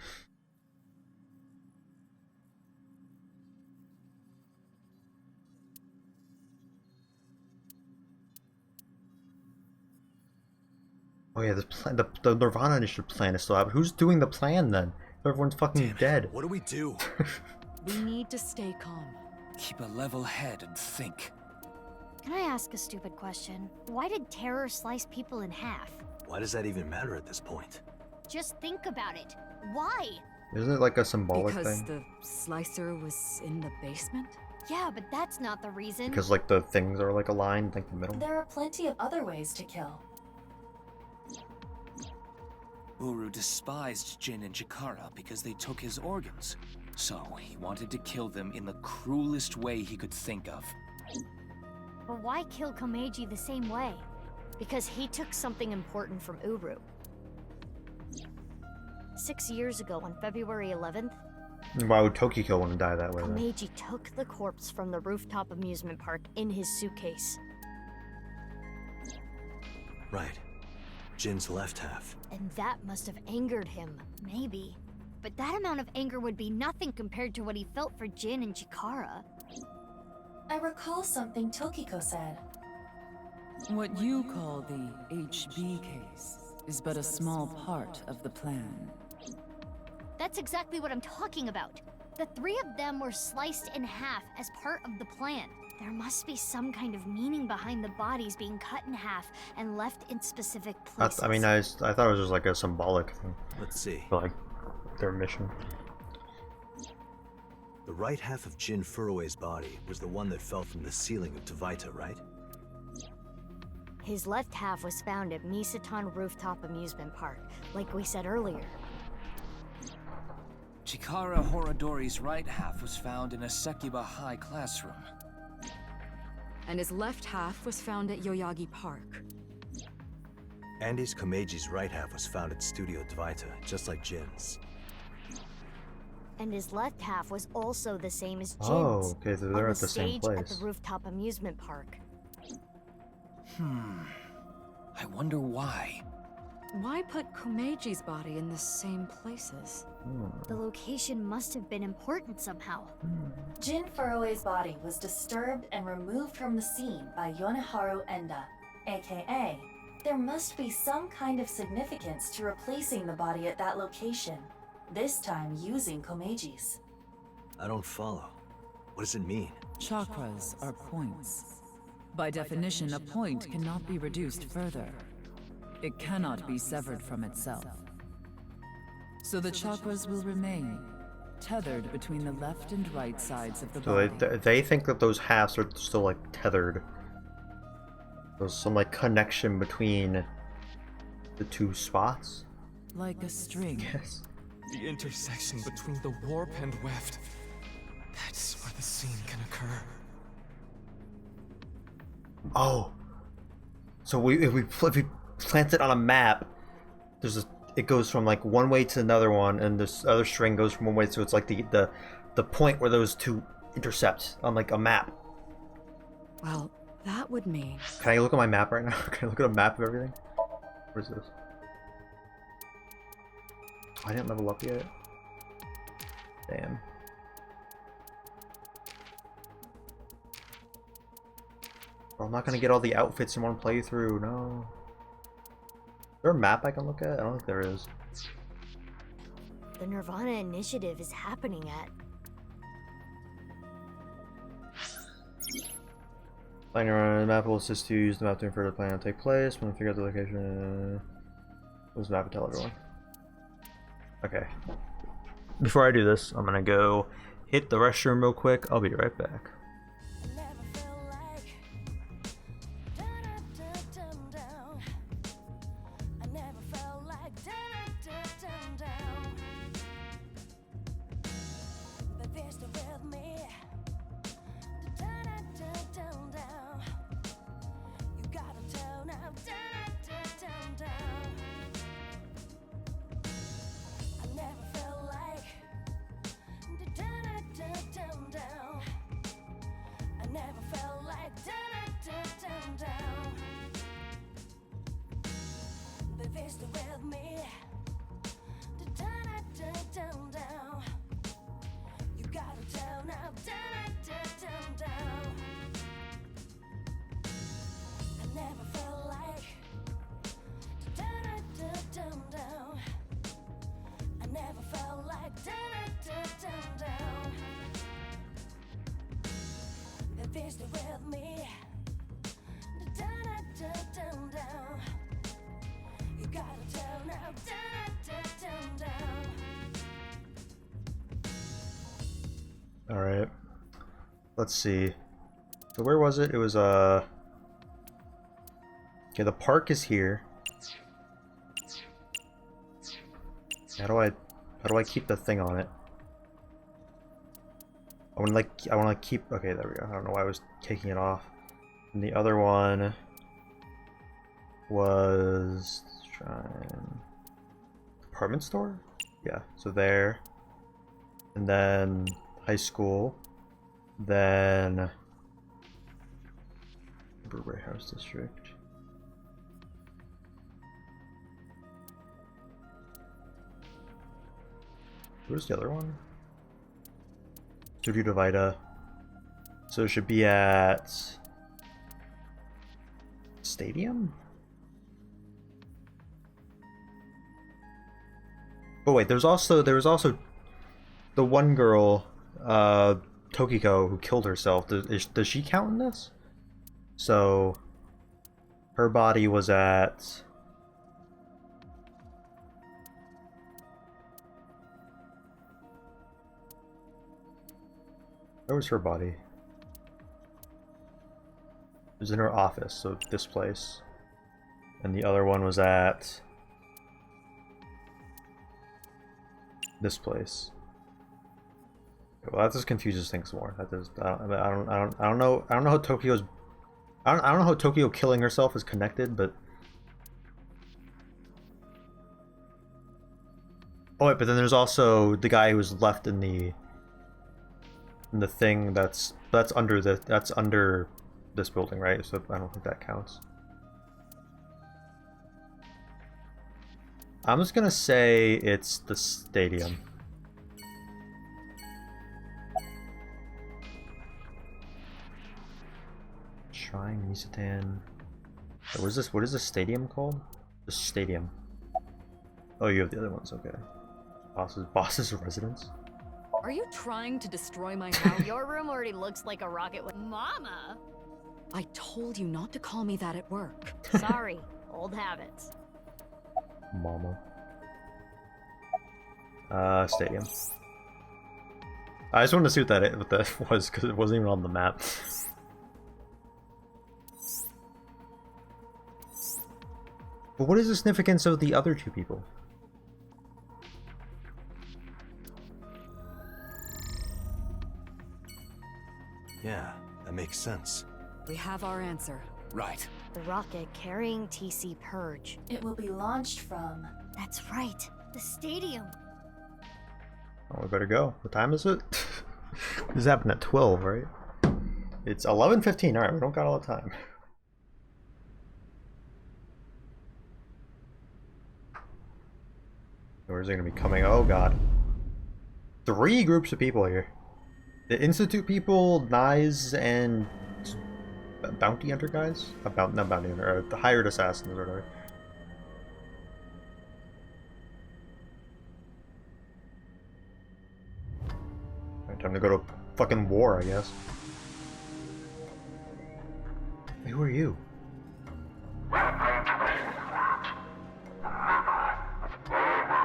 Speaker 5: Oh yeah, this plan, the Nirvana Initiative plan is still out. But who's doing the plan then? Everyone's fucking dead.
Speaker 4: What do we do?
Speaker 20: We need to stay calm.
Speaker 15: Keep a level head and think.
Speaker 12: Can I ask a stupid question? Why did terror slice people in half?
Speaker 4: Why does that even matter at this point?
Speaker 12: Just think about it. Why?
Speaker 5: Isn't it like a symbolic
Speaker 20: Because
Speaker 5: thing?
Speaker 20: the slicer was in the basement?
Speaker 12: Yeah, but that's not the reason.
Speaker 5: Because like the things are like aligned, like the middle.
Speaker 9: There are plenty of other ways to kill.
Speaker 15: Uru despised Jin and Chikara because they took his organs. So he wanted to kill them in the cruelest way he could think of.
Speaker 12: But why kill Komeiji the same way? Because he took something important from Uru. 6 years ago, on February 11th,
Speaker 5: Why would Tokiko want to die that way then?
Speaker 12: Komeiji took the corpse from the rooftop amusement park in his suitcase.
Speaker 4: Right. Jin's left half.
Speaker 12: And that must have angered him. Maybe. But that amount of anger would be nothing compared to what he felt for Jin and Chikara.
Speaker 9: I recall something Tokiko said.
Speaker 7: What you call the HB case is but a small part of the plan.
Speaker 12: That's exactly what I'm talking about. The three of them were sliced in half as part of the plan. There must be some kind of meaning behind the bodies being cut in half and left in specific places.
Speaker 5: I mean, I thought it was just like a symbolic thing.
Speaker 4: Let's see.
Speaker 5: For like their mission.
Speaker 4: The right half of Jin Furue's body was the one that fell from the ceiling of Tavaita, right?
Speaker 12: His left half was found at Misaton Rooftop Amusement Park, like we said earlier.
Speaker 15: Chikara Horadori's right half was found in a Sekiba High classroom.
Speaker 20: And his left half was found at Yoyagi Park.
Speaker 4: Andy's Komeiji's right half was found at Studio Tavaita, just like Jin's.
Speaker 12: And his left half was also the same as Jin's.
Speaker 5: Oh, okay, so they're
Speaker 12: on
Speaker 5: at the same
Speaker 12: stage
Speaker 5: place.
Speaker 12: at the Rooftop Amusement Park.
Speaker 15: I wonder why.
Speaker 20: Why put Komeiji's body in the same places?
Speaker 12: The location must have been important somehow.
Speaker 9: Jin Furue's body was disturbed and removed from the scene by Yoneharu Enda, aka, there must be some kind of significance to replacing the body at that location, this time using Komeiji's.
Speaker 4: I don't follow. What does it mean?
Speaker 7: Chakras are points. By definition, a point cannot be reduced further. It cannot be severed from itself. So the chakras will remain, tethered between the left and right sides of the
Speaker 5: So
Speaker 7: body.
Speaker 5: they think that those halves are still like tethered. There's some like connection between the two spots.
Speaker 7: Like a string.
Speaker 5: Yes.
Speaker 6: The intersection between the warp and weft. That's where the scene can occur.
Speaker 5: Oh. So if we plant it on a map, it goes from like one way to another one, and this other string goes from one way, so it's like the point where those two intercept on like a map.
Speaker 20: Well, that would mean...
Speaker 5: Can I look at my map right now? Can I look at a map of everything? What is this? I didn't level up yet. Damn. Well, I'm not gonna get all the outfits in one playthrough, no. Is there a map I can look at? I don't think there is.
Speaker 12: The Nirvana Initiative is happening at...
Speaker 5: Finding around the map will assist you use the map to infer the plan to take place. When you figure out the location, use the map to tell everyone. Okay. Before I do this, I'm gonna go hit the restroom real quick. I'll be right back. Alright. Let's see. So where was it? It was, okay, the park is here. How do I keep the thing on it? I wanna keep, okay, there we go. I don't know why I was taking it off. And the other one was department store? Yeah, so there. And then high school. Then Burberry House District. Where's the other one? Studio Divida. So it should be at Stadium? Oh wait, there was also the one girl, Tokiko, who killed herself. Does she count in this? So her body was at where was her body? It was in her office, so this place. And the other one was at this place. Well, that just confuses things more. That does. I don't know how Tokyo's. I don't know how Tokyo killing herself is connected, but. Oh wait, but then there's also the guy who was left in the thing that's under this building, right? So I don't think that counts. I'm just gonna say it's the stadium. Shrine, Misatan. What is this? What is the stadium called? The stadium. Oh, you have the other ones. Okay. Boss's residence.
Speaker 20: Are you trying to destroy my house?
Speaker 12: Your room already looks like a rocket with Mama.
Speaker 20: I told you not to call me that at work.
Speaker 12: Sorry, old habits.
Speaker 5: Mama. Stadium. I just wanted to see what that was because it wasn't even on the map. But what is the significance of the other two people?
Speaker 4: Yeah, that makes sense.
Speaker 20: We have our answer.
Speaker 15: Right.
Speaker 12: The rocket carrying TC Purge.
Speaker 9: It will be launched from...
Speaker 12: That's right, the stadium.
Speaker 5: Oh, we better go. What time is it? This happened at 12, right? It's 11:15. All right, we don't got all the time. Where's it gonna be coming? Oh god. 3 groups of people here. The Institute people, Nyes, and Bounty Hunter guys? Not Bounty Hunter, the Hired Assassins or whatever. Alright, time to go to fucking war, I guess. Hey, who are you?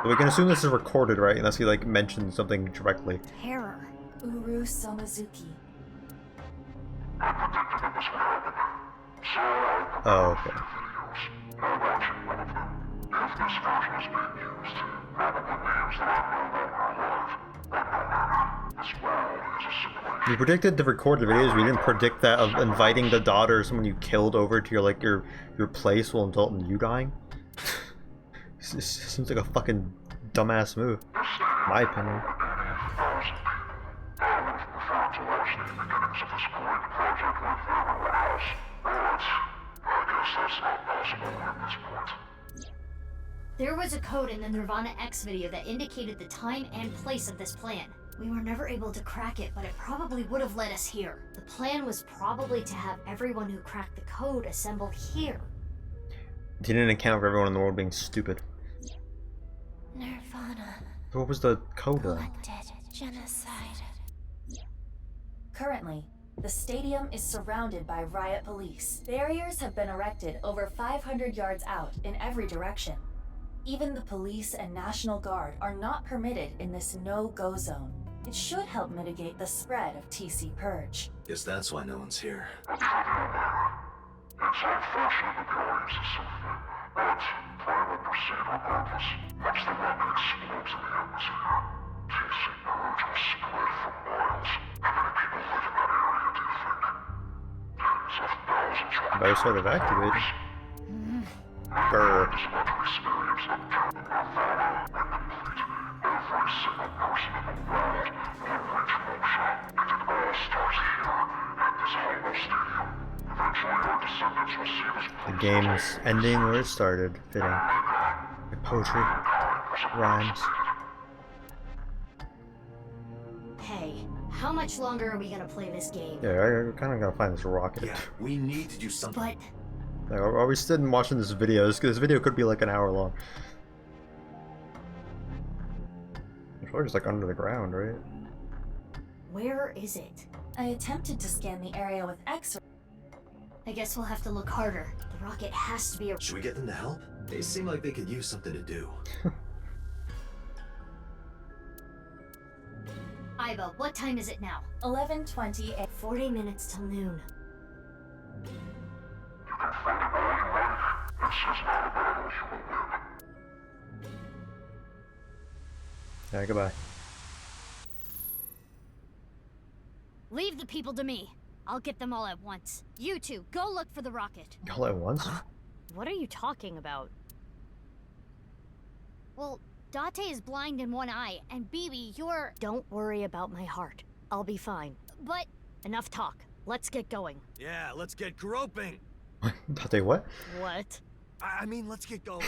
Speaker 5: We can assume this is recorded, right? Unless he like mentioned something directly.
Speaker 12: Terror.
Speaker 9: Uru Somazuki.
Speaker 5: Oh, okay. We predicted the recorded videos. We didn't predict that of inviting the daughter of someone you killed over to your place will result in you dying. This seems like a fucking dumbass move, in my opinion.
Speaker 12: There was a code in the Nirvana X video that indicated the time and place of this plan. We were never able to crack it, but it probably would have led us here. The plan was probably to have everyone who cracked the code assemble here.
Speaker 5: It didn't account for everyone in the world being stupid.
Speaker 21: Nirvana.
Speaker 5: So what was the code then?
Speaker 21: Collected genocide.
Speaker 9: Currently, the stadium is surrounded by riot police. Barriers have been erected over 500 yards out in every direction. Even the police and National Guard are not permitted in this no-go zone. It should help mitigate the spread of TC Purge.
Speaker 4: Guess that's why no one's here.
Speaker 11: It's unfortunate that the audience is so thin, but plan to proceed regardless. Once the rocket explodes in the atmosphere, TC Purge will spread for miles. How many people live in that area, do you think? Tens of thousands will
Speaker 5: Better start evacuating. Brr.
Speaker 11: Every single person in the world will reach Mosha, and it all starts here, at this hollow stadium. Eventually our descendants will see this
Speaker 5: The game's ending where it started. Fitting. Like poetry. Rhymes.
Speaker 12: Hey, how much longer are we gonna play this game?
Speaker 5: Yeah, I kind of gotta find this rocket.
Speaker 4: Yeah, we need to do something.
Speaker 12: But
Speaker 5: Like, are we sitting watching this video? This video could be like an hour long. It's probably just like under the ground, right?
Speaker 12: where is it?
Speaker 9: I attempted to scan the area with X-ray.
Speaker 12: I guess we'll have to look harder. The rocket has to be a—
Speaker 4: Should we get them to help? They seem like they could use something to do.
Speaker 12: Iba, what time is it now?
Speaker 9: 11:20 at
Speaker 12: 40 minutes till noon.
Speaker 5: Yeah, goodbye.
Speaker 12: Leave the people to me. I'll get them all at once. You two, go look for the rocket.
Speaker 5: All at once?
Speaker 12: What are you talking about? Well, Date is blind in one eye, and Bibi, you're— Don't worry about my heart. I'll be fine. But enough talk. Let's get going.
Speaker 4: Yeah, let's get groping.
Speaker 5: Date what?
Speaker 12: What?
Speaker 4: I mean, let's get going.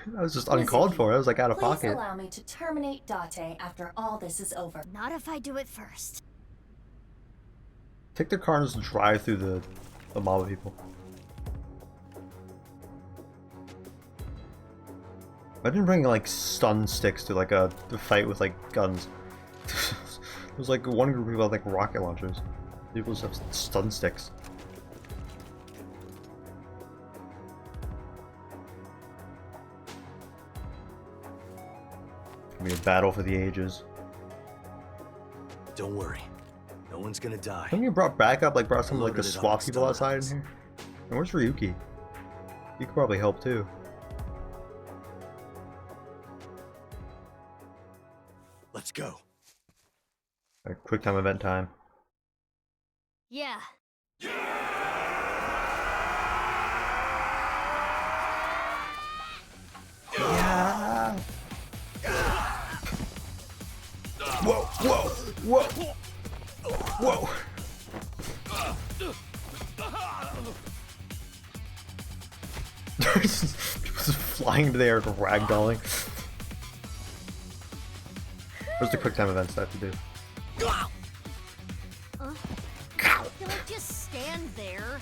Speaker 5: That was just uncalled for. I was like out of
Speaker 9: Please
Speaker 5: pocket.
Speaker 9: allow me to terminate Date after all this is over.
Speaker 12: Not if I do it first.
Speaker 5: Take their car and just drive through the mob of people. Imagine bringing like stun sticks to like a fight with like guns. There's like one group of people have like rocket launchers. People just have stun sticks. It's gonna be a battle for the ages.
Speaker 4: Don't worry. No one's gonna die.
Speaker 5: Haven't you brought backup, like brought some like the
Speaker 4: Loaded it
Speaker 5: SWAT
Speaker 4: up,
Speaker 5: people outside in here? And where's Ryuki? You could probably help too.
Speaker 4: Let's go.
Speaker 5: Like, quick time event time.
Speaker 12: Yeah.
Speaker 5: Yeah. Whoa, whoa, whoa, whoa. Just flying into the air, ragdolling. What's the quick time events that have to do?
Speaker 12: Can I just stand there?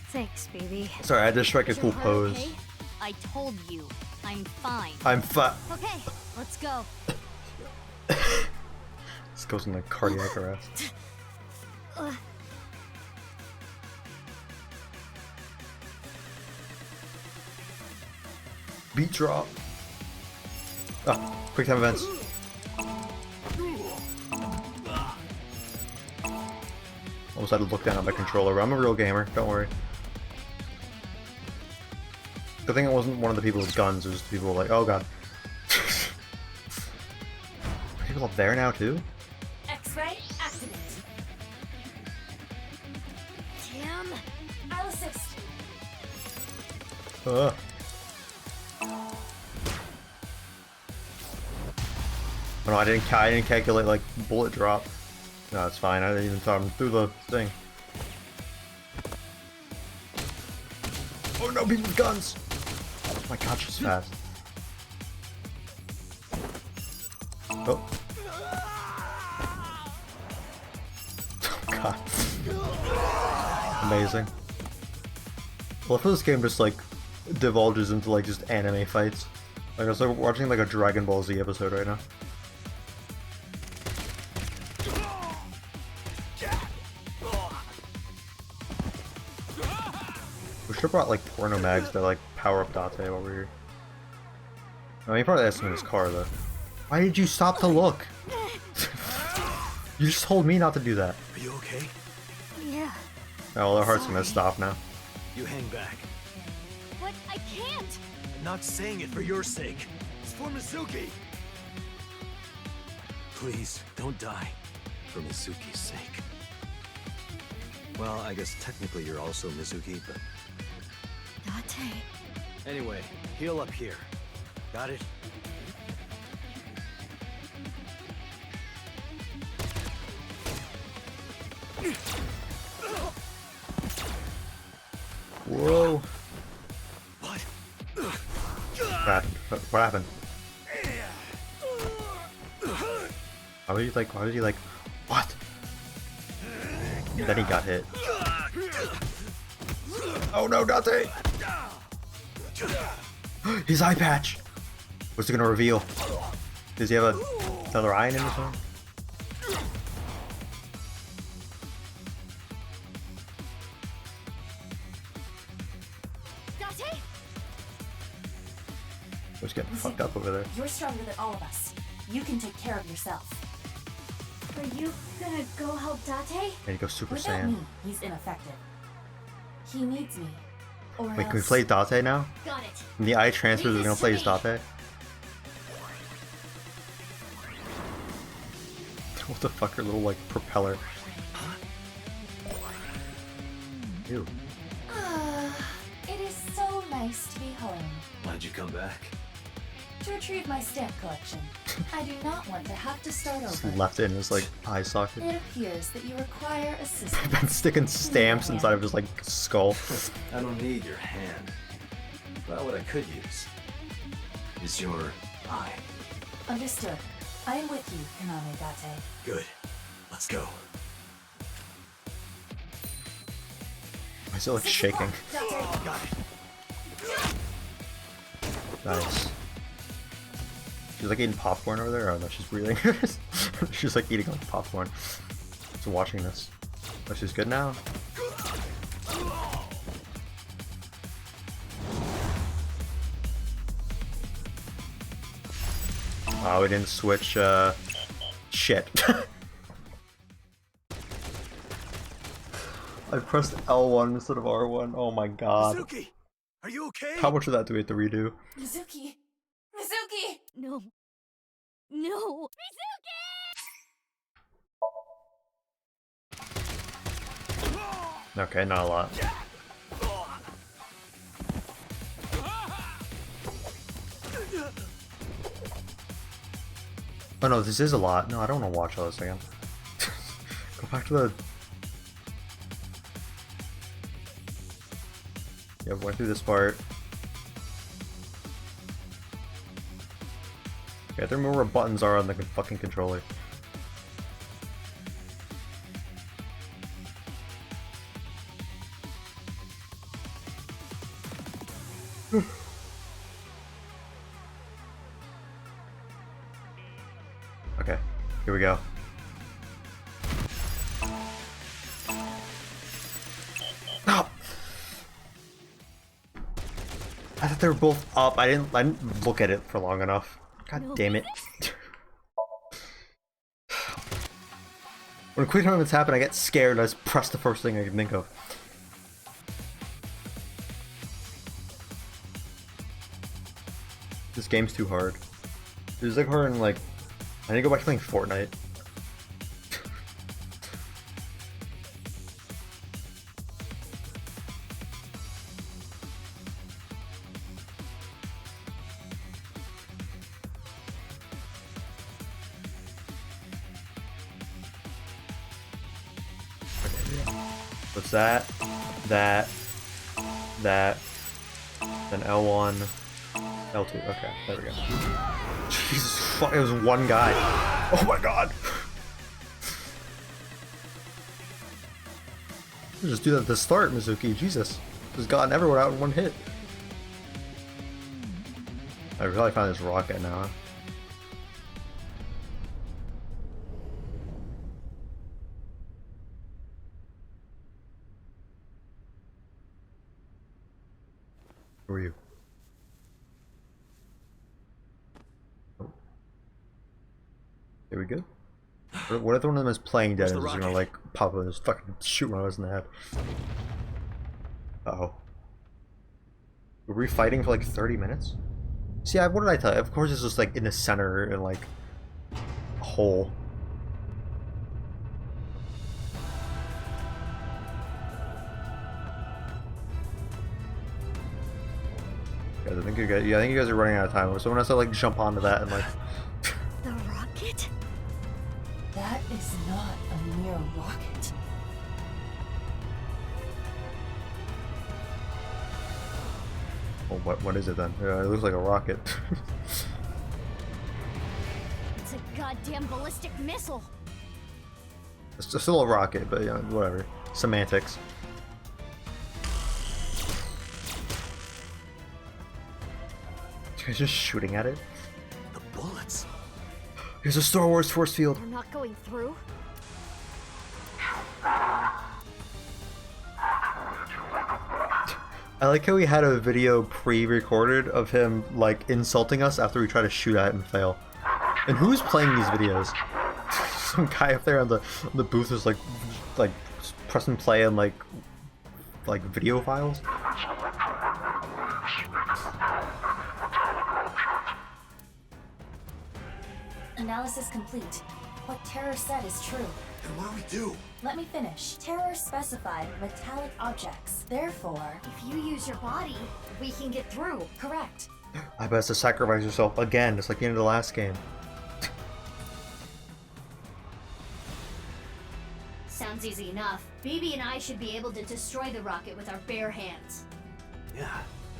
Speaker 12: Thanks, baby.
Speaker 5: Sorry, I had to strike a
Speaker 12: Is your
Speaker 5: cool
Speaker 12: heart
Speaker 5: pose.
Speaker 12: okay? I told you. I'm fine.
Speaker 5: I'm fine.
Speaker 12: Okay, let's go.
Speaker 5: This goes into cardiac arrest. Beat drop. Ah, quick time events. Almost had to look down at my controller. I'm a real gamer, don't worry. Good thing it wasn't one of the people with guns, it was people like, oh god. People up there now too?
Speaker 9: X-ray activate.
Speaker 12: Tim,
Speaker 9: I'll assist.
Speaker 5: Oh no, I didn't calculate like bullet drop. No, it's fine. I didn't even throw him through the thing. Oh no, people with guns! Oh my god, she's fast. Oh. Oh god. Amazing. I love how this game just like divulges into like just anime fights. Like I was like, watching like a Dragon Ball Z episode right now. We should have brought like porno mags to like power up Date while we're here. I mean, he probably has some in his car though. Why did you stop to look? You just told me not to do that.
Speaker 4: Are you okay?
Speaker 12: Yeah.
Speaker 5: Oh, well, our heart's gonna stop now.
Speaker 4: You hang back.
Speaker 12: But I can't.
Speaker 4: I'm not saying it for your sake. It's for Mizuki. Please, don't die. For Mizuki's sake. Well, I guess technically you're also Mizuki, but...
Speaker 12: Date.
Speaker 4: Anyway, heal up here. Got it?
Speaker 5: Whoa.
Speaker 4: What?
Speaker 5: What happened? Why was he like, what? And then he got hit. Oh no, Date! His eye patch! What's it gonna reveal? Does he have another eye in him or something?
Speaker 12: Date?
Speaker 5: What's getting fucked up over there?
Speaker 9: You're stronger than all of us. You can take care of yourself.
Speaker 12: Are you gonna go help Date?
Speaker 5: And he goes Super
Speaker 9: Without
Speaker 5: Saiyan.
Speaker 9: me, he's ineffective. He needs me. Or
Speaker 5: Wait, can we
Speaker 9: else...
Speaker 5: play Date now?
Speaker 12: Got it.
Speaker 5: And the eye transfers, we're gonna play as Date? What the fuck, her little like propeller? Ew.
Speaker 9: It is so nice to be home.
Speaker 4: Why'd you come back?
Speaker 9: To retrieve my stamp collection. I do not want to have to start
Speaker 5: Just
Speaker 9: over.
Speaker 5: left it in his like eye socket.
Speaker 9: It appears that you require
Speaker 5: I've
Speaker 9: assistance.
Speaker 5: been sticking stamps inside of his like skull.
Speaker 4: I don't need your hand. Well, what I could use is your eye.
Speaker 9: Understood. I am with you, Kaname Date.
Speaker 4: Good. Let's go.
Speaker 5: Why is it like shaking?
Speaker 4: Got it.
Speaker 5: Nice. She's like eating popcorn over there? Oh no, she's breathing. She's like eating like popcorn. Just watching this. Oh, she's good now? Oh, we didn't switch, shit. I pressed L1 instead of R1. Oh my god.
Speaker 4: Mizuki, are you okay?
Speaker 5: How much of that do we have to redo?
Speaker 9: Mizuki! Mizuki!
Speaker 12: No. No.
Speaker 5: Okay, not a lot. Oh no, this is a lot. No, I don't want to watch all this again. Go back to the... Yeah, went through this part. Okay, I remember where buttons are on the fucking controller. Okay, here we go. No! I thought they were both up. I didn't look at it for long enough. God damn it. When quick tournaments happen, I get scared. I just press the first thing I can think of. This game's too hard. It's like hard and like... I need to go back to playing Fortnite. What's that? That. Then L1. L2. Okay, there we go. Jesus fuck, it was one guy. Oh my god! Just do that at the start, Mizuki. Jesus. Just gotten everyone out in one hit. I really found this rocket now. Huh? Who are you? Oh. Are we good? What if one of them is playing dead and
Speaker 4: Where's
Speaker 5: is
Speaker 4: the
Speaker 5: gonna like pop up and just fucking shoot one of us in the head? Uh-oh. Were we fighting for like 30 minutes? See, what did I tell you? Of course it's just like in the center and like a hole. Guys, I think you guys are running out of time. Someone has to like jump onto that and like.
Speaker 12: The rocket?
Speaker 9: That is not a mere rocket.
Speaker 5: Well, what is it then? It looks like a rocket.
Speaker 12: It's a goddamn ballistic missile.
Speaker 5: It's still a rocket, but yeah, whatever. Semantics. He's just shooting at it.
Speaker 4: The bullets.
Speaker 5: Here's a Star Wars force field.
Speaker 12: They're not going through.
Speaker 5: I like how he had a video pre-recorded of him like insulting us after we try to shoot at it and fail. And who's playing these videos? Some guy up there on the booth is like pressing play on like video files.
Speaker 9: Analysis complete. What Terror said is true.
Speaker 4: Then what do we do?
Speaker 9: Let me finish. Terror specified metallic objects. Therefore,
Speaker 12: If you use your body, we can get through.
Speaker 9: correct.
Speaker 5: I bet it's to sacrifice yourself again, just like the end of the last game.
Speaker 12: Sounds easy enough. BB and I should be able to destroy the rocket with our bare hands.
Speaker 4: Yeah,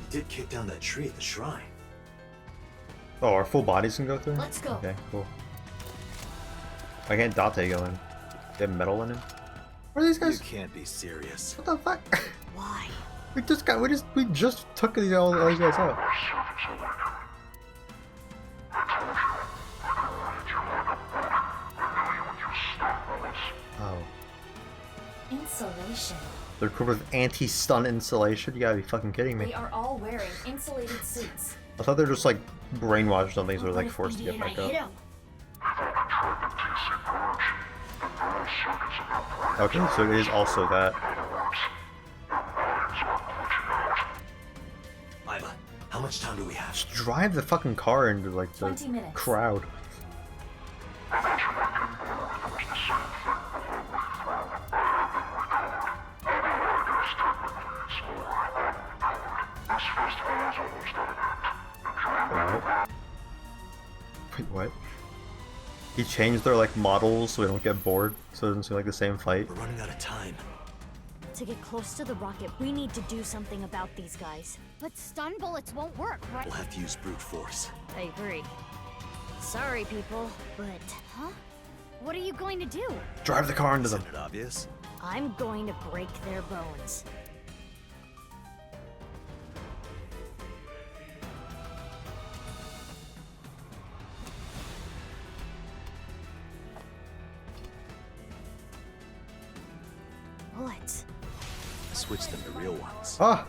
Speaker 4: he did kick down that tree at the shrine.
Speaker 5: Oh, our full bodies can go through?
Speaker 12: Let's go.
Speaker 5: Okay, cool. Why can't Date go in? They have metal in him? What are these guys?
Speaker 4: You can't be serious.
Speaker 5: What the fuck?
Speaker 12: Why?
Speaker 5: We just took these all these guys out. Oh.
Speaker 9: Insulation.
Speaker 5: They're equipped with anti-stun insulation? You gotta be fucking kidding me.
Speaker 9: They are all wearing insulated suits.
Speaker 5: I thought they were just like brainwashed or something, so they're like
Speaker 12: What if
Speaker 5: forced to
Speaker 12: BB
Speaker 5: get
Speaker 12: and I
Speaker 5: back
Speaker 12: hit
Speaker 5: up.
Speaker 12: him?
Speaker 5: Okay, so it is also that.
Speaker 4: Iva, how much time do we have?
Speaker 5: Just drive the fucking car into like the
Speaker 9: 20 minutes.
Speaker 5: crowd. Alright. Wait, what? He changed their like models so we don't get bored, so it doesn't seem like the same fight.
Speaker 4: We're running out of time.
Speaker 12: To get close to the rocket, we need to do something about these guys. But stun bullets won't work, right?
Speaker 4: We'll have to use brute force.
Speaker 12: I agree. Sorry, people, but... Huh? What are you going to do?
Speaker 5: Drive the car into them.
Speaker 4: Isn't it obvious?
Speaker 12: I'm going to break their bones. Bullets.
Speaker 4: Switch them to real ones.
Speaker 5: Ah!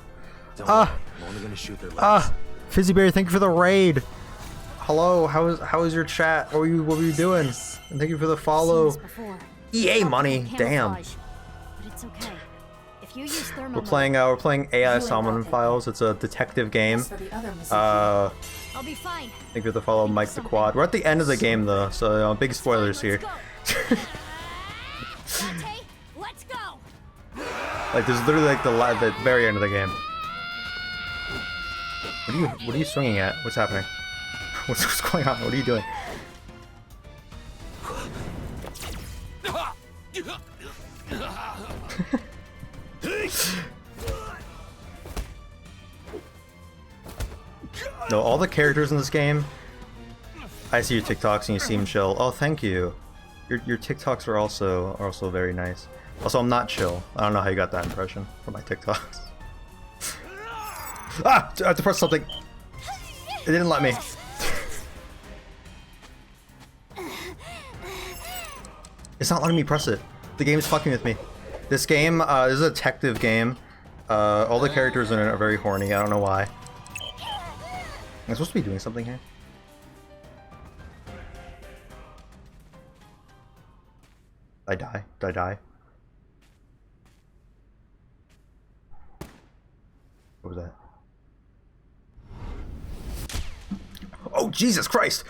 Speaker 4: Don't
Speaker 5: Ah!
Speaker 4: worry, I'm only gonna shoot their legs.
Speaker 5: Ah! Fizzyberry, thank you for the raid! Hello, how is your chat? What were you doing? And thank you for the follow. EA money, damn.
Speaker 12: But it's okay. If you use thermal
Speaker 5: We're playing AI Salmon Files. It's a detective game.
Speaker 12: I'll be fine.
Speaker 5: Thank you for the follow, Mike the Quad. We're at the end of the game though, so big spoilers here.
Speaker 12: Let's go.
Speaker 5: Like this is literally like the very end of the game. What are you swinging at? What's happening? What's going on? What are you doing? No, all the characters in this game. I see your TikToks and you seem chill. Oh, thank you. Your TikToks are also very nice. Also, I'm not chill. I don't know how you got that impression from my TikToks. Ah! I have to press something. It didn't let me. It's not letting me press it. The game's fucking with me. This game, this is a detective game. All the characters in it are very horny. I don't know why. Am I supposed to be doing something here? I die? Did I die? What was that? Oh, Jesus Christ!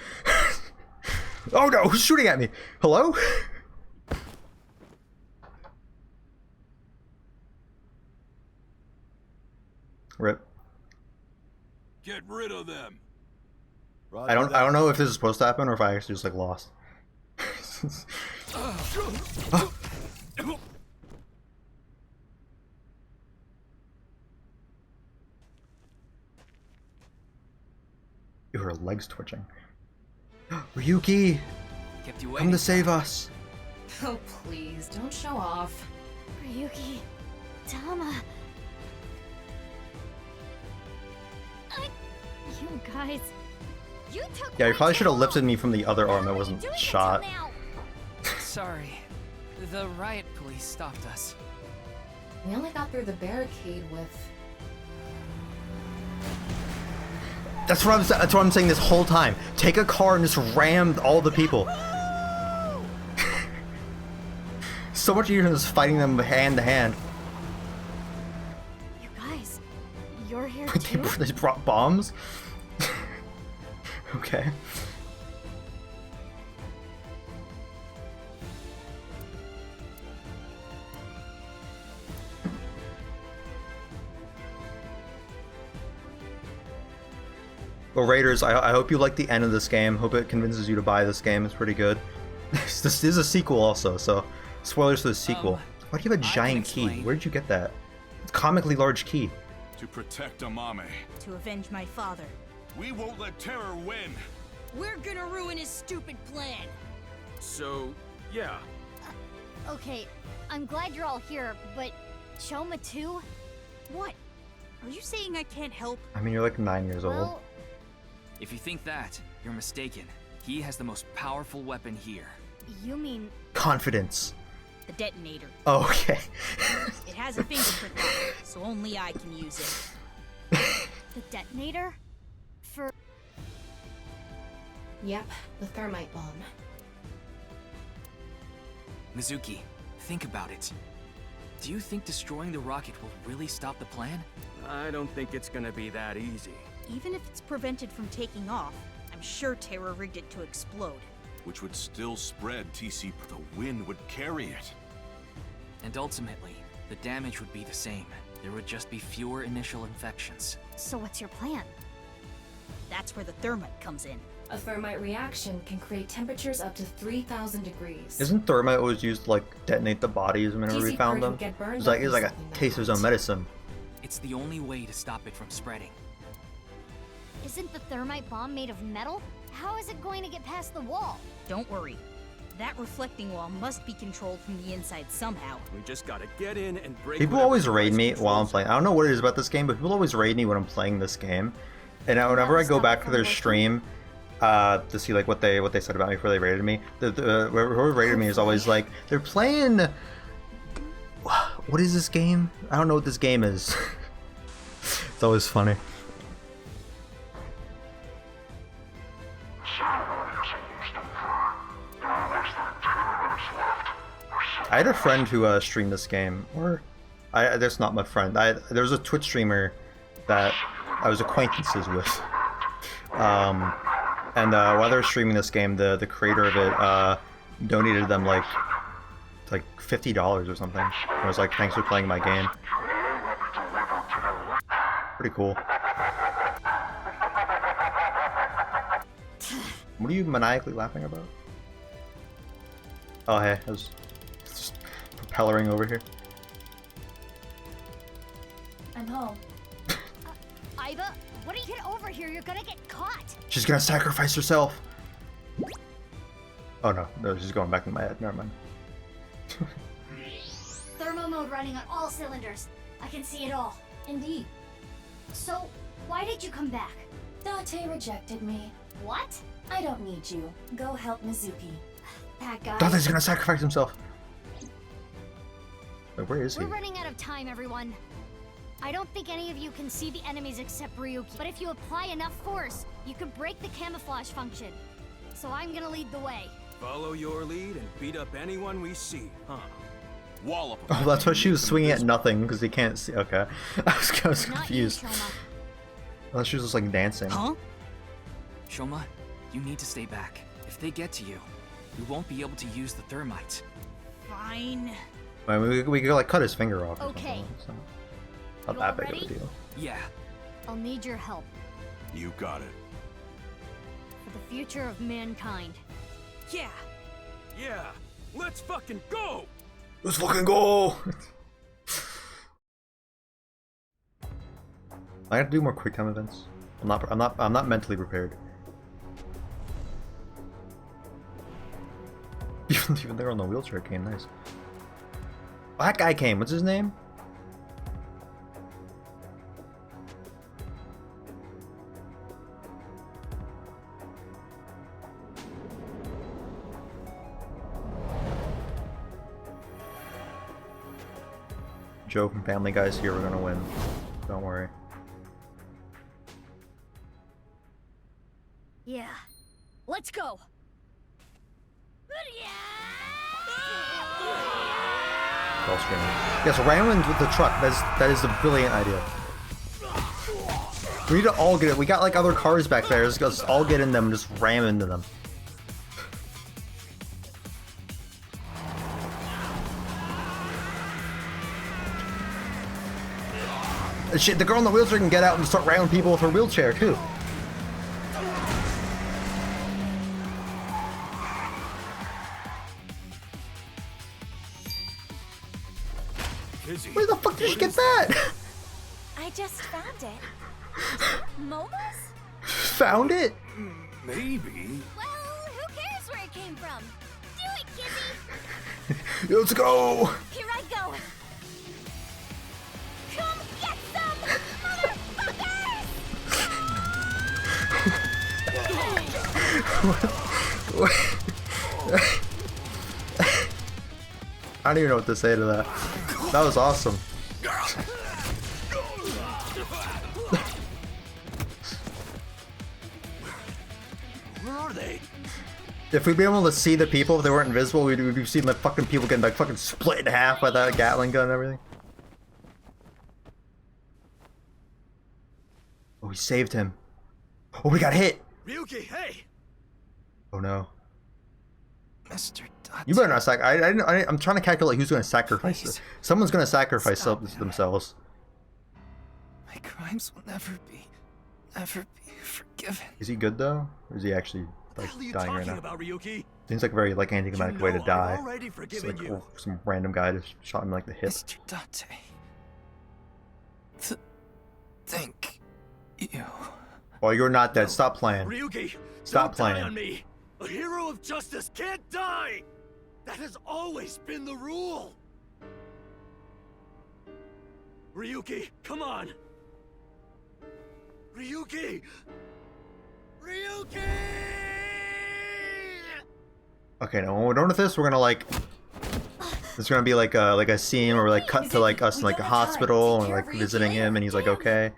Speaker 5: Oh no, who's shooting at me? Hello? Rip.
Speaker 11: Get rid of them.
Speaker 5: I don't know if this is supposed to happen or if I actually just like lost. Oh. Ew, her legs twitching. Ryuki!
Speaker 17: Kept you
Speaker 5: Come
Speaker 17: waiting.
Speaker 5: to save us!
Speaker 13: Oh, please, don't show off.
Speaker 12: Ryuki, Tama. You guys. You took
Speaker 5: Yeah, you
Speaker 12: way
Speaker 5: probably
Speaker 12: too
Speaker 5: should have
Speaker 12: long.
Speaker 5: lifted me from the other arm that wasn't
Speaker 12: Doing it till
Speaker 5: shot.
Speaker 12: now.
Speaker 17: Sorry. The riot police stopped us.
Speaker 13: We only got through the barricade with...
Speaker 5: That's what I'm saying this whole time. Take a car and just ram all the people. So much easier than just fighting them hand to hand.
Speaker 12: You guys, you're here
Speaker 5: They
Speaker 12: too?
Speaker 5: they brought bombs? Okay. Well, Raiders, I hope you like the end of this game. Hope it convinces you to buy this game. It's pretty good. This is a sequel also, so spoilers for the sequel. Why do you have a giant key? Where did you get that? It's a comically large key.
Speaker 11: To protect Amame.
Speaker 14: To avenge my father.
Speaker 11: We won't let Terror win.
Speaker 10: We're gonna ruin his stupid plan.
Speaker 18: So, yeah.
Speaker 12: Okay, I'm glad you're all here, but Choma too?
Speaker 14: What? Are you saying I can't help?
Speaker 5: I mean, you're like 9 years old.
Speaker 12: Well,
Speaker 17: If you think that, you're mistaken. He has the most powerful weapon here.
Speaker 12: you mean
Speaker 5: Confidence.
Speaker 14: The detonator.
Speaker 5: Oh, okay.
Speaker 14: It has a fingerprint on it, so only I can use it.
Speaker 12: the detonator? For
Speaker 13: Yep, the thermite bomb.
Speaker 17: Mizuki, think about it. Do you think destroying the rocket will really stop the plan?
Speaker 18: I don't think it's gonna be that easy.
Speaker 14: Even if it's prevented from taking off, I'm sure Terra rigged it to explode.
Speaker 11: Which would still spread TC, but the wind would carry it.
Speaker 17: And ultimately, the damage would be the same. There would just be fewer initial infections.
Speaker 12: So what's your plan?
Speaker 14: That's where the thermite comes in.
Speaker 13: A thermite reaction can create temperatures up to 3,000 degrees.
Speaker 5: Isn't thermite always used to like detonate the bodies whenever we
Speaker 13: TC
Speaker 5: found
Speaker 13: Bird
Speaker 5: them?
Speaker 13: would get burned
Speaker 5: It's like
Speaker 13: up
Speaker 5: a
Speaker 13: or something
Speaker 5: taste of his own medicine.
Speaker 17: It's the only way to stop it from spreading.
Speaker 12: Isn't the thermite bomb made of metal? How is it going to get past the wall?
Speaker 14: Don't worry. That reflecting wall must be controlled from the inside somehow.
Speaker 18: We just gotta get in and break.
Speaker 5: People
Speaker 18: whatever
Speaker 5: always raid
Speaker 18: device
Speaker 5: me while I'm
Speaker 18: controls
Speaker 5: playing. I don't know what it is about this game, but people always raid me when I'm playing this game. And whenever I go back to their stream to see like what they said about me before they raided me, whoever raided me is always like, they're playing. What is this game? I don't know what this game is. It's always funny. I had a friend who streamed this game, or that's not my friend. There was a Twitch streamer that I was acquaintances with, and while they were streaming this game, the creator of it donated them like $50 or something. I was like, "Thanks for playing my game." Pretty cool. What are you maniacally laughing about? Oh hey, I was just propellering over here.
Speaker 9: I'm home.
Speaker 12: Iva, what are you get over here? You're gonna get caught.
Speaker 5: She's gonna sacrifice herself. Oh no, she's going back in my head. Never mind.
Speaker 12: Thermo mode running on all cylinders. I can see it all.
Speaker 9: Indeed.
Speaker 12: So, why did you come back?
Speaker 9: Date rejected me.
Speaker 12: What?
Speaker 9: I don't need you. Go help Mizuki.
Speaker 12: That guy.
Speaker 5: Dante's gonna sacrifice himself. Wait, where is he?
Speaker 12: We're running out of time, everyone. I don't think any of you can see the enemies except Ryuki, but if you apply enough force, you can break the camouflage function. So I'm gonna lead the way.
Speaker 18: Follow your lead and beat up anyone we see, huh?
Speaker 11: Wallop.
Speaker 5: Oh, that's why she was swinging at nothing because he can't see. Okay, I was confused. Oh, she was just like dancing.
Speaker 17: Huh? Shoma, you need to stay back. If they get to you, we won't be able to use the thermite.
Speaker 14: Fine.
Speaker 5: I mean, we could like cut his finger off.
Speaker 12: Okay.
Speaker 5: Or not that big of a deal.
Speaker 17: Yeah.
Speaker 12: I'll need your help
Speaker 11: You got it.
Speaker 12: for the future of mankind.
Speaker 14: Yeah.
Speaker 18: Yeah, let's fucking go!
Speaker 5: Let's fucking go! I have to do more quick time events. I'm not mentally prepared. Even they're on the wheelchair came nice. Oh, that guy came. What's his name? Joe from Family Guy's here. We're gonna win. Don't worry.
Speaker 12: Yeah. Let's go.
Speaker 5: All streaming. Yes, Randland with the truck. That is a brilliant idea. We need to all get it. We got like other cars back there. Let's all get in them and just ram into them. Shit, the girl in the wheelchair can get out and start ramming people with her wheelchair too. Where the fuck did you get that?
Speaker 10: I just found it. Momo's?
Speaker 5: Found it?
Speaker 11: Maybe.
Speaker 10: Well, who cares where it came from? Do it, Kizzy!
Speaker 5: Let's go!
Speaker 10: Here I go! Come get some, motherfuckers!
Speaker 5: I don't even know what to say to that. That was awesome.
Speaker 11: Where are they?
Speaker 5: If we'd be able to see the people, if they weren't invisible, we'd be seeing like fucking people getting like fucking split in half by that Gatling gun and everything. Oh, we saved him. Oh, we got hit.
Speaker 18: Ryuki, hey!
Speaker 5: Oh no.
Speaker 17: Mr.
Speaker 5: You better not I'm trying to calculate who's going to sacrifice this. Someone's going to sacrifice themselves.
Speaker 17: My crimes will never be forgiven.
Speaker 5: Is he good though? Or is he actually like dying right now?
Speaker 18: About, Ryuki?
Speaker 5: Seems like a very like anticlimactic way to die.
Speaker 18: Already
Speaker 5: It's like
Speaker 18: you.
Speaker 5: some random guy just shot him like the hip.
Speaker 17: Mr. Date. Thank you.
Speaker 5: Oh, you're not dead. Stop playing.
Speaker 18: Ryuki,
Speaker 5: Stop
Speaker 18: don't die
Speaker 5: playing.
Speaker 18: on me. A hero of justice can't die. That has always been the rule. Ryuki, come on. Ryuki. Ryuki.
Speaker 5: Okay, now when we're done with this, we're gonna like. There's gonna be like a scene where we like cut to like us in like a hospital and like visiting him, and he's like okay.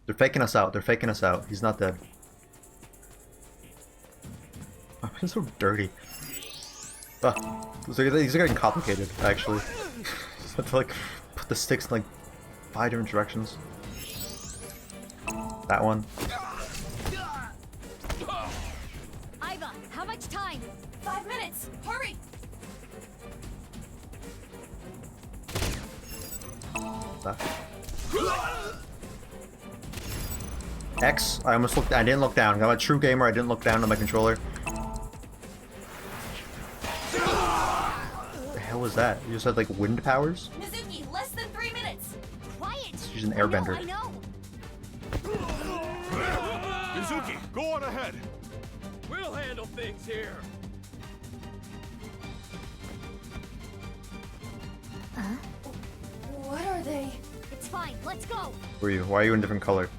Speaker 5: They're faking us out. They're faking us out. He's not dead. Oh, he's so dirty. These are getting complicated, actually. Just have to like put the sticks in like 5 different directions. That one.
Speaker 12: Iva, how much time?
Speaker 21: 5 minutes! Hurry!
Speaker 5: That. X. I almost looked. I didn't look down. I'm a true gamer. I didn't look down on my controller. What the hell was that? You just had like wind powers?
Speaker 21: Mizuki, less than 3 minutes!
Speaker 12: Quiet!
Speaker 5: She's an airbender.
Speaker 12: I know.
Speaker 11: Mizuki, go on ahead.
Speaker 18: We'll handle things here.
Speaker 21: What are they?
Speaker 12: It's fine. Let's go.
Speaker 5: Who are you? Why are you in a different color?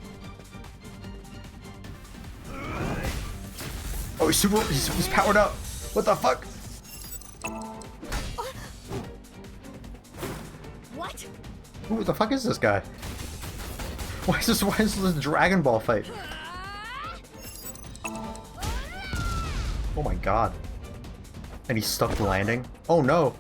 Speaker 5: Oh, he's powered up. What the fuck?
Speaker 12: What?
Speaker 5: Who the fuck is this guy? Why is this Dragon Ball fight? Oh my god. And he's stuck landing? Oh no!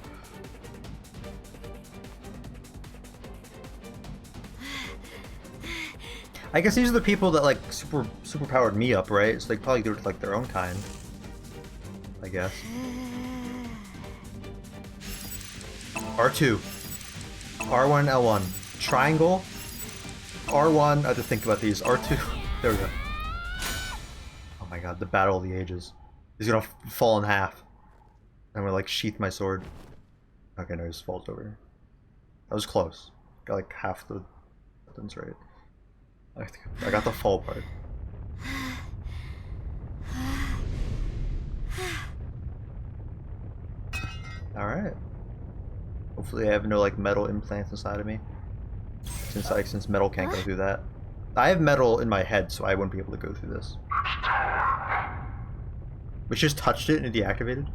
Speaker 5: I guess these are the people that like super powered me up, right? So they probably do it like their own kind. I guess. R2. R1, L1. Triangle. R1, I have to think about these. R2. There we go. Oh my god, the battle of the ages. He's gonna fall in half. I'm gonna like sheath my sword. Okay, no, he just falls over. That was close. Got like half the buttons right. I got the fall part. Alright. Hopefully I have no like metal implants inside of me. Since metal can't go through that. I have metal in my head, so I wouldn't be able to go through this. We just touched it and it deactivated?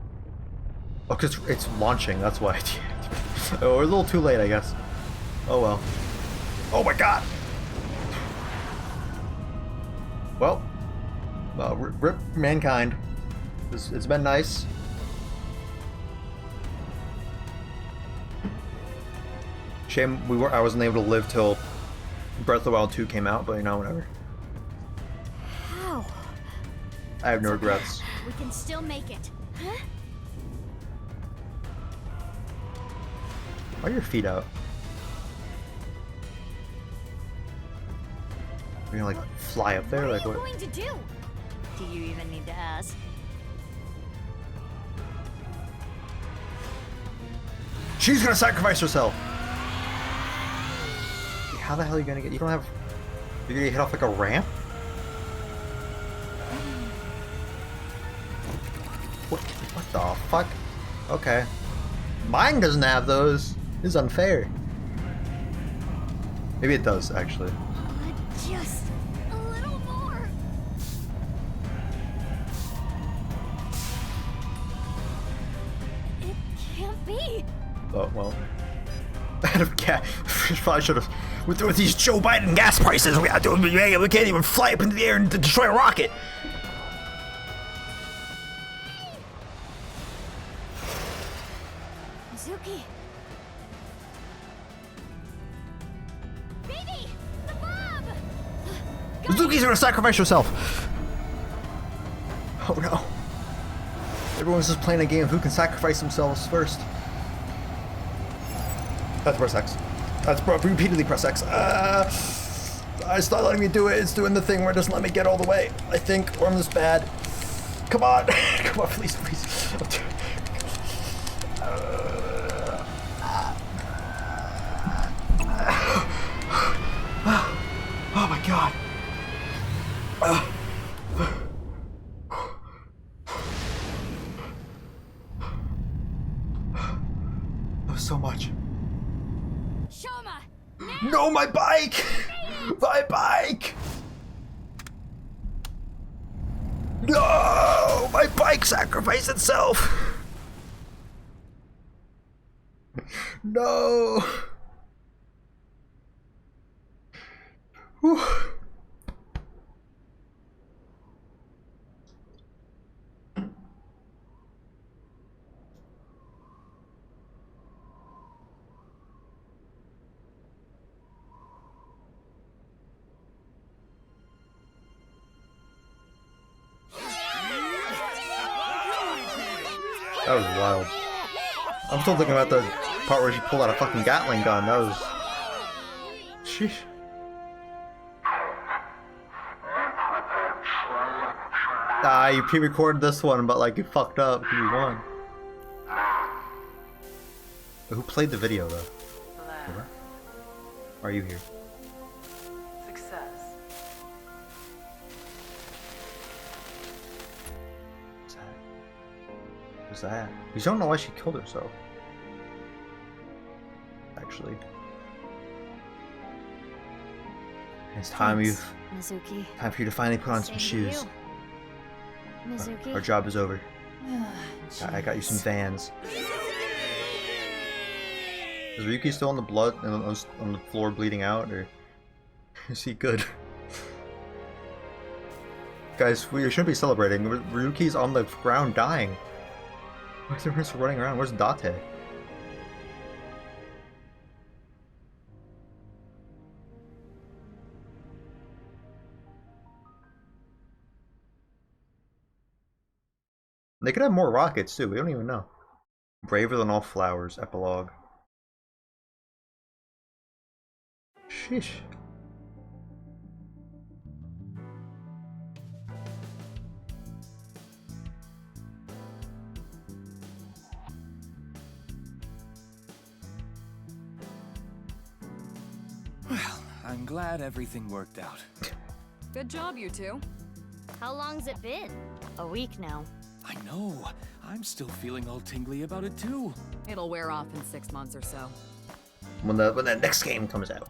Speaker 5: Oh, because it's launching, that's why it deactivated. Oh, we're a little too late, I guess. Oh well. Oh my god! Well, rip mankind. It's been nice. Shame I wasn't able to live till Breath of the Wild 2 came out, but you know, whatever.
Speaker 12: How?
Speaker 5: I have no regrets.
Speaker 12: We can still make it. Huh?
Speaker 5: Why are your feet out? You're gonna like fly up there? Like what?
Speaker 12: What are you going to do? Do you even need to ask?
Speaker 5: She's gonna sacrifice herself! How the hell are you gonna get? You don't have. You're gonna hit off like a ramp? What the fuck? Okay. Mine doesn't have those. This is unfair. Maybe it does, actually.
Speaker 12: Just a little more. It can't be.
Speaker 5: Oh, well. Probably should have. With these Joe Biden gas prices, we can't even fly up into the air and destroy a rocket.
Speaker 12: Mizuki. Baby, the bomb.
Speaker 5: Mizuki's gonna sacrifice herself. Oh no. Everyone's just playing a game of who can sacrifice themselves first. That's press X. That's repeatedly press X. It's not letting me do it. It's doing the thing where it doesn't let me get all the way. I think, or I'm just bad. Come on. Come on, please, please. Oh my god. That was so much. No, my bike! My bike! No! My bike sacrificed itself! No! Whew. That was wild. I'm still thinking about the part where she pulled out a fucking Gatling gun. That was... Sheesh. You pre-recorded this one, but like you fucked up. You won. But who played the video though? Where are you here?
Speaker 3: Success.
Speaker 5: What's that? You don't know why she killed herself. Actually. It's time
Speaker 12: Mizuki.
Speaker 5: time for you to finally put on some shoes. Our job is over. I got you some Vans. Is Ryuki still on the blood and on the floor bleeding out, or is he good? Guys, we shouldn't be celebrating. Ryuki's on the ground dying. Why is everyone just running around? Where's Date? They could have more rockets too, we don't even know. Braver than all flowers, epilogue. Sheesh.
Speaker 15: Well, I'm glad everything worked out.
Speaker 20: Good job, you two.
Speaker 12: How long's it been? A week now.
Speaker 15: I know. I'm still feeling all tingly about it too.
Speaker 20: It'll wear off in 6 months or so.
Speaker 5: When the next game comes out.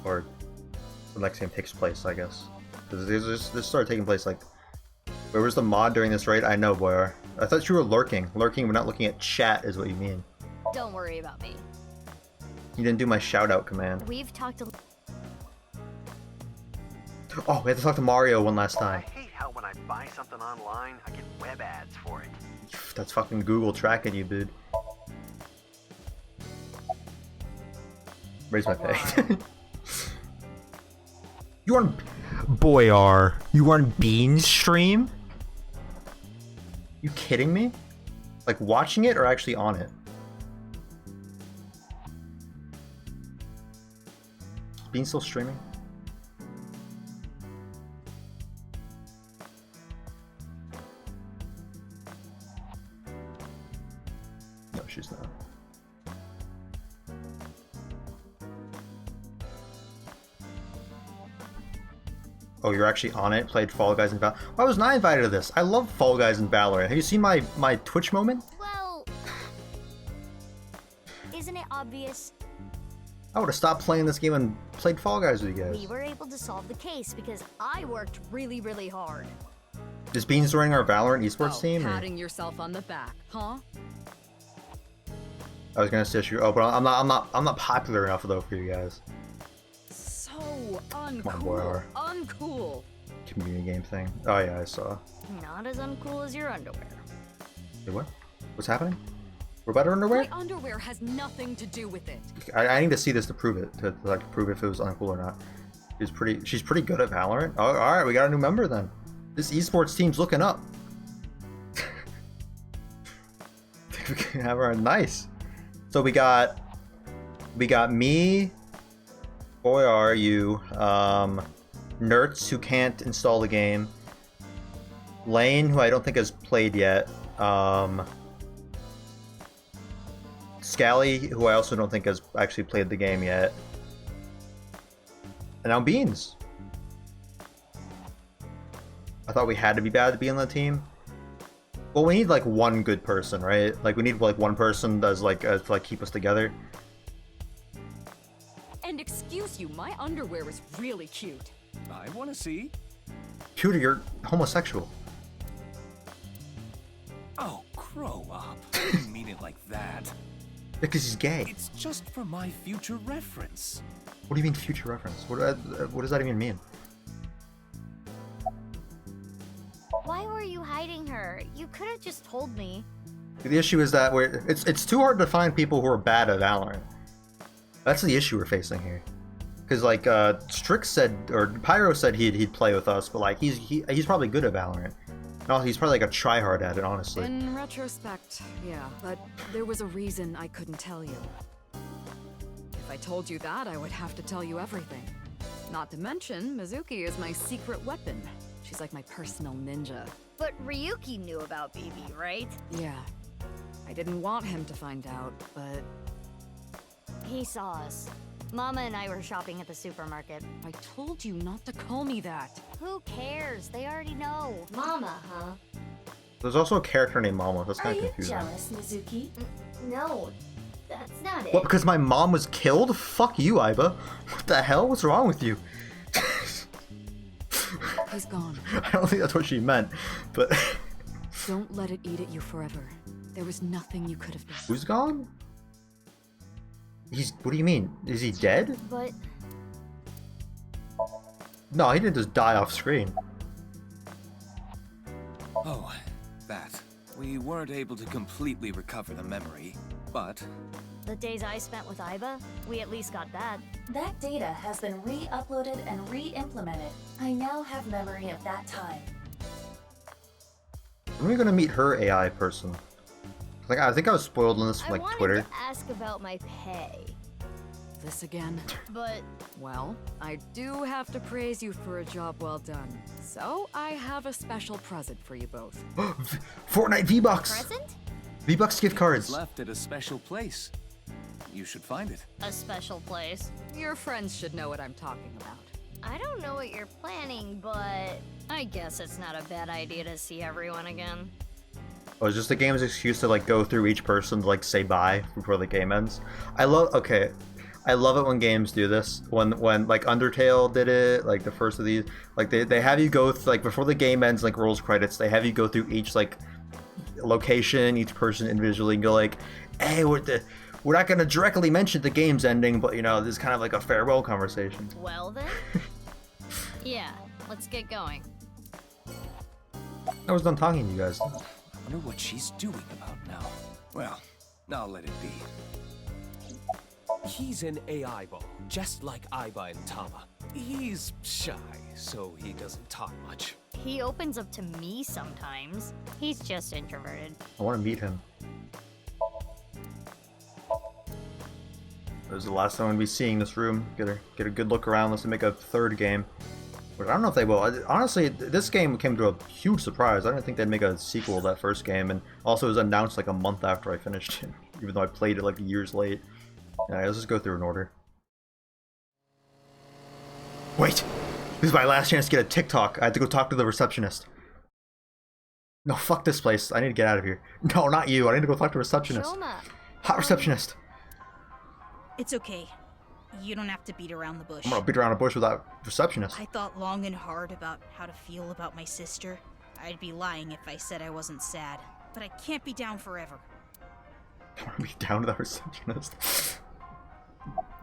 Speaker 5: Or the next game takes place, I guess. Because this started taking place like... Where was the mod during this raid? I know, Boyar. I thought you were lurking. Lurking but not looking at chat is what you mean.
Speaker 12: Don't worry about me.
Speaker 5: You didn't do my shout-out command.
Speaker 12: We've talked a...
Speaker 5: Oh, we had to talk to Mario one last time.
Speaker 4: I hate how when I buy something online, I get web ads for it.
Speaker 5: That's fucking Google tracking you, dude. Raise my pay. You on Boyar? You on Bean's stream? You kidding me? Like watching it or actually on it? Is Bean still streaming? No, she's not. Oh, you're actually on it? Played Fall Guys and Valorant? Why wasn't I invited to this? I love Fall Guys and Valorant. Have you seen my Twitch moment?
Speaker 12: Well... Isn't it obvious?
Speaker 5: I would have stopped playing this game and played Fall Guys with you guys.
Speaker 12: We were able to solve the case because I worked really, really hard.
Speaker 5: Is Beans joining our Valorant esports team? Or?
Speaker 20: Patting yourself on the back, huh?
Speaker 5: I was gonna say you. Oh, but I'm not popular enough though for you guys.
Speaker 20: So
Speaker 5: Come on,
Speaker 20: uncool.
Speaker 5: Boyar.
Speaker 20: Uncool.
Speaker 5: Community game thing. Oh yeah, I saw.
Speaker 12: Not as uncool as your underwear.
Speaker 5: Wait, what? What's happening? We're better underwear?
Speaker 20: My underwear has nothing to do with it.
Speaker 5: I need to see this to prove it. To like prove if it was uncool or not. She's pretty good at Valorant. Oh, all right, we got a new member then. This esports team's looking up. We can have her nice. So we got me, Boyar, you, Nerds who can't install the game, Lane who I don't think has played yet, Scally who I also don't think has actually played the game yet, and now Beans. I thought we had to be bad to be on the team. Well, we need like one good person, right? Like we need like one person that's like to like keep us together.
Speaker 20: And excuse you, my underwear is really cute.
Speaker 15: I want to see.
Speaker 5: Cuter, you're homosexual.
Speaker 15: Oh, grow up. I didn't mean it like that.
Speaker 5: Because he's gay.
Speaker 15: It's just for my future reference.
Speaker 5: What do you mean future reference? What does that even mean?
Speaker 12: Why were you hiding her? You could have just told me.
Speaker 5: The issue is that it's too hard to find people who are bad at Valorant. That's the issue we're facing here. Because like Strix said, or Pyro said he'd play with us, but like he's probably good at Valorant. No, he's probably like a tryhard at it, honestly.
Speaker 20: In retrospect, yeah, but there was a reason I couldn't tell you. If I told you that, I would have to tell you everything. Not to mention, Mizuki is my secret weapon. She's like my personal ninja.
Speaker 12: But Ryuki knew about BB, right?
Speaker 20: Yeah. I didn't want him to find out, but...
Speaker 12: He saw us. Mama and I were shopping at the supermarket.
Speaker 20: I told you not to call me that.
Speaker 12: Who cares? They already know.
Speaker 9: Mama, huh?
Speaker 5: There's also a character named Mama. That's
Speaker 9: Are
Speaker 5: kind of
Speaker 9: you
Speaker 5: confusing.
Speaker 9: jealous, Mizuki? No, that's not it.
Speaker 5: What? Because my mom was killed? Fuck you, Aiba. What the hell? What's wrong with you?
Speaker 20: He's gone.
Speaker 5: I don't think that's what she meant, but...
Speaker 20: Don't let it eat at you forever. There was nothing you could have done.
Speaker 5: Who's gone? What do you mean? Is he dead?
Speaker 12: But...
Speaker 5: No, he didn't just die off screen.
Speaker 15: Oh, that. We weren't able to completely recover the memory, but...
Speaker 12: The days I spent with Aiba, we at least got that.
Speaker 9: That data has been re-uploaded and re-implemented. I now have memory of that time.
Speaker 5: When are we gonna meet her AI person? Like, I think I was spoiled on this from like Twitter.
Speaker 12: I wanted to ask about my pay.
Speaker 20: This again?
Speaker 12: But...
Speaker 20: Well, I do have to praise you for a job well done. So, I have a special present for you both.
Speaker 5: Fortnite V-Bucks!
Speaker 12: Present?
Speaker 5: V-Bucks gift cards!
Speaker 15: Left at a special place. You should find it.
Speaker 12: A special place.
Speaker 20: Your friends should know what I'm talking about.
Speaker 12: I don't know what you're planning, but I guess it's not a bad idea to see everyone again.
Speaker 5: Oh, it's just the game's excuse to like go through each person to like say bye before the game ends. I love it when games do this. When like Undertale did it, like the first of these, like they have you go like before the game ends, like rolls credits, they have you go through each like location, each person individually, and go like, hey, we're not gonna directly mention the game's ending, but you know, this is kind of like a farewell conversation.
Speaker 12: Well then, yeah, let's get going.
Speaker 5: I was done talking to you guys.
Speaker 15: I wonder what she's doing about now. Well, I'll let it be.
Speaker 6: He's an AI ball, just like Aiba and Tama. He's shy, so he doesn't talk much.
Speaker 12: He opens up to me sometimes. He's just introverted.
Speaker 5: I want to meet him. This is the last time I'm gonna be seeing this room. Get a good look around. Let's make a third game. But I don't know if they will. Honestly, this game came to a huge surprise. I didn't think they'd make a sequel to that first game, and also it was announced like a month after I finished it, even though I played it like years late. Alright, let's just go through in order. Wait! This is my last chance to get a TikTok. I have to go talk to the receptionist. No, fuck this place. I need to get out of here. No, not you. I need to go talk to the receptionist.
Speaker 12: Shoma.
Speaker 5: Hot receptionist.
Speaker 14: It's okay. You don't have to beat around the bush.
Speaker 5: I'm gonna beat around a bush without receptionist.
Speaker 14: I thought long and hard about how to feel about my sister. I'd be lying if I said I wasn't sad. But I can't be down forever.
Speaker 5: I want to be down to the receptionist.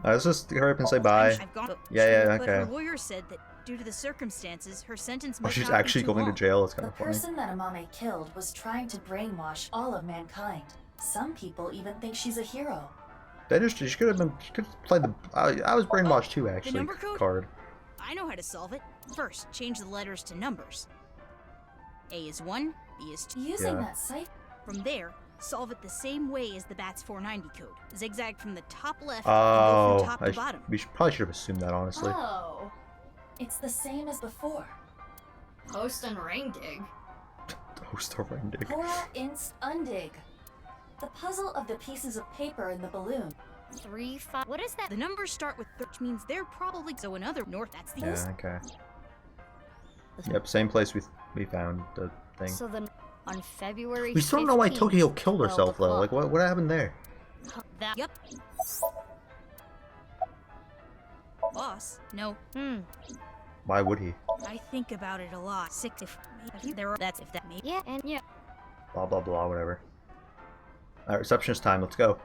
Speaker 5: Let's just hurry up and say bye.
Speaker 14: I've gone,
Speaker 5: Yeah,
Speaker 14: But
Speaker 5: okay.
Speaker 14: her lawyer said that due to the circumstances, her sentence
Speaker 5: Oh,
Speaker 14: might
Speaker 5: she's
Speaker 14: not be
Speaker 5: actually
Speaker 14: too
Speaker 5: going
Speaker 14: long.
Speaker 5: to jail. It's kind
Speaker 9: The
Speaker 5: of funny.
Speaker 9: person that Amame killed was trying to brainwash all of mankind. Some people even think she's a hero.
Speaker 5: She could have played the. I was brainwashed too, actually.
Speaker 14: The number code?
Speaker 5: Card.
Speaker 14: I know how to solve it. First, change the letters to numbers. A is 1, B is 2.
Speaker 9: Using that cipher.
Speaker 14: From there, solve it the same way as the BATS 490 code. Zigzag from the top left and go
Speaker 5: Oh,
Speaker 14: from top to bottom.
Speaker 5: we probably should have assumed that, honestly.
Speaker 9: Oh. It's the same as before.
Speaker 12: Host and ring dig.
Speaker 5: Host or Rendig.
Speaker 9: Hora inst undig. The puzzle of the pieces of paper in the balloon.
Speaker 12: 3, 5. What is that?
Speaker 14: The numbers start with which means they're probably so another north. That's the
Speaker 5: Yeah, okay. Yep, same place we found the thing.
Speaker 12: So then, on February.
Speaker 5: We still don't know why
Speaker 12: 15th,
Speaker 5: Tokyo killed
Speaker 12: 12
Speaker 5: herself, though.
Speaker 12: o'clock.
Speaker 5: Like, what happened there?
Speaker 14: Yep. Boss? No.
Speaker 5: Why would he?
Speaker 14: I think about it a lot. Sick if maybe there are that's if that maybe.
Speaker 12: Yeah, and yeah.
Speaker 5: Blah, blah, blah, whatever. Alright, receptionist time. Let's go.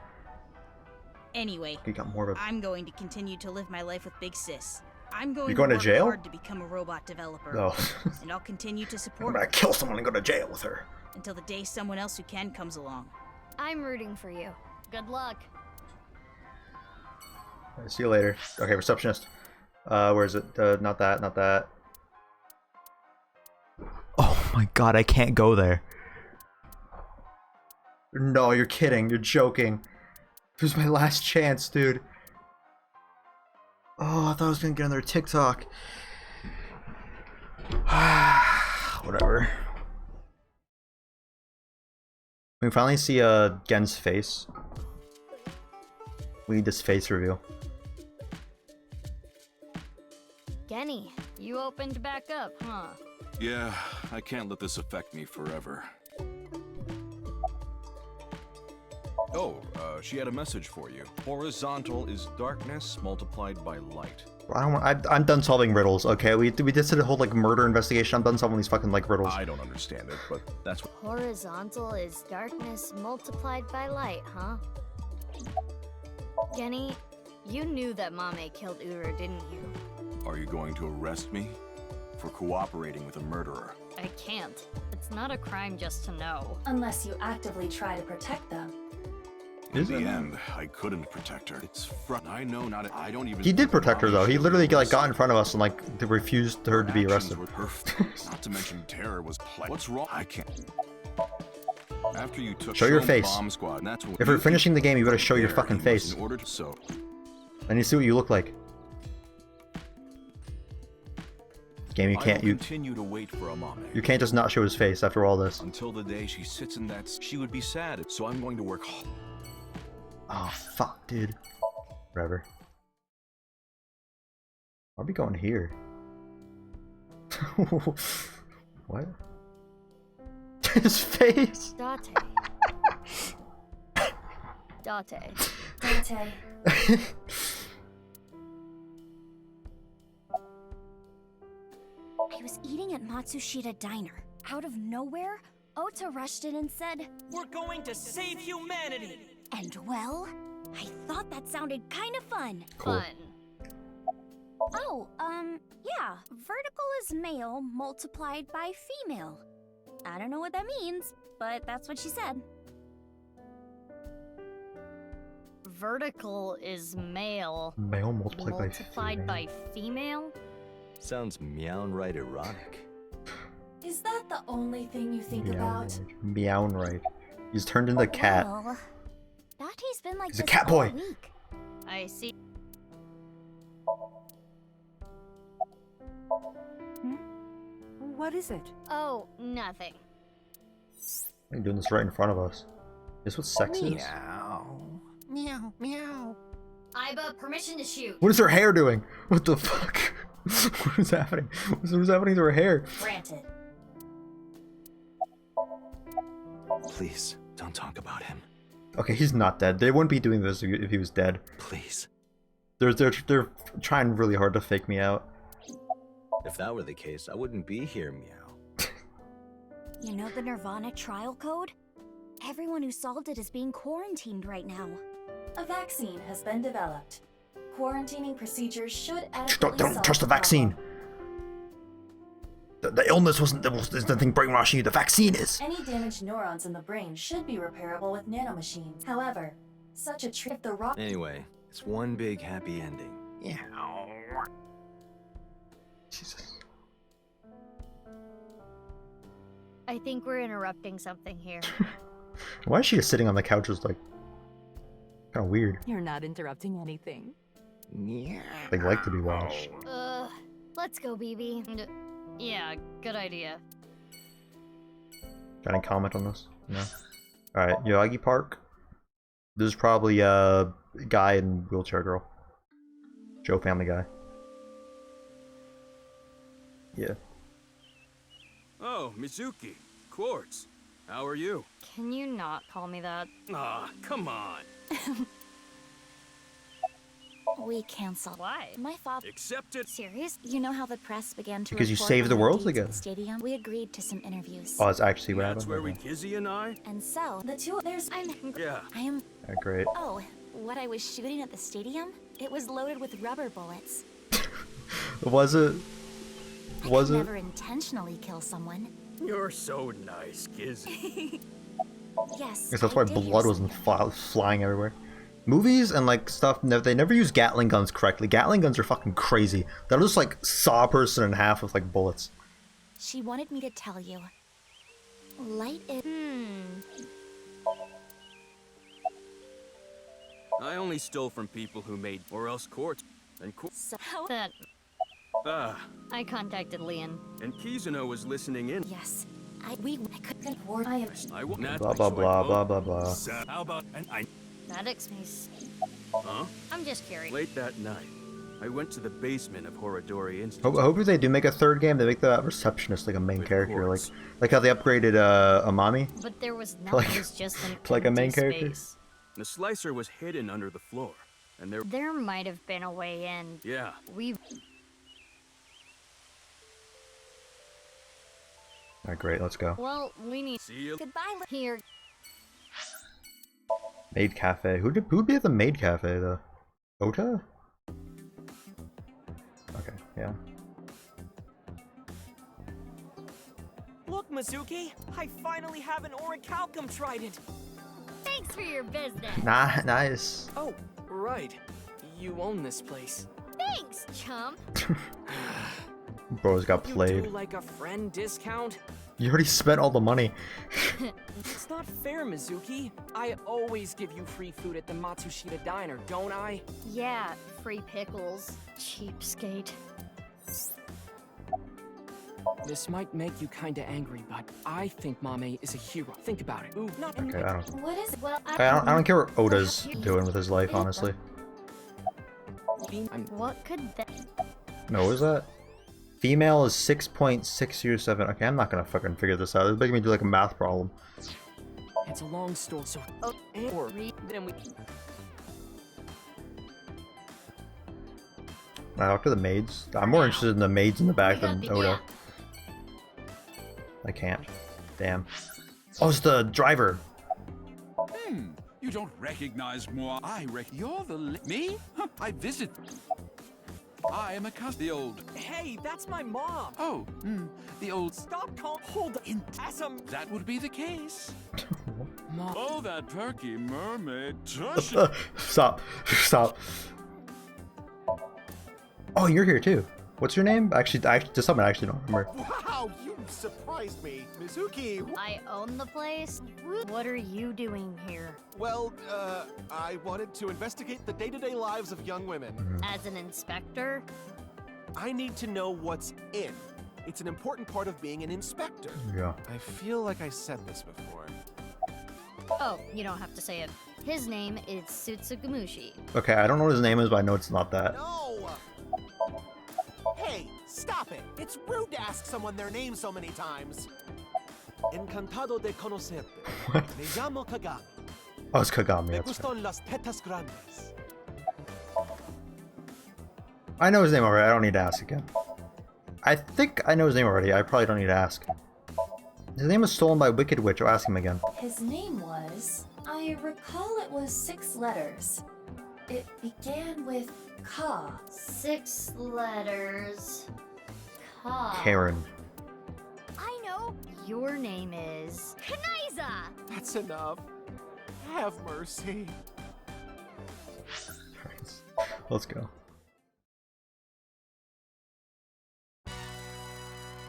Speaker 14: Anyway,
Speaker 5: You got more of a...
Speaker 14: I'm going to continue to live my life with Big Sis. I'm going
Speaker 5: You're going
Speaker 14: to
Speaker 5: to
Speaker 14: work
Speaker 5: jail?
Speaker 14: hard to become a robot developer.
Speaker 5: Oh.
Speaker 14: And I'll continue to
Speaker 5: I'm
Speaker 14: support
Speaker 5: gonna
Speaker 14: her
Speaker 5: kill someone and go to jail with her.
Speaker 14: until the day someone else who can comes along.
Speaker 12: I'm rooting for you. Good luck.
Speaker 5: Alright, see you later. Okay, receptionist. Where is it? Not that, not that. Oh my god, I can't go there. No, you're kidding. You're joking. This was my last chance, dude. Oh, I thought I was gonna get another TikTok. Whatever. We finally see Gen's face. We need this face reveal.
Speaker 12: Genny, you opened back up, huh?
Speaker 11: Yeah, I can't let this affect me forever. Oh, she had a message for you. Horizontal is darkness multiplied by light.
Speaker 5: I'm done solving riddles. Okay, we just did a whole like murder investigation. I'm done solving these fucking like riddles.
Speaker 11: I don't understand it, but that's what.
Speaker 12: Horizontal is darkness multiplied by light, huh? Genny, you knew that Mame killed Uru, didn't you?
Speaker 11: Are you going to arrest me for cooperating with a murderer?
Speaker 12: I can't. It's
Speaker 8: It's not a crime just to know.
Speaker 9: Unless you actively try to protect them.
Speaker 11: In the end, I couldn't protect her. It's front. I know not. I don't even.
Speaker 5: He did protect her though. He literally like got in front of us and like refused her to be arrested.
Speaker 11: Not to mention terror was play. What's wrong? I can't. After you took
Speaker 5: Show your face.
Speaker 11: Bomb Squad, and that's what
Speaker 5: If you're finishing the game, you better show your fucking face.
Speaker 11: in order to so.
Speaker 5: And you see what you look like. Game, you
Speaker 11: I
Speaker 5: can't.
Speaker 11: will
Speaker 5: You
Speaker 11: continue to wait for Amame.
Speaker 5: you can't just not show his face after all this.
Speaker 11: Until the day she sits in that, she would be sad. So I'm going to work hard.
Speaker 5: Oh fuck, dude. Whatever. I'll be going here. What? His face.
Speaker 8: Date. Date.
Speaker 9: Date.
Speaker 12: I was eating at Matsushita Diner. Out of nowhere, Ota rushed in and said,
Speaker 1: "We're going to save humanity!"
Speaker 12: And well, I thought that sounded kind of fun.
Speaker 5: Cool.
Speaker 8: Fun.
Speaker 12: Oh, yeah. Vertical is male multiplied by female. I don't know what that means, but that's what she said.
Speaker 8: Vertical is male.
Speaker 5: Male multiplied
Speaker 8: by female?
Speaker 4: Sounds meow-right erotic.
Speaker 9: Is that the only thing you think about?
Speaker 5: Meow right. He's turned into a cat.
Speaker 12: Well, Date's been like
Speaker 5: He's a
Speaker 12: this
Speaker 5: cat
Speaker 12: all
Speaker 5: boy.
Speaker 12: week.
Speaker 8: I see.
Speaker 7: What is it?
Speaker 8: Oh, nothing.
Speaker 5: Why are you doing this right in front of us? Is this what sex is?
Speaker 12: Meow, meow. Iba, permission to shoot.
Speaker 5: What is her hair doing? What the fuck? What is happening? What is happening to her hair?
Speaker 9: Granted.
Speaker 4: Please, don't talk about him.
Speaker 5: Okay, he's not dead. They wouldn't be doing this if he was dead.
Speaker 4: Please.
Speaker 5: They're trying really hard to fake me out.
Speaker 4: If that were the case, I wouldn't be here, meow.
Speaker 12: You know the Nirvana trial code? Everyone who solved it is being quarantined right now.
Speaker 9: A vaccine has been developed. Quarantining procedures should adequately
Speaker 5: Don't
Speaker 9: solve
Speaker 5: trust the
Speaker 9: problem.
Speaker 5: vaccine. The illness wasn't the thing brainwashing you. The vaccine is.
Speaker 9: Any damaged neurons in the brain should be repairable with nanomachines. However, such a trip the rock.
Speaker 4: Anyway, it's one big happy ending.
Speaker 5: Yeah. Jesus.
Speaker 8: I think we're interrupting something here.
Speaker 5: Why is she just sitting on the couch? Is like kind of weird.
Speaker 7: You're not interrupting anything.
Speaker 5: Yeah. They like to be watched.
Speaker 8: Let's go, BB. Yeah, good idea.
Speaker 5: Got any comment on this? No. All right, Yoagi Park. This is probably a guy and wheelchair girl. Joe Family Guy. Yeah.
Speaker 18: Oh, Mizuki. Quartz. How are you?
Speaker 8: Can you not call me that?
Speaker 18: Ah, come on.
Speaker 12: We canceled.
Speaker 8: Why?
Speaker 12: My father.
Speaker 18: Accepted.
Speaker 12: Serious? You know how the press began to
Speaker 5: Because you
Speaker 12: report
Speaker 5: saved the
Speaker 12: on our
Speaker 5: world
Speaker 12: deeds at
Speaker 5: together.
Speaker 12: the stadium? We agreed to some interviews.
Speaker 5: Oh, that's actually what
Speaker 18: That's
Speaker 5: happened.
Speaker 18: where we,
Speaker 5: Okay.
Speaker 18: Kizzy and I?
Speaker 12: And so,
Speaker 9: The two there's
Speaker 18: Yeah.
Speaker 12: I am.
Speaker 5: Yeah, great.
Speaker 12: Oh, what I was shooting at the stadium? It was loaded with rubber bullets.
Speaker 5: Was it? Was
Speaker 12: I
Speaker 5: it?
Speaker 12: never intentionally kill someone.
Speaker 18: You're so nice, Kizzy.
Speaker 12: Yes.
Speaker 5: Guess that's
Speaker 12: I
Speaker 5: why
Speaker 12: did hear
Speaker 5: blood wasn't flying everywhere. Movies and like stuff, they never use Gatling guns correctly. Gatling guns are fucking crazy. They'll just like saw a person in half with like bullets.
Speaker 12: She wanted me to tell you. Light is.
Speaker 18: I only stole from people who made, or else Quartz. And
Speaker 8: That
Speaker 18: Ah,
Speaker 8: I contacted Leon.
Speaker 18: and Kizuno was listening in.
Speaker 12: Yes. I couldn't afford.
Speaker 9: I am.
Speaker 18: I will not.
Speaker 5: Blah blah blah blah blah blah.
Speaker 18: How about and I?
Speaker 8: That makes me.
Speaker 18: Huh?
Speaker 8: I'm just curious.
Speaker 18: Late that night, I went to the basement of Horadori Institute.
Speaker 5: I hope if they do make a third game, they make the receptionist like a main character, like how they upgraded Amami.
Speaker 8: But there was
Speaker 5: Like-
Speaker 8: nothing. It was just an
Speaker 5: like a main
Speaker 8: empty
Speaker 5: character?
Speaker 8: space.
Speaker 18: The slicer was hidden under the floor, and there.
Speaker 8: There might have been a way in.
Speaker 18: Yeah.
Speaker 8: We.
Speaker 5: Alright, great, let's go.
Speaker 8: Well, we need.
Speaker 18: See you.
Speaker 8: Goodbye. Here.
Speaker 5: Maid Cafe. Who'd be at the Maid Cafe though? Ota? Okay, yeah.
Speaker 1: Look, Mizuki! I finally have an orichalcum trident!
Speaker 12: Thanks for your business.
Speaker 5: Nice.
Speaker 17: Oh, right. You own this place.
Speaker 12: Thanks, chump.
Speaker 5: Bro's got
Speaker 1: You
Speaker 5: played.
Speaker 1: do like a friend discount?
Speaker 5: You already spent all the money.
Speaker 1: It's not fair, Mizuki. I always give you free food at the Matsushita Diner, don't I?
Speaker 12: Yeah, free pickles. Cheapskate.
Speaker 1: This might make you kinda angry, but I think Mame is a hero. Think about it. Ooh, not
Speaker 5: Okay, I don't.
Speaker 12: What is? Well,
Speaker 5: I don't care what Oda's doing with his life, honestly.
Speaker 12: What could that?
Speaker 5: No, what was that? Female is 6.607. Okay, I'm not gonna fucking figure this out. It's making me do like a math problem.
Speaker 1: It's a long story, so or then we.
Speaker 5: Can I talk to the maids? I'm more interested in the maids in the back than Oda. I can't. Damn. Oh, it's the driver.
Speaker 11: You don't recognize moi. You're the me? Huh, I visit. I am the old.
Speaker 1: Hey, that's my mom.
Speaker 11: Oh, the old.
Speaker 1: Stop calling. Hold in.
Speaker 11: That would be the case.
Speaker 1: Mom.
Speaker 11: Oh, that perky mermaid.
Speaker 5: Stop. Stop. Oh, you're here too. What's your name? Actually, just something I actually don't remember.
Speaker 2: Wow, you surprised me, Mizuki.
Speaker 12: I own the place. What are you doing here?
Speaker 2: Well, I wanted to investigate the day-to-day lives of young women.
Speaker 12: As an inspector?
Speaker 2: I need to know what's in. It's an important part of being an inspector.
Speaker 5: Yeah.
Speaker 2: I feel like I said this before.
Speaker 12: Oh, you don't have to say it. His name is Sutsugumushi.
Speaker 5: Okay, I don't know what his name is, but I know it's not that.
Speaker 2: No! Hey, stop it! It's rude to ask someone their name so many times. Encantado de conocerte. Me llamo Kagami.
Speaker 5: Oh, it's Kagami.
Speaker 2: Me
Speaker 5: That's right.
Speaker 2: gustan las tetas grandes.
Speaker 5: I know his name already. I don't need to ask again. I think I know his name already. I probably don't need to ask. His name was stolen by Wicked Witch. I'll ask him again.
Speaker 9: His name was... I recall it was 6 letters. It began with Ka.
Speaker 12: 6 letters. Ka.
Speaker 5: Karen.
Speaker 12: I know. Your name is... Kanaiza!
Speaker 2: That's enough. Have mercy.
Speaker 5: Let's go.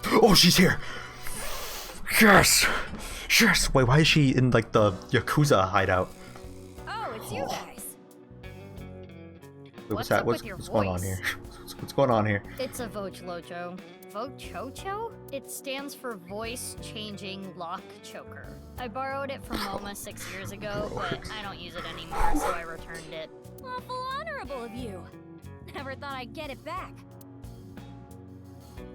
Speaker 5: Oh, she's here! Yes! Yes! Wait, why is she in like the Yakuza hideout?
Speaker 10: Oh, it's you guys.
Speaker 5: Wait, what's that? What's going on here? What's going on here?
Speaker 12: It's a Vochlocho. Vochocho? It stands for Voice Changing Lock Choker. I borrowed it from MoMA 6 years ago, but I don't use it anymore, so I returned it.
Speaker 10: Awful honorable of you. Never thought I'd get it back.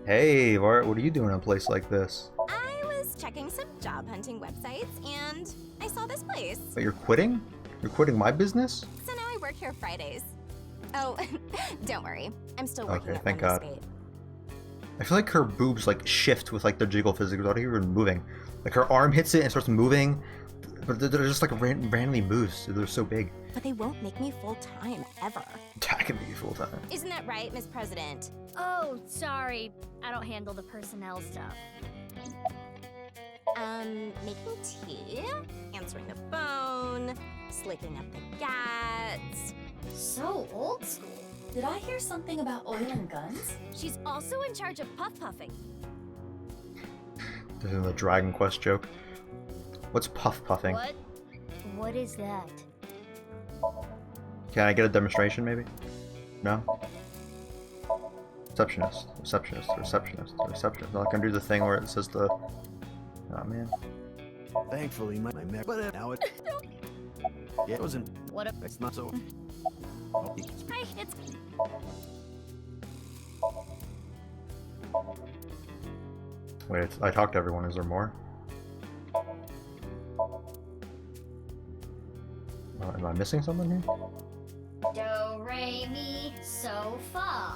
Speaker 5: Hey, what are you doing in a place like this?
Speaker 10: I was checking some job hunting websites and I saw this place.
Speaker 5: But you're quitting? You're quitting my business?
Speaker 10: So now I work here Fridays. Oh, don't worry. I'm still working
Speaker 5: Okay,
Speaker 10: at
Speaker 5: thank
Speaker 10: Lemon
Speaker 5: God.
Speaker 10: Spade.
Speaker 5: I feel like her boobs like shift with like the jiggle physics without even moving. Like her arm hits it and starts moving, but they're just like randomly moves. They're so big.
Speaker 10: But they won't make me full-time, ever.
Speaker 5: That can be full time.
Speaker 10: Isn't that right, Miss President?
Speaker 12: Oh, sorry. I don't handle the personnel stuff.
Speaker 10: Making tea, answering the phone, slicking up the gats.
Speaker 12: So old school.
Speaker 9: Did I hear something about oil and guns?
Speaker 10: She's also in charge of puff-puffing.
Speaker 5: This is a Dragon Quest joke. What's puff puffing?
Speaker 12: What? What is that?
Speaker 5: Can I get a demonstration maybe? No? Receptionist, receptionist, receptionist, receptionist. Not gonna do the thing where it says the... Oh man.
Speaker 19: Thankfully, my mech, but now it. Yeah, it wasn't.
Speaker 12: What if
Speaker 19: it's not so.
Speaker 10: Hi, it's.
Speaker 5: Wait, I talked to everyone. Is there more? Am I missing something here?
Speaker 12: Do, re, mi, so, fa.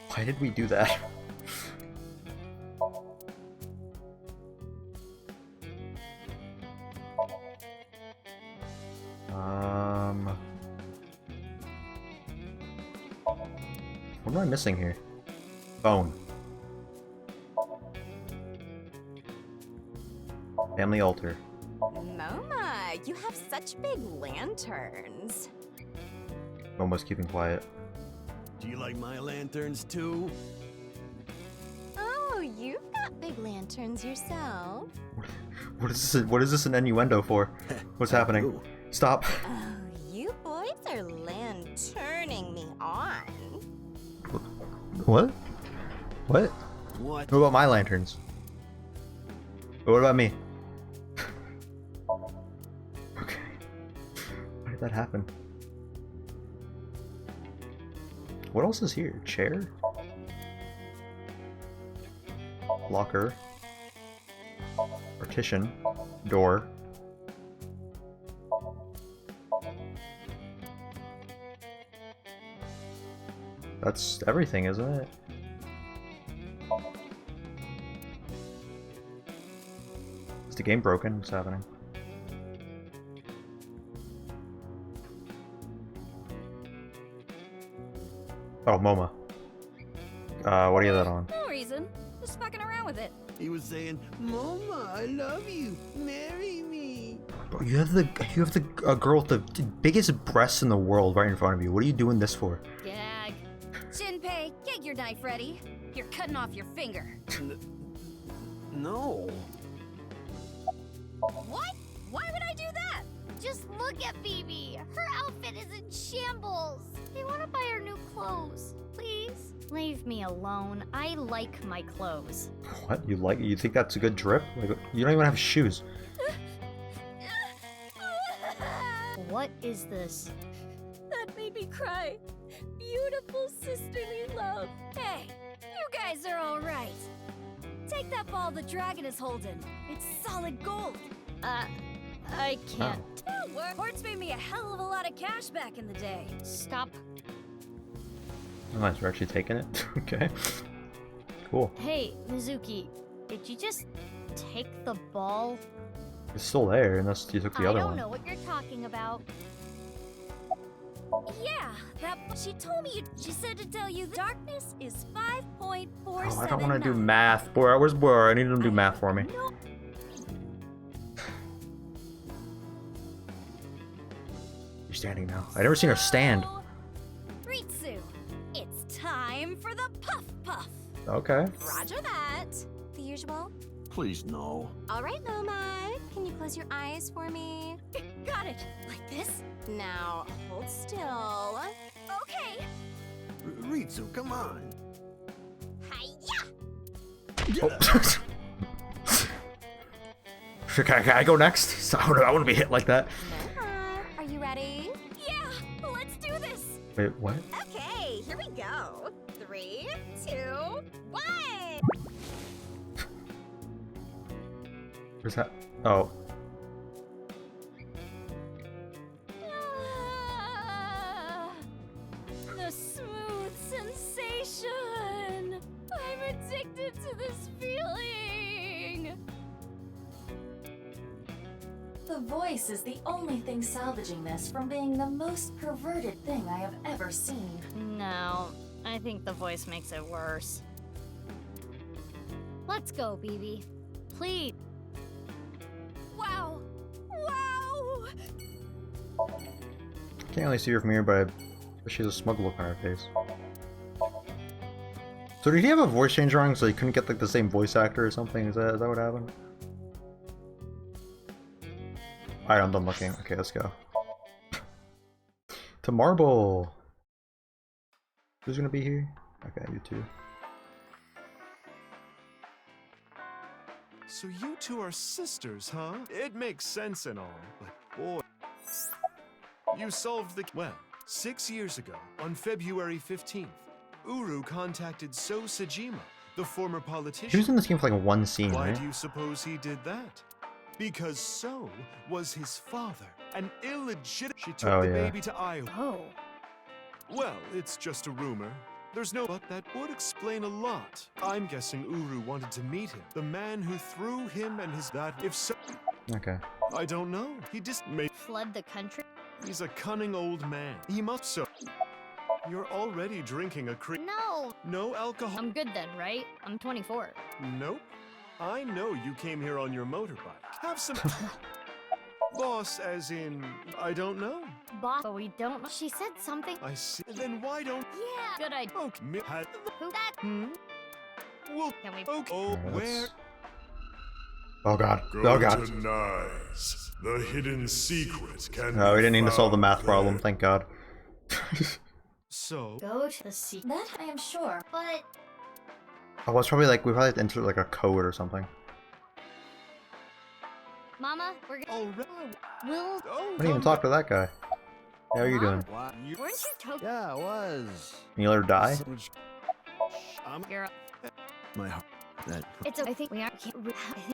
Speaker 5: Why did we do that? What am I missing here? Phone. Family altar.
Speaker 16: Moma, you have such big lanterns.
Speaker 5: Momo's keeping quiet.
Speaker 19: Do you like my lanterns too?
Speaker 16: Oh, you've got big lanterns yourself.
Speaker 5: What is this an innuendo for? What's happening? Stop.
Speaker 16: Oh, you boys are lanterning me on.
Speaker 5: What? What?
Speaker 19: What?
Speaker 5: What about my lanterns? What about me? Okay. Why did that happen? What else is here? Chair? Locker. Partition. Door. That's everything, isn't it? Is the game broken? What's happening? Oh, MoMA. What do you have that on?
Speaker 16: No reason. Just fucking around with it.
Speaker 19: He was saying, "Mama, I love you. Marry me."
Speaker 5: Bro, you have the girl with the biggest breasts in the world right in front of you. What are you doing this for?
Speaker 16: Gag. Shinpei, get your knife ready. You're cutting off your finger.
Speaker 19: No.
Speaker 12: What? Why would I do that? Just look at Phoebe. Her outfit is in shambles. I want to buy her new clothes. Please? Leave me alone. I like my clothes.
Speaker 5: What? You think that's a good drip? Like, you don't even have shoes.
Speaker 12: What is this?
Speaker 16: That made me cry. Beautiful sisterly love. Hey, you guys are all right. Take that ball the dragon is holding. It's solid gold.
Speaker 12: I can't.
Speaker 16: Don't worry. Quartz made me a hell of a lot of cash back in the day.
Speaker 12: Stop.
Speaker 5: Nice, we're actually taking it. Okay. Cool.
Speaker 12: Hey, Mizuki, did you just take the ball?
Speaker 5: It's still there, unless you took the other
Speaker 12: I don't
Speaker 5: one.
Speaker 12: know what you're talking about.
Speaker 16: Yeah, she told me she said to tell you the darkness is 5.479.
Speaker 5: Oh, I don't want to do math. Bora, where's Bora? I need him to do math for me. You're standing now. I've never seen her stand.
Speaker 16: Ritsu, it's time for the puff puff.
Speaker 5: Okay.
Speaker 16: Roger that. The usual.
Speaker 19: Please no.
Speaker 16: All right, Moma. Can you close your eyes for me? Got it. Like this? Now, hold still. Okay.
Speaker 19: Ritsu, come on.
Speaker 16: Hiya!
Speaker 5: Can I go next? I want to be hit like that.
Speaker 16: Moma, are you ready? Yeah, let's do this.
Speaker 5: Wait, what?
Speaker 16: Okay, here we go. 3, 2, 1.
Speaker 5: Where's that? Oh.
Speaker 16: The smooth sensation. I'm addicted to this feeling.
Speaker 9: The voice is the only thing salvaging this from being the most perverted thing I have ever seen.
Speaker 12: No, I think the voice makes it worse. Let's go, BB. Please.
Speaker 16: Wow. Wow.
Speaker 5: Can't really see her from here, but she has a smug look on her face. So did he have a voice change wrong, so he couldn't get like the same voice actor or something? Is that what happened? Alright, I'm done looking. Okay, let's go. To Marble! Who's gonna be here? Okay, you two.
Speaker 2: So you two are sisters, huh? It makes sense and all, but boy... You solved the... Well, 6 years ago, on February 15th, Uru contacted So Sejima, the former politician.
Speaker 5: He was in this game for like one scene,
Speaker 2: Why
Speaker 5: right?
Speaker 2: do you suppose he did that? Because So was his father, an illegitimate... She took the baby to Iowa.
Speaker 12: Oh.
Speaker 2: Well, it's just a rumor. There's no... But that would explain a lot. I'm guessing Uru wanted to meet him. The man who threw him and his... That... If so...
Speaker 5: Okay.
Speaker 2: I don't know. He just made...
Speaker 12: Fled the country?
Speaker 2: He's a cunning old man. He must so... You're already drinking a
Speaker 12: No.
Speaker 2: No alcohol...
Speaker 12: I'm good then, right? I'm 24.
Speaker 2: Nope. I know you came here on your motorbike. Have some. Boss, as in, I don't know.
Speaker 12: Boss, but we don't know. She said something.
Speaker 2: I see. Then why don't?
Speaker 12: Yeah. Good idea.
Speaker 2: Okay.
Speaker 12: Who that?
Speaker 2: Well,
Speaker 12: Can we?
Speaker 2: okay. Oh, where?
Speaker 5: Oh god.
Speaker 11: Go
Speaker 5: Oh god.
Speaker 11: to Nice. The hidden secret can
Speaker 5: No, we
Speaker 11: be
Speaker 5: didn't need to solve the
Speaker 11: found
Speaker 5: math
Speaker 11: there.
Speaker 5: problem, thank god.
Speaker 2: So.
Speaker 12: Go to the sea.
Speaker 9: That I am sure.
Speaker 12: But
Speaker 5: Oh, it's probably like, we probably have to enter like a code or something.
Speaker 12: Mama, we're gonna.
Speaker 2: Alright.
Speaker 12: We'll.
Speaker 2: Oh,
Speaker 5: I didn't even talk to that guy. How are you doing?
Speaker 19: What?
Speaker 12: Weren't you token?
Speaker 19: Yeah, it was.
Speaker 5: You'll ever die?
Speaker 12: Girl,
Speaker 19: My heart. That.
Speaker 12: it's. I think we are.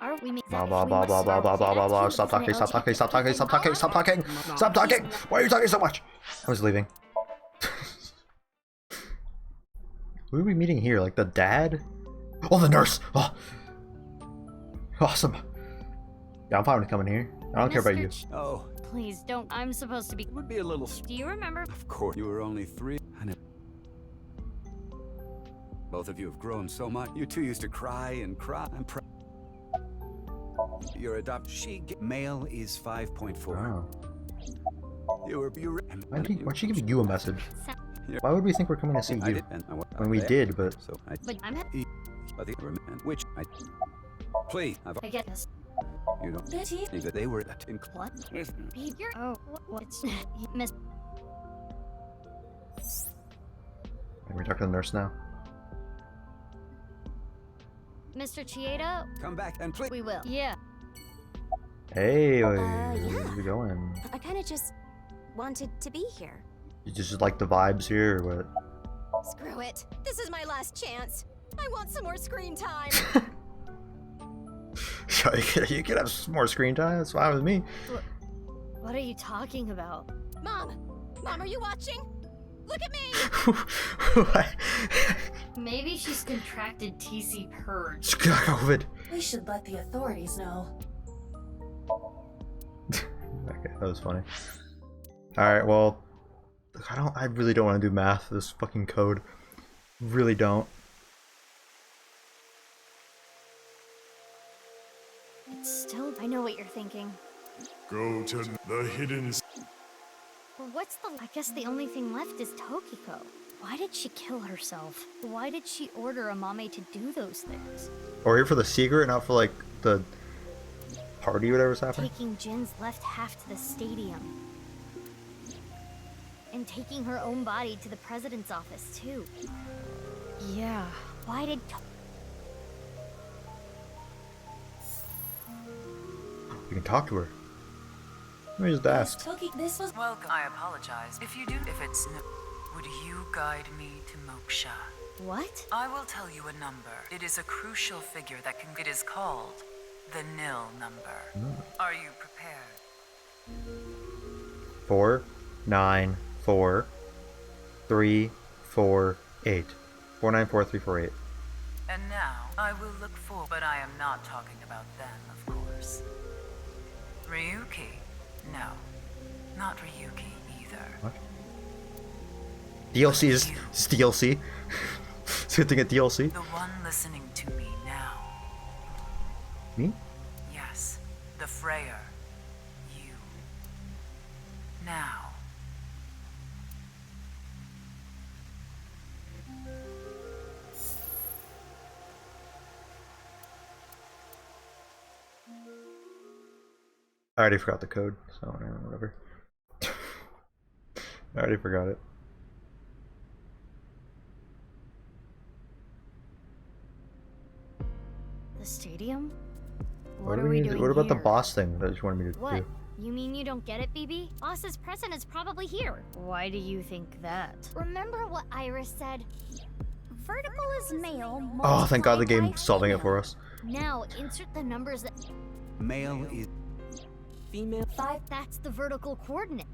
Speaker 12: Are we?
Speaker 5: Blah blah blah blah blah blah blah blah blah. Stop talking, stop talking, stop talking, stop talking, stop talking! Stop talking! Why are you talking so much? I was leaving. Who are we meeting here? Like the dad? Oh, the nurse! Oh. Awesome. Yeah, I'm fine with coming here. I don't care about you.
Speaker 19: Oh,
Speaker 12: Please don't. I'm supposed to be.
Speaker 19: would be a little.
Speaker 12: Do you remember?
Speaker 19: Of course, you were only 3. Both of you have grown so much. You two used to cry and cry. I'm proud. You're male is 5.4.
Speaker 5: Oh.
Speaker 19: You were.
Speaker 5: Why'd she give you a message? Why would we think we're coming to see you? When we did, but...
Speaker 19: So
Speaker 12: But I'm.
Speaker 19: which I. Please.
Speaker 12: I get this.
Speaker 19: You don't think that they were in.
Speaker 12: What? You're. Oh, what? It's Miss.
Speaker 5: Can we talk to the nurse now?
Speaker 12: Mr. Chieda.
Speaker 19: Come back and please.
Speaker 12: We will. Yeah.
Speaker 5: Hey, where's
Speaker 13: yeah.
Speaker 5: it going?
Speaker 13: I kind of just wanted to be here.
Speaker 5: You just like the vibes here, or what?
Speaker 13: Screw it. This is my last chance. I want some more screen time.
Speaker 5: You can have some more screen time, that's fine with me.
Speaker 12: What are you talking about?
Speaker 13: Mom! Mom, are you watching? Look at me!
Speaker 12: Maybe she's contracted TC Purge.
Speaker 5: COVID.
Speaker 9: We should let the authorities know.
Speaker 5: Okay, that was funny. Alright, well, I really don't want to do math, this fucking code. Really don't.
Speaker 12: It's still. I know what you're thinking.
Speaker 11: Go to the hidden.
Speaker 12: Well, what's the. I guess the only thing left is Tokiko. Why did she kill herself? Why did she order Amame to do those things?
Speaker 5: Or here for the secret, not for like the party or whatever's happening.
Speaker 12: Taking Jin's left half to the stadium. And taking her own body to the president's office, too. Yeah. Why did...
Speaker 5: You can talk to her. Let me just ask.
Speaker 9: This was
Speaker 7: Welcome. I apologize. If you do, if it's no, would you guide me to Moksha?
Speaker 12: What?
Speaker 7: I will tell you a number. It is a crucial figure that can. It is called the nil number. Are you prepared?
Speaker 5: 4, 9, 4, 3, 4, 8. 4, 9, 4, 3, 4, 8.
Speaker 7: And now I will look for. But I am not talking about them, of course. Ryuki? No, not Ryuki either.
Speaker 5: What? DLC is DLC. It's good to get DLC.
Speaker 7: The one listening to me now.
Speaker 5: Me?
Speaker 7: Yes, the Freyer. You. Now.
Speaker 5: I already forgot the code, so whatever. I already forgot it.
Speaker 12: The stadium?
Speaker 5: What
Speaker 12: are we
Speaker 5: need-
Speaker 12: doing
Speaker 5: What about the
Speaker 12: here?
Speaker 5: boss thing that you wanted me to
Speaker 12: What?
Speaker 5: do?
Speaker 12: You mean you don't get it, BB? Boss's present is probably here. Why do you think that? Remember what Iris said?
Speaker 13: Vertical is male.
Speaker 5: Oh, thank God the
Speaker 13: multiplied by
Speaker 5: game's solving it for us.
Speaker 12: Now, insert the numbers that...
Speaker 19: Male is.
Speaker 12: Female. 5, that's the vertical coordinate.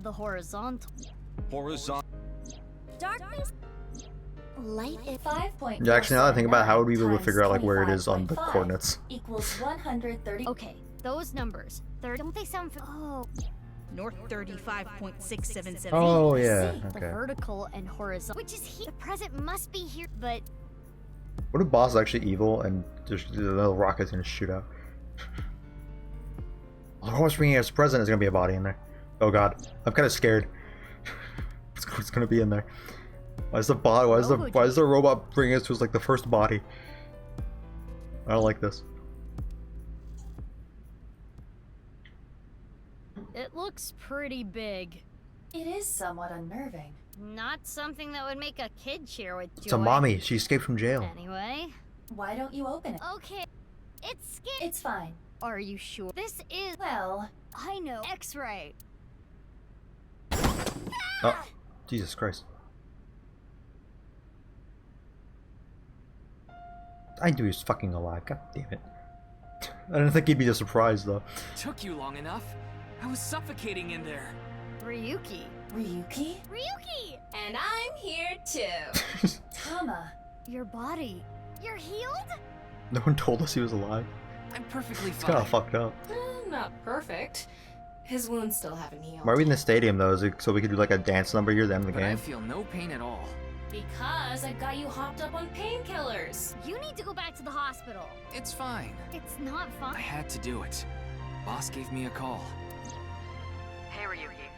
Speaker 12: The horizontal.
Speaker 19: Horizontal.
Speaker 13: Darkness.
Speaker 9: light at 5.4.
Speaker 5: Yeah, actually, now that I think about it, how would we be able to
Speaker 9: times
Speaker 5: figure out like where it is on the
Speaker 9: 25.5
Speaker 5: coordinates?
Speaker 9: Equals 130.
Speaker 12: Okay, those numbers. Don't they sound... Oh...
Speaker 14: North 35.677.
Speaker 5: Oh, yeah,
Speaker 12: The
Speaker 5: okay.
Speaker 12: vertical and horizontal. Which is here. The present must be here, but...
Speaker 5: What if boss is actually evil and just the little rocket's gonna shoot out? Who's bringing as president is gonna be a body in there. Oh god, I'm kind of scared. What's gonna be in there? Why is the robot bringing us to like the first body? I don't like this.
Speaker 12: It looks pretty big.
Speaker 9: It is somewhat unnerving.
Speaker 12: Not something that would make a kid cheer with joy.
Speaker 5: It's a mommy. She escaped from jail.
Speaker 12: Anyway.
Speaker 9: Why don't you open it?
Speaker 12: Okay. It's scary.
Speaker 9: It's fine.
Speaker 12: Are you sure? This is...
Speaker 9: Well...
Speaker 12: I know. X-ray.
Speaker 5: Oh, Jesus Christ. I knew he was fucking alive. God damn it. I didn't think he'd be surprised though.
Speaker 17: Took you long enough. I was suffocating in there.
Speaker 12: Ryuki.
Speaker 9: Ryuki?
Speaker 13: Ryuki! And I'm here too.
Speaker 9: Tama.
Speaker 12: Your body. You're healed?
Speaker 5: No one told us he was alive.
Speaker 17: I'm perfectly
Speaker 5: It's
Speaker 17: fine.
Speaker 5: kind of fucked up.
Speaker 13: Not perfect. His wounds still haven't healed.
Speaker 5: Why are we in the stadium though? Is it so we could do like a dance number here at the end of the
Speaker 17: But I
Speaker 5: game?
Speaker 17: feel no pain at all.
Speaker 13: Because I've got you hopped up on painkillers.
Speaker 12: You need to go back to the hospital.
Speaker 17: It's fine.
Speaker 12: It's not fun.
Speaker 17: I had to do it. Boss gave me a call.
Speaker 21: Hey Ryuki,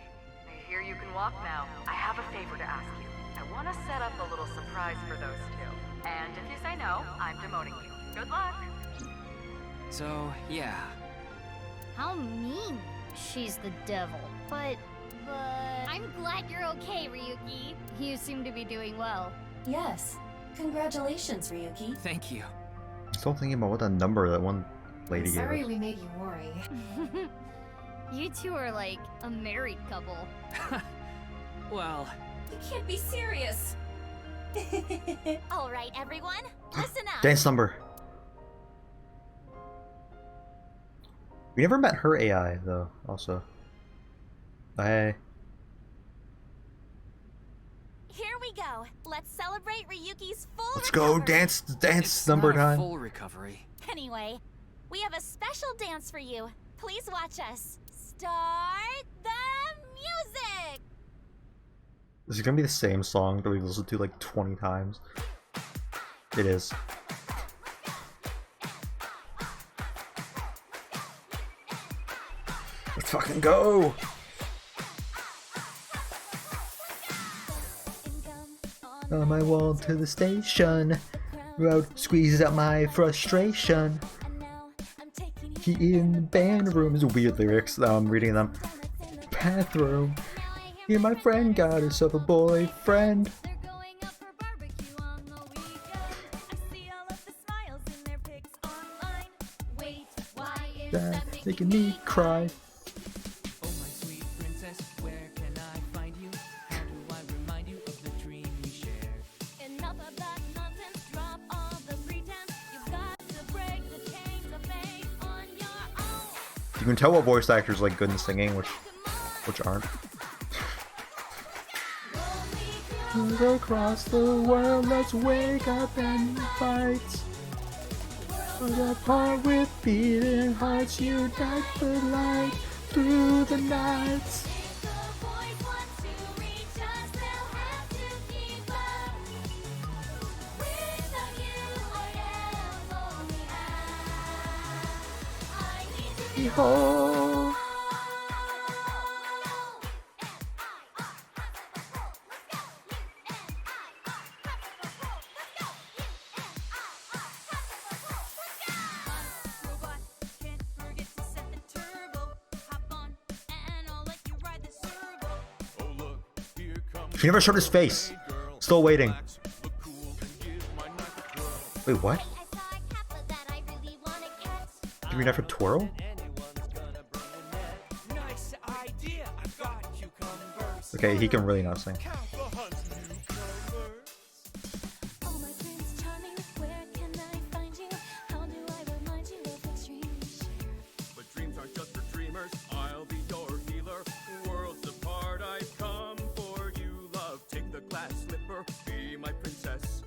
Speaker 21: I hear you can walk now. I have a favor to ask you. I want to set up a little surprise for those two. And if you say no, I'm demoting you. Good luck!
Speaker 17: So, yeah.
Speaker 12: How mean. She's the devil. But... I'm glad you're okay, Ryuki. You seem to be doing well.
Speaker 9: Yes. Congratulations, Ryuki.
Speaker 17: Thank you.
Speaker 5: I'm still thinking about what that number that one lady gave
Speaker 13: Sorry
Speaker 5: us.
Speaker 13: we made you worry.
Speaker 12: You two are like a married couple.
Speaker 17: Well...
Speaker 13: You can't be serious.
Speaker 10: All right, everyone, listen up.
Speaker 5: Dance number. We never met her AI though. Also. Hey.
Speaker 10: Here we go. Let's celebrate Ryuki's full
Speaker 5: Let's
Speaker 10: recovery.
Speaker 5: go dance
Speaker 17: It's
Speaker 5: number
Speaker 17: not a
Speaker 5: time.
Speaker 17: full recovery.
Speaker 10: Anyway, we have a special dance for you. Please watch us. Start the music!
Speaker 5: Is it gonna be the same song that we've listened to like 20 times? It is. Let's fucking go! On my wall to the station, road squeezes out my frustration. He in the band room is weird lyrics. I'm reading them. Bathroom. Here my friend got herself a boyfriend. That's making me cry. You can tell what voice actors like good in singing, which aren't. Across the world, let's wake up and fight. Apart with beating hearts, unite the light through the night. Behold. He never showed his face. Still waiting. Wait, what? Did we never twirl? Okay, he can really not sing.
Speaker 18: But dreams aren't just for dreamers. I'll be your healer. Worlds apart, I've come for you, love. Take the glass slipper, be my princess.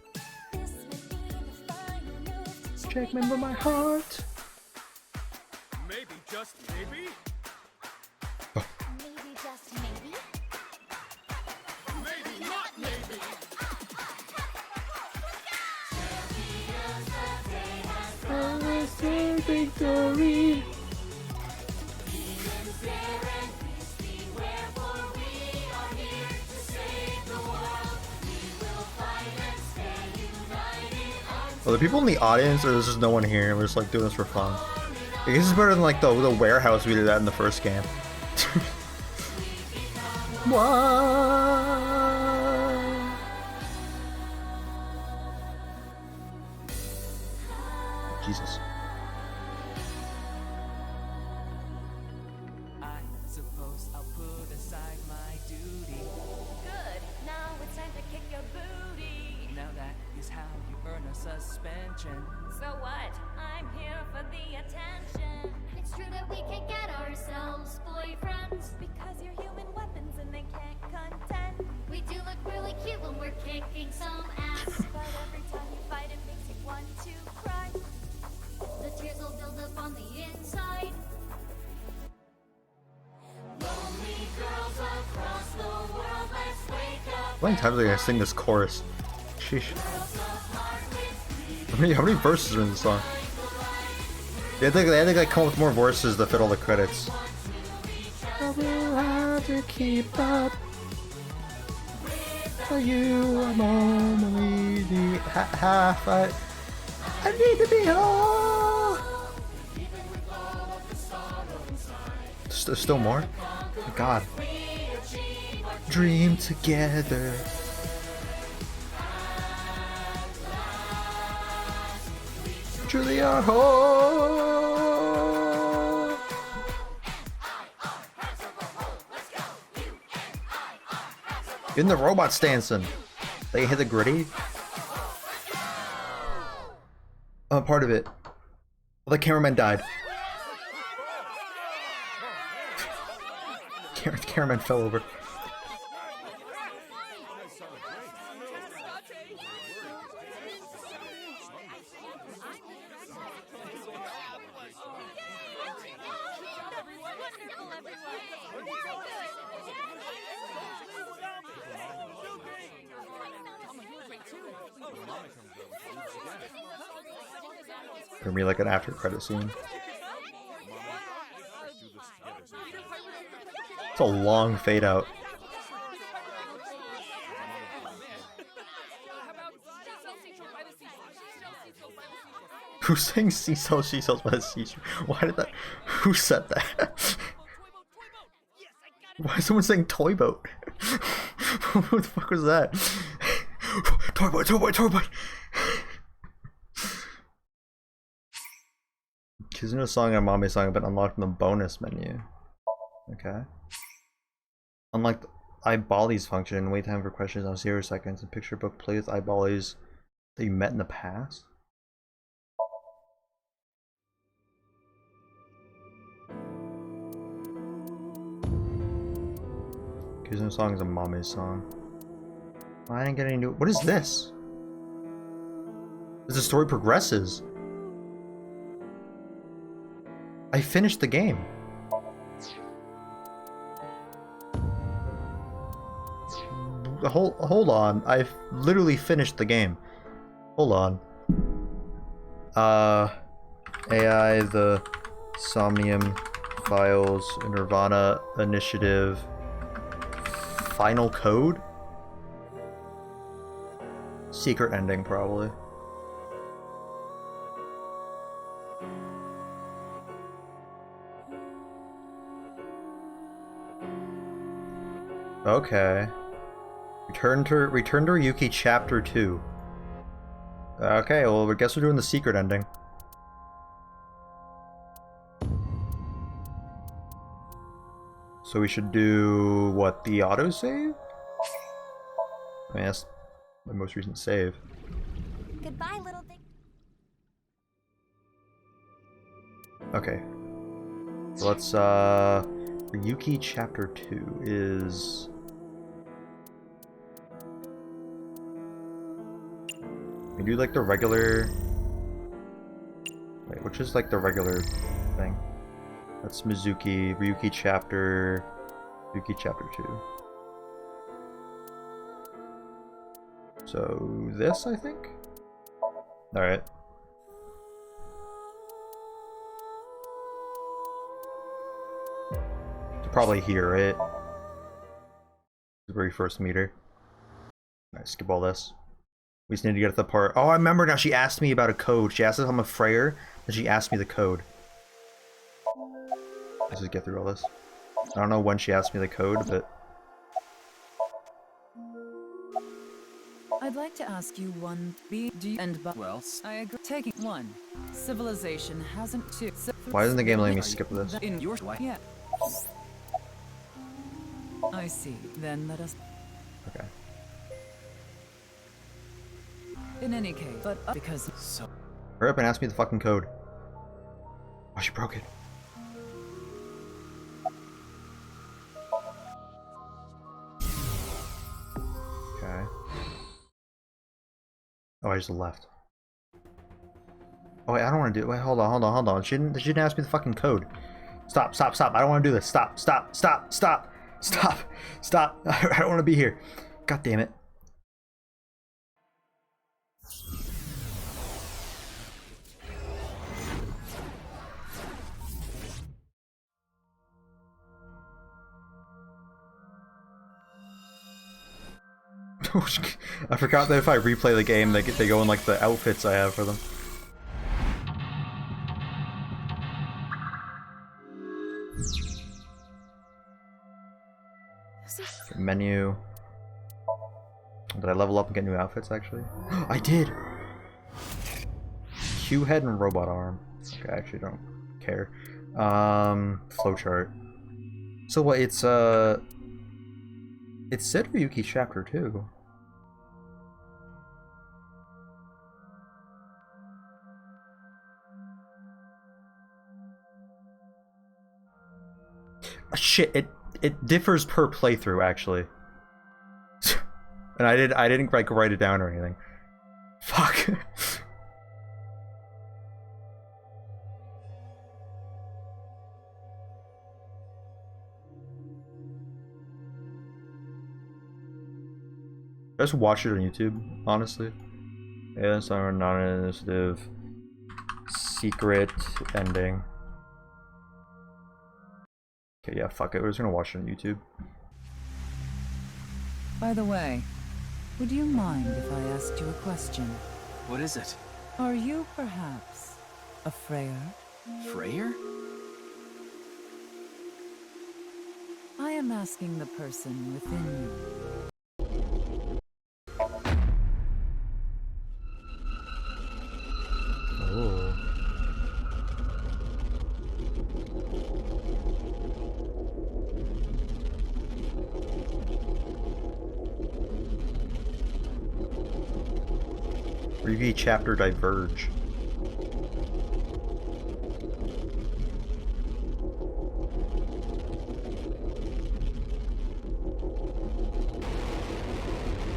Speaker 5: Check, remember my heart.
Speaker 18: Maybe, just maybe.
Speaker 12: Maybe just maybe.
Speaker 18: Maybe not maybe.
Speaker 5: Victory. Are the people in the audience, or there's just no one here and we're just like doing this for fun? I guess it's better than like the warehouse we did that in the first game. Jesus.
Speaker 3: I suppose I'll put aside my duty. Good. Now it's time to kick your booty. Now that is how you earn a suspension. So what? I'm here for the attention.
Speaker 12: It's true that we can get ourselves boyfriends
Speaker 10: Because you're human weapons and they can't contend.
Speaker 12: We do look really cute when we're kicking some ass.
Speaker 10: But every time you fight, it makes you want to cry.
Speaker 12: The tears will build up on the inside.
Speaker 10: Lonely girls across the world, let's wake up.
Speaker 5: How many times are they gonna sing this chorus? Sheesh. How many verses are in the song? They had to like come up with more verses to fit all the credits. I will have to keep up. For you, I'm only the half. I need to be whole. There's still more? Oh, God. Dream together. Truly our whole. In the robots dancing. They hit the gritty. Part of it. The cameraman died. Cameraman fell over. Gonna be like an after credit scene. It's a long fade out. Who sang Seesaws, Seesaws by the Seashore? Why did that? Who said that? Why is someone saying Toy Boat? What the fuck was that? Toy Boy, Toy Boy, Toy Boy! Isn't a song and Mommy song but unlocked in the bonus menu. Okay. Unlike iBollies function, wait time for questions on 0 seconds, and picture book play with iBollies that you met in the past. Kizuna song is a Mommy song. I didn't get any new. What is this? As the story progresses. I finished the game. Hold on. I've literally finished the game. Hold on. AI, the Somnium Files, Nirvana Initiative, Final Code? Secret ending, probably. Okay. Return to Ryuki Chapter 2. Okay, well, I guess we're doing the secret ending. So we should do, what, the autosave? I mean, that's my most recent save.
Speaker 10: Goodbye, little thing.
Speaker 5: Okay. So let's, Ryuki Chapter 2 is... We do like the regular... Wait, which is like the regular thing? That's Mizuki, Ryuki Chapter 2. So this, I think? Alright. probably here, right? This is where you first meet her. Alright, skip all this. We just need to get to the part. Oh, I remember now. She asked me about a code. She asked if I'm a Freyr, and she asked me the code. Let's just get through all this. I don't know when she asked me the code, but...
Speaker 7: I'd like to ask you one. Well, I agree. Taking one. Civilization hasn't two.
Speaker 5: Why isn't the game letting me skip this?
Speaker 7: In your yeah. I see. Then let us.
Speaker 5: Okay.
Speaker 7: In any case, but because so.
Speaker 5: Hurry up and ask me the fucking code. Oh, she broke it. Okay. Oh, I just left. Oh wait, I don't want to do it. Wait, hold on. She didn't ask me the fucking code. Stop. I don't want to do this. Stop. I don't want to be here. God damn it. I forgot that if I replay the game, they go in like the outfits I have for them. Menu. Did I level up and get new outfits actually? I did! Q head and robot arm. Okay, I actually don't care. Flowchart. So what, it's Sid Ryuki chapter 2. Shit, it differs per playthrough actually. And I didn't like write it down or anything. Fuck. Just watch it on YouTube, honestly. Yes, I'm non-initiative. Secret ending. Okay, yeah, fuck it. We're just gonna watch it on YouTube.
Speaker 7: By the way, would you mind if I asked you a question?
Speaker 17: What is it?
Speaker 7: Are you perhaps a Freyr?
Speaker 17: Freyr?
Speaker 7: I am asking the person within you.
Speaker 5: Oh. Review chapter diverge.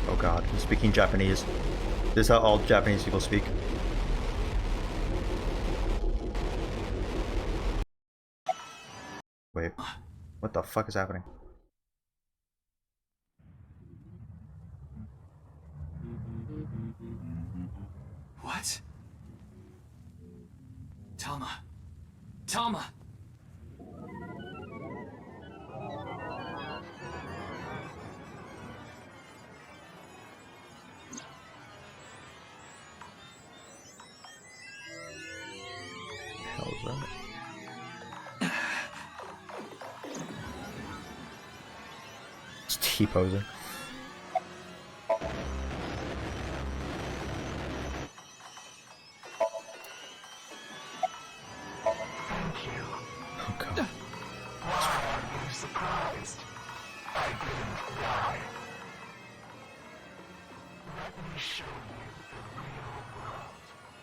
Speaker 5: Oh god, I'm speaking Japanese. This is how all Japanese people speak. Wait, what the fuck is happening?
Speaker 17: What? Tama!
Speaker 5: Hell is that? It's T-posing.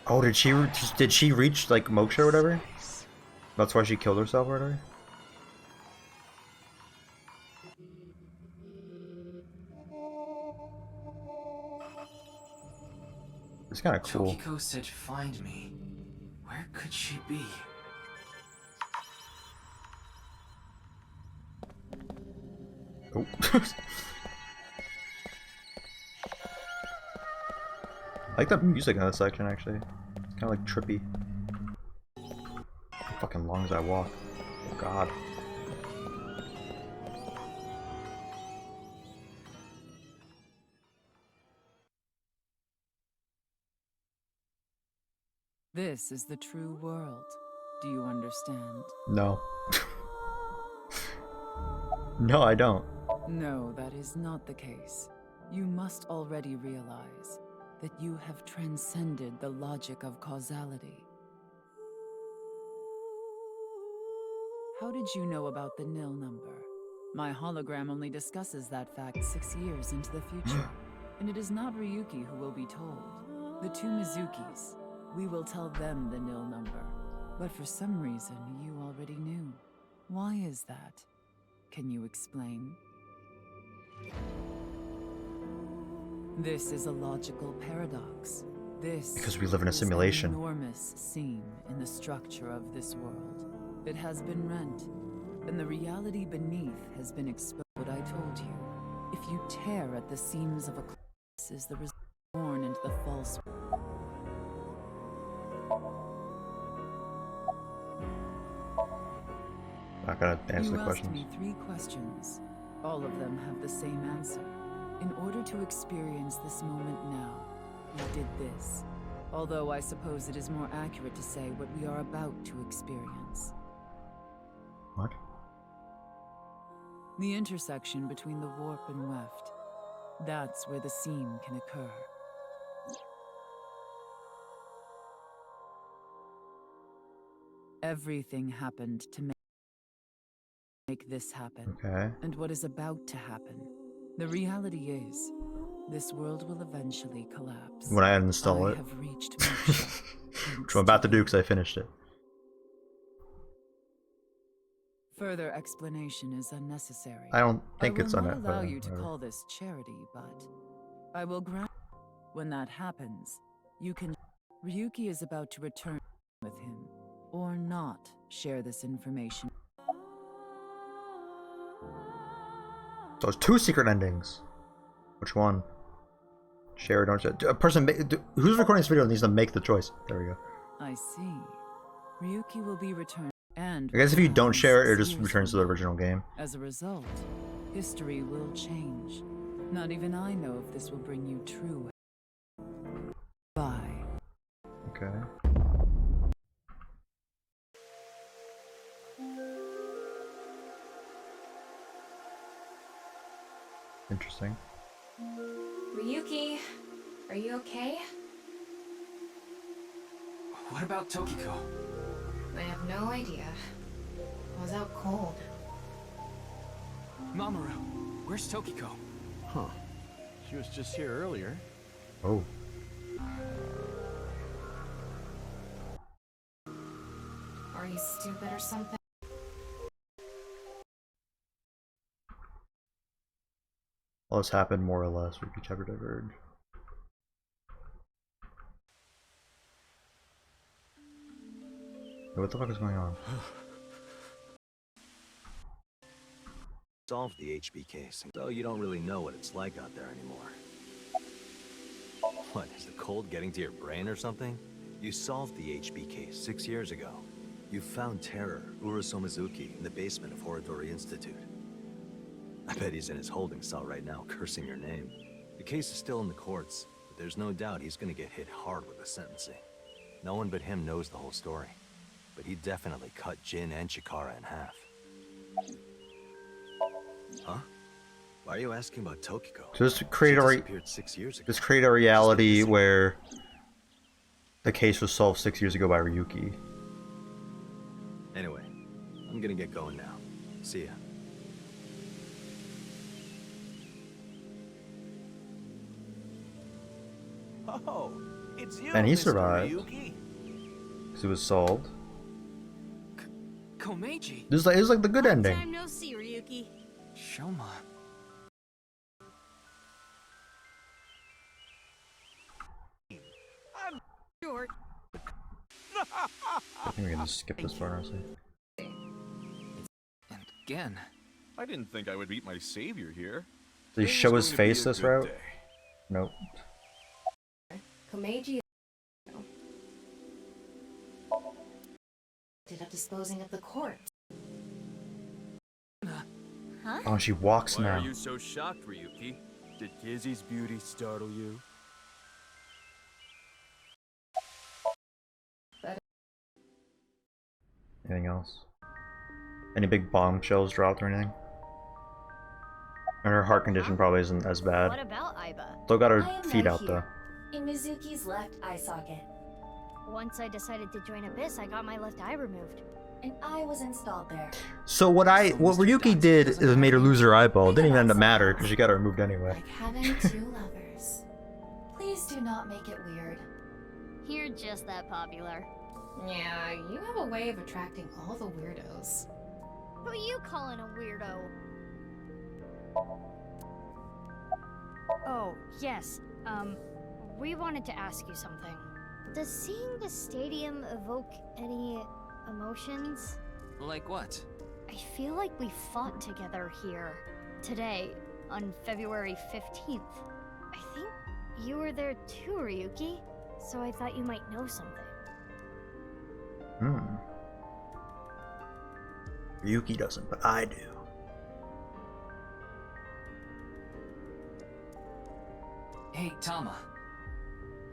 Speaker 5: Oh, did she reach like moksha or whatever? That's why she killed herself or whatever? It's kind of cool.
Speaker 17: Tokiko said find me. Where could she be?
Speaker 5: Oh. I like the music in this section actually. It's kind of like trippy. How fucking long as I walk. Oh god.
Speaker 7: This is the true world. Do you understand?
Speaker 5: No. No, I don't.
Speaker 7: No, that is not the case. You must already realize that you have transcended the logic of causality. How did you know about the nil number? My hologram only discusses that fact 6 years into the future. And it is not Ryuki who will be told. The two Mizukis. We will tell them the nil number. But for some reason, you already knew. Why is that? Can you explain? This is a logical paradox. This
Speaker 5: Because we live in a
Speaker 7: is
Speaker 5: simulation.
Speaker 7: an enormous seam in the structure of this world. It has been rent, and the reality beneath has been exposed. What I told you. If you tear at the seams of a class, is the result born into the false.
Speaker 5: Not gonna answer the
Speaker 7: You asked
Speaker 5: questions.
Speaker 7: me 3 questions. All of them have the same answer. In order to experience this moment now, we did this. Although I suppose it is more accurate to say what we are about to experience.
Speaker 5: What?
Speaker 7: The intersection between the warp and weft. That's where the seam can occur. Everything happened to make this happen.
Speaker 5: Okay.
Speaker 7: And what is about to happen. The reality is, this world will eventually collapse.
Speaker 5: When I uninstall it.
Speaker 7: have reached
Speaker 5: Which I'm about to do because I finished it.
Speaker 7: Further explanation is unnecessary.
Speaker 5: I don't think it's
Speaker 7: I
Speaker 5: on
Speaker 7: will
Speaker 5: it,
Speaker 7: not
Speaker 5: but
Speaker 7: allow you to
Speaker 5: whatever.
Speaker 7: call this charity, but I will grant. When that happens, you can. Ryuki is about to return with him, or not share this information.
Speaker 5: Those 2 secret endings. Which one? Share or don't share? A person who's recording this video needs to make the choice. There we go.
Speaker 7: I see. Ryuki will be returned, and
Speaker 5: I guess if you don't share it, it just
Speaker 7: 6 years
Speaker 5: returns to the original game.
Speaker 7: As a result, history will change. Not even I know if this will bring you true. Bye.
Speaker 5: Okay. Interesting.
Speaker 9: Ryuki, are you okay?
Speaker 17: What about Tokiko?
Speaker 9: I have no idea. I was out cold.
Speaker 17: Mamoru, where's Tokiko?
Speaker 19: Huh. She was just here earlier.
Speaker 5: Oh.
Speaker 9: Are you stupid or something?
Speaker 5: All this happened more or less. Ryuki chapter diverged. What the fuck is going on?
Speaker 4: Solved the HB case, so you don't really know what it's like out there anymore. What, is the cold getting to your brain or something? You solved the HB case 6 years ago. You found Terror, Urusomizuki, in the basement of Horodori Institute. I bet he's in his holding cell right now, cursing your name. The case is still in the courts, but there's no doubt he's gonna get hit hard with the sentencing. No one but him knows the whole story, but he definitely cut Jin and Chikara in half. Huh? Why are you asking about Tokiko?
Speaker 5: So just create
Speaker 4: She
Speaker 5: a
Speaker 4: disappeared 6 years ago.
Speaker 5: just create a reality where the case was solved 6 years ago by Ryuki.
Speaker 4: Anyway, I'm gonna get going now. See ya.
Speaker 19: Oh, it's you,
Speaker 5: And he
Speaker 19: Mr.
Speaker 5: survived.
Speaker 19: Ryuki.
Speaker 5: Because it was solved.
Speaker 17: Komeiji!
Speaker 5: It was like the good ending.
Speaker 10: Time no see, Ryuki.
Speaker 17: Shoma.
Speaker 10: I'm short.
Speaker 5: I think we can just skip this part, honestly.
Speaker 17: And again.
Speaker 18: I didn't think I would meet my savior here.
Speaker 5: Did he
Speaker 18: Today's
Speaker 5: show his
Speaker 18: going to be
Speaker 5: face
Speaker 18: a
Speaker 5: this
Speaker 18: good
Speaker 5: route?
Speaker 18: day.
Speaker 5: Nope.
Speaker 9: Komeiji ended up disposing of the corpse.
Speaker 10: Huh?
Speaker 5: Oh, she walks
Speaker 18: Why
Speaker 5: now.
Speaker 18: are you so shocked, Ryuki? Did Gizzy's beauty startle you?
Speaker 5: Anything else? Any big bombshells dropped or anything? And her heart condition probably isn't as bad.
Speaker 12: What about Aiba?
Speaker 5: Still got
Speaker 9: I
Speaker 5: her
Speaker 9: am
Speaker 5: feet
Speaker 9: right
Speaker 5: out
Speaker 9: here,
Speaker 5: though.
Speaker 9: in Mizuki's left eye socket.
Speaker 12: Once I decided to join Abyss, I got my left eye removed.
Speaker 9: An eye was installed there.
Speaker 5: So what Ryuki did is made her lose her eyeball. It didn't even end up matter because she got it removed anyway.
Speaker 9: Like having two lovers. Please do not make it weird.
Speaker 12: You're just that popular.
Speaker 20: Yeah, you have a way of attracting all the weirdos.
Speaker 12: Who are you calling a weirdo? Oh, yes. We wanted to ask you something. Does seeing the stadium evoke any emotions?
Speaker 17: Like what?
Speaker 12: I feel like we fought together here. Today, on February 15th. I think you were there too, Ryuki. So I thought you might know something.
Speaker 5: Ryuki doesn't, but I do.
Speaker 17: Hey, Tama.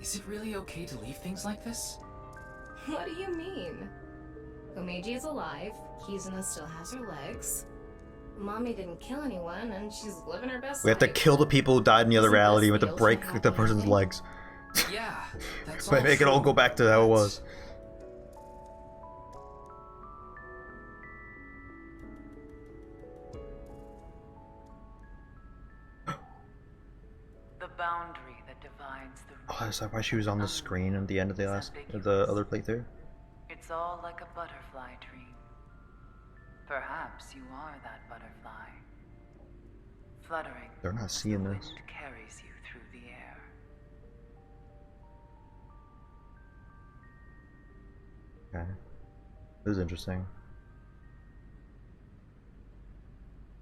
Speaker 17: Is it really okay to leave things like this?
Speaker 20: What do you mean? Komeiji is alive, Kizuna still has her legs. Mommy didn't kill anyone, and she's living her best
Speaker 5: We have to
Speaker 20: life.
Speaker 5: kill the people who died in the other
Speaker 20: Isn't
Speaker 5: reality. We
Speaker 20: this
Speaker 5: have to
Speaker 20: the
Speaker 5: break
Speaker 20: ultimate
Speaker 5: the
Speaker 20: happy
Speaker 5: person's
Speaker 20: ending?
Speaker 5: legs.
Speaker 17: Yeah, that's
Speaker 5: But
Speaker 17: all
Speaker 5: make it all
Speaker 17: true,
Speaker 5: go back to how it was.
Speaker 21: The boundary that divides the
Speaker 5: Oh, is that why she was on the screen at the end of the other playthrough?
Speaker 21: It's all like a butterfly dream. Perhaps you are that butterfly. Fluttering.
Speaker 5: They're not seeing this.
Speaker 21: Wind carries you through the air.
Speaker 5: Okay. This is interesting.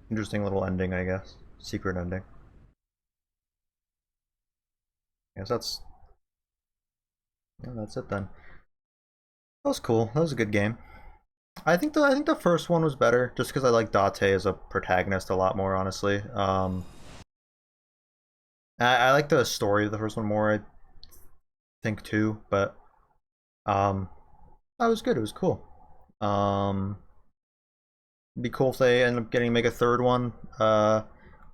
Speaker 5: Interesting little ending, I guess. Secret ending. I guess that's it then. That was cool. That was a good game. I think the first one was better, just because I like Date as a protagonist a lot more, honestly. I like the story of the first one more, I think too, but that was good. It was cool. It'd be cool if they end up getting to make a third one. I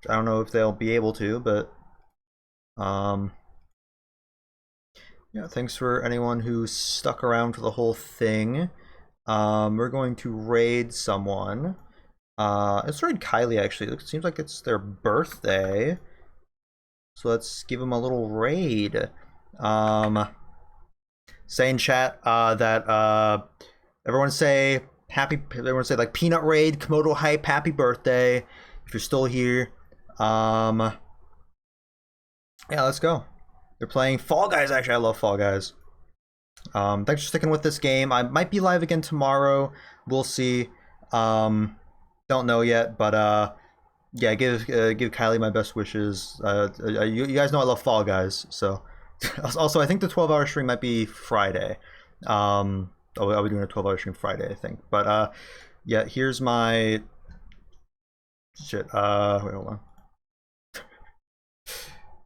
Speaker 5: don't know if they'll be able to, but yeah, thanks for anyone who stuck around for the whole thing. We're going to raid someone. Let's raid Kylie, actually. It seems like it's their birthday. So let's give them a little raid. Say in chat that everyone say like Peanut Raid, Komodo Hype, happy birthday. If you're still here. Yeah, let's go. They're playing Fall Guys. Actually, I love Fall Guys. Thanks for sticking with this game. I might be live again tomorrow. We'll see. Don't know yet, but yeah, give Kylie my best wishes. You guys know I love Fall Guys, so. Also, I think the 12-hour stream might be Friday. I'll be doing a 12-hour stream Friday, I think. But yeah, here's my shit. Wait, hold on.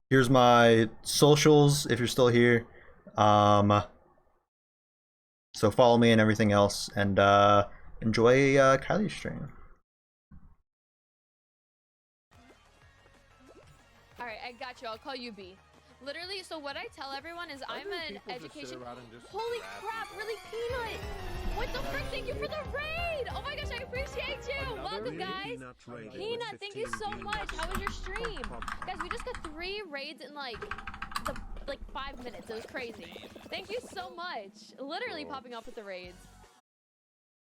Speaker 5: Here's my socials if you're still here. So follow me and everything else, and enjoy Kylie's stream.
Speaker 22: Alright, I got you. I'll call you B. Literally, so what I tell everyone is I'm an education. Holy crap, really, Peanut! What the frick? Thank you for the raid! Oh my gosh, I appreciate you! Welcome, guys! Peanut, thank you so much. How was your stream? Guys, we just got 3 raids in like 5 minutes. It was crazy. Thank you so much. Literally popping up with the raids.